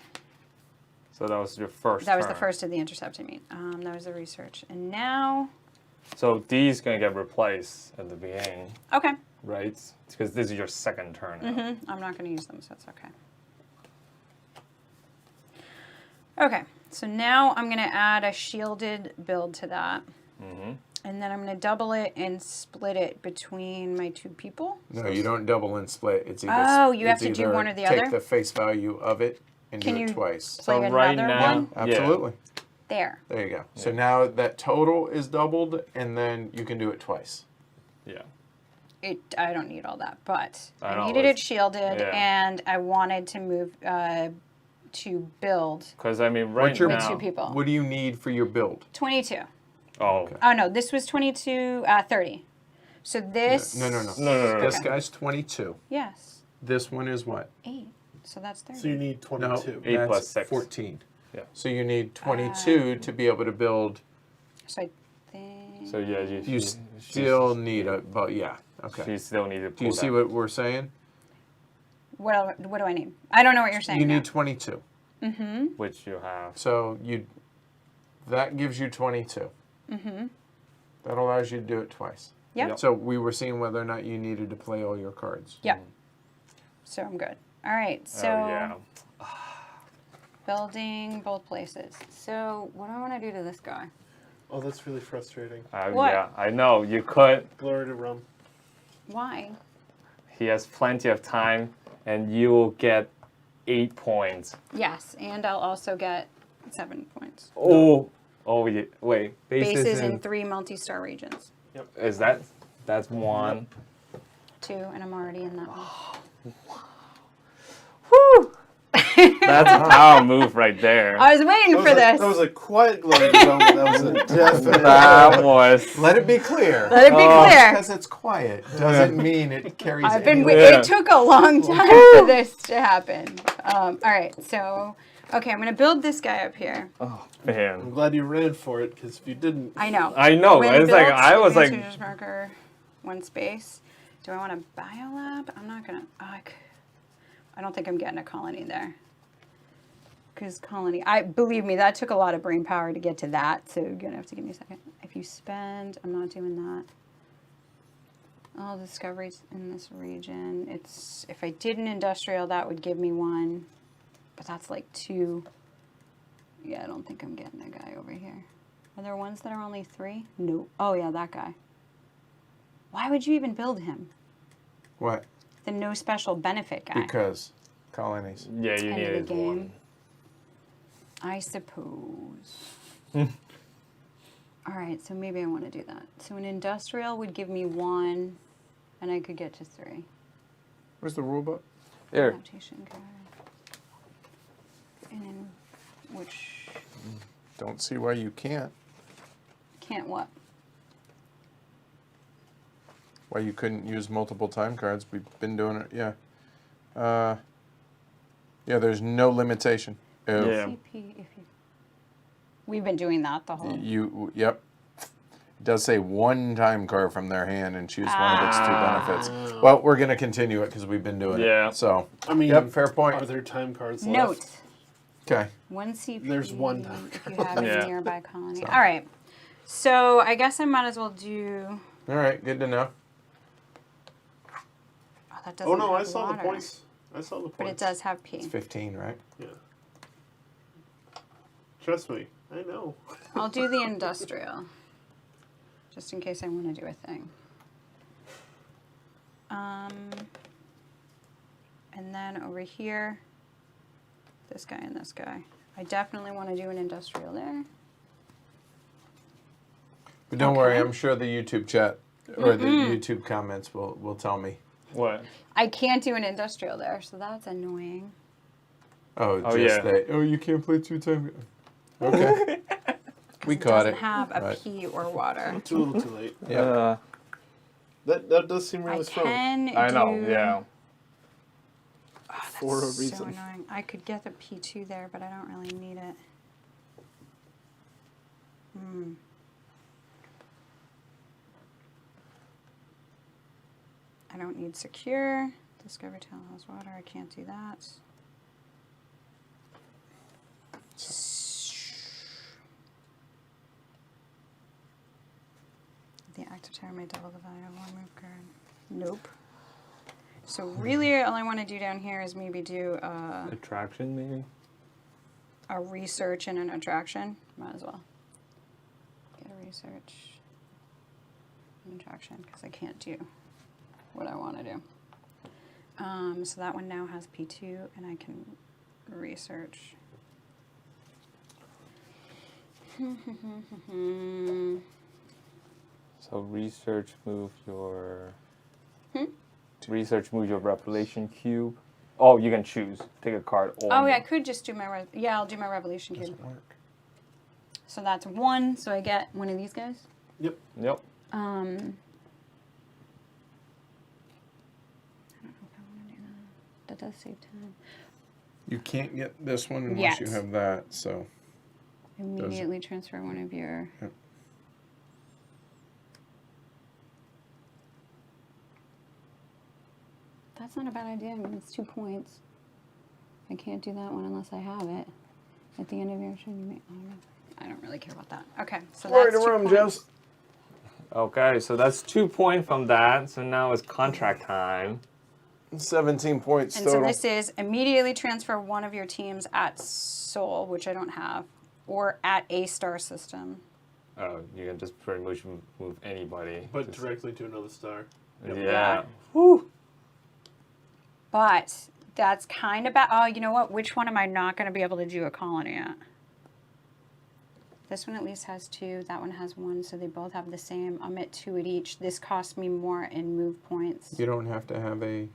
So that was your first That was the turn. first of the intercept, I mean. That was the research. And now, So these going to get replaced at the beginning, okay. right? Because this is your second turn now. I'm not going to use them, so that's okay. Okay, so now I'm going to add a shielded build to that. And then I'm going to double it and split it between my two people. No, you don't double and split. It's either. Oh, you have it's to do either one or the take other? the face value of it and Can do it you twice. play So right another now- one? Yeah. Absolutely. There. There you go. So now that total is doubled, and then you can do it twice. Yeah. I don't need all that, but I I know, needed it it's- shielded, yeah. and I wanted to move to build Because I mean, right What's your- with now. two people. What do you need for your build? 22. Oh. Oh no, this was 22, 30. So this. No. No. This Okay. guy's 22. Yes, This one is what? 8. So that's 30. So you need No, 22. Eight that's plus 6. 14. Yeah. So you need 22 to be able to build. So I think. So yeah, You still need a, but yeah, okay. She still needs to pull Do you see that. what we're saying? What do I need? I don't know what you're saying. You now. need 22. Which you have. So that gives you 22. That allows you to do it twice. Yeah. Yep. So we were seeing whether or not you needed to play all your cards. Yeah. So I'm good. All right. So Oh yeah. building both places. So what do I want to do to this guy? Oh, that's really frustrating. What? Yeah, I know. You could. Glory to Rum. Why? He has plenty of time, and you will get 8 points. Yes, and I'll also get 7 points. Oh yeah. Wait. Bases in 3 multi-star regions. Is that's one. 2, and I'm already in that one. Woo! That's a power move right there. I was waiting for this. That was a quiet Glory to Rum. That was a definite. That was. Let it be clear. Let it be clear. Because it's quiet doesn't mean it carries I've been. any Yeah. It took a long time for this to happen. All right, so okay, I'm gonna build this guy up here. Oh I'm man. glad you ran for it, because if you didn't, I know. I know. When It's like built, I was like. advanced users marker, 1 space. Do I want a biolab? I'm not gonna. I don't think I'm getting a colony there. Because colony, believe me, that took a lot of brain power to get to that. So you're gonna have to give me a second. If you spend, I'm not doing that. All discoveries in this region. It's if I did an industrial, that would give me 1, but that's like 2. Yeah, I don't think I'm getting a guy over here. Are there ones that are only 3? No. Oh yeah, that guy. Why would you even build him? What? The no special benefit guy. Because colonies. Yeah, you End of the needed game. one. I suppose. All right, so maybe I want to do that. So an industrial would give me 1, and I could get to 3. Where's the rule book? There. Adaptation card. And then which Don't see why you can't. can't what? Why you couldn't use multiple time cards. We've been doing it. Yeah. Yeah, there's no limitation. Of Yeah. CP if you. We've been doing that the whole. Yep. It does say 1 time card from their hand and choose one of its 2 benefits. Well, we're going to continue it because we've been doing Yeah. it. So, I mean, yep, fair point. Are there time cards Note. left? Okay. 1 CP. There's 1 time if you have Yeah. a nearby colony. All right. So I guess I might as well do. All right. Good to know. Oh, that doesn't. Oh no, I have saw the water. points. I saw the points. But it does have P. It's 15, right? Yeah. Trust me, I know. I'll do the industrial, just in case I want to do a thing. And then over here, this guy and this guy. I definitely want to do an industrial there. But don't worry. Okay. I'm sure the YouTube chat or the YouTube comments will tell me. What? I can't do an industrial there, so that's annoying. Oh, Oh, just yeah. that. Oh, you can't play 2 times. Okay. We caught Doesn't it. have a Right. P or water. Too little, too late. Yeah. That does seem really I strong. can I know. do- Yeah. Oh, that's For a so reason. annoying. I could get the P2 there, but I don't really need it. I don't need secure. Discover Town has water. I can't do that. The active tower may double the value of 1 move card. Nope. So really, all I want to do down here is maybe do Attraction, maybe. a research and an attraction. Might as well get a research. interaction because I can't do what I want to do. So that one now has P2, and I can research. So research move your research move your revelation cube. Oh, you can choose. Take a card. Or Oh yeah, I could just do my I'll do my revolution cube. Doesn't work. So that's 1. So I get one of these guys. Yep. Yep. I don't know if I want to do that. That does save time. You can't get this one unless Yet. you have that. So Immediately transfer one of your. Yep. That's not a bad idea. I mean, it's 2 points. I can't do that one unless I have it. At the end of your turn, you may. I don't really care about that. Okay, so that's 2 points. Jess. Okay, so that's 2 points from that. So now it's contract time. 17 points And total. so this is immediately transfer one of your teams at Sol, which I don't have, or at A star system. Oh, you can just pretty much move anybody. But Just- directly to another star. Yeah. But that's kind of bad. Oh, you know what? Which one am I not going to be able to do a colony at? This one at least has 2. That one has 1. So they both have the same. I'm at 2 at each. This costs me more in move points. You don't have to have a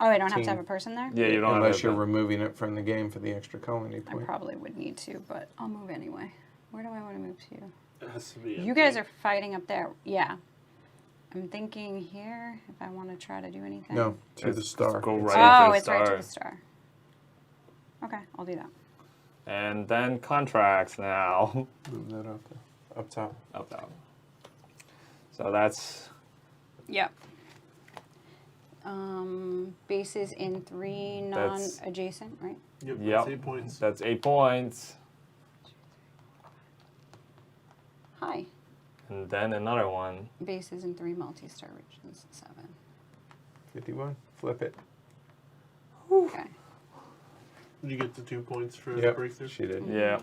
Oh, I don't have to team. have a person there? Yeah, you don't unless have you're to- removing it from the game for the extra colony I point. probably would need to, but I'll move anyway. Where do I want to move to? It has to be. You guys are fighting up there. Yeah. I'm thinking here if I want to try to do anything. No, to the Just star. go It's- right Oh, into the it's right to star. the star. Okay, I'll do that. And then contracts now. Move that up top. Up down. So that's Yep. Bases in 3 That's- non-adjacent, right? Yep. yep. That's 8 points. That's 8 points. Hi. And then another one. Bases in 3 multi-star regions, 7. 51. Flip it. Okay. Did you get the 2 points for the Yep, breakthrough? she did. Yeah.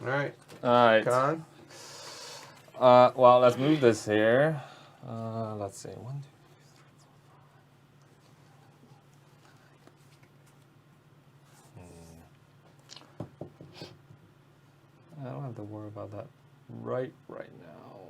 All right, All right. Con. Well, let's move this here. Let's see. 1, 2, 3, 4, 5. I don't have to worry about that right now.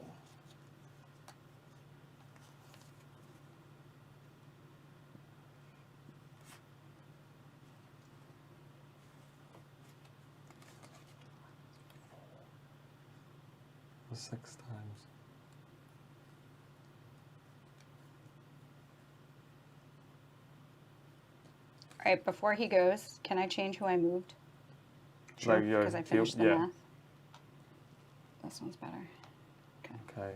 Was 6 times. All right, before he goes, can I change who I moved? Like your Because I finished cube? the Yeah. math. This one's better. Okay.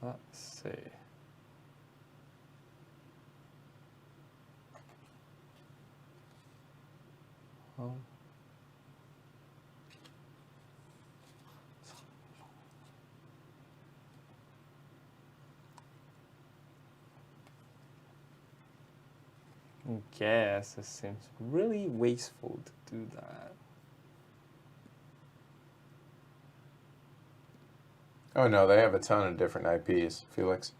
Let's see. Oh. Guess it seems really wasteful to do that. Oh no, they have a ton of different IPs, Felix.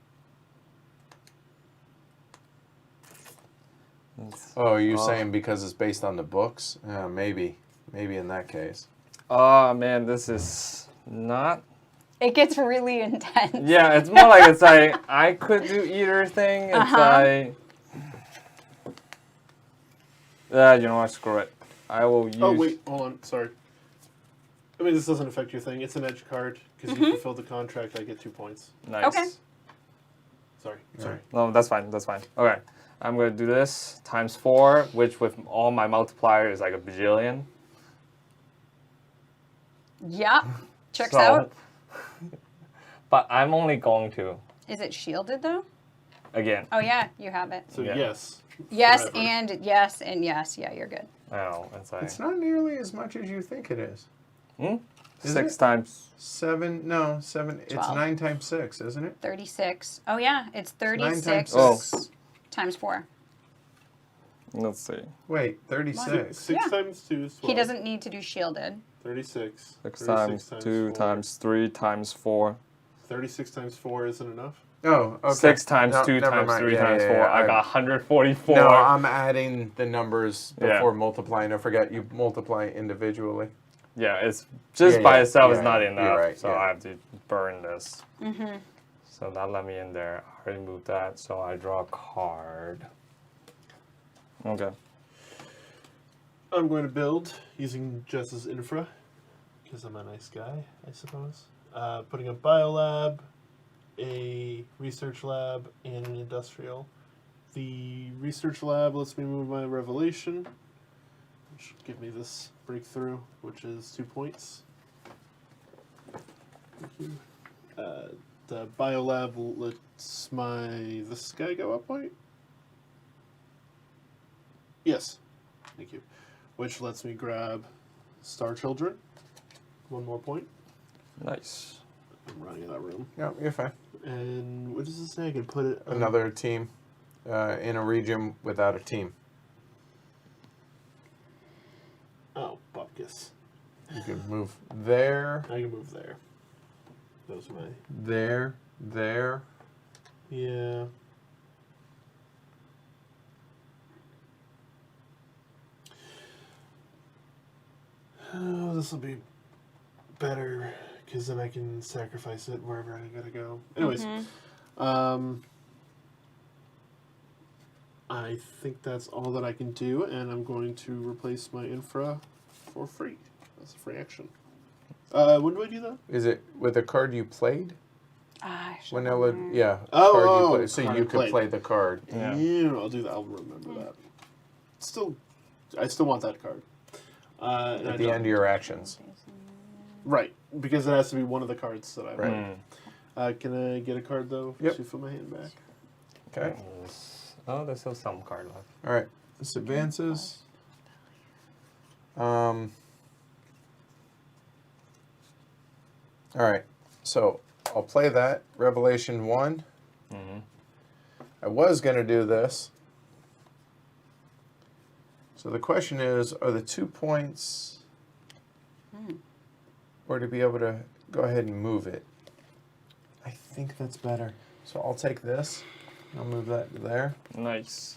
Oh, are you saying because it's based on the books? Maybe in that case. Oh man, this is not. It gets really intense. Yeah, it's more like it's like I could do either thing. It's like. You know what? Screw it. I will use. Oh, wait. Hold on. Sorry. I mean, this doesn't affect your thing. It's an edge card. Because you fulfilled the contract, I get 2 points. Nice. Okay. Sorry. Sorry. No, that's fine. That's fine. Okay. I'm going to do this times 4, which with all my multiplier is like a bajillion. Yeah. Checks So- out. But I'm only going to, Is it shielded though? again. Oh yeah, you have it. So, Yeah. yes. Yes Forever. and yes and yes. Yeah, you're good. Oh, it's like It's not nearly as much as you think it is. Is 6 it? times. 7. No, 7. It's 12. 9 times 6, isn't it? 36. Oh yeah, it's 9 36 times Oh. 6. times 4. Let's see. Wait, 36. 6 Yeah. times 2 is 12. He doesn't need to do shielded. 36. 6 36 times 2 4. times 3 times 4. 36 times 4 isn't enough? Oh, okay. 6 times No, 2 never times mind. 3 Yeah, times yeah, 4. yeah. I got 144. No, I'm adding the numbers Yeah. before multiplying. I forgot you multiply individually. Yeah, it's just Yeah, by yeah, itself yeah, is not yeah. enough. You're right, So yeah. I have to burn this. So that let me in there. I already moved that. So I draw a card. Okay. I'm going to build using Jess's infra, because I'm a nice guy, I suppose. Putting a biolab, a research lab, and an industrial. The research lab lets me move my revelation, which will give me this breakthrough, which is 2 points. Thank you. The biolab lets this guy go up point? Yes. Thank you. Which lets me grab Star Children. 1 more point. Nice. I'm running out of room. No, you're fine. And what does this say? I can put it on Another team in a region without a team. Oh, Bupkis. You can move there, I can move there. Those are my. there, there. Yeah. Oh, this will be better because then I can sacrifice it wherever I gotta go. Anyways, I think that's all that I can do, and I'm going to replace my infra for free. That's a free action. When do I do that? Is it with a card you played? Ah, When Ella, yeah, Oh, card you oh, played, so card you I could played. play the card. Yeah. Yeah, I'll do that. I'll remember that. I still want that card. And I At the don't- end of your actions. Right, because it has to be one of the cards that I Right. play. Can I get a card though Yep. to fill my hand back? Okay. Oh, there's still some card left. All right. This advances. All right. So I'll play that. Revelation 1. I was going to do this. So the question is, are the 2 points or to be able to go ahead and move it? I think that's better. So I'll take this. I'll move that to there. Nice.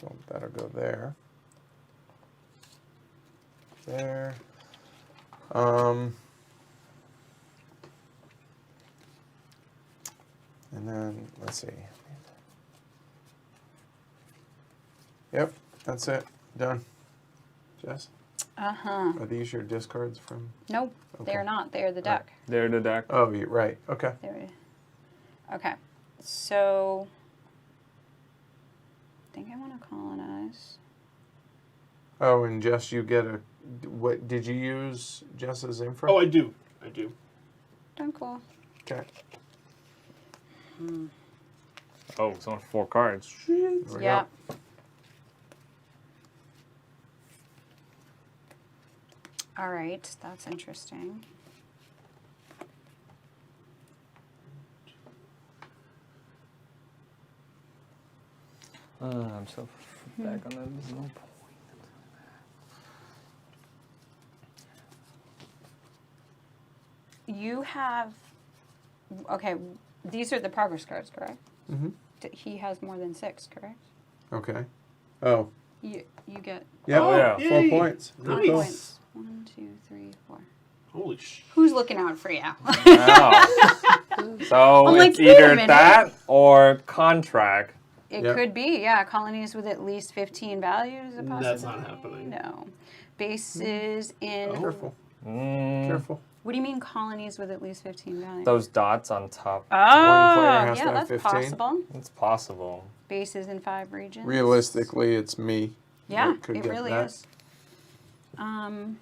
So that'll go there. There. And then, let's see. Yep, that's it. Done. Jess, Uh-huh. are these your discards from? Nope, Okay. they're not. They're the deck. There the deck. Oh, you're right. Okay. They're... Okay, so... I think I want to colonize. Oh, and Jess, you get a. What did you use Jess's info? Oh, I do. I do. Done cool. Okay. Oh, it's only 4 cards. There we Yeah. go. All right, that's interesting. I'm so back on that. There's no point. You have... Okay, these are the progress cards, correct? Mhm. He has more than 6, correct? Okay. Oh. You get Yeah. Oh, yeah. 4 yay. points. Nice. Cool. points. 1, 2, 3, 4. Holy sh! Who's looking out for you? Wow. So I'm like, it's wait a either minute. that or contract. It Yep. could be, yeah. Colonies with at least 15 values. A That's not possibility. happening. No. Bases in. Careful. Mm, Careful. What do you mean colonies with at least 15 values? Those dots on top. Oh, has to yeah, have that's 15. possible. It's possible. Bases in 5 regions. Realistically, it's me. Yeah, that could it get really that. is. I'm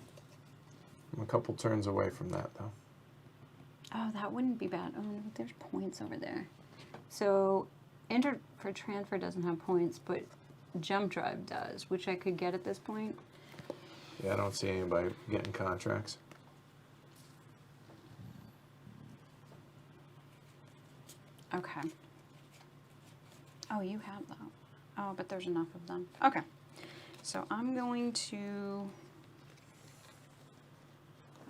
a couple turns away from that, though. Oh, that wouldn't be bad. Oh, no, there's points over there. So, enter for transfer doesn't have points, but jump drive does, which I could get at this point. Yeah, I don't see anybody getting contracts. Okay. Oh, you have that. Oh, but there's enough of them. Okay. So I'm going to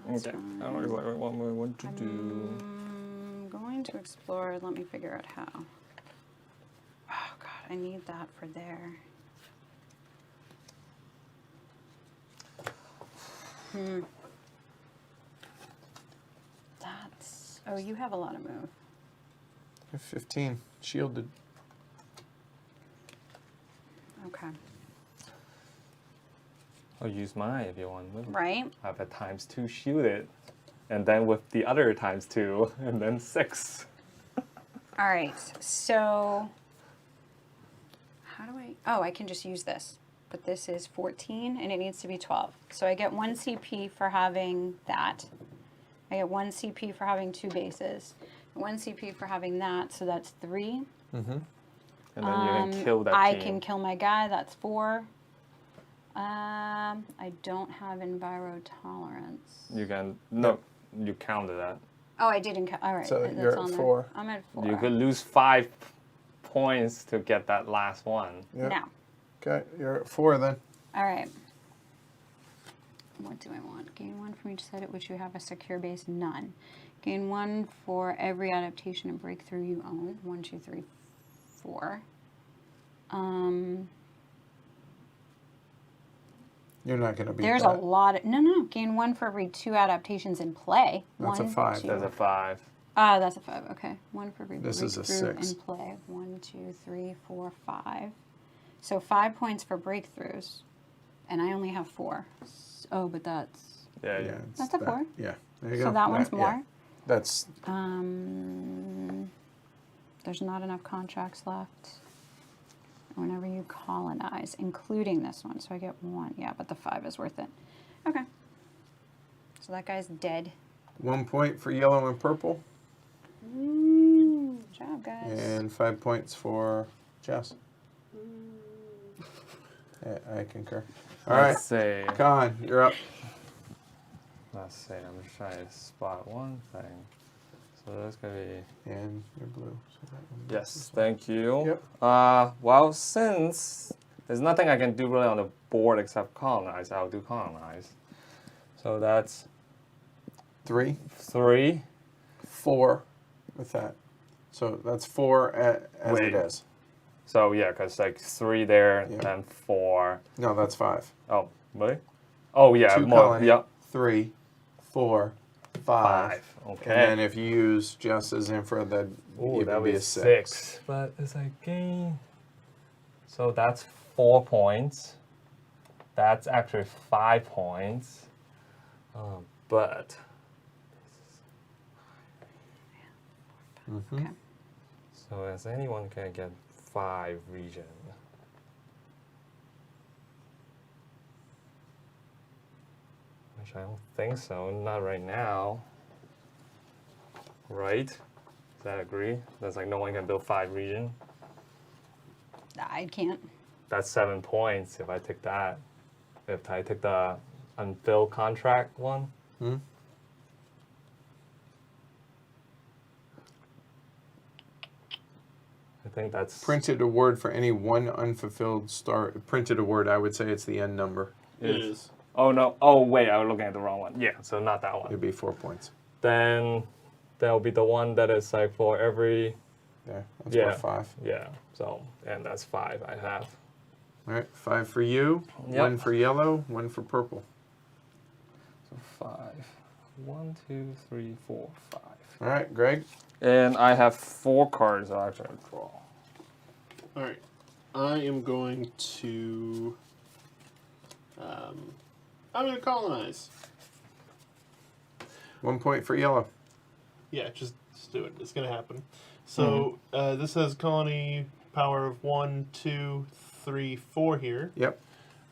That's Okay. fine. I don't know exactly what we want to do. I'm going to explore. Let me figure out how. Oh God, I need that for there. That's. Oh, you have a lot of move. 15. Shielded. Okay. I'll use mine if you want. Right. I have a ×2 shielded. And then with the other ×2, and then 6. All right. So. How do I? Oh, I can just use this. But this is 14, and it needs to be 12. So I get 1 CP for having that. I get 1 CP for having 2 bases. 1 CP for having that, so that's 3. And then you can kill that I team. can kill my guy, that's 4. I don't have enviro tolerance. You can, no, you counted that. Oh, I didn't. All right, So that's you're at on 4. There. I'm at 4. You could lose 5 points to get that last one. Yep. Now. Okay, you're at 4 then. All right. What do I want? Gain 1 from each side at which you have a secure base. None. Gain 1 for every adaptation and breakthrough you own. 1, 2, 3, 4. You're not going to beat There's that. a lot of no. Gain 1 for every 2 adaptations in play. That's a 1, 5. 2. There's a 5. Ah, that's a 5. Okay, 1 for every This is a breakthrough 6. in play. 1, 2, 3, 4, 5. So 5 points for breakthroughs, and I only have 4. Oh, but that's Yeah, yeah. it's That's a that. 4. Yeah, there you go. so that one's yeah. more. That's There's not enough contracts left. Whenever you colonize, including this one, so I get 1. Yeah, but the 5 is worth it. Okay. So that guy's dead. 1 point for yellow and purple, Good job, guys. and 5 points for Jess. Yeah, I concur. All right, Let's see. Con, you're up. Let's see. I'm just trying to spot one thing. So that's gonna be. And you're blue. So that one Yes, thank you. Yep. Well, since there's nothing I can do really on the board except colonize, I'll do colonize. So that's 3, 3. 4 with that. So that's 4 as Wait. it is. So yeah, because like 3 there, Yeah. then 4. No, that's 5. Oh, really? Oh yeah, 2 more. colony, Yep. 3, 4, 5. 5. Okay. And then if you use Jess's infra, that'd Ooh, even that would be be a 6. But it's like gain. So that's 4 points. That's actually 5 points. But Mm-hmm. Okay. so as anyone can get 5 region. Which I don't think so. Not right now. Right? Does that agree? That's like no one can build 5 region. I can't. That's 7 points if I take that. If I take the unfilled contract one. Hmm? I think that's Printed a word for any one unfulfilled star. Printed a word, I would say it's the end number. It is. Oh no! Oh wait, I was looking at the wrong one. Yeah, so not that one. It'd be 4 points. Then there'll be the one that is like for every. There, that's Yeah. worth 5. Yeah. So and that's 5 I have. All right, 5 for you, Yep. 1 for yellow, 1 for purple. So 5. 1, 2, 3, 4, 5. All right, Greg. And I have 4 cards I'll actually draw. All right. I am going to. I'm going to colonize. 1 point for yellow. Yeah, just do it. It's going to happen. So this has colony power of 1, 2, 3, 4 here. Yep.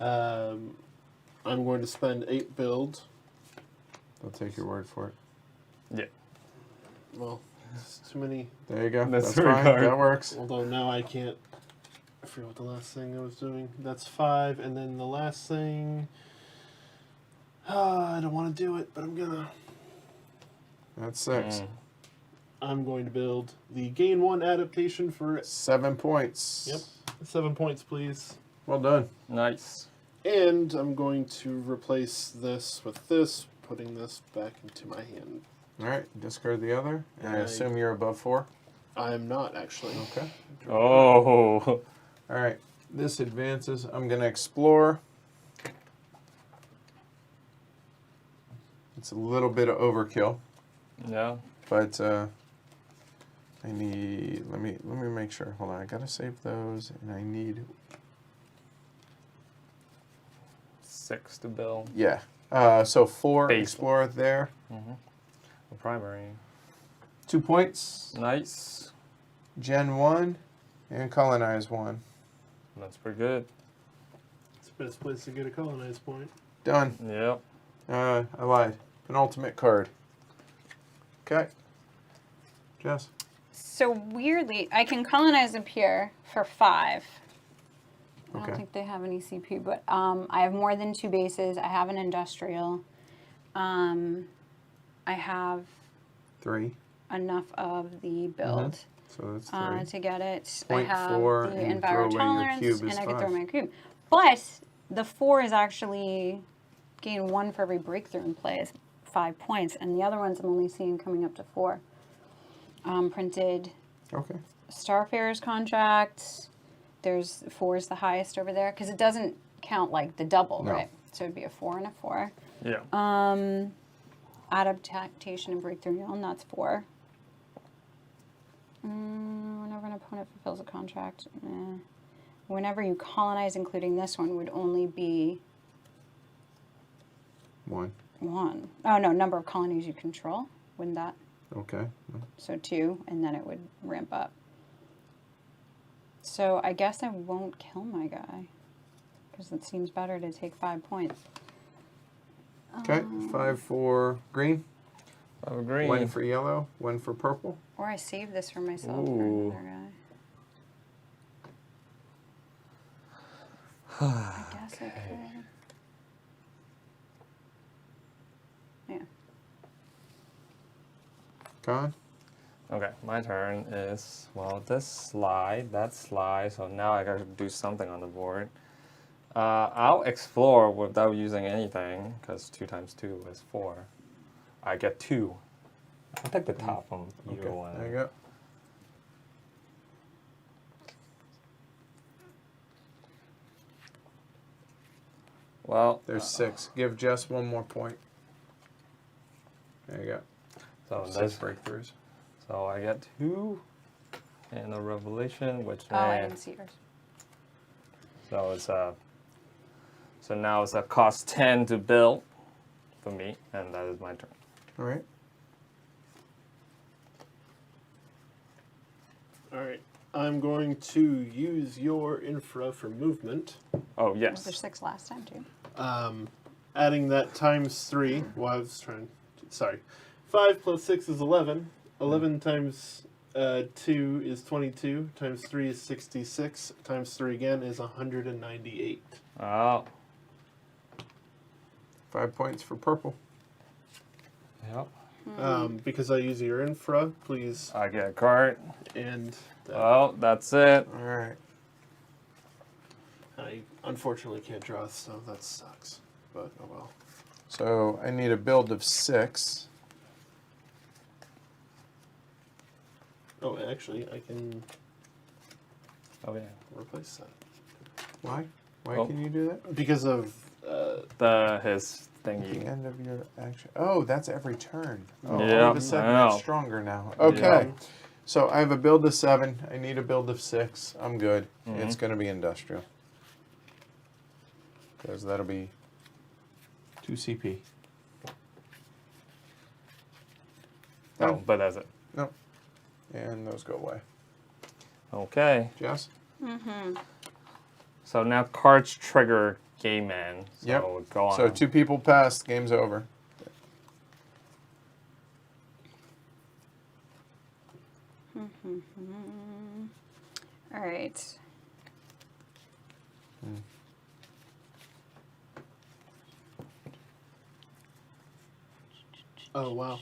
I'm going to spend 8 build. I'll take your word for it. Yeah. Well, it's too many. There you go. That's That's very fine. hard. That works. Although now I can't. I forget what the last thing I was doing. That's 5, and then the last thing. I don't want to do it, but I'm gonna. That's 6. I'm going to build the gain 1 adaptation for 7 points. Yep. 7 points, please. Well done. Nice. And I'm going to replace this with this, putting this back into my hand. All right, discard the other, and I And assume you're above 4. I'm not, actually. Okay. Oh. All right, this advances. I'm going to explore. It's a little bit of overkill, Yeah. but I need. Let me make sure. Hold on, I gotta save those, and I need. 6 to build. Yeah. So 4 Base. explore there. The primary. 2 points. Nice. Gen 1, and colonize 1. That's pretty good. It's the best place to get a colonized point. Done. Yep. I lied. Penultimate card. Okay. Jess. So weirdly, I can colonize up here for 5. I Okay. don't think they have any CP, but I have more than 2 bases. I have an industrial. I have 3. enough of the build So that's 3. to get it. Point I have 4, the and you throw enviro away your tolerance, cube and is I can throw 5. my cube. But the 4 is actually gain 1 for every breakthrough in play is 5 points, and the other ones I'm only seeing coming up to 4. Printed Okay. Starfarer's contract. There's 4 is the highest over there because it doesn't count like the double, No. right? So it'd be a 4 and a 4. Yeah. Adaptation and breakthrough, and that's 4. Whenever an opponent fulfills a contract, whenever you colonize, including this one, would only be 1. 1. Oh no, number of colonies you control. Wouldn't that? Okay. So 2, and then it would ramp up. So I guess I won't kill my guy because it seems better to take 5 points. Okay. 5 for green. I agree. 1 for yellow. 1 for purple. Or I save this for myself Ooh. for another guy. I guess I could. Yeah. Gone. Okay, my turn is, well, this slide, that slide, so now I gotta do something on the board. I'll explore without using anything, because 2 times 2 is 4. I get 2. I'll take the top from either Okay. one. There you go. Well, There's 6. Give Jess 1 more point. There you go. so 6 that's breakthroughs. so I get 2 and a revelation, which Oh, I means didn't see yours. so it's so now it's a cost 10 to build for me, and that is my turn. All right. All right. I'm going to use your infra for movement. Oh Was yes. there 6 last time too? Adding that times 3. Well, I was trying. Sorry. 5 plus 6 is 11. 11 times 2 is 22. Times 3 is 66. Times 3 again is 198. Oh. 5 points for purple. Yep. Because I use your infra, please. I get a card. And Well, that's it. All right. I unfortunately can't draw, so that sucks. But oh well. So I need a build of 6. Oh, actually, I can Oh yeah. replace that. Why? Why Oh. can you do that? Because of His At the thingy. end of your action. Oh, that's every turn. Oh, all Yeah, of a sudden I know. I'm stronger now. Okay. Yeah. So I have a build of 7. I need a build of 6. I'm good. Mm-hmm. It's going to be industrial. Because that'll be 2 CP. Oh, but that's it. No. And those go away. Okay. Jess? So now cards trigger game man. So Yep. go on. So 2 people passed. Game's over. All right. oh wow.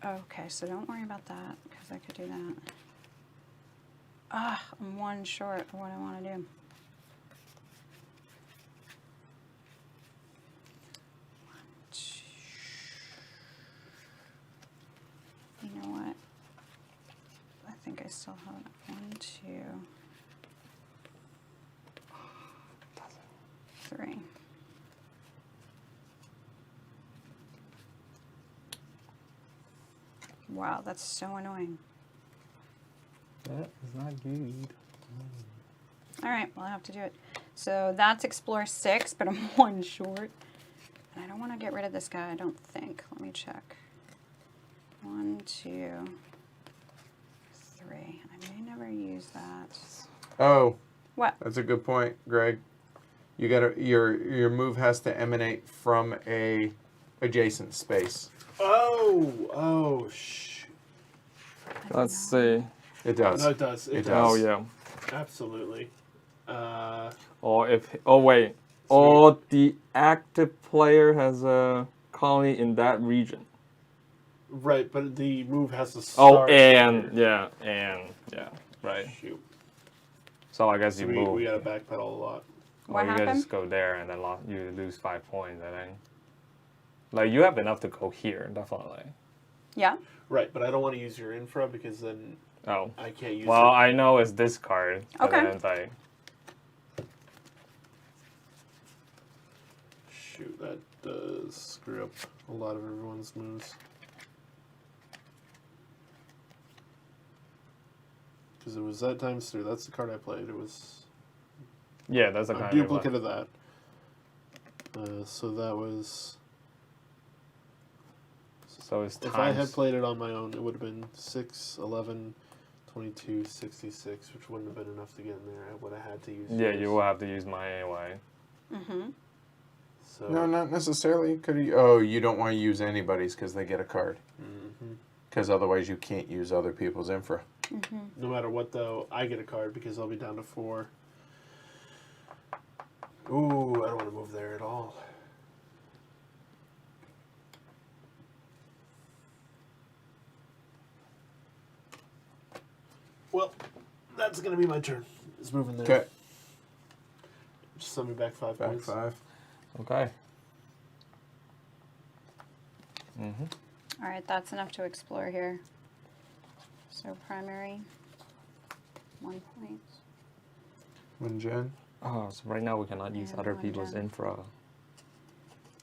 Okay, so don't worry about that because I could do that. Ah, I'm 1 short of what I want to do. So hold on. 1, 2, 3. Wow, that's so annoying. That is not good. All right, well, I have to do it. So that's explore 6, but I'm 1 short. And I don't want to get rid of this guy, I don't think. Let me check. 1, 2, 3. I may never use that. Oh, What? that's a good point, Greg. You got to your move has to emanate from a adjacent space. Oh, shoot. Let's see. It does. No, it does. It It does. Oh does. yeah. Absolutely. Or if wait. Or the active player has a colony in that region. Right, but the move has to Oh, start. and here. yeah, right. Shoot. So I guess So you we move. got to backpedal a lot. Or What you guys happened? just go there and then you lose 5 points, I think. Like, you have enough to go here, definitely. Yeah? Right, but I don't want to use your infra because then Oh. I can't use Well, it. I know it's this card. But Okay. then it's like, Shoot, that does screw up a lot of everyone's moves. Because it was that times 3. That's the card I played. It was yeah, that's a a kind duplicate of that. So that was... So it's If I had times. played it on my own, it would have been 6, 11, 22, 66, which wouldn't have been enough to get in there. I would have had to use Yeah, yours. you will have to use mine anyway. Mm-hmm. So, No, not necessarily. Could you? Oh, you don't want to use anybody's because they get a card. Mhm. Because otherwise, you can't use other people's infra. Mm-hmm. No matter what, though, I get a card because I'll be down to 4. Ooh, I don't want to move there at all. Well, that's going to be my turn. It's moving there. Okay, Just send me back 5 back points. 5. Okay. Mm-hmm. All right, that's enough to explore here. So primary, 1 point. One gen. Oh, so right now we cannot use And other one people's gem. infra.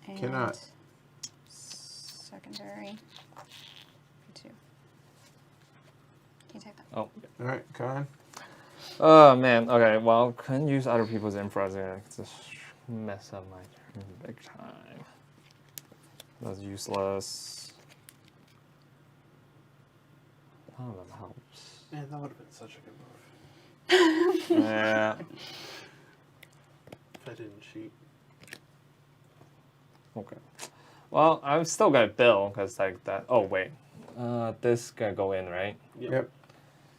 And Cannot. secondary, 2. Can you take that? Oh. All right, Con. Oh man. Okay. Well, couldn't use other people's infra. It's gonna just mess up my turn big time. That's useless. None of them helps. Man, that would have been such a good move. Yeah. If I didn't cheat. Okay. Well, I'm still gonna bill because like that. Oh wait. This gonna go in, right? Yep.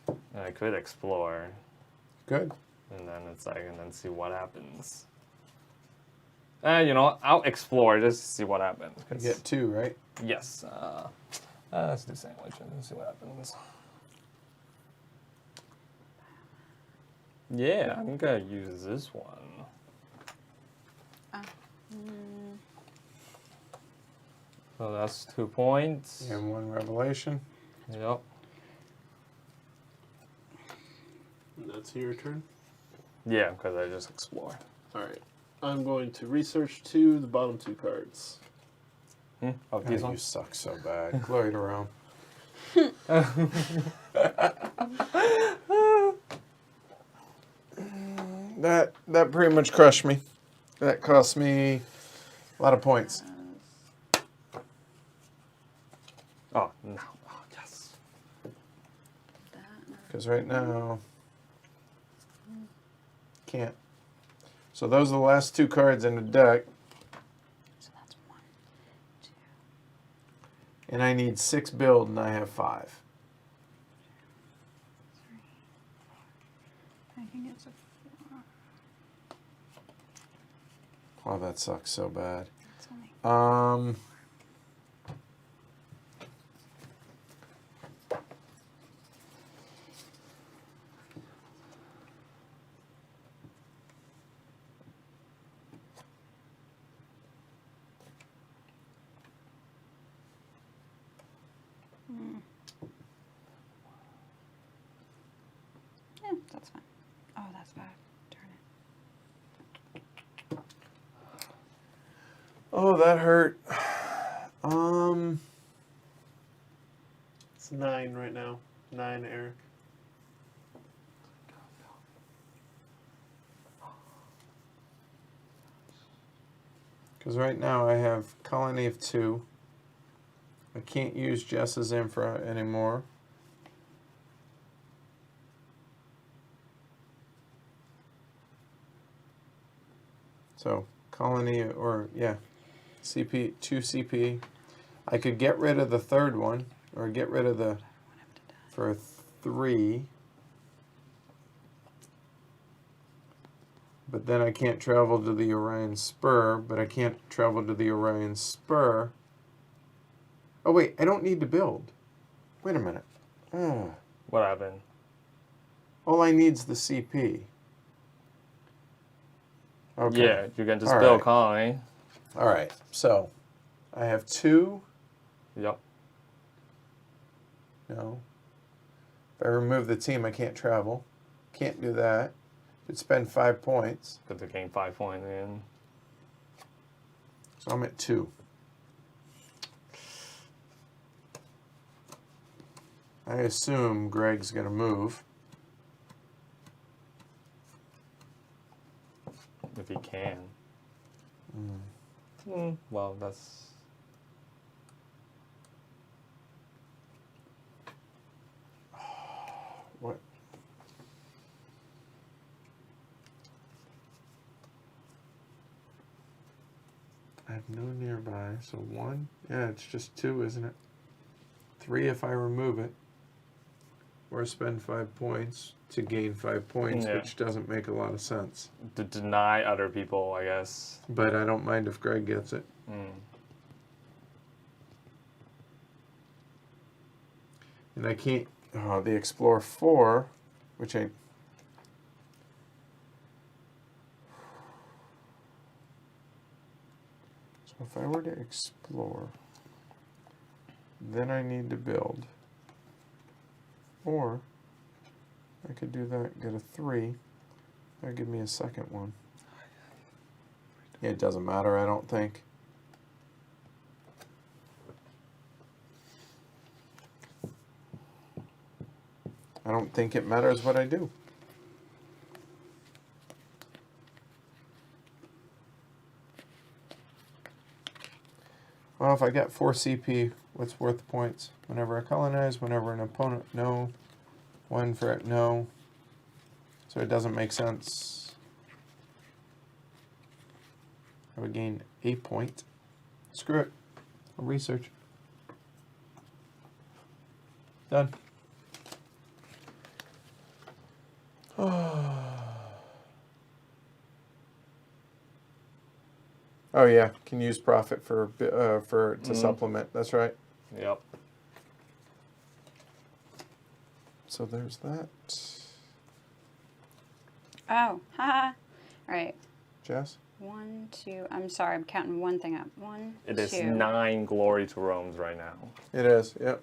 And I could explore, Good. and then it's like, and then see what happens. You know, what? I'll explore just to see what happens. You 'cause- get 2, right? Yes. Let's do sandwich and see what happens. Yeah, I'm gonna use this one. So that's 2 points. And 1 revelation. Yep. And that's your turn. Yeah, because I just explore. Alright. I'm going to research 2, the bottom 2 cards. Oh, Oh, these you ones? suck so bad. Glory to Rome. That pretty much crushed me. That cost me a lot of points. Oh, no. Oh, yes. Because right now, can't. So those are the last 2 cards in the deck, So that's 1, 2. and I need 6 build, and I have 5. I think it's a 4. Oh, that sucks so bad. It's only that's fine. Oh, that's bad. Darn it. Oh, that hurt. It's 9 right now. 9, Eric. Because right now I have colony of 2. I can't use Jess's infra anymore. So colony, or yeah, CP, 2 CP. I could get rid of the third one, or get rid of the, for a 3. But then I can't travel to the Orion Spur, but I can't travel to the Orion Spur. Oh wait, I don't need to build. Wait a minute. What happened? All I need's the CP. Okay. Yeah, you can just All build right. colony. All right. So I have 2. Yep. No. If I remove the team, I can't travel. Can't do that. Could spend 5 points. Good to gain 5 points in. So I'm at 2. I assume Greg's going to move. If he can. Well, that's... What? I have no nearby, so 1. Yeah, it's just 2, isn't it? 3 if I remove it. Or spend 5 points to gain 5 points, Yeah. which doesn't make a lot of sense. To deny other people, I guess. But I don't mind if Greg gets it. And I can't... Oh, the Explore 4, which I... So if I were to explore, then I need to build. Or I could do that, get a 3. That'd give me a second one. It doesn't matter, I don't think. I don't think it matters what I do. Well, if I got 4 CP, what's worth the points? Whenever I colonize, whenever an opponent, no. 1 for it, no. So it doesn't make sense. I would gain a point. Screw it. I'll research. Done. Oh yeah, can use profit for to supplement. That's right. Yep. So there's that. Oh, haha. All right. Jess? 1, 2. I'm sorry, I'm counting one thing up. 1, It is 2, 9 glory to Rome's right now. It is. Yep.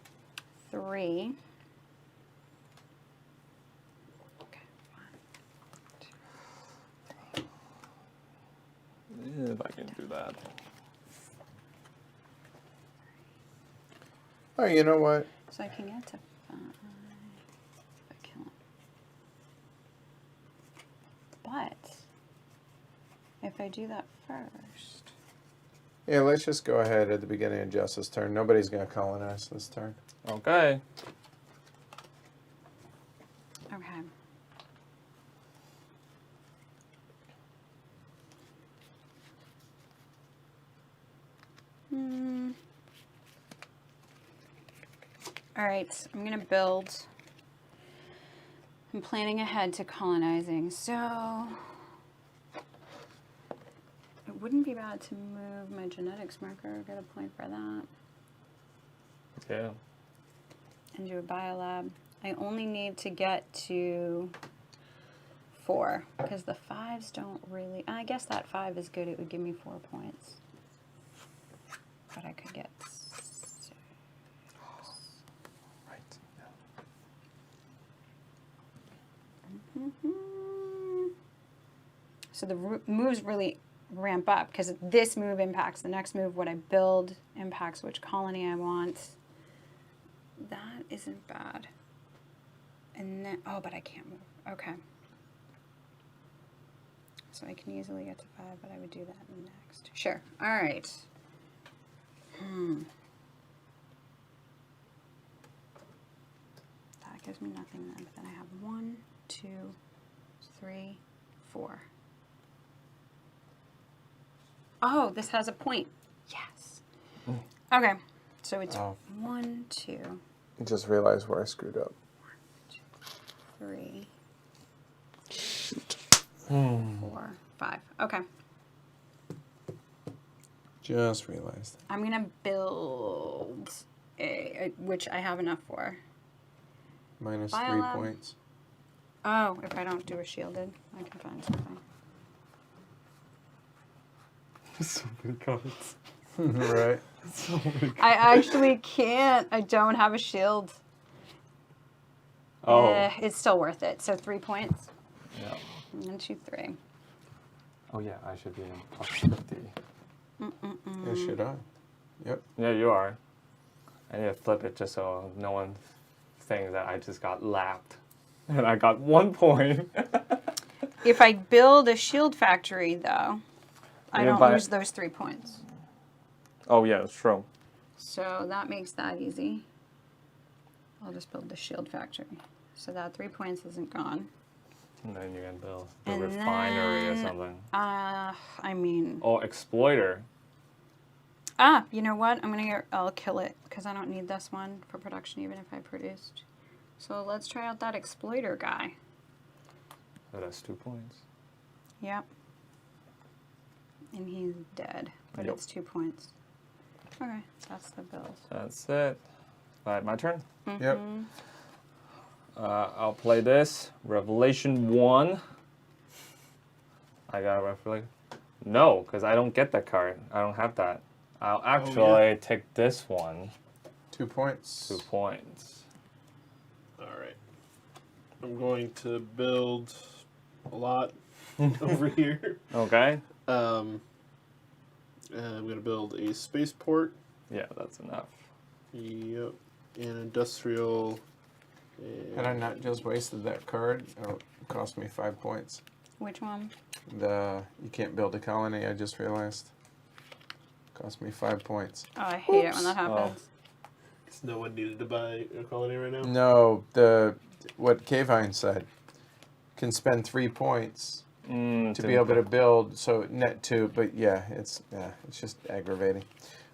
3. Okay. 1, 2. If I can do that. Oh, you know what? So I can get to 5. If I kill him. But if I do that first. Yeah, let's just go ahead at the beginning of Jess's turn. Nobody's going to colonize this turn. Okay. Okay. All right, I'm gonna build. I'm planning ahead to colonizing, so it wouldn't be bad to move my genetics marker, get a point for that, Yeah. and do a biolab. I only need to get to 4, because the 5s don't really, I guess that 5 is good, it would give me 4 points. But I could get 6. Right. So the moves really ramp up because this move impacts the next move. What I build impacts which colony I want. That isn't bad. And then, oh, but I can't move. Okay. So I can easily get to 5, but I would do that next. Sure. All right. That gives me nothing then, but then I have 1, 2, 3, 4. Oh, this has a point. Yes. Okay. So it's 1, 2, I just realized where I screwed up. 3, 4, 5. Okay. Just realized. I'm gonna build which I have enough for. Minus Bio 3 lab. points. Oh, if I don't do a shielded, I can find something. So many cards. Right. So many cards. I actually can't. I don't have a shield. Oh. It's still worth it. So 3 points. Yeah. 1, 2, 3. Oh yeah, I should be in plus 50. Yes, should I? Yep. Yeah, you are. I need to flip it just so no one thinks that I just got lapped. And I got 1 point. If I build a shield factory, though, I Yeah, don't but- lose those 3 points. Oh yeah, it's true. So that makes that easy. I'll just build the shield factory. So that 3 points isn't gone. And then you can build the And refinery or then- something. I mean... Or exploiter. You know what? I'll kill it because I don't need this one for production even if I produced. So let's try out that exploiter guy. So that's 2 points. Yep. And he's dead, but Yep. it's 2 points. Okay, that's the build. That's it. Alright, my turn. Yep. I'll play this. Revelation 1. I got a Revelation. No, because I don't get that card. I don't have that. I'll actually take this one. 2 points. 2 points. All right. I'm going to build a lot over here. Okay. I'm going to build a spaceport. Yeah, that's enough. Yep. An industrial. Had I not just wasted that card, it cost me 5 points. Which one? You can't build a colony, I just realized. Cost me 5 points. Oh, I hate it when that happens. Because no one needed to buy a colony right now. No, what Kavine said. Can spend 3 points to be able to build, so net 2, but yeah, it's just aggravating.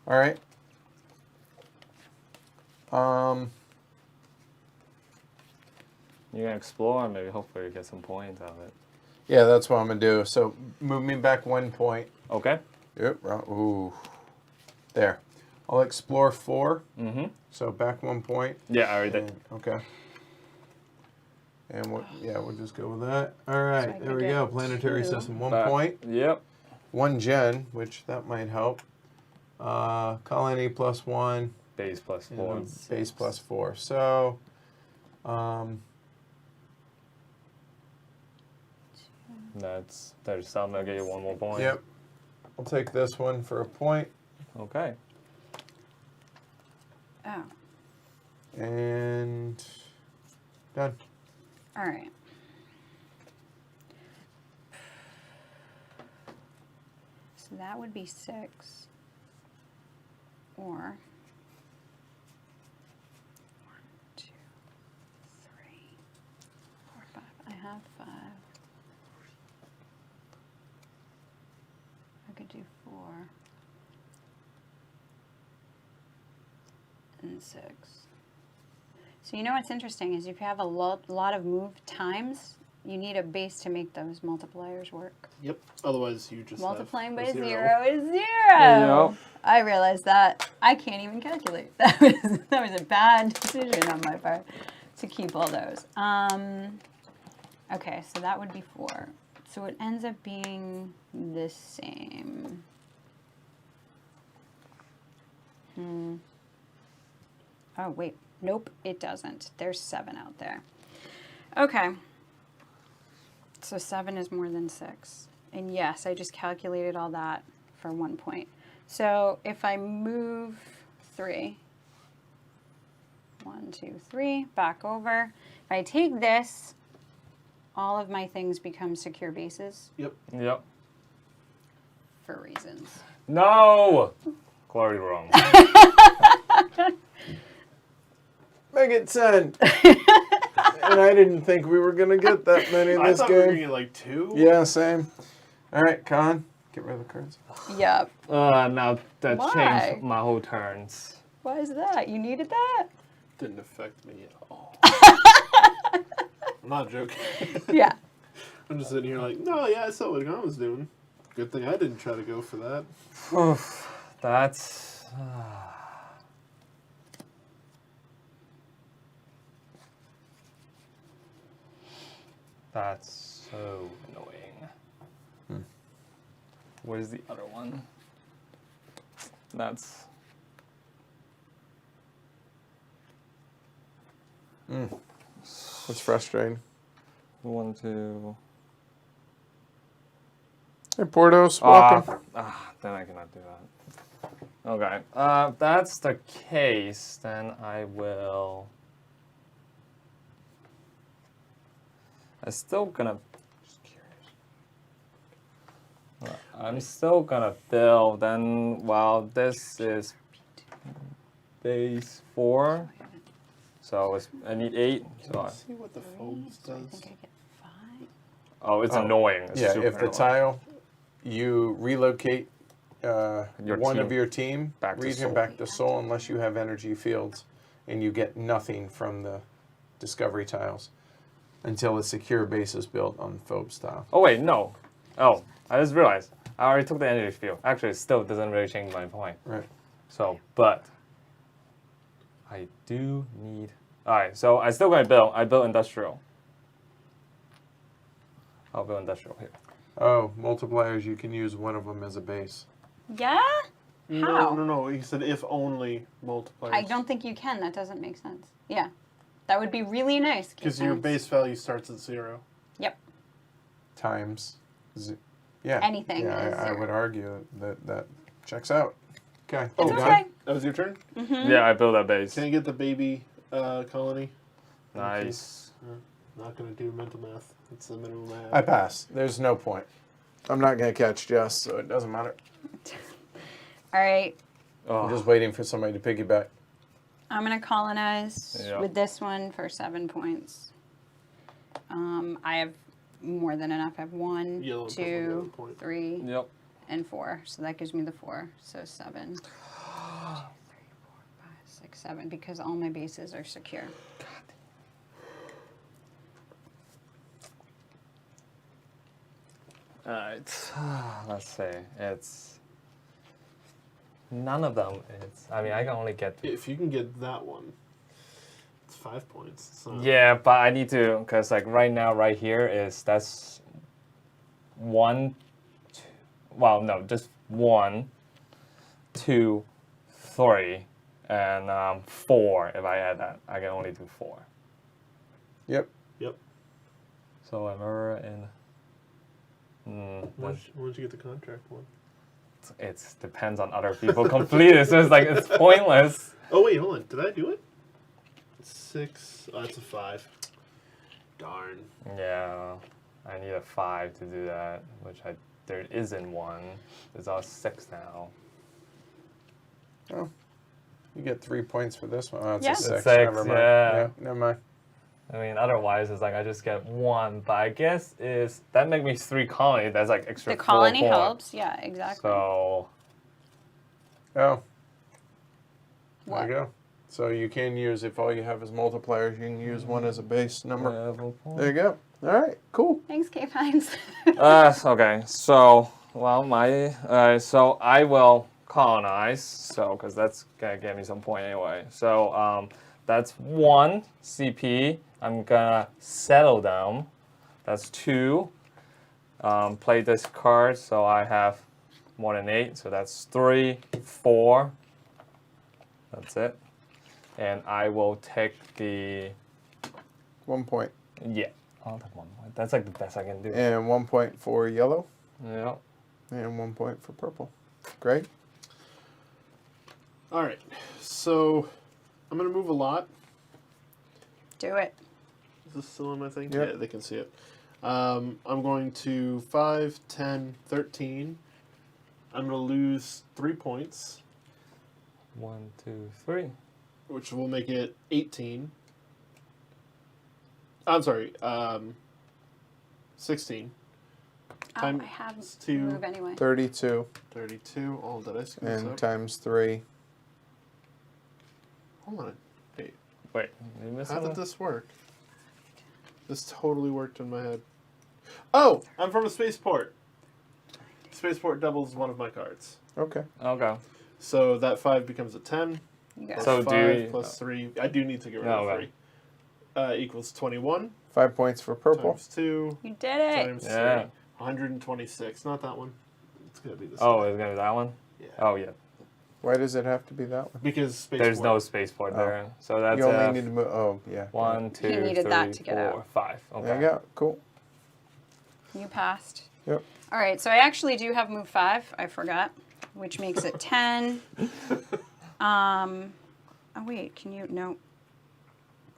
All right. You can explore and maybe hopefully you get some points out of it. Yeah, that's what I'm gonna do. So move me back 1 point. Okay. Yep. Ooh. There. I'll explore 4. Mm-hmm. So back 1 point. Yeah, I already did. And- okay. And we'll just go with that. All right, So I there can we get go. Planetary 2. system, 1 Back. point. Yep. 1 gen, which that might help. Colony plus 1. Base plus 4. And base plus 4. So, There's some that'll get you 1 more point. yep. I'll take this one for a point. Okay. Oh, And done. all right. So that would be 6. Or 1, 2, 3, 4, 5. I have 5. I could do 4 and 6. So you know what's interesting is if you have a lot of move times, you need a base to make those multipliers work. Yep. Otherwise, you just Multiplying by have a 0 is 0. Yep. I realized that. I can't even calculate. That was a bad decision on my part to keep all those. Okay, so that would be 4. So it ends up being the same. Oh, wait. Nope, it doesn't. There's 7 out there. Okay. So 7 is more than 6. And yes, I just calculated all that for 1 point. So if I move 3, 1, 2, 3, back over. If I take this, all of my things become secure bases Yep. Yep. for reasons. No! Glory wrong. Make it 10. And I didn't think we were going to get that many I this thought we were game. gonna get like 2. Yeah, same. All right, Con, get rid of the cards. Yep. Now that Why? changed my whole turns. Why is that? You needed that? Didn't affect me at all. I'm not joking. Yeah. I'm just sitting here like, no, yeah, I saw what Gon was doing. Good thing I didn't try to go for that. Oof, that's... That's so annoying. Where's the other one? That's... It's frustrating. 1, 2... Hey, Portos, welcome. Then I cannot do that. Okay, that's the case, then I will... I'm still gonna... Just curious. I'm still gonna build, then, well, this is base 4. So it's, I need 8. So Let's see what the phobes So I does. think I get 5. oh, it's annoying. It's Yeah, super if the annoying. tile, you relocate one team. of your team, Back to read him soul. back to soul unless you have energy fields, and you get nothing from the discovery tiles until a secure base is built on Phobes tile. Oh wait, no. Oh, I just realized. I already took the energy field. Actually, it still doesn't really change my point. Right. So, but I do need... Alright, so I still gonna build. I built industrial. I'll build industrial here. Oh, multipliers, you can use one of them as a base. Yeah? How? No. He said if only multipliers. I don't think you can. That doesn't make sense. Yeah. That would be really nice. Because your Keith. base value starts at 0. Yep. Times, yeah. Anything Yeah, is I 0. would argue that checks out. Okay. It's Oh, okay. That was your turn? Yeah, I built that base. Can I get the baby colony? Nice. Not going to do mental math. It's the minimum I have. I pass. There's no point. I'm not going to catch Jess, so it doesn't matter. All right. I'm just waiting for somebody to piggyback. I'm going to colonize Yeah. with this one for 7 points. I have more than enough. I have 1, Yellow and purple get 2, a point. 3, Yep. and 4. So that gives me the 4. So 7. 2, 3, 4, 5, 6, 7. Because all my bases are secure. Alright. Let's see. It's... None of them. I mean, I can only get... If you can get that one, it's 5 points. It's not- Yeah, but I need to, because like right now, right here is, that's 1, 2, well, no, just 1, 2, 3, and 4. If I add that, I can only do 4. Yep. Yep. So I'm over in... Why don't you get the contract one? It depends on other people complete it, so it's like, it's pointless. Oh, wait, hold on. Did I do it? 6. Oh, that's a 5. Darn. Yeah, I need a 5 to do that, which there isn't one. There's all 6 now. Oh, you get 3 points for this one. Oh, it's Yeah. a 6. It's 6, Never mind. yeah. Never mind. I mean, otherwise it's like I just get 1, but I guess is that make me 3 colony. That's like extra. The colony 4 helps. Yeah, exactly. So Oh, What? there you go. So you can use, if all you have is multipliers, you can use one as a base number. There you go. All right, cool. Thanks, K Pines. Okay. So so I will colonize. So because that's gonna get me some point anyway. So that's 1 CP. I'm gonna settle them. That's 2. Play this card, so I have more than 8. So that's 3, 4. That's it. And I will take the 1 point. yeah. I'll take 1 point. That's like the best I can do. And 1 point for yellow. Yeah. And 1 point for purple. Greg? All right. So I'm going to move a lot. Do it. Is this still on my thing? Yep. Yeah, they can see it. I'm going to 5, 10, 13. I'm going to lose 3 points, 1, 2, 3. which will make it 18. I'm sorry, 16. Oh, Time I have to move anyway. 32. 32. Oh, did I screw this And up? times 3. Hold on. Wait, Wait, you missed how did something? this work? This totally worked in my head. Oh, I'm from a spaceport. Spaceport doubles one of my cards. Okay. Okay. So that 5 becomes a 10. You guys. Plus So do 5 we- plus 3. I do need to get rid No, of okay. 3. Equals 21 5 points for purple. times 2 You did it. times Yeah. 3. 126. Not that one. It's going to be this Oh, one. it's gonna be that one? Yeah. Oh, yeah. Why does it have to be that one? Because spaceport. There's no spaceport there. So that's You only need to move. Oh, yeah. 1, 2, needed 3, that to get 4, out. 5. Okay. There you go. Cool. You passed. Yep. All right, so I actually do have move 5. I forgot, which makes it 10. Oh wait, can you? No,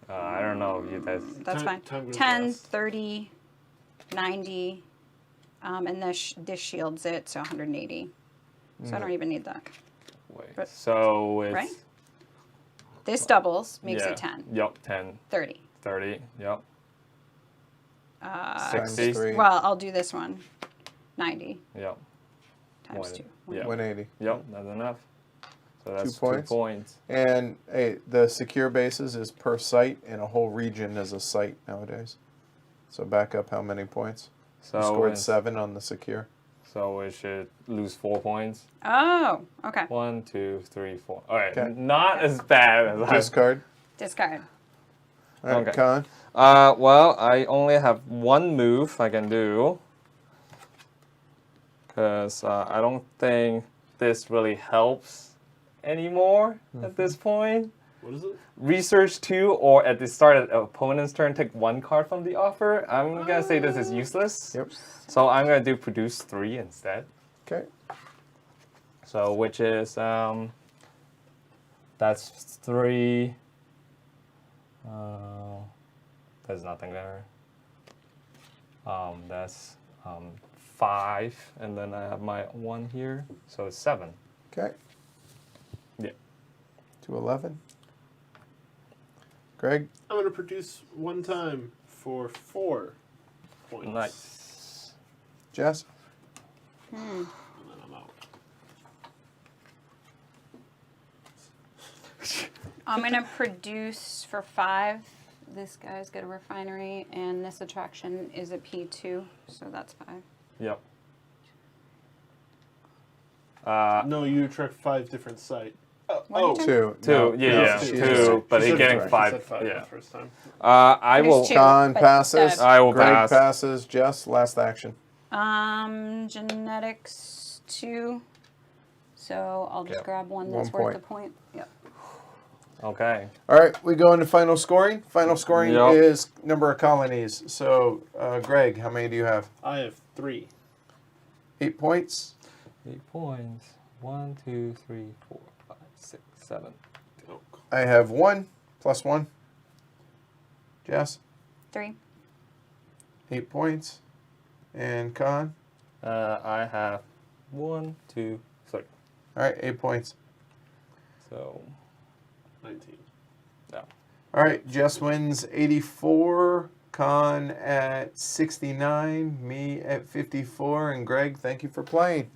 I don't know. You guys. that's Time fine. goes 10, fast. 30, 90, and this shields it, so 180. So I don't even need that. Wait. But- So it's. right? This doubles, makes yeah. it 10, Yep. 10, 30. 30. Yep. Uh, Times 60. 3. well, I'll do this one. 90 Yep. times One. 2. Yeah. 180. Yep. That's enough. So that's 2 points. 2 points. And hey, the secure bases is per site, and a whole region is a site nowadays. So back up how many points? So You scored it's- 7 on the secure. So we should lose 4 points. Oh, okay. 1, 2, 3, 4. All right. Okay. Not as bad as I. Discard. Discard. All right, Okay. Con. Well, I only have 1 move I can do. Because I don't think this really helps anymore at this point. What is it? Research 2, or at the start of the opponent's turn, take 1 card from the offer. I'm going to say this is useless. Yep. So I'm going to do produce 3 instead. Okay. So, which is, that's 3. There's nothing there. That's 5, and then I have my 1 here, so it's 7. Okay. Yeah. To 11. Greg. I'm going to produce 1 time for 4 points. Nice. Jess. And then I'm out. I'm going to produce for 5. This guy's got a refinery, and this attraction is a P2, so that's 5. Yep. No, you attract 5 different sites. What did you do? 2. 2, No, yeah, no, yeah, she 2, said- but She he's said getting she 5. said 5 Yeah. the first time. I There's will. 2. Con but passes. the- I will Greg pass. passes. Jess, last action. Genetics 2. So I'll just Yep. grab one that's 1 worth a point. Yep. Okay. All right, we go into final scoring. Final scoring Yep. is number of colonies. So, Greg, how many do you have? I have 3. 8 points. 8 points. 1, 2, 3, 4, 5, 6, 7. Oh, I have 1 plus 1. Jess, 3. 8 points. And Con, I have 1, 2, 3. all right, 8 points. So, 19. no. All right, Jess wins 84, Con at 69, me at 54, and Greg, thank you for playing.